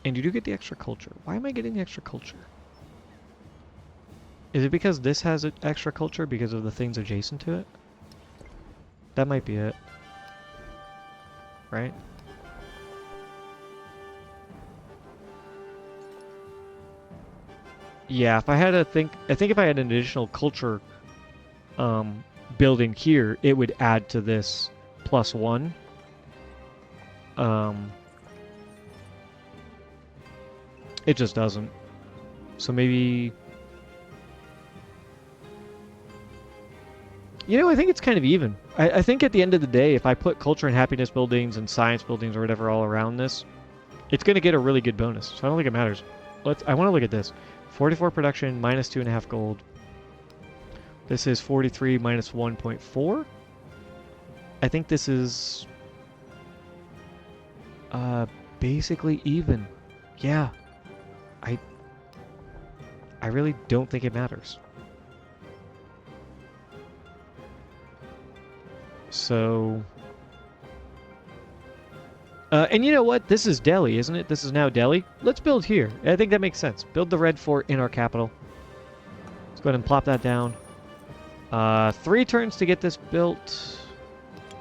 And you do get the extra culture. Why am I getting the extra culture? Is it because this has an extra culture because of the things adjacent to it? That might be it. Right? Yeah, if I had I think if I had an additional culture building here, it would add to this +1. It just doesn't. So maybe... You know, I think it's kind of even. I think at the end of the day, if I put culture and happiness buildings and science buildings or whatever all around this, it's going to get a really good bonus. So I don't think it matters. I want to look at this. 44 production, minus 2.5 gold. This is 43 minus 1.4. I think this is basically even. Yeah. I really don't think it matters. So... and you know what? This is Delhi, isn't it? This is now Delhi. Let's build here. I think that makes sense. Build the red fort in our capital. Let's go ahead and plop that down. 3 turns to get this built.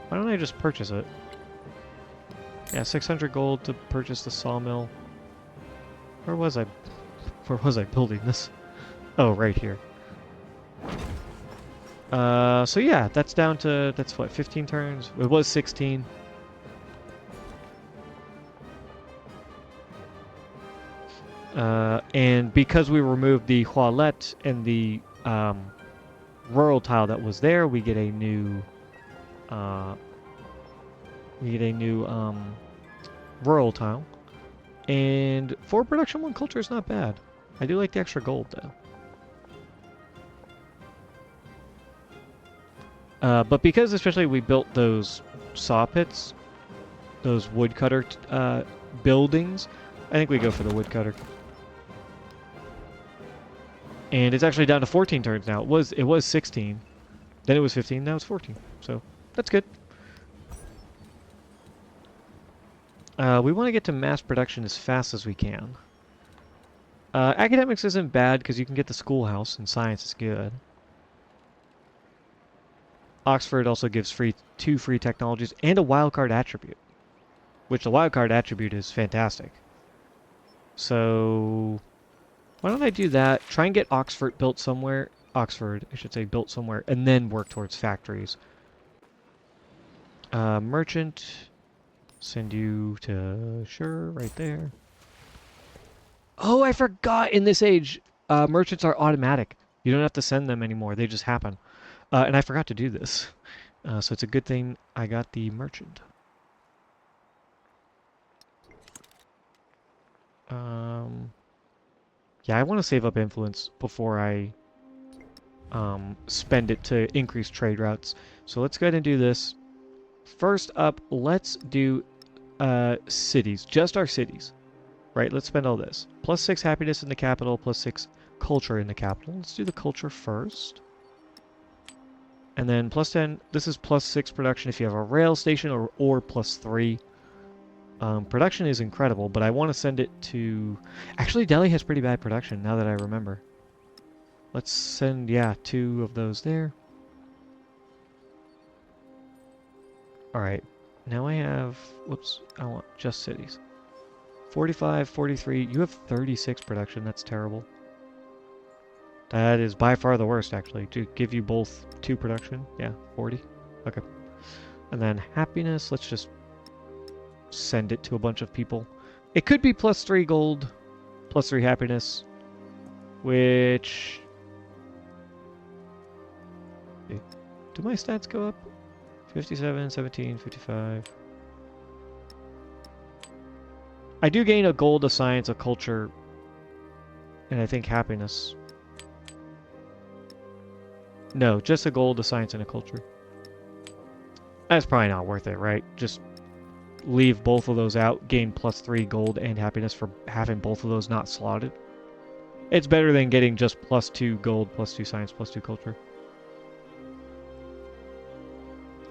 Why don't I just purchase it? Yeah, 600 gold to purchase the sawmill. Where was I building this? Oh, right here. So yeah, that's down to, that's what, 15 turns? It was 16. And because we removed the Hualet and the rural tile that was there, we get a new rural tile. And for production 1 culture is not bad. I do like the extra gold though. But because especially we built those saw pits, those woodcutter buildings, I think we go for the woodcutter. And it's actually down to 14 turns now. It was 16, then it was 15, now it's 14. So that's good. We want to get to mass production as fast as we can. Academics isn't bad because you can get the schoolhouse, and science is good. Oxford also gives 2 free technologies and a wildcard attribute, which the wildcard attribute is fantastic. So why don't I do that? Try and get Oxford built somewhere. Oxford, I should say, built somewhere, and then work towards factories. Merchant, send you to sure, right there. Oh, I forgot in this age, merchants are automatic. You don't have to send them anymore. They just happen. And I forgot to do this. So it's a good thing I got the merchant. Yeah, I want to save up influence before I spend it to increase trade routes. So let's go ahead and do this. First up, let's do cities. Just our cities. Right, let's spend all this. +6 happiness in the capital, +6 culture in the capital. Let's do the culture first. And then +10, this is +6 production if you have a rail station, or +3. Production is incredible, but I want to send it to... Actually, Delhi has pretty bad production, now that I remember. Let's send, yeah, 2 of those there. Alright, now I have... Whoops, I want just cities. 45, 43, you have 36 production, that's terrible. That is by far the worst, actually. To give you both 2 production, yeah, 40. Okay. And then happiness, let's just send it to a bunch of people. It could be +3 gold, +3 happiness, which... Do my stats go up? 57, 17, 55... I do gain a gold, a science, a culture, and I think happiness. No, just a gold, a science, and a culture. That's probably not worth it, right? Just leave both of those out, gain +3 gold and happiness for having both of those not slotted. It's better than getting just +2 gold, +2 science, +2 culture.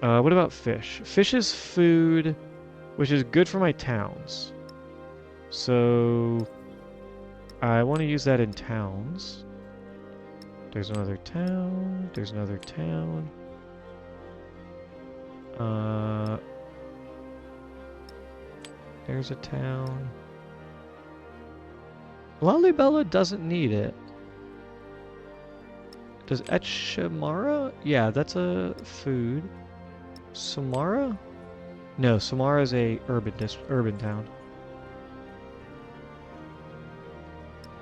What about fish? Fish is food, which is good for my towns. So I want to use that in towns. There's another town. There's another town. There's a town. Lalibela doesn't need it. Does Etchamara? Yeah, that's a food. Samara? No, Samara is a urban town.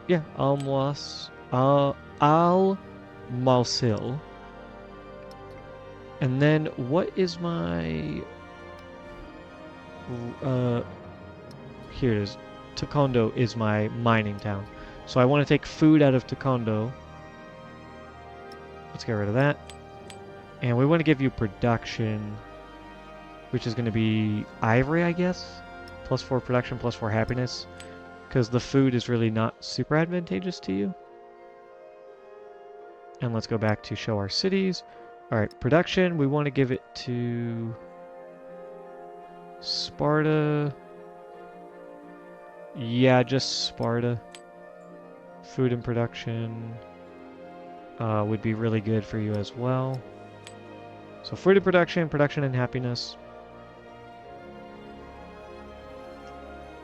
Yeah, Al Mausil. And then what is my here it is. Taekwondo is my mining town. So I want to take food out of Taekwondo. Let's get rid of that. And we want to give you production, which is going to be ivory, I guess. +4 production, +4 happiness. Because the food is really not super advantageous to you. And let's go back to show our cities. Alright, production, we want to give it to Sparta. Yeah, just Sparta. Food and production would be really good for you as well. So food and production and happiness.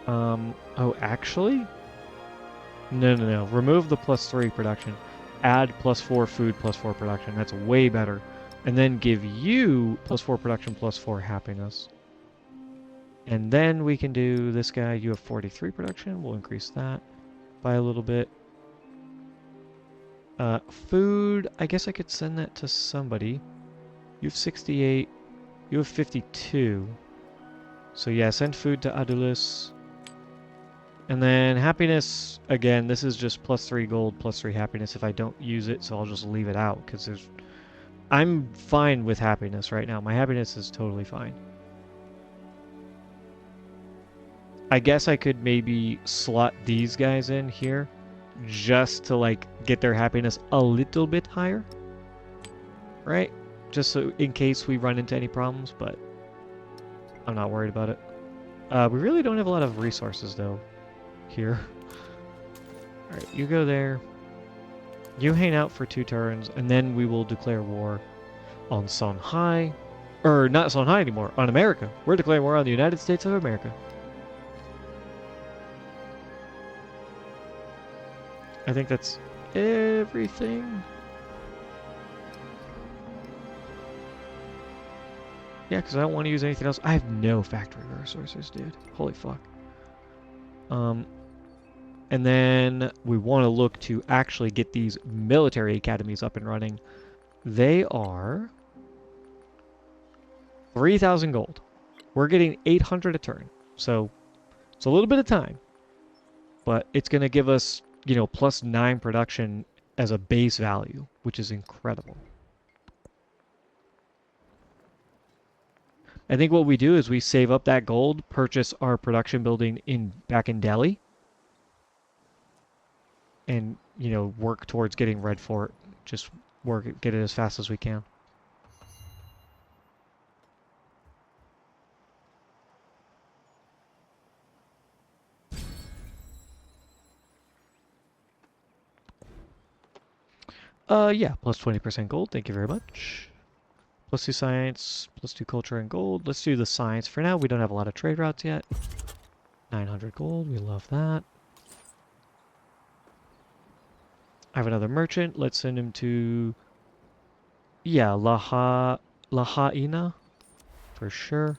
Oh, actually? No. Remove the +3 production. Add +4 food, +4 production. That's way better. And then give you +4 production, +4 happiness. And then we can do this guy. You have 43 production. We'll increase that by a little bit. Food, I guess I could send that to somebody. You have 68. You have 52. So yeah, send food to Adulus. And then happiness, again, this is just +3 gold, +3 happiness if I don't use it, so I'll just leave it out, because I'm fine with happiness right now. My happiness is totally fine. I guess I could maybe slot these guys in here, just to, like, get their happiness a little bit higher. Right? Just so in case we run into any problems, but I'm not worried about it. We really don't have a lot of resources, though. Here. Alright, you go there. You hang out for 2 turns, and then we will declare war on Songhai. Or, not Songhai anymore, on America. We're declaring war on the United States of America. I think that's everything. Yeah, because I don't want to use anything else. I have no factory resources, dude. Holy fuck. And then we want to look to actually get these military academies up and running. They are 3,000 gold. We're getting 800 a turn. So it's a little bit of time. But it's going to give us, you know, +9 production as a base value, which is incredible. I think what we do is we save up that gold, purchase our production building back in Delhi, and, you know, work towards getting Red Fort. Just get it as fast as we can. Yeah, +20% gold. Thank you very much. +2 science, +2 culture and gold. Let's do the science for now. We don't have a lot of trade routes yet. 900 gold. We love that. I have another merchant. Let's send him to, yeah, Lahaina for sure.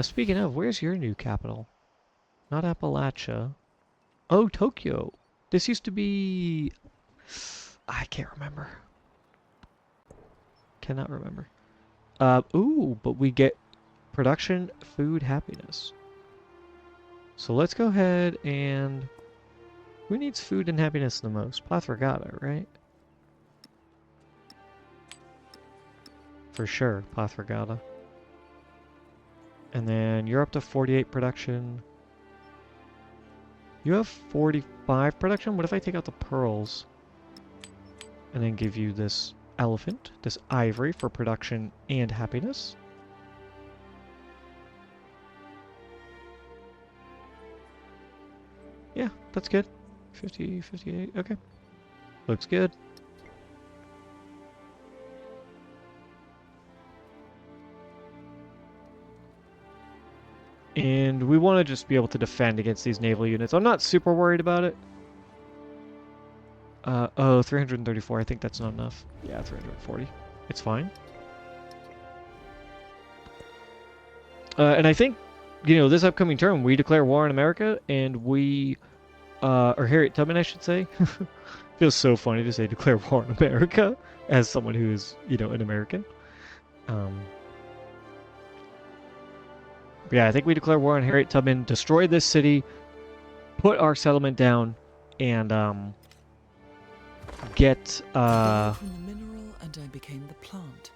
Speaking of, where's your new capital? Not Appalachia. Oh, Tokyo. This used to be, I can't remember. Cannot remember. Ooh, but we get production, food, happiness. So let's go ahead and, who needs food and happiness the most? Pathregata, right? for sure, Path Regata. And then you're up to 48 production. You have 45 production? What if I take out the pearls? And then give you this elephant, this ivory for production and happiness. Yeah, that's good. 50, 58, okay. Looks good. And we want to just be able to defend against these naval units. I'm not super worried about it. Oh, 334. I think that's not enough. Yeah, 340. It's fine. And I think, you know, this upcoming term, we declare war on America, and we, or Harriet Tubman, I should say. Feels so funny to say declare war on America as someone who is, you know, an American. Yeah, I think we declare war on Harriet Tubman, destroy this city, put our settlement down, and get I died from the mineral and I became the plant.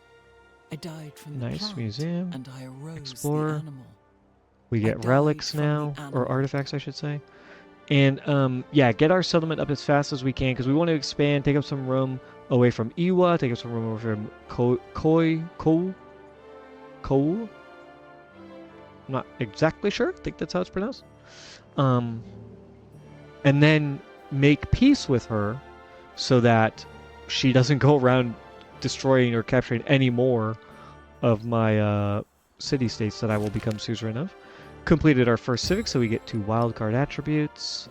I died from the nice plant museum, and I arose explorer. the animal. We get died relics from the now, or animal. artifacts, I should say. And yeah, get our settlement up as fast as we can because we want to expand, take up some room away from Iwa, take up some room away from Koul. I'm not exactly sure. I think that's how it's pronounced. And then make peace with her so that she doesn't go around destroying or capturing any more of my city-states that I will become suzerain of. Completed our first civic, so we get 2 wildcard attributes.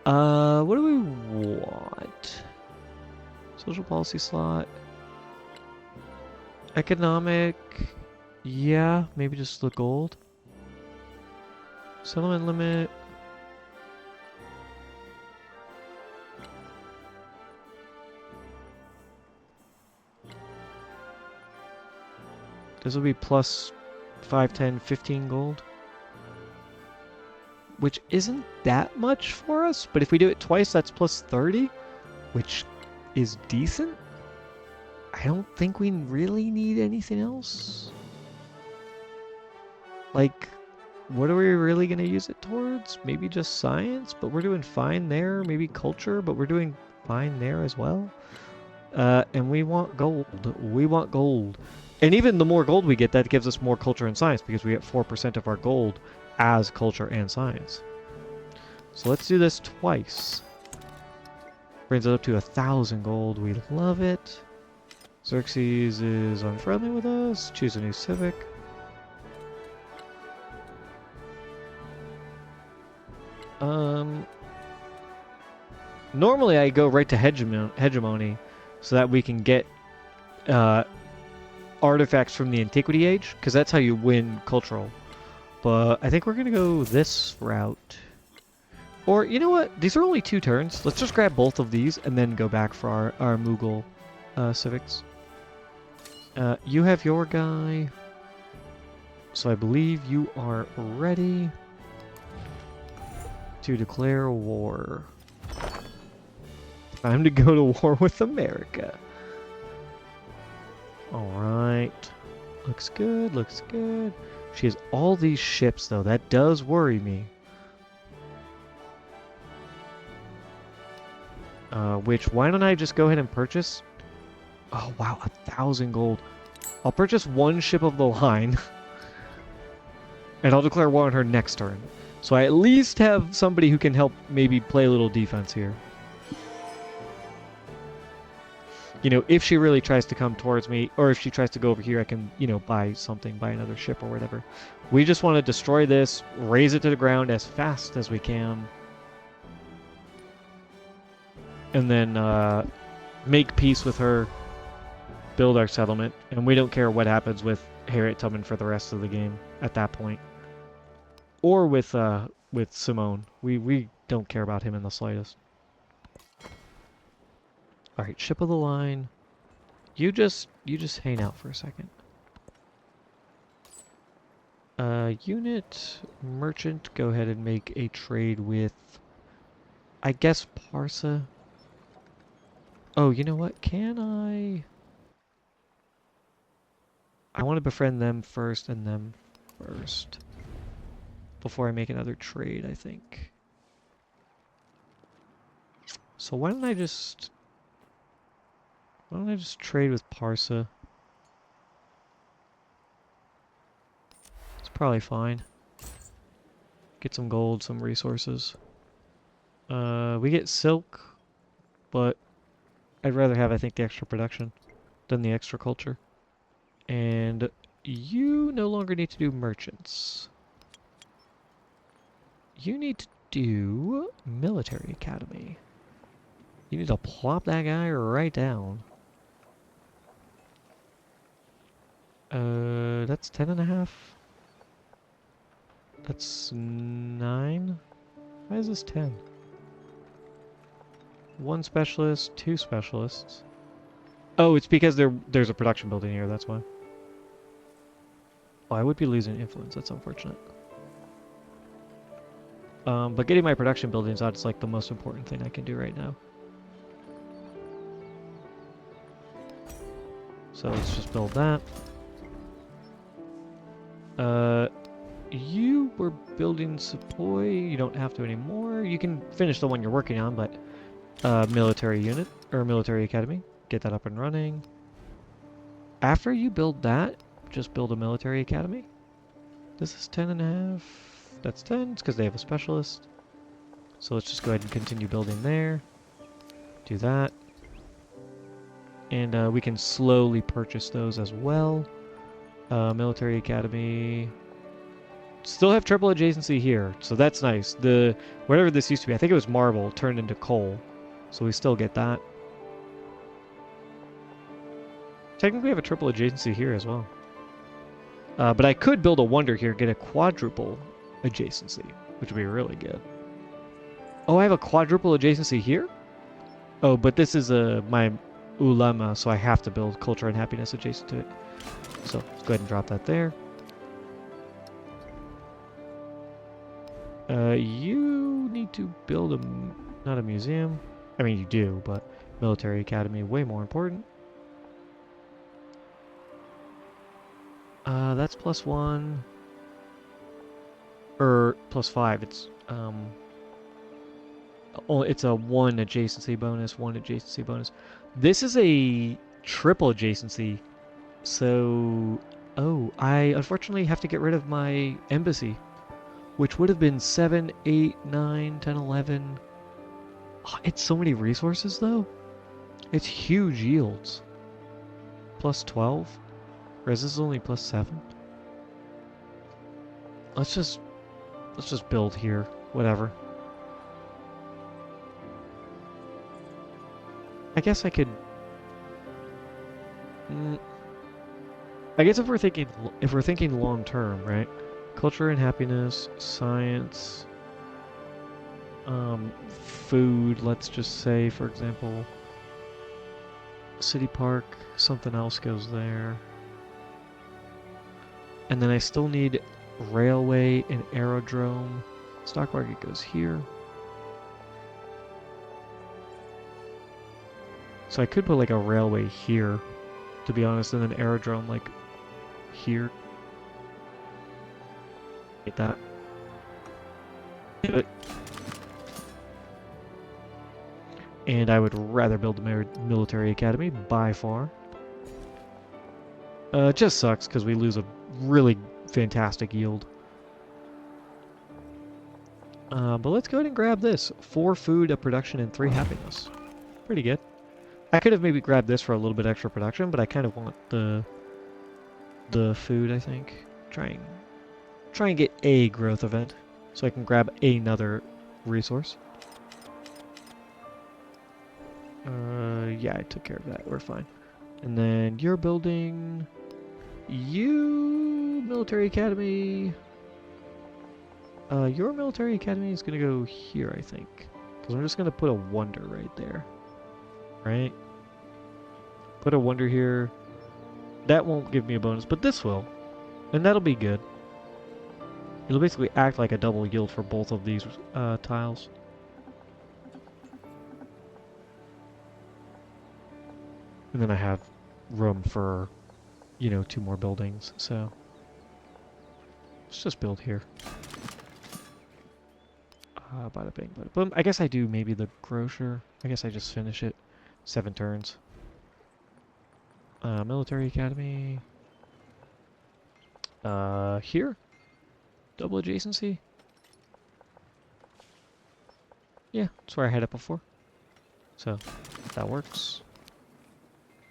What do we want? Social policy slot. Economic. Yeah, maybe just the gold. Settlement limit. This will be plus 5, 10, 15 gold. Which isn't that much for us, but if we do it twice, that's plus 30, which is decent. I don't think we really need anything else. Like, what are we really going to use it towards? Maybe just science, but we're doing fine there. Maybe culture, but we're doing fine there as well. And we want gold. We want gold. And even the more gold we get, that gives us more culture and science because we get 4% of our gold as culture and science. So let's do this twice. Brings it up to 1,000 gold. We love it. Xerxes is unfriendly with us. Choose a new civic. Normally I go right to hegemony so that we can get artifacts from the Antiquity Age, because that's how you win cultural. But I think we're going to go this route. Or, you know what? These are only 2 turns. Let's just grab both of these and then go back for our Mughal civics. You have your guy. So I believe you are ready to declare war. Time to go to war with America. Alright. Looks good, looks good. She has all these ships, though. That does worry me. Why don't I just go ahead and purchase? Oh, wow, 1,000 gold. I'll purchase 1 ship of the line. And I'll declare war on her next turn. So I at least have somebody who can help maybe play a little defense here. You know, if she really tries to come towards me, or if she tries to go over here, I can, you know, buy something, buy another ship or whatever. We just want to destroy this, raise it to the ground as fast as we can. And then make peace with her, build our settlement, and we don't care what happens with Harriet Tubman for the rest of the game at that point. Or with Simone. We don't care about him in the slightest. Alright, ship of the line. You just hang out for a second. Unit merchant, go ahead and make a trade with, I guess, Parsa. Oh, you know what? Can I? I want to befriend them first and them first. Before I make another trade, I think. So why don't I just trade with Parsa? It's probably fine. Get some gold, some resources. We get silk, but I'd rather have, I think, the extra production than the extra culture. And you no longer need to do merchants. You need to do military academy. You need to plop that guy right down. That's 10.5. That's 9. Why is this 10? 1 specialist, 2 specialists. Oh, it's because there's a production building here, that's why. Oh, I would be losing influence, that's unfortunate. But getting my production buildings out is like the most important thing I can do right now. So let's just build that. You were building Sepoy. You don't have to anymore. You can finish the one you're working on, but military unit or military academy, get that up and running. After you build that, just build a military academy. This is 10.5. That's 10. It's because they have a specialist. So let's just go ahead and continue building there. Do that. And we can slowly purchase those as well. Military academy. Still have triple adjacency here, so that's nice. The whatever this used to be, I think it was marble, turned into coal. So we still get that. Technically we have a triple adjacency here as well. But I could build a wonder here, get a quadruple adjacency, which would be really good. Oh, I have a quadruple adjacency here? Oh, but this is my ulama, so I have to build culture and happiness adjacent to it. So let's go ahead and drop that there. You need to build not a museum. I mean, you do, but military academy, way more important. That's +1. Or +5. It's it's a 1 adjacency bonus, 1 adjacency bonus. This is a triple adjacency. So, oh, I unfortunately have to get rid of my embassy, which would have been 7, 8, 9, 10, 11. Oh, it's so many resources though. It's huge yields. +12. Whereas this is only +7. Let's just build here. Whatever. I guess I could. I guess if we're thinking long term, right? Culture and happiness, science, food. Let's just say, for example, city park. Something else goes there, and then I still need railway and aerodrome. Stock market goes here. So I could put like a railway here, to be honest, and an aerodrome like here. Get that. But and I would rather build a military academy by far. It just sucks because we lose a really fantastic yield. But let's go ahead and grab this. 4 food, a production, and 3 happiness. Pretty good. I could have maybe grabbed this for a little bit extra production, but I kind of want the food, I think. Try and get a growth event so I can grab another resource. Yeah, I took care of that. We're fine. And then you're building military academy. Your military academy is gonna go here, I think, because I'm just gonna put a wonder right there. Right? Put a wonder here. That won't give me a bonus, but this will. And that'll be good. It'll basically act like a double yield for both of these tiles. And then I have room for you know, 2 more buildings. So let's just build here. Bada bing, bada boom. I guess I do maybe the grocer. I guess I just finish it. 7 turns. Military academy. Here? Double adjacency? Yeah, that's where I had it before. So, that works.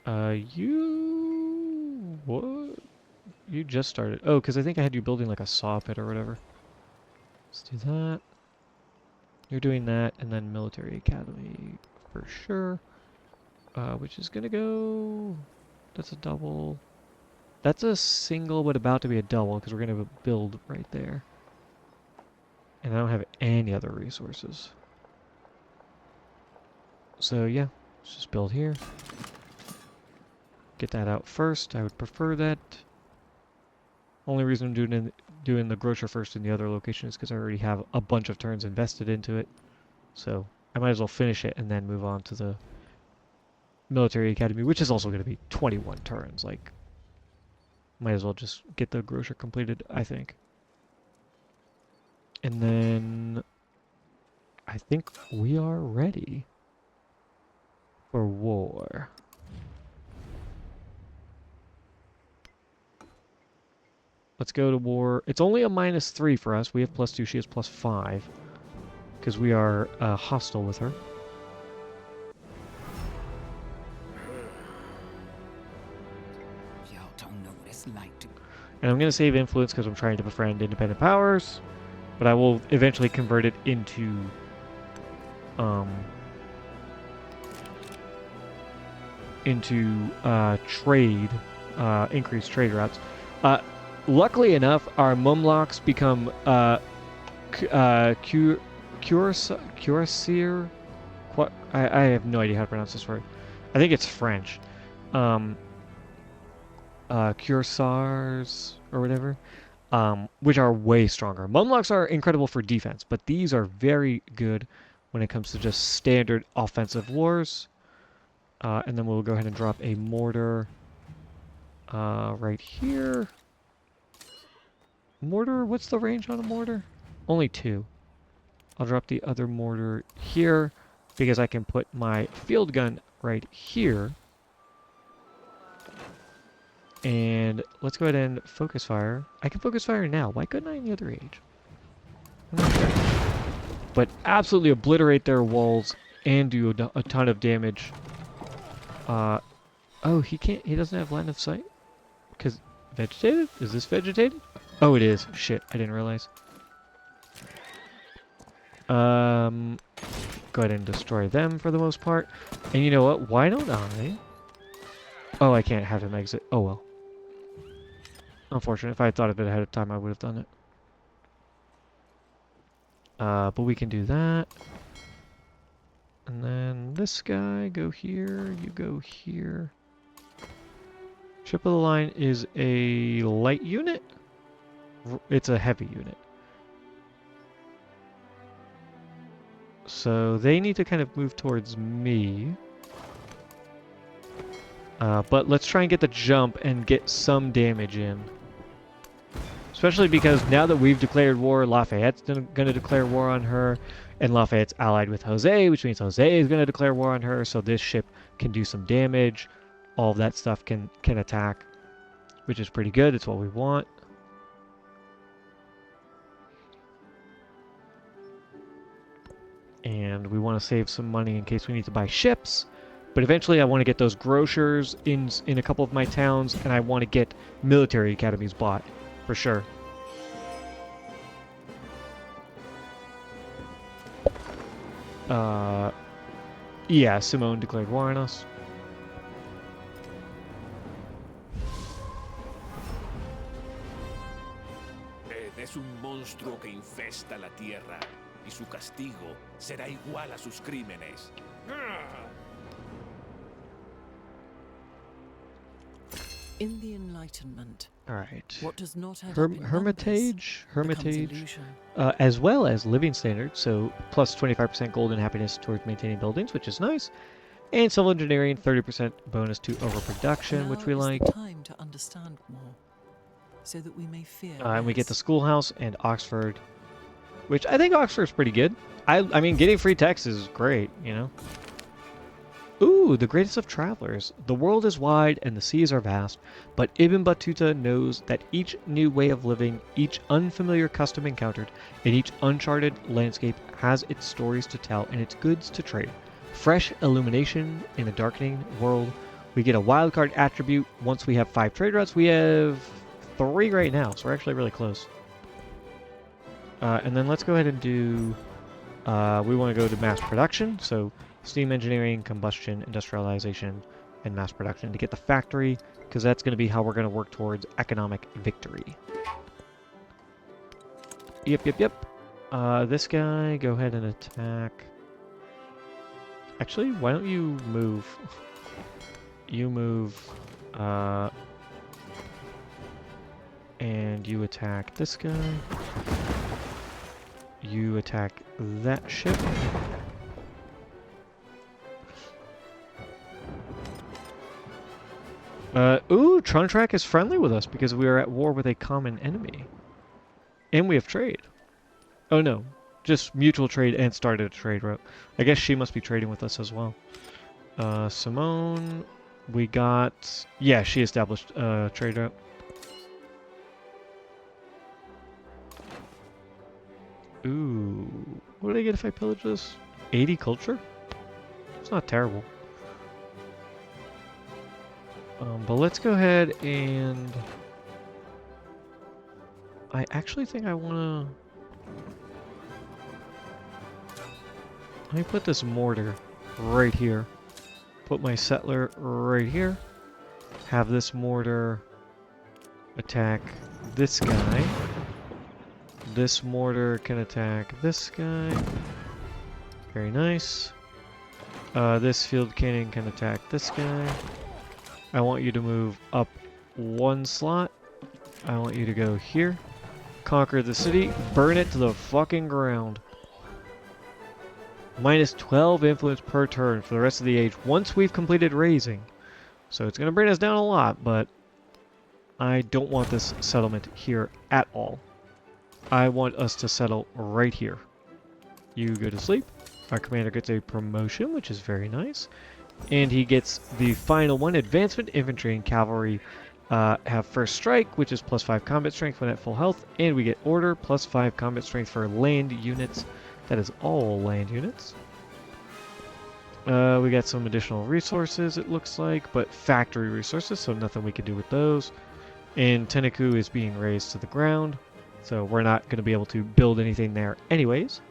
You... What? You just started. Oh, because I think I had you building like a saw pit or whatever. Let's do that. You're doing that, and then military academy for sure. Which is gonna go... That's a double. That's a single, but about to be a double, because we're gonna have a build right there. And I don't have any other resources. So yeah, let's just build here. Get that out first. I would prefer that. Only reason I'm doing the grocer first in the other location is because I already have a bunch of turns invested into it. So I might as well finish it and then move on to the military academy, which is also going to be 21 turns. Like, might as well just get the grocer completed, I think. And then I think we are ready for war. Let's go to war. It's only a -3 for us. We have +2. She has +5. Because we are hostile with her. Y'all don't know what it's like to... And I'm going to save influence because I'm trying to befriend independent powers. But I will eventually convert it into... trade. Increased trade routes. Luckily enough, our mumlocks become cuirassier. I have no idea how to pronounce this word. I think it's French. Cuirassiers or whatever, which are way stronger. Mumlocks are incredible for defense, but these are very good when it comes to just standard offensive wars. And then we'll go ahead and drop a mortar right here. Mortar, what's the range on a mortar? Only 2. I'll drop the other mortar here because I can put my field gun right here. And let's go ahead and focus fire. I can focus fire now. Why couldn't I in the other age? But absolutely obliterate their walls and do a ton of damage. Oh, he can't. He doesn't have line of sight? Because vegetated? Is this vegetated? Oh, it is. Shit, I didn't realize. Go ahead and destroy them for the most part. And you know what? Why don't I... Oh, I can't have him exit. Oh, well. Unfortunate. If I had thought of it ahead of time, I would have done it. But we can do that. And then this guy, go here. You go here. Ship of the line is a light unit? It's a heavy unit. So they need to kind of move towards me. But let's try and get the jump and get some damage in. Especially because now that we've declared war, Lafayette's going to declare war on her. And Lafayette's allied with Jose, which means Jose is going to declare war on her. So this ship can do some damage. All of that stuff can attack, which is pretty good. It's what we want. And we want to save some money in case we need to buy ships. But eventually I want to get those grocers in a couple of my towns, and I want to get military academies bought, for sure. Yeah, Simone declared war on us. Es un monstruo que infesta la tierra, y su castigo será igual a sus crímenes. In the Enlightenment, All right. what does not add up in numbers Hermitage, becomes illusion. as well as living standards, so plus 25% gold and happiness towards maintaining buildings, which is nice. And civil engineering, 30% bonus to overproduction, which we Now is like. the time to understand more, so that we may fear And we get the less. schoolhouse and Oxford, which I think Oxford's pretty good. I mean, getting free text is great, you know? Ooh, the greatest of travelers. The world is wide and the seas are vast, but Ibn Battuta knows that each new way of living, each unfamiliar custom encountered, and each uncharted landscape has its stories to tell and its goods to trade. Fresh illumination in a darkening world. We get a wildcard attribute once we have 5 trade routes. We have 3 right now, so we're actually really close. And then let's go ahead and do... we want to go to mass production, so steam engineering, combustion, industrialization, and mass production to get the factory, because that's going to be how we're going to work towards economic victory. Yep. This guy, go ahead and attack. Actually, why don't you move? You move, and you attack this guy. You attack that ship. Ooh, Trontrack is friendly with us because we are at war with a common enemy. And we have trade. Oh no, just mutual trade and started a trade route. I guess she must be trading with us as well. Simone, we got... Yeah, she established a trade route. Ooh, what do I get if I pillage this? 80 culture? It's not terrible. But let's go ahead and... I actually think I want to... Let me put this mortar right here. Put my settler right here. Have this mortar attack this guy. This mortar can attack this guy. Very nice. This field cannon can attack this guy. I want you to move up 1 slot. I want you to go here. Conquer the city. Burn it to the fucking ground. Minus 12 influence per turn for the rest of the age once we've completed raising. So it's going to bring us down a lot, but I don't want this settlement here at all. I want us to settle right here. You go to sleep. Our commander gets a promotion, which is very nice. And he gets the final one. Advancement, infantry, and cavalry have first strike, which is plus 5 combat strength when at full health. And we get order, plus 5 combat strength for land units. That is all land units. We got some additional resources, it looks like, but factory resources, so nothing we can do with those. And Tenaku is being raised to the ground, so we're not going to be able to build anything there anyways.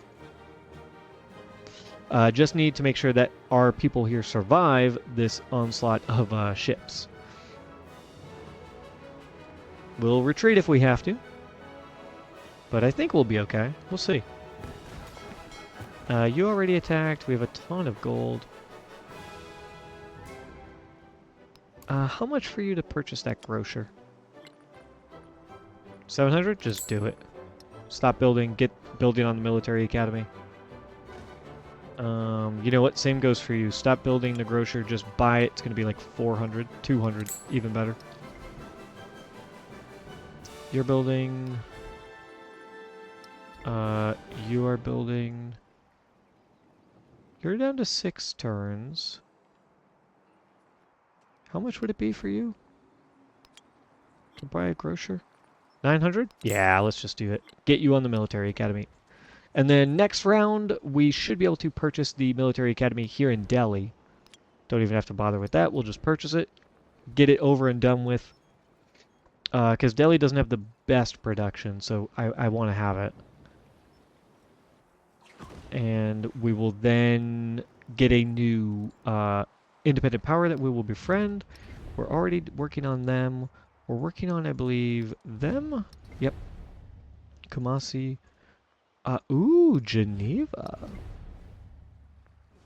Just need to make sure that our people here survive this onslaught of ships. We'll retreat if we have to, but I think we'll be okay. We'll see. You already attacked. We have a ton of gold. How much for you to purchase that grocer? 700? Just do it. Stop building. Get building on the military academy. You know what? Same goes for you. Stop building the grocer. Just buy it. It's going to be like 400, 200, even better. You're building... you are building... You're down to 6 turns. How much would it be for you to buy a grocer? 900? Yeah, let's just do it. Get you on the military academy. And then next round, we should be able to purchase the military academy here in Delhi. Don't even have to bother with that. We'll just purchase it. Get it over and done with. Because Delhi doesn't have the best production, so I want to have it. And we will then get a new independent power that we will befriend. We're already working on them. We're working on, I believe, them? Yep. Kumasi. Ooh, Geneva.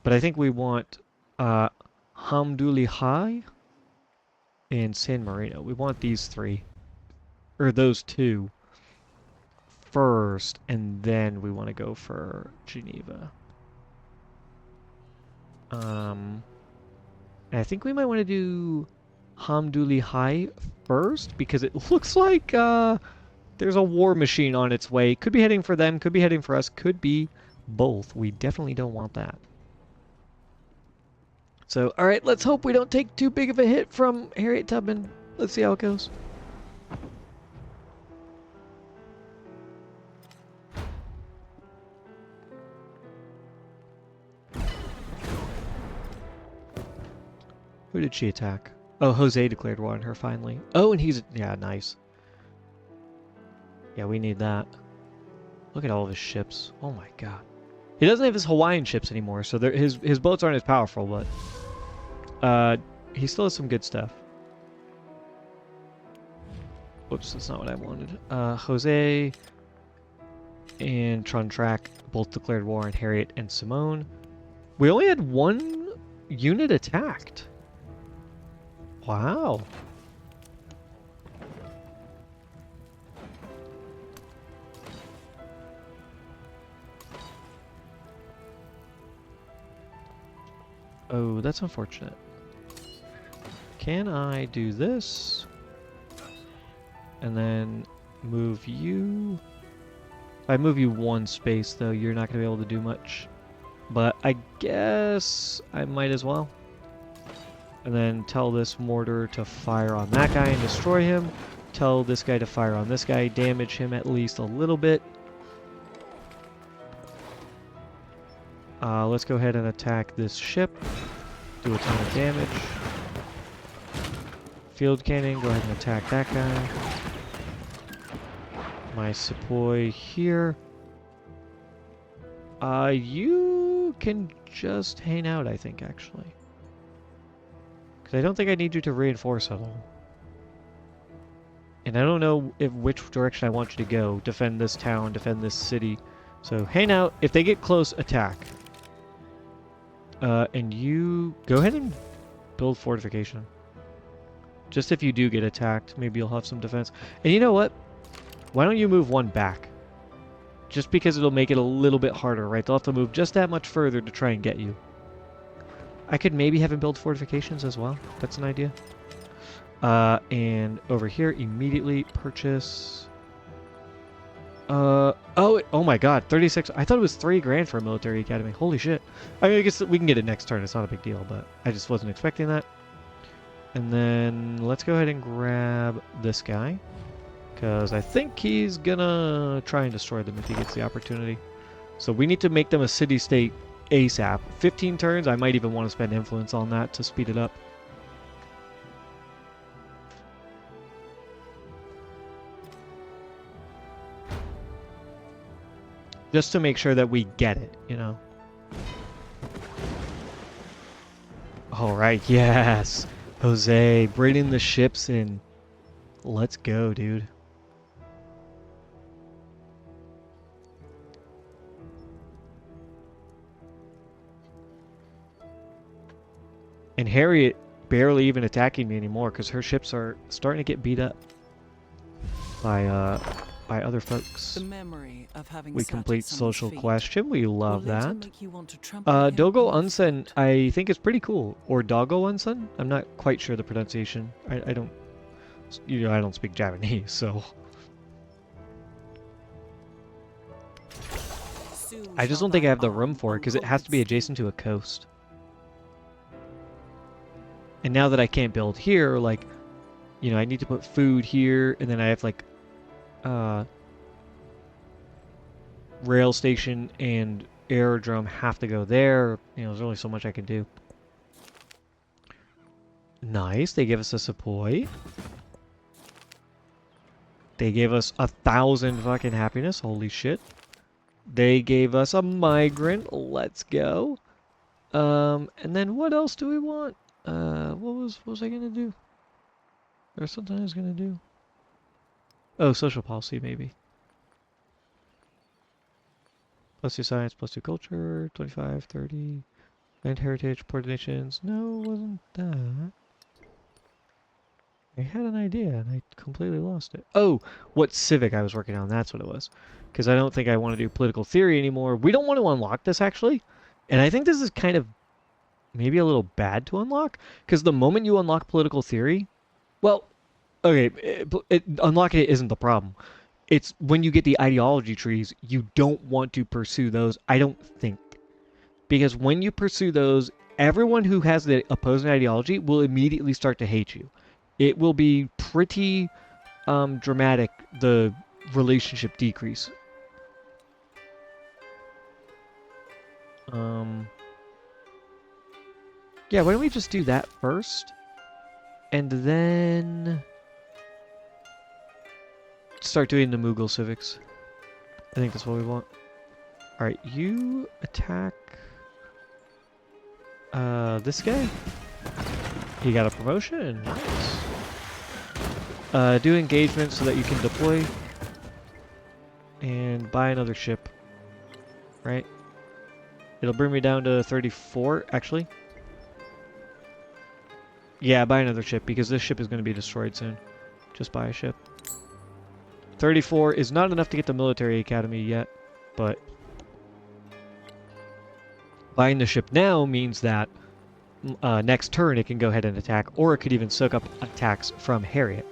But I think we want Hamdulillah and San Marino. We want these 3. Or those 2. First, and then we want to go for Geneva. And I think we might want to do Hamduli High first, because it looks like there's a war machine on its way. Could be heading for them, could be heading for us, could be both. We definitely don't want that. So, alright, let's hope we don't take too big of a hit from Harriet Tubman. Let's see how it goes. Who did she attack? Oh, Jose declared war on her finally. Oh, and he's... Yeah, nice. Yeah, we need that. Look at all of his ships. Oh my god. He doesn't have his Hawaiian ships anymore, so his boats aren't as powerful, but... he still has some good stuff. Whoops, that's not what I wanted. Jose and Trontrack both declared war on Harriet and Simone. We only had one unit attacked. Wow. Oh, that's unfortunate. Can I do this? And then move you? If I move you one space, though, you're not going to be able to do much. But I guess I might as well. And then tell this mortar to fire on that guy and destroy him. Tell this guy to fire on this guy, damage him at least a little bit. Let's go ahead and attack this ship. Do a ton of damage. Field cannon, go ahead and attack that guy. My sepoy here. You can just hang out, I think, actually. Because I don't think I need you to reinforce at all. And I don't know which direction I want you to go. Defend this town, defend this city. So hang out. If they get close, attack. And you go ahead and build fortification. Just if you do get attacked, maybe you'll have some defense. And you know what? Why don't you move one back? Just because it'll make it a little bit harder, right? They'll have to move just that much further to try and get you. I could maybe have him build fortifications as well. That's an idea. And over here, immediately purchase... oh my god, 36. I thought it was 3 grand for a military academy. Holy shit. I mean, I guess we can get it next turn. It's not a big deal, but I just wasn't expecting that. And then let's go ahead and grab this guy. Because I think he's gonna try and destroy them if he gets the opportunity. So we need to make them a city-state ASAP. 15 turns, I might even want to spend influence on that to speed it up. Just to make sure that we get it, you know. Alright, yes! Jose, bringing the ships in. Let's go, dude. And Harriet barely even attacking me anymore because her ships are starting to get beat up by other folks. The memory of having We sat complete at someone's social feet question. We will love later that. make you want to trample him Dogo underfoot. Unsen, I think is pretty cool. Or Dogo Unsen? I'm not quite sure the pronunciation. I don't, you know, I don't speak Japanese, so. Soon I just shall don't think I thy have the room arm for it because it has to be unconquered adjacent to a coast. And now that I can't build here, like, you know, I need to put food here, and then I have like, rail station and aerodrome have to go there. You know, there's only so much I can do. Nice, they give us a sepoy. They gave us 1,000 fucking happiness. Holy shit. They gave us a migrant. Let's go. And then what else do we want? What was I gonna do? There's something I was gonna do. Oh, social policy maybe. +2 science, +2 culture, 25, 30. Land heritage, port nations. No, it wasn't that. I had an idea and I completely lost it. Oh, what civic I was working on. That's what it was. Because I don't think I want to do political theory anymore. We don't want to unlock this actually. And I think this is kind of maybe a little bad to unlock. Because the moment you unlock political theory, well, okay, unlocking it isn't the problem. It's when you get the ideology trees, you don't want to pursue those, I don't think. Because when you pursue those, everyone who has the opposing ideology will immediately start to hate you. It will be pretty dramatic, the relationship decrease. Yeah, why don't we just do that first? And then start doing the Mughal civics. I think that's what we want. Alright, you attack this guy. He got a promotion. Nice. Do engagement so that you can deploy. And buy another ship. Right? It'll bring me down to 34, actually. Yeah, buy another ship, because this ship is going to be destroyed soon. Just buy a ship. 34 is not enough to get the military academy yet, but buying the ship now means that next turn it can go ahead and attack, or it could even soak up attacks from Harriet.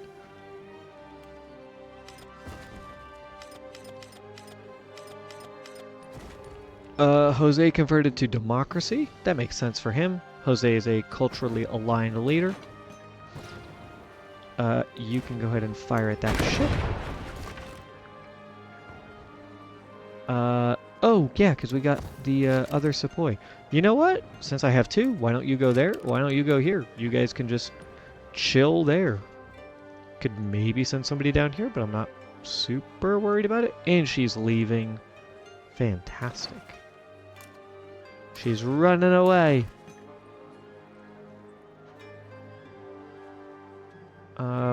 Jose converted to democracy. That makes sense for him. Jose is a culturally aligned leader. You can go ahead and fire at that ship. Oh, yeah, because we got the other sepoy. You know what? Since I have two, why don't you go there? Why don't you go here? You guys can just chill there. Could maybe send somebody down here, but I'm not super worried about it. And she's leaving. Fantastic. She's running away.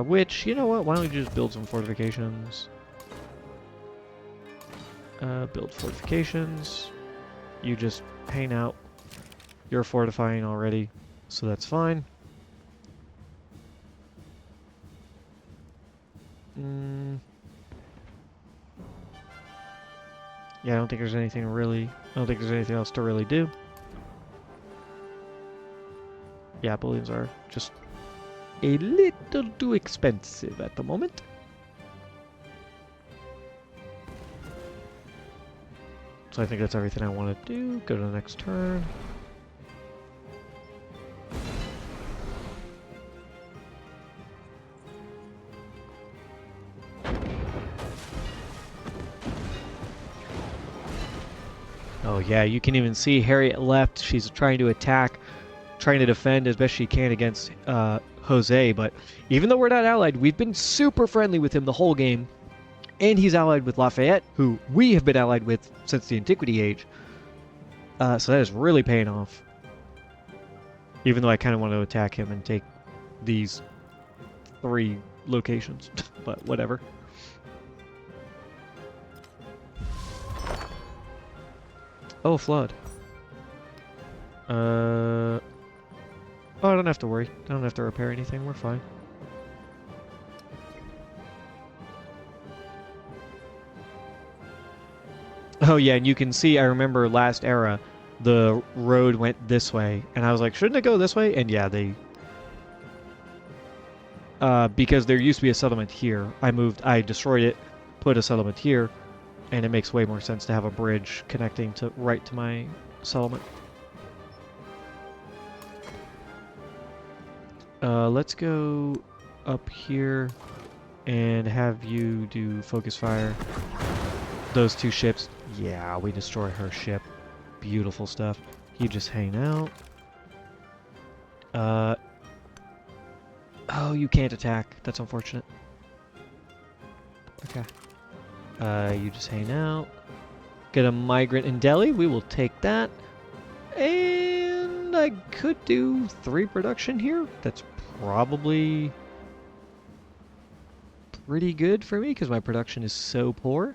Which, you know what? Why don't we just build some fortifications? Build fortifications. You just hang out. You're fortifying already, so that's fine. Yeah, I don't think there's anything else to really do. Yeah, balloons are just a little too expensive at the moment. So I think that's everything I want to do. Go to the next turn. Oh yeah, you can even see Harriet left. She's trying to attack, trying to defend as best she can against Jose, but even though we're not allied, we've been super friendly with him the whole game. And he's allied with Lafayette, who we have been allied with since the Antiquity Age. So that is really paying off. Even though I kind of want to attack him and take these 3 locations, but whatever. Oh, flood. Oh, I don't have to worry. I don't have to repair anything. We're fine. Oh yeah, and you can see, I remember last era, the road went this way, and I was like, shouldn't it go this way? And yeah, they... because there used to be a settlement here. I destroyed it, put a settlement here, and it makes way more sense to have a bridge connecting to right to my settlement. Let's go up here and have you do focus fire. Those 2 ships. Yeah, we destroy her ship. Beautiful stuff. You just hang out. Oh, you can't attack. That's unfortunate. Okay. You just hang out. Get a migrant in Delhi. We will take that. And I could do 3 production here. That's probably pretty good for me because my production is so poor.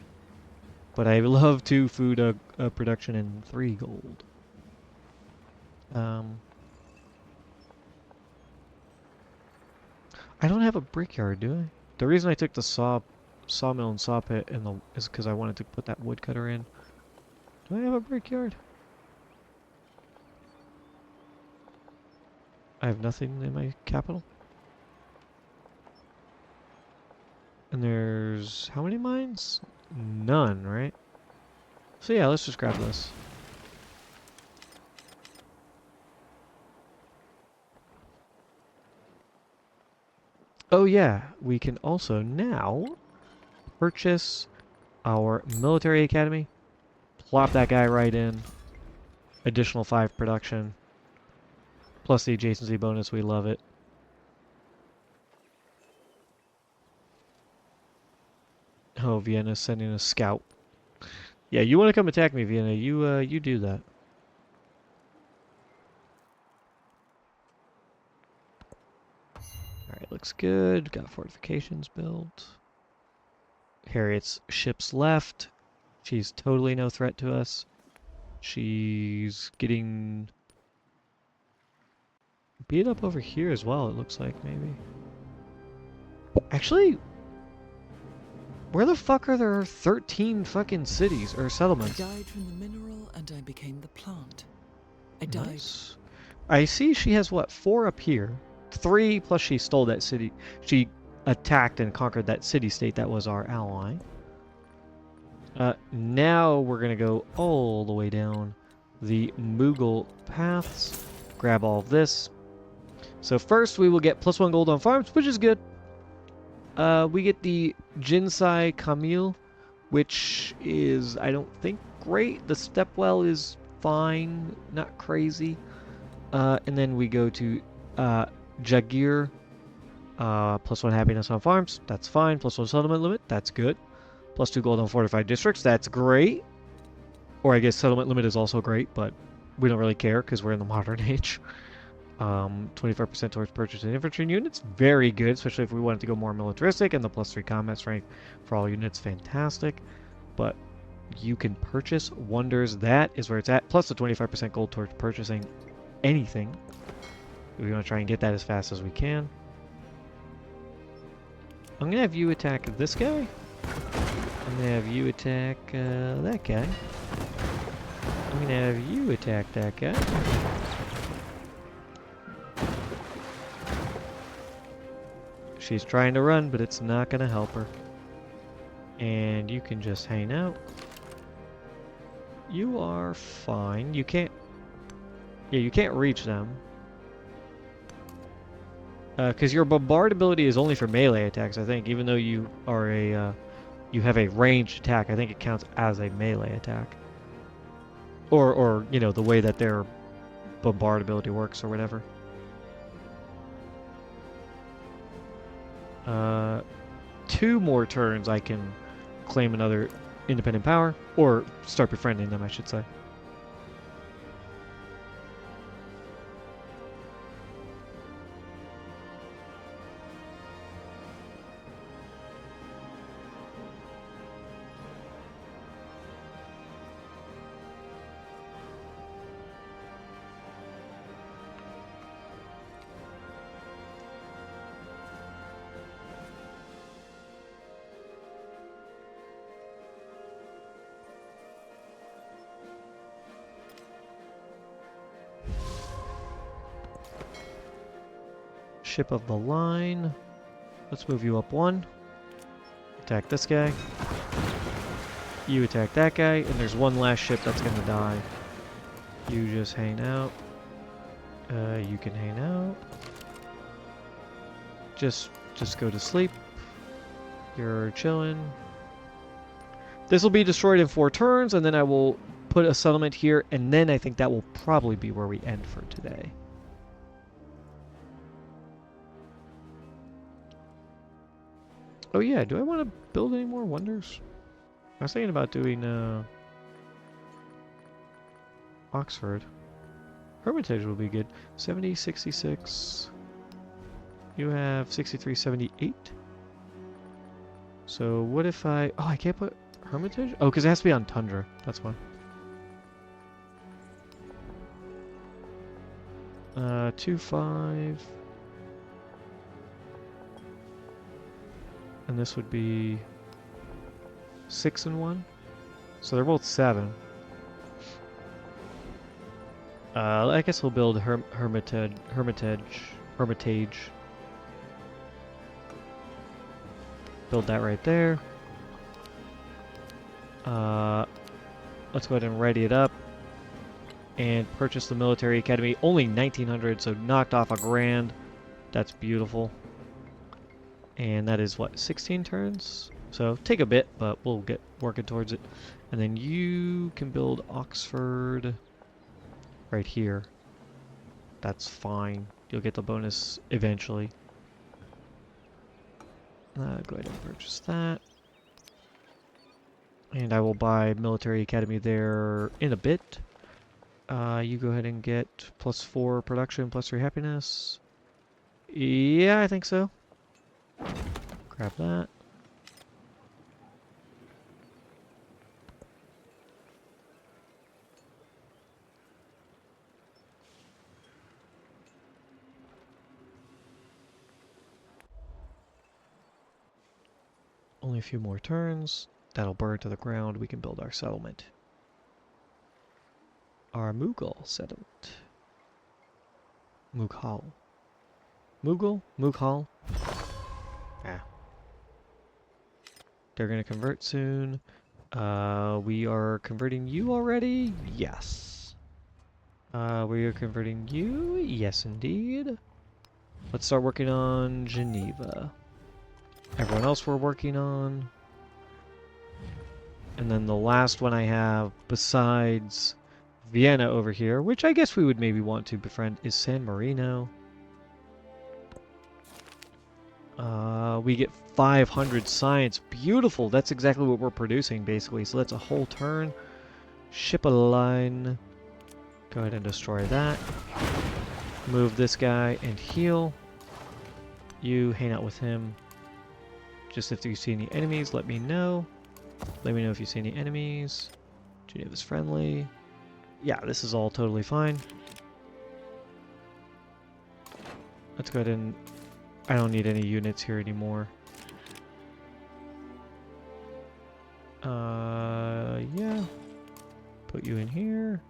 But I love 2 food production and 3 gold. I don't have a brickyard, do I? The reason I took the sawmill and saw pit is because I wanted to put that woodcutter in. Do I have a brickyard? I have nothing in my capital. And there's how many mines? None, right? So yeah, let's just grab this. Oh yeah, we can also now purchase our military academy. Plop that guy right in. Additional 5 production. Plus the adjacency bonus, we love it. Oh, Vienna's sending a scout. Yeah, you want to come attack me, Vienna? You do that. All right, looks good. Got fortifications built. Harriet's ships left. She's totally no threat to us. She's getting beat up over here as well, it looks like, maybe. Actually, where the fuck are there 13 fucking cities or I settlements? died from the mineral and I became the plant. I Nice. I see she has, what, 4 up here. 3 plus she stole that city. She attacked and conquered that city-state that was our ally. Now we're going to go all the way down the Mughal paths. Grab all of this. So first we will get +1 gold on farms, which is good. We get the Jinsai Kamil, which is, I don't think, great. The Stepwell is fine, not crazy. And then we go to Jagir, +1 happiness on farms, that's fine. +1 settlement limit, that's good. +2 gold on fortified districts, that's great. Or I guess settlement limit is also great, but we don't really care because we're in the modern age. 25% towards purchasing infantry units, very good, especially if we wanted to go more militaristic, and the +3 combat strength for all units, fantastic. But you can purchase wonders, that is where it's at, plus the 25% gold towards purchasing anything. We want to try and get that as fast as we can. I'm going to have you attack this guy. I'm going to have you attack that guy. I'm going to have you attack that guy. She's trying to run, but it's not going to help her. And you can just hang out. You are fine. You can't... Yeah, you can't reach them. Because your bombard ability is only for melee attacks, I think. Even though you are a... you have a ranged attack, I think it counts as a melee attack. Or you know, the way that their bombard ability works or whatever. 2 more turns I can claim another independent power, or start befriending them, I should say. Ship of the line. Let's move you up 1. Attack this guy. You attack that guy, and there's 1 last ship that's gonna die. You just hang out. You can hang out. Just go to sleep. You're chilling. This will be destroyed in 4 turns, and then I will put a settlement here, and then I think that will probably be where we end for today. Oh yeah, do I want to build any more wonders? I was thinking about doing Oxford. Hermitage will be good. 70, 66. You have 63, 78. So what if I... Oh, I can't put Hermitage? Oh, because it has to be on Tundra. That's why. 2, 5. And this would be 6 and 1. So they're both 7. I guess we'll build Hermitage. Build that right there. Let's go ahead and ready it up. And purchase the military academy. Only 1900, so knocked off a grand. That's beautiful. And that is what, 16 turns? So take a bit, but we'll get working towards it. And then you can build Oxford right here. That's fine. You'll get the bonus eventually. Go ahead and purchase that. And I will buy military academy there in a bit. You go ahead and get +4 production, +3 happiness. Yeah, I think so. Grab that. Only a few more turns. That'll burn to the ground. We can build our settlement. Our Mughal settlement. Mughal. Mughal? Mughal? Ah. They're gonna convert soon. We are converting you already? Yes. We are converting you? Yes, indeed. Let's start working on Geneva. Everyone else we're working on. And then the last one I have, besides Vienna over here, which I guess we would maybe want to befriend, is San Marino. We get 500 science. Beautiful. That's exactly what we're producing, basically. So that's a whole turn. Ship a line. Go ahead and destroy that. Move this guy and heal. You hang out with him. Just if you see any enemies, let me know. Let me know if you see any enemies. Geneva's friendly. Yeah, this is all totally fine. Let's go ahead and... I don't need any units here anymore. Yeah. Put you in here.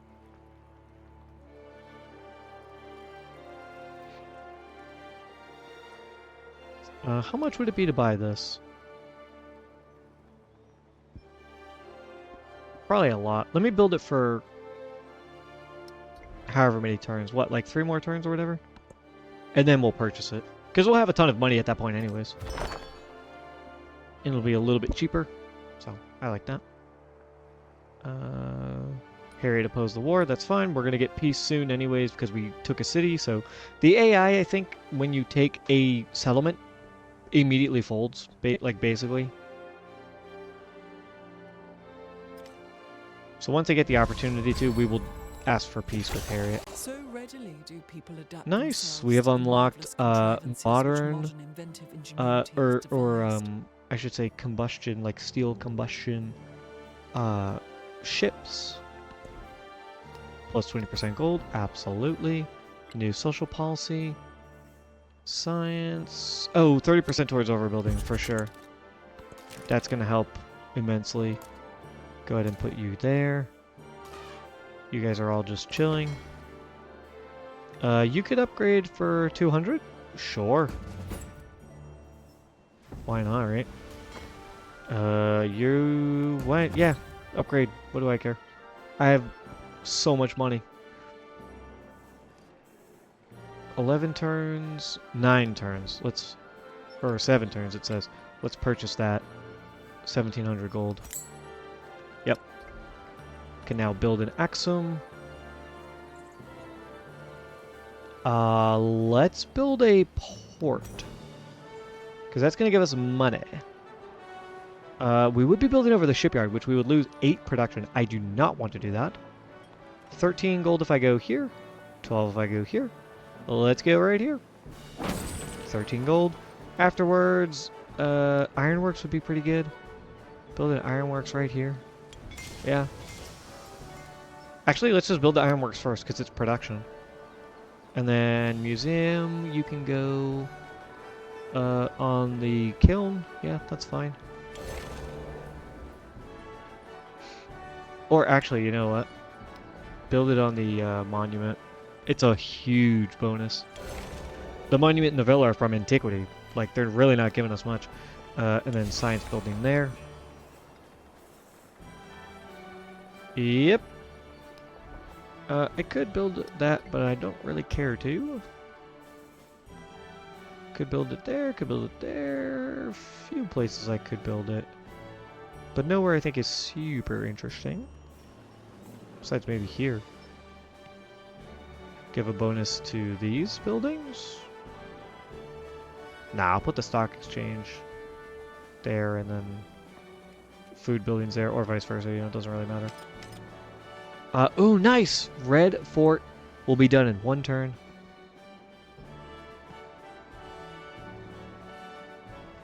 How much would it be to buy this? Probably a lot. Let me build it for however many turns. What, like 3 more turns or whatever? And then we'll purchase it. Because we'll have a ton of money at that point anyways. And it'll be a little bit cheaper. So, I like that. Harriet opposed the war. That's fine. We're going to get peace soon anyways because we took a city. So, the AI, I think, when you take a settlement, immediately folds. Basically. So once I get the opportunity to, we will ask for peace with Harriet. So readily do people adapt Nice. We have unlocked modern I should say combustion, like steel combustion ships. Plus 20% gold, absolutely. New social policy. Science. Oh, 30% towards overbuilding for sure. That's gonna help immensely. Go ahead and put you there. You guys are all just chilling. You could upgrade for 200? Sure. Why not, right? Yeah, upgrade. What do I care? I have so much money. 11 turns, 9 turns. Or 7 turns it says. Let's purchase that. 1700 gold. Yep. Can now build an Axum. Let's build a port. Because that's going to give us money. We would be building over the shipyard, which we would lose 8 production. I do not want to do that. 13 gold if I go here. 12 if I go here. Let's go right here. 13 gold. Afterwards, ironworks would be pretty good. Build an ironworks right here. Yeah. Actually, let's just build the ironworks first, because it's production. And then museum, you can go on the kiln. Yeah, that's fine. Or actually, you know what? build it on the monument. It's a huge bonus. The monument and the villa are from antiquity. Like, they're really not giving us much. And then science building there. Yep. I could build that, but I don't really care to. Could build it there, could build it there. A few places I could build it. But nowhere I think is super interesting. Besides maybe here. Give a bonus to these buildings. Nah, I'll put the stock exchange there and then food buildings there, or vice versa, you know, it doesn't really matter. Ooh, nice! Red fort will be done in one turn.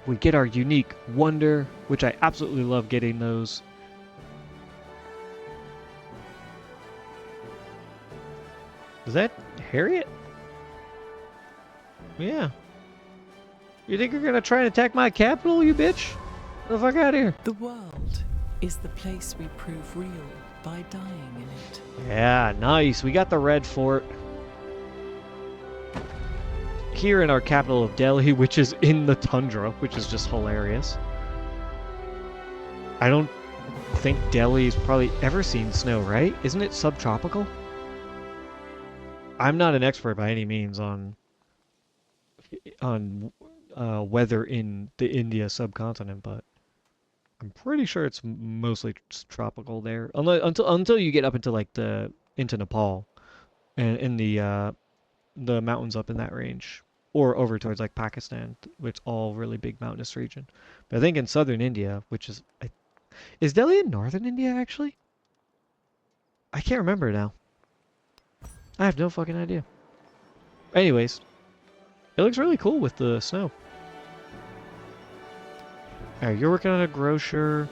We get our unique wonder, which I absolutely love getting those. Is that Harriet? Yeah. You think you're gonna try and attack my capital, you bitch? Get the fuck out of here. The world is the place we prove real by dying in it. Yeah, nice. We got the red fort. Here in our capital of Delhi, which is in the tundra, which is just hilarious. I don't think Delhi's probably ever seen snow, right? Isn't it subtropical? I'm not an expert by any means on weather in the India subcontinent, but I'm pretty sure it's mostly tropical there, until you get up into like into Nepal and in the mountains up in that range, or over towards like Pakistan, which is all really big mountainous region. But I think in southern India, which is Delhi in northern India actually? I can't remember now. I have no fucking idea. Anyways, it looks really cool with the snow. Alright, you're working on a grocer.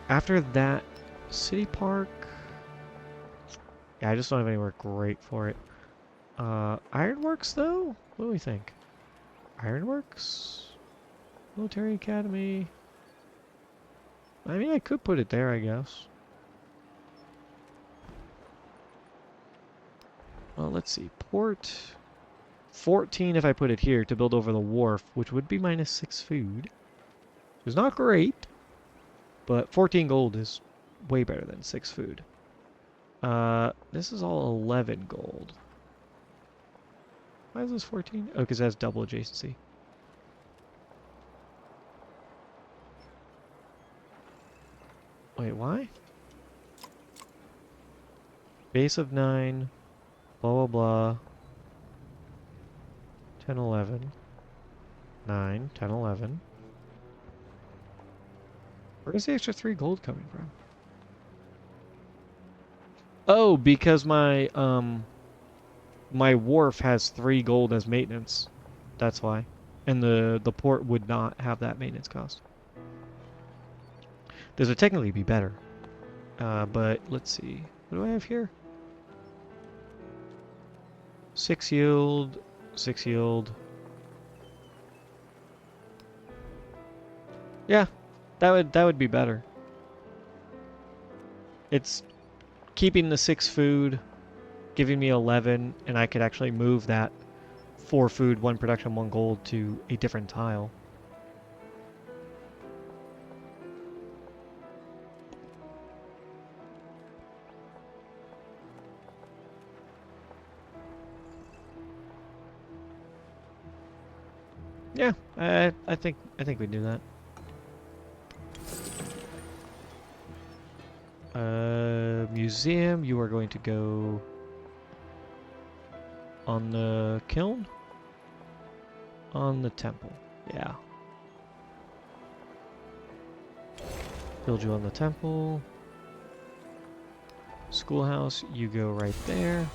After that, city park. Yeah, I just don't have anywhere great for it. Ironworks though? What do we think? Ironworks? Military Academy? I mean, I could put it there, I guess. Well, let's see. Port. 14 if I put it here to build over the wharf, which would be -6 food. It's not great, but 14 gold is way better than 6 food. This is all 11 gold. Why is this 14? Oh, because it has double adjacency. Wait, why? Base of 9, blah blah blah. 10, 11. 9, 10, 11. Where's the extra 3 gold coming from? Oh, because my my wharf has 3 gold as maintenance. That's why. And the port would not have that maintenance cost. This would technically be better. But let's see. What do I have here? 6 yield, 6 yield. Yeah, that would be better. It's keeping the 6 food, giving me 11, and I could actually move that 4 food, 1 production, 1 gold to a different tile. Yeah, I think we do that. Museum, you are going to go on the kiln? On the temple, yeah. Build you on the temple. Schoolhouse, you go right there.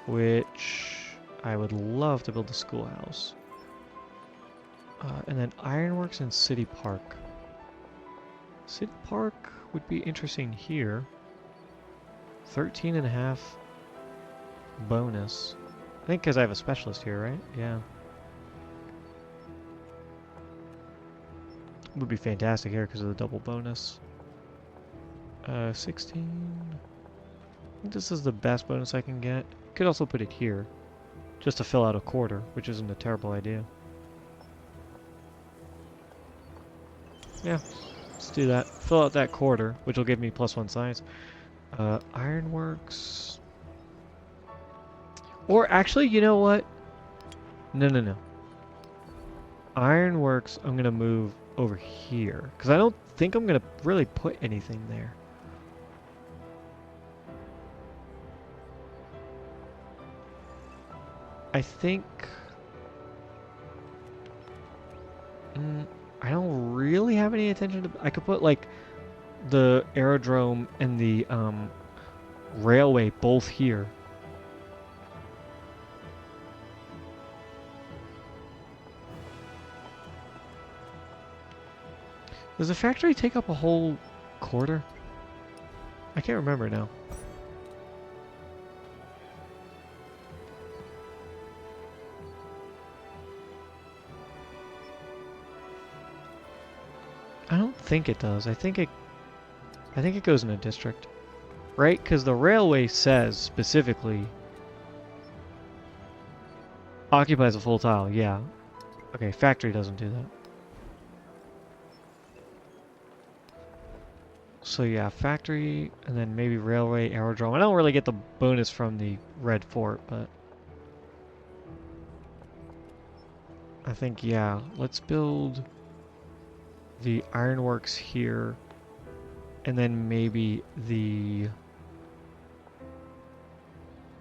Which I would love to build the schoolhouse. And then Ironworks and City Park. City Park would be interesting here. 13.5 bonus. I think because I have a specialist here, right? Yeah. Would be fantastic here because of the double bonus. 16. think this is the best bonus I can get. Could also put it here, just to fill out a quarter, which isn't a terrible idea. Yeah, let's do that. Fill out that quarter, which will give me +1 science. Ironworks. Or actually, you know what? No. Ironworks, I'm going to move over here. Because I don't think I'm going to really put anything there. I think... I don't really have any attention to... I could put, like, the aerodrome and the railway both here. Does the factory take up a whole quarter? I can't remember now. I don't think it does. I think it goes in a district. Right? Because the railway says specifically occupies a full tile, yeah. Okay, factory doesn't do that. So yeah, factory, and then maybe railway, aerodrome. I don't really get the bonus from the red fort, but... I think, yeah, let's build the ironworks here, and then maybe the...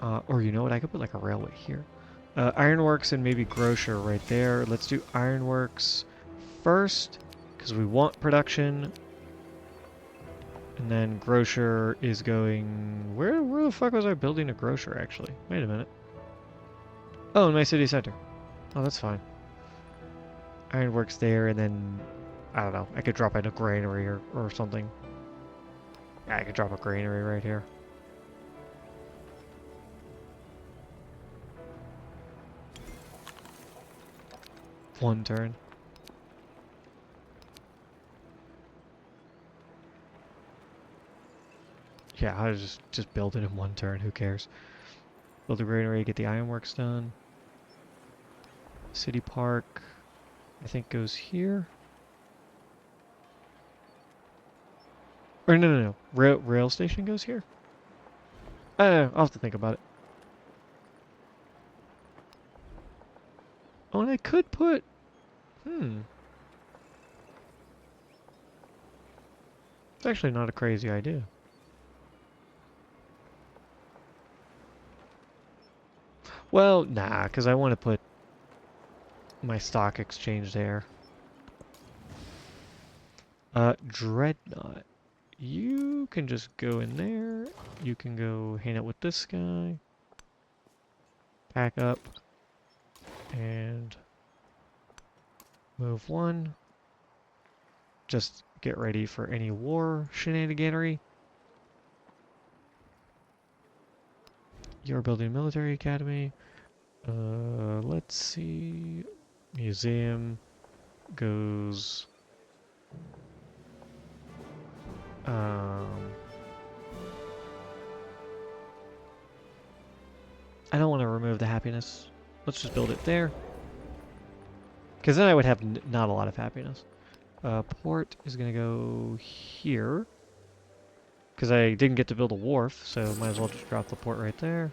or you know what, I could put like a railway here. Ironworks and maybe grocer right there. Let's do ironworks first, because we want production. And then grocer is going... Where the fuck was I building a grocer, actually? Wait a minute. Oh, in my city center. Oh, that's fine. Ironworks there, and then... I don't know. I could drop in a granary or something. Yeah, I could drop a granary right here. One turn. Yeah, I'll just build it in one turn, who cares? Build a granary, get the ironworks done. City park, I think goes here. Or no. Rail station goes here? I'll have to think about it. Oh, and I could put... It's actually not a crazy idea. Well, nah, because I want to put my stock exchange there. Dreadnought. You can just go in there. You can go hang out with this guy. Pack up. And move one. Just get ready for any war shenaniganery. You're building a military academy. Let's see. Museum goes... I don't want to remove the happiness. Let's just build it there. Because then I would have not a lot of happiness. Port is going to go here. Because I didn't get to build a wharf, so might as well just drop the port right there.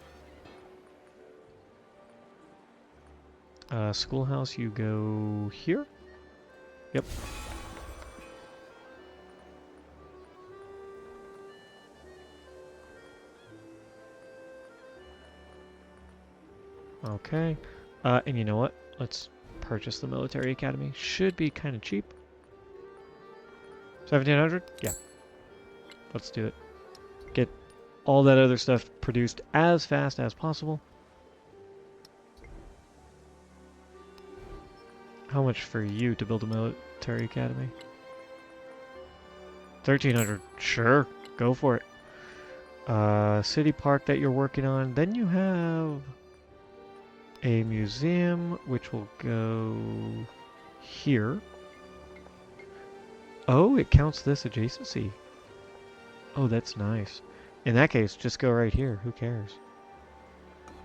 Schoolhouse, you go here? Yep. Okay. And you know what? Let's purchase the military academy. Should be kind of cheap. 1700? Yeah. Let's do it. Get all that other stuff produced as fast as possible. How much for you to build a military academy? 1300. Sure. Go for it. City park that you're working on. Then you have a museum, which will go here. Oh, it counts this adjacency. Oh, that's nice. In that case, just go right here. Who cares?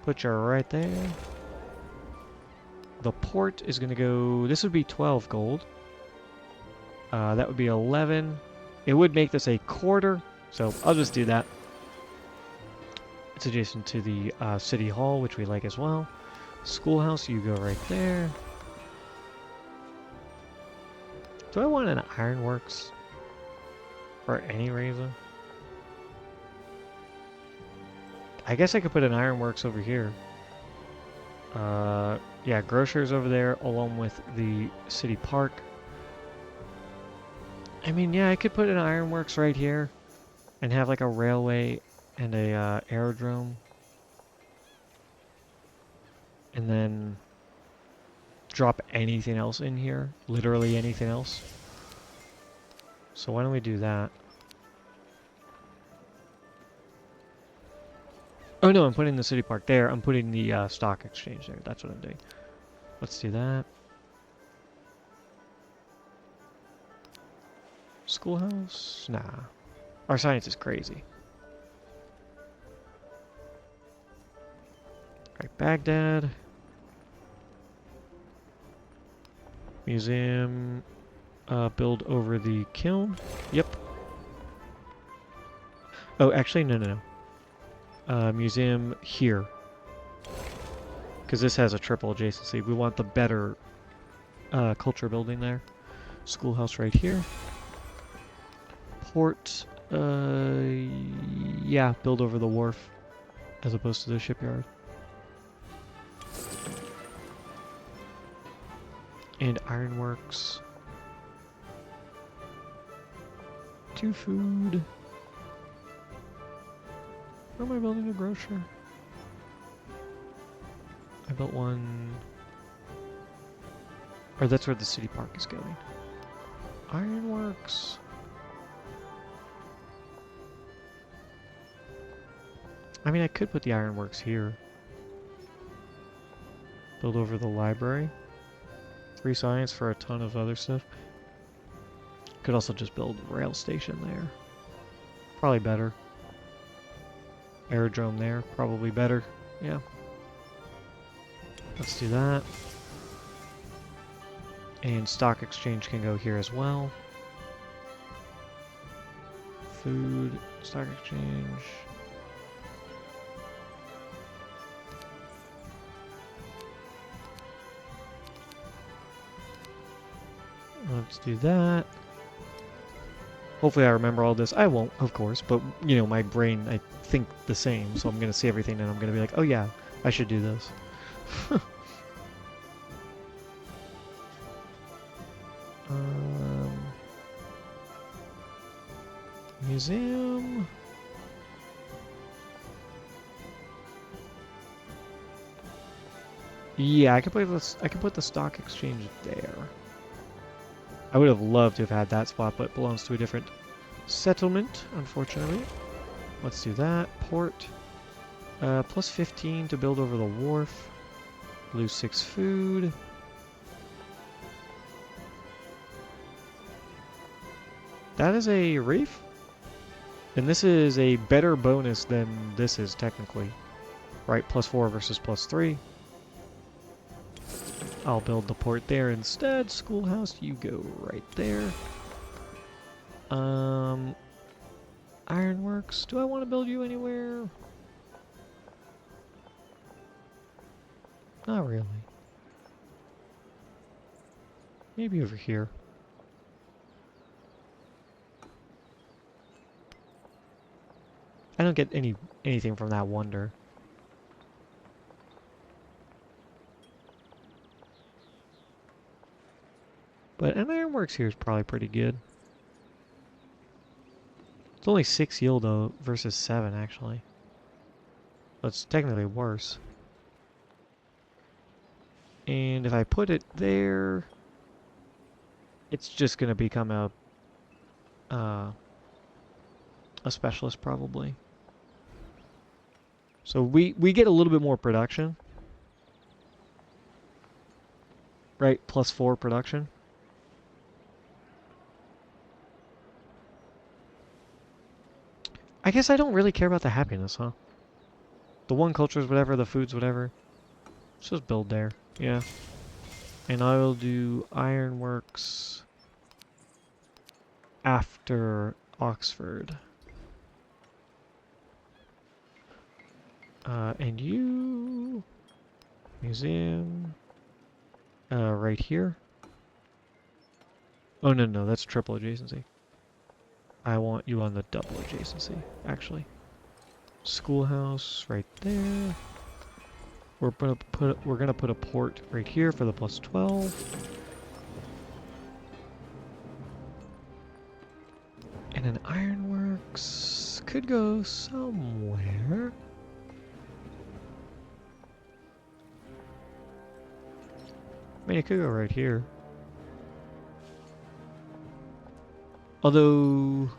Put you right there. The port is going to go... This would be 12 gold. That would be 11. It would make this a quarter, so I'll just do that. It's adjacent to the city hall, which we like as well. Schoolhouse, you go right there. Do I want an ironworks? For any reason? I guess I could put an ironworks over here. Yeah, grocers over there along with the city park. I mean, yeah, I could put an ironworks right here and have like a railway and a aerodrome. And then drop anything else in here. Literally anything else. So why don't we do that? Oh no, I'm putting the city park there. I'm putting the stock exchange there. That's what I'm doing. Let's do that. Schoolhouse? Nah. Our science is crazy. Alright, Baghdad. Museum. Build over the kiln. Yep. Oh, actually, no. Museum here. Because this has a triple adjacency. We want the better culture building there. Schoolhouse right here. Port, yeah, build over the wharf as opposed to the shipyard. And ironworks. 2 food. Where am I building a grocer? I built one... Or that's where the city park is going. Ironworks. I mean, I could put the ironworks here. Build over the library. 3 science for a ton of other stuff. Could also just build a rail station there. Probably better. Aerodrome there. Probably better. Yeah. Let's do that. And stock exchange can go here as well. Food, stock exchange. Let's do that. Hopefully I remember all this. I won't, of course, but, you know, my brain, I think the same, so I'm going to see everything and I'm going to be like, oh yeah, I should do this. Museum. Yeah, I could put the stock exchange there. I would have loved to have had that spot, but it belongs to a different settlement, unfortunately. Let's do that. Port. Plus 15 to build over the wharf. Lose 6 food. That is a reef? And this is a better bonus than this is, technically. Right, plus 4 versus plus 3. I'll build the port there instead. Schoolhouse, you go right there. Ironworks. Do I want to build you anywhere? Not really. Maybe over here. I don't get anything from that wonder. But an ironworks here is probably pretty good. It's only 6 yield though versus 7 actually. That's technically worse. And if I put it there, it's just gonna become a specialist probably. So we get a little bit more production. Right, plus 4 production. I guess I don't really care about the happiness, huh? The one culture's whatever, the food's whatever. Let's just build there. Yeah. And I will do ironworks after Oxford. And you... Museum... right here. Oh, no, that's triple adjacency. I want you on the double adjacency, actually. Schoolhouse right there. We're gonna put a port right here for the plus 12. And an ironworks could go somewhere. I mean, it could go right here. Although,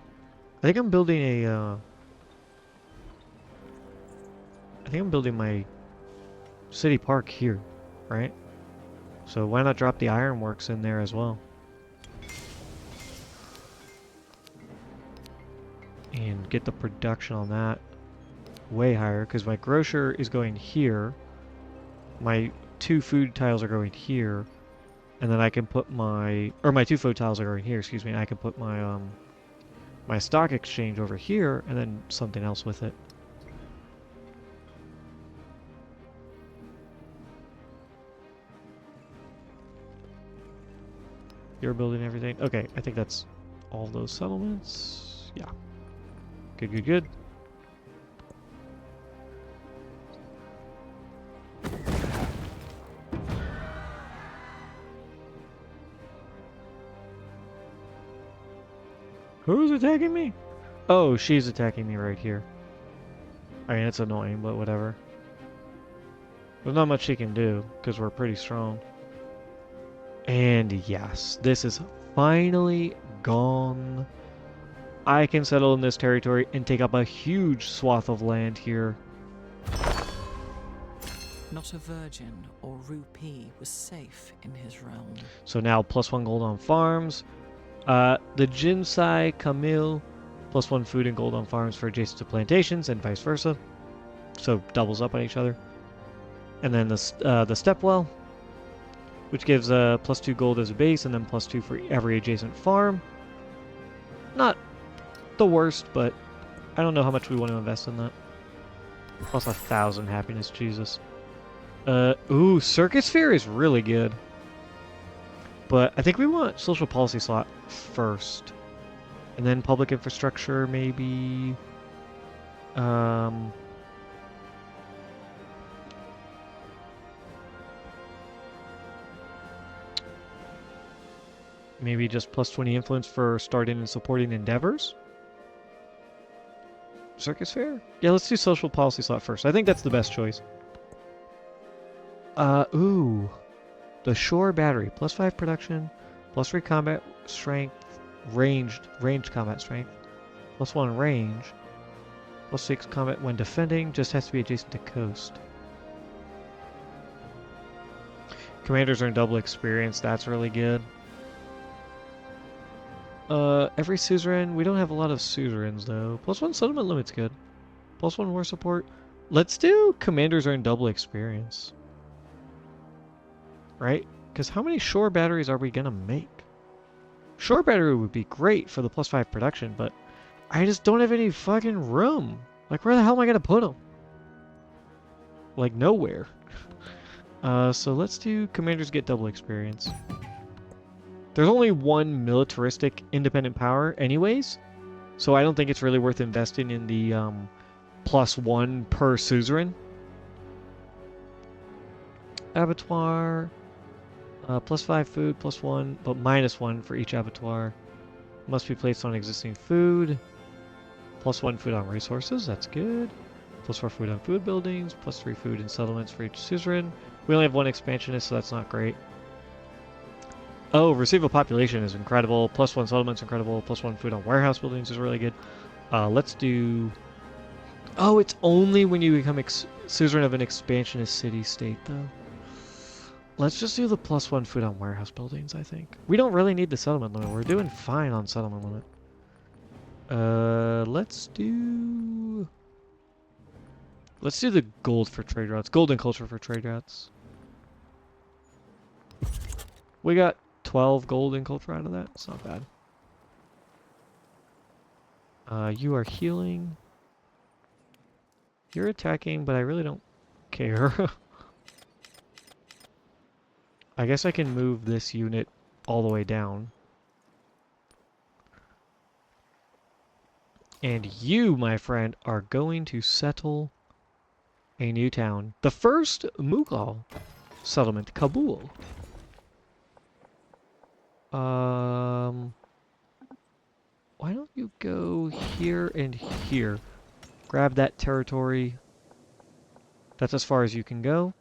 I think I'm building a, I think I'm building my city park here, right? So why not drop the ironworks in there as well? And get the production on that way higher, because my grocer is going here. My 2 food tiles are going here. And then I can put my, or my 2 food tiles are going here, excuse me, and I can put my, my stock exchange over here, and then something else with it. You're building everything? Okay, I think that's all those settlements. Yeah. Good. Who's attacking me? Oh, she's attacking me right here. I mean, it's annoying, but whatever. There's not much she can do, because we're pretty strong. And yes, this is finally gone. I can settle in this territory and take up a huge swath of land here. Not a virgin or rupee was safe in his realm. So now +1 gold on farms. The Jinsai Camille, +1 food and gold on farms for adjacent to plantations, and vice versa. So doubles up on each other. And then the Stepwell, which gives +2 gold as a base, and then +2 for every adjacent farm. Not the worst, but I don't know how much we want to invest in that. Plus 1,000 happiness, Jesus. Ooh, Circuit Sphere is really good. But I think we want social policy slot first. And then public infrastructure, maybe. Maybe just +20 influence for starting and supporting endeavors. Circus Fair? Yeah, let's do social policy slot first. I think that's the best choice. Ooh. The Shore Battery. +5 production, +3 combat strength, ranged combat strength, +1 range, +6 combat when defending, just has to be adjacent to coast. Commanders earn double experience, that's really good. Every suzerain, we don't have a lot of suzerains though. +1 settlement limit's good. +1 war support. Let's do commanders earn double experience. Right? Because how many shore batteries are we gonna make? Shore battery would be great for the +5 production, but I just don't have any fucking room. Like, where the hell am I gonna put them? Like, nowhere. So let's do commanders get double experience. There's only one militaristic independent power anyways, so I don't think it's really worth investing in the +1 per suzerain. Abattoir, +5 food, +1, but -1 for each abattoir. Must be placed on existing food. +1 food on resources, that's good. +4 food on food buildings, +3 food and settlements for each suzerain. We only have 1 expansionist, so that's not great. Oh, receive a population is incredible. +1 settlement's incredible. +1 food on warehouse buildings is really good. Let's do... Oh, it's only when you become suzerain of an expansionist city-state, though. Let's just do the +1 food on warehouse buildings, I think. We don't really need the settlement limit. We're doing fine on settlement limit. Let's do the gold for trade routes. Gold and culture for trade routes. We got 12 gold and culture out of that. It's not bad. You are healing. You're attacking, but I really don't care. I guess I can move this unit all the way down. And you, my friend, are going to settle a new town. The first Mughal settlement, Kabul. Why don't you go here and here? Grab that territory. That's as far as you can go.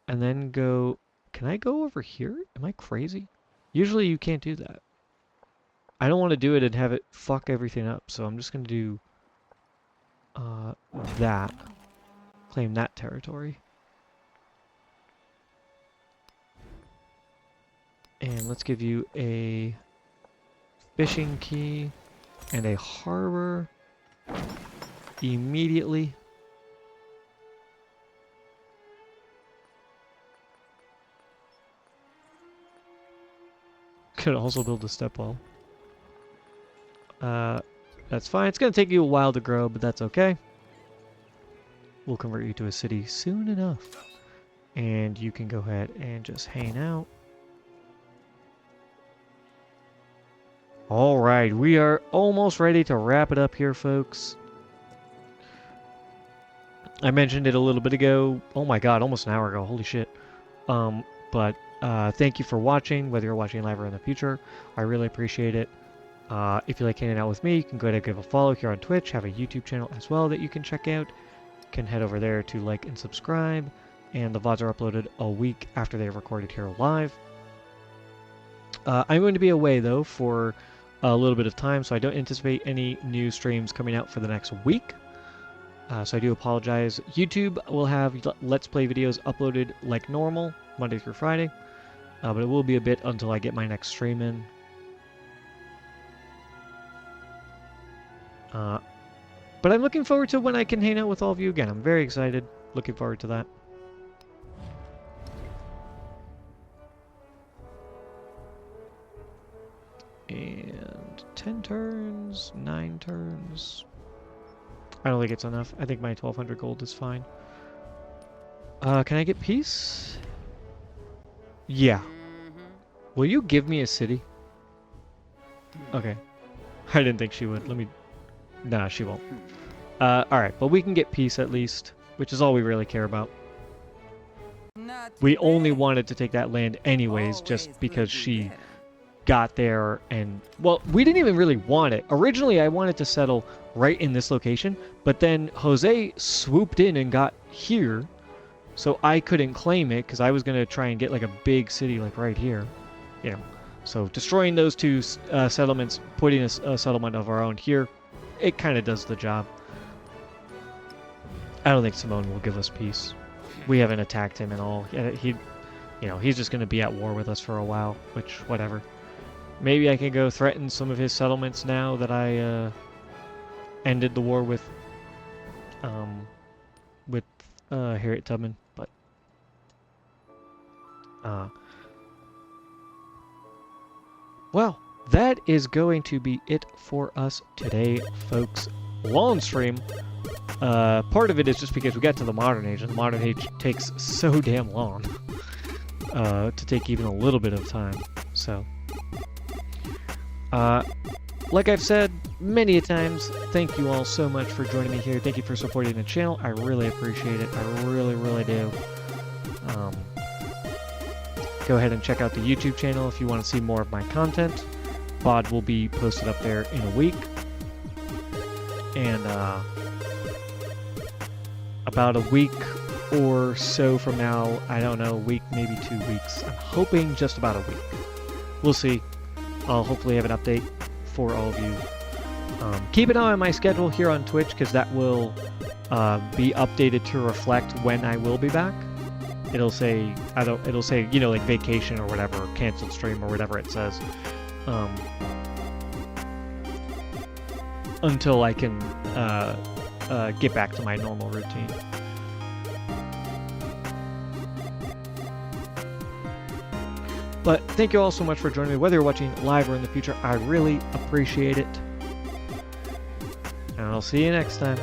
And then go... Can I go over here? Am I crazy? Usually you can't do that. I don't want to do it and have it fuck everything up, so I'm just going to do that. Claim that territory. And let's give you a fishing key and a harbor immediately. Could also build a step well. That's fine. It's going to take you a while to grow, but that's okay. We'll convert you to a city soon enough. And you can go ahead and just hang out. Alright, we are almost ready to wrap it up here, folks. I mentioned it a little bit ago. Oh my god, almost an hour ago. Holy shit. Thank you for watching, whether you're watching live or in the future. I really appreciate it. If you like hanging out with me, you can go ahead and give a follow here on Twitch. Have a YouTube channel as well that you can check out. You can head over there to like and subscribe. And the VODs are uploaded a week after they're recorded here live. I'm going to be away, though, for a little bit of time, so I don't anticipate any new streams coming out for the next week. So I do apologize. YouTube will have Let's Play videos uploaded like normal, Monday through Friday. But it will be a bit until I get my next stream in. But I'm looking forward to when I can hang out with all of you again. I'm very excited. Looking forward to that. And 10 turns, 9 turns. I don't think it's enough. I think my 1200 gold is fine. Can I get peace? Yeah. Will you give me a city? Okay. I didn't think she would. Let me... Nah, she won't. Alright, but we can get peace at least, which is all we really care about. We only wanted to take that land anyways, just because she got there and... Well, we didn't even really want it. Originally, I wanted to settle right in this location, but then Jose swooped in and got here, so I couldn't claim it, because I was going to try and get like a big city like right here. You know, so destroying those two settlements, putting a settlement of our own here, it kind of does the job. I don't think Simone will give us peace. We haven't attacked him at all. He, you know, he's just going to be at war with us for a while, which, whatever. Maybe I can go threaten some of his settlements now that I ended the war with Harriet Tubman, but well, that is going to be it for us today, folks. Long stream. Part of it is just because we got to the modern age, and the modern age takes so damn long to take even a little bit of time. So, like I've said many a times, thank you all so much for joining me here. Thank you for supporting the channel. I really appreciate it. I really, really do. Go ahead and check out the YouTube channel if you want to see more of my content. VOD will be posted up there in a week. And about a week or so from now, I don't know, a week, maybe 2 weeks. I'm hoping just about a week. We'll see. I'll hopefully have an update for all of you. Keep an eye on my schedule here on Twitch, because that will be updated to reflect when I will be back. It'll say, it'll say, you know, like vacation or whatever, or canceled stream or whatever it says. until I can get back to my normal routine. But thank you all so much for joining me, whether you're watching live or in the future. I really appreciate it. And I'll see you next time.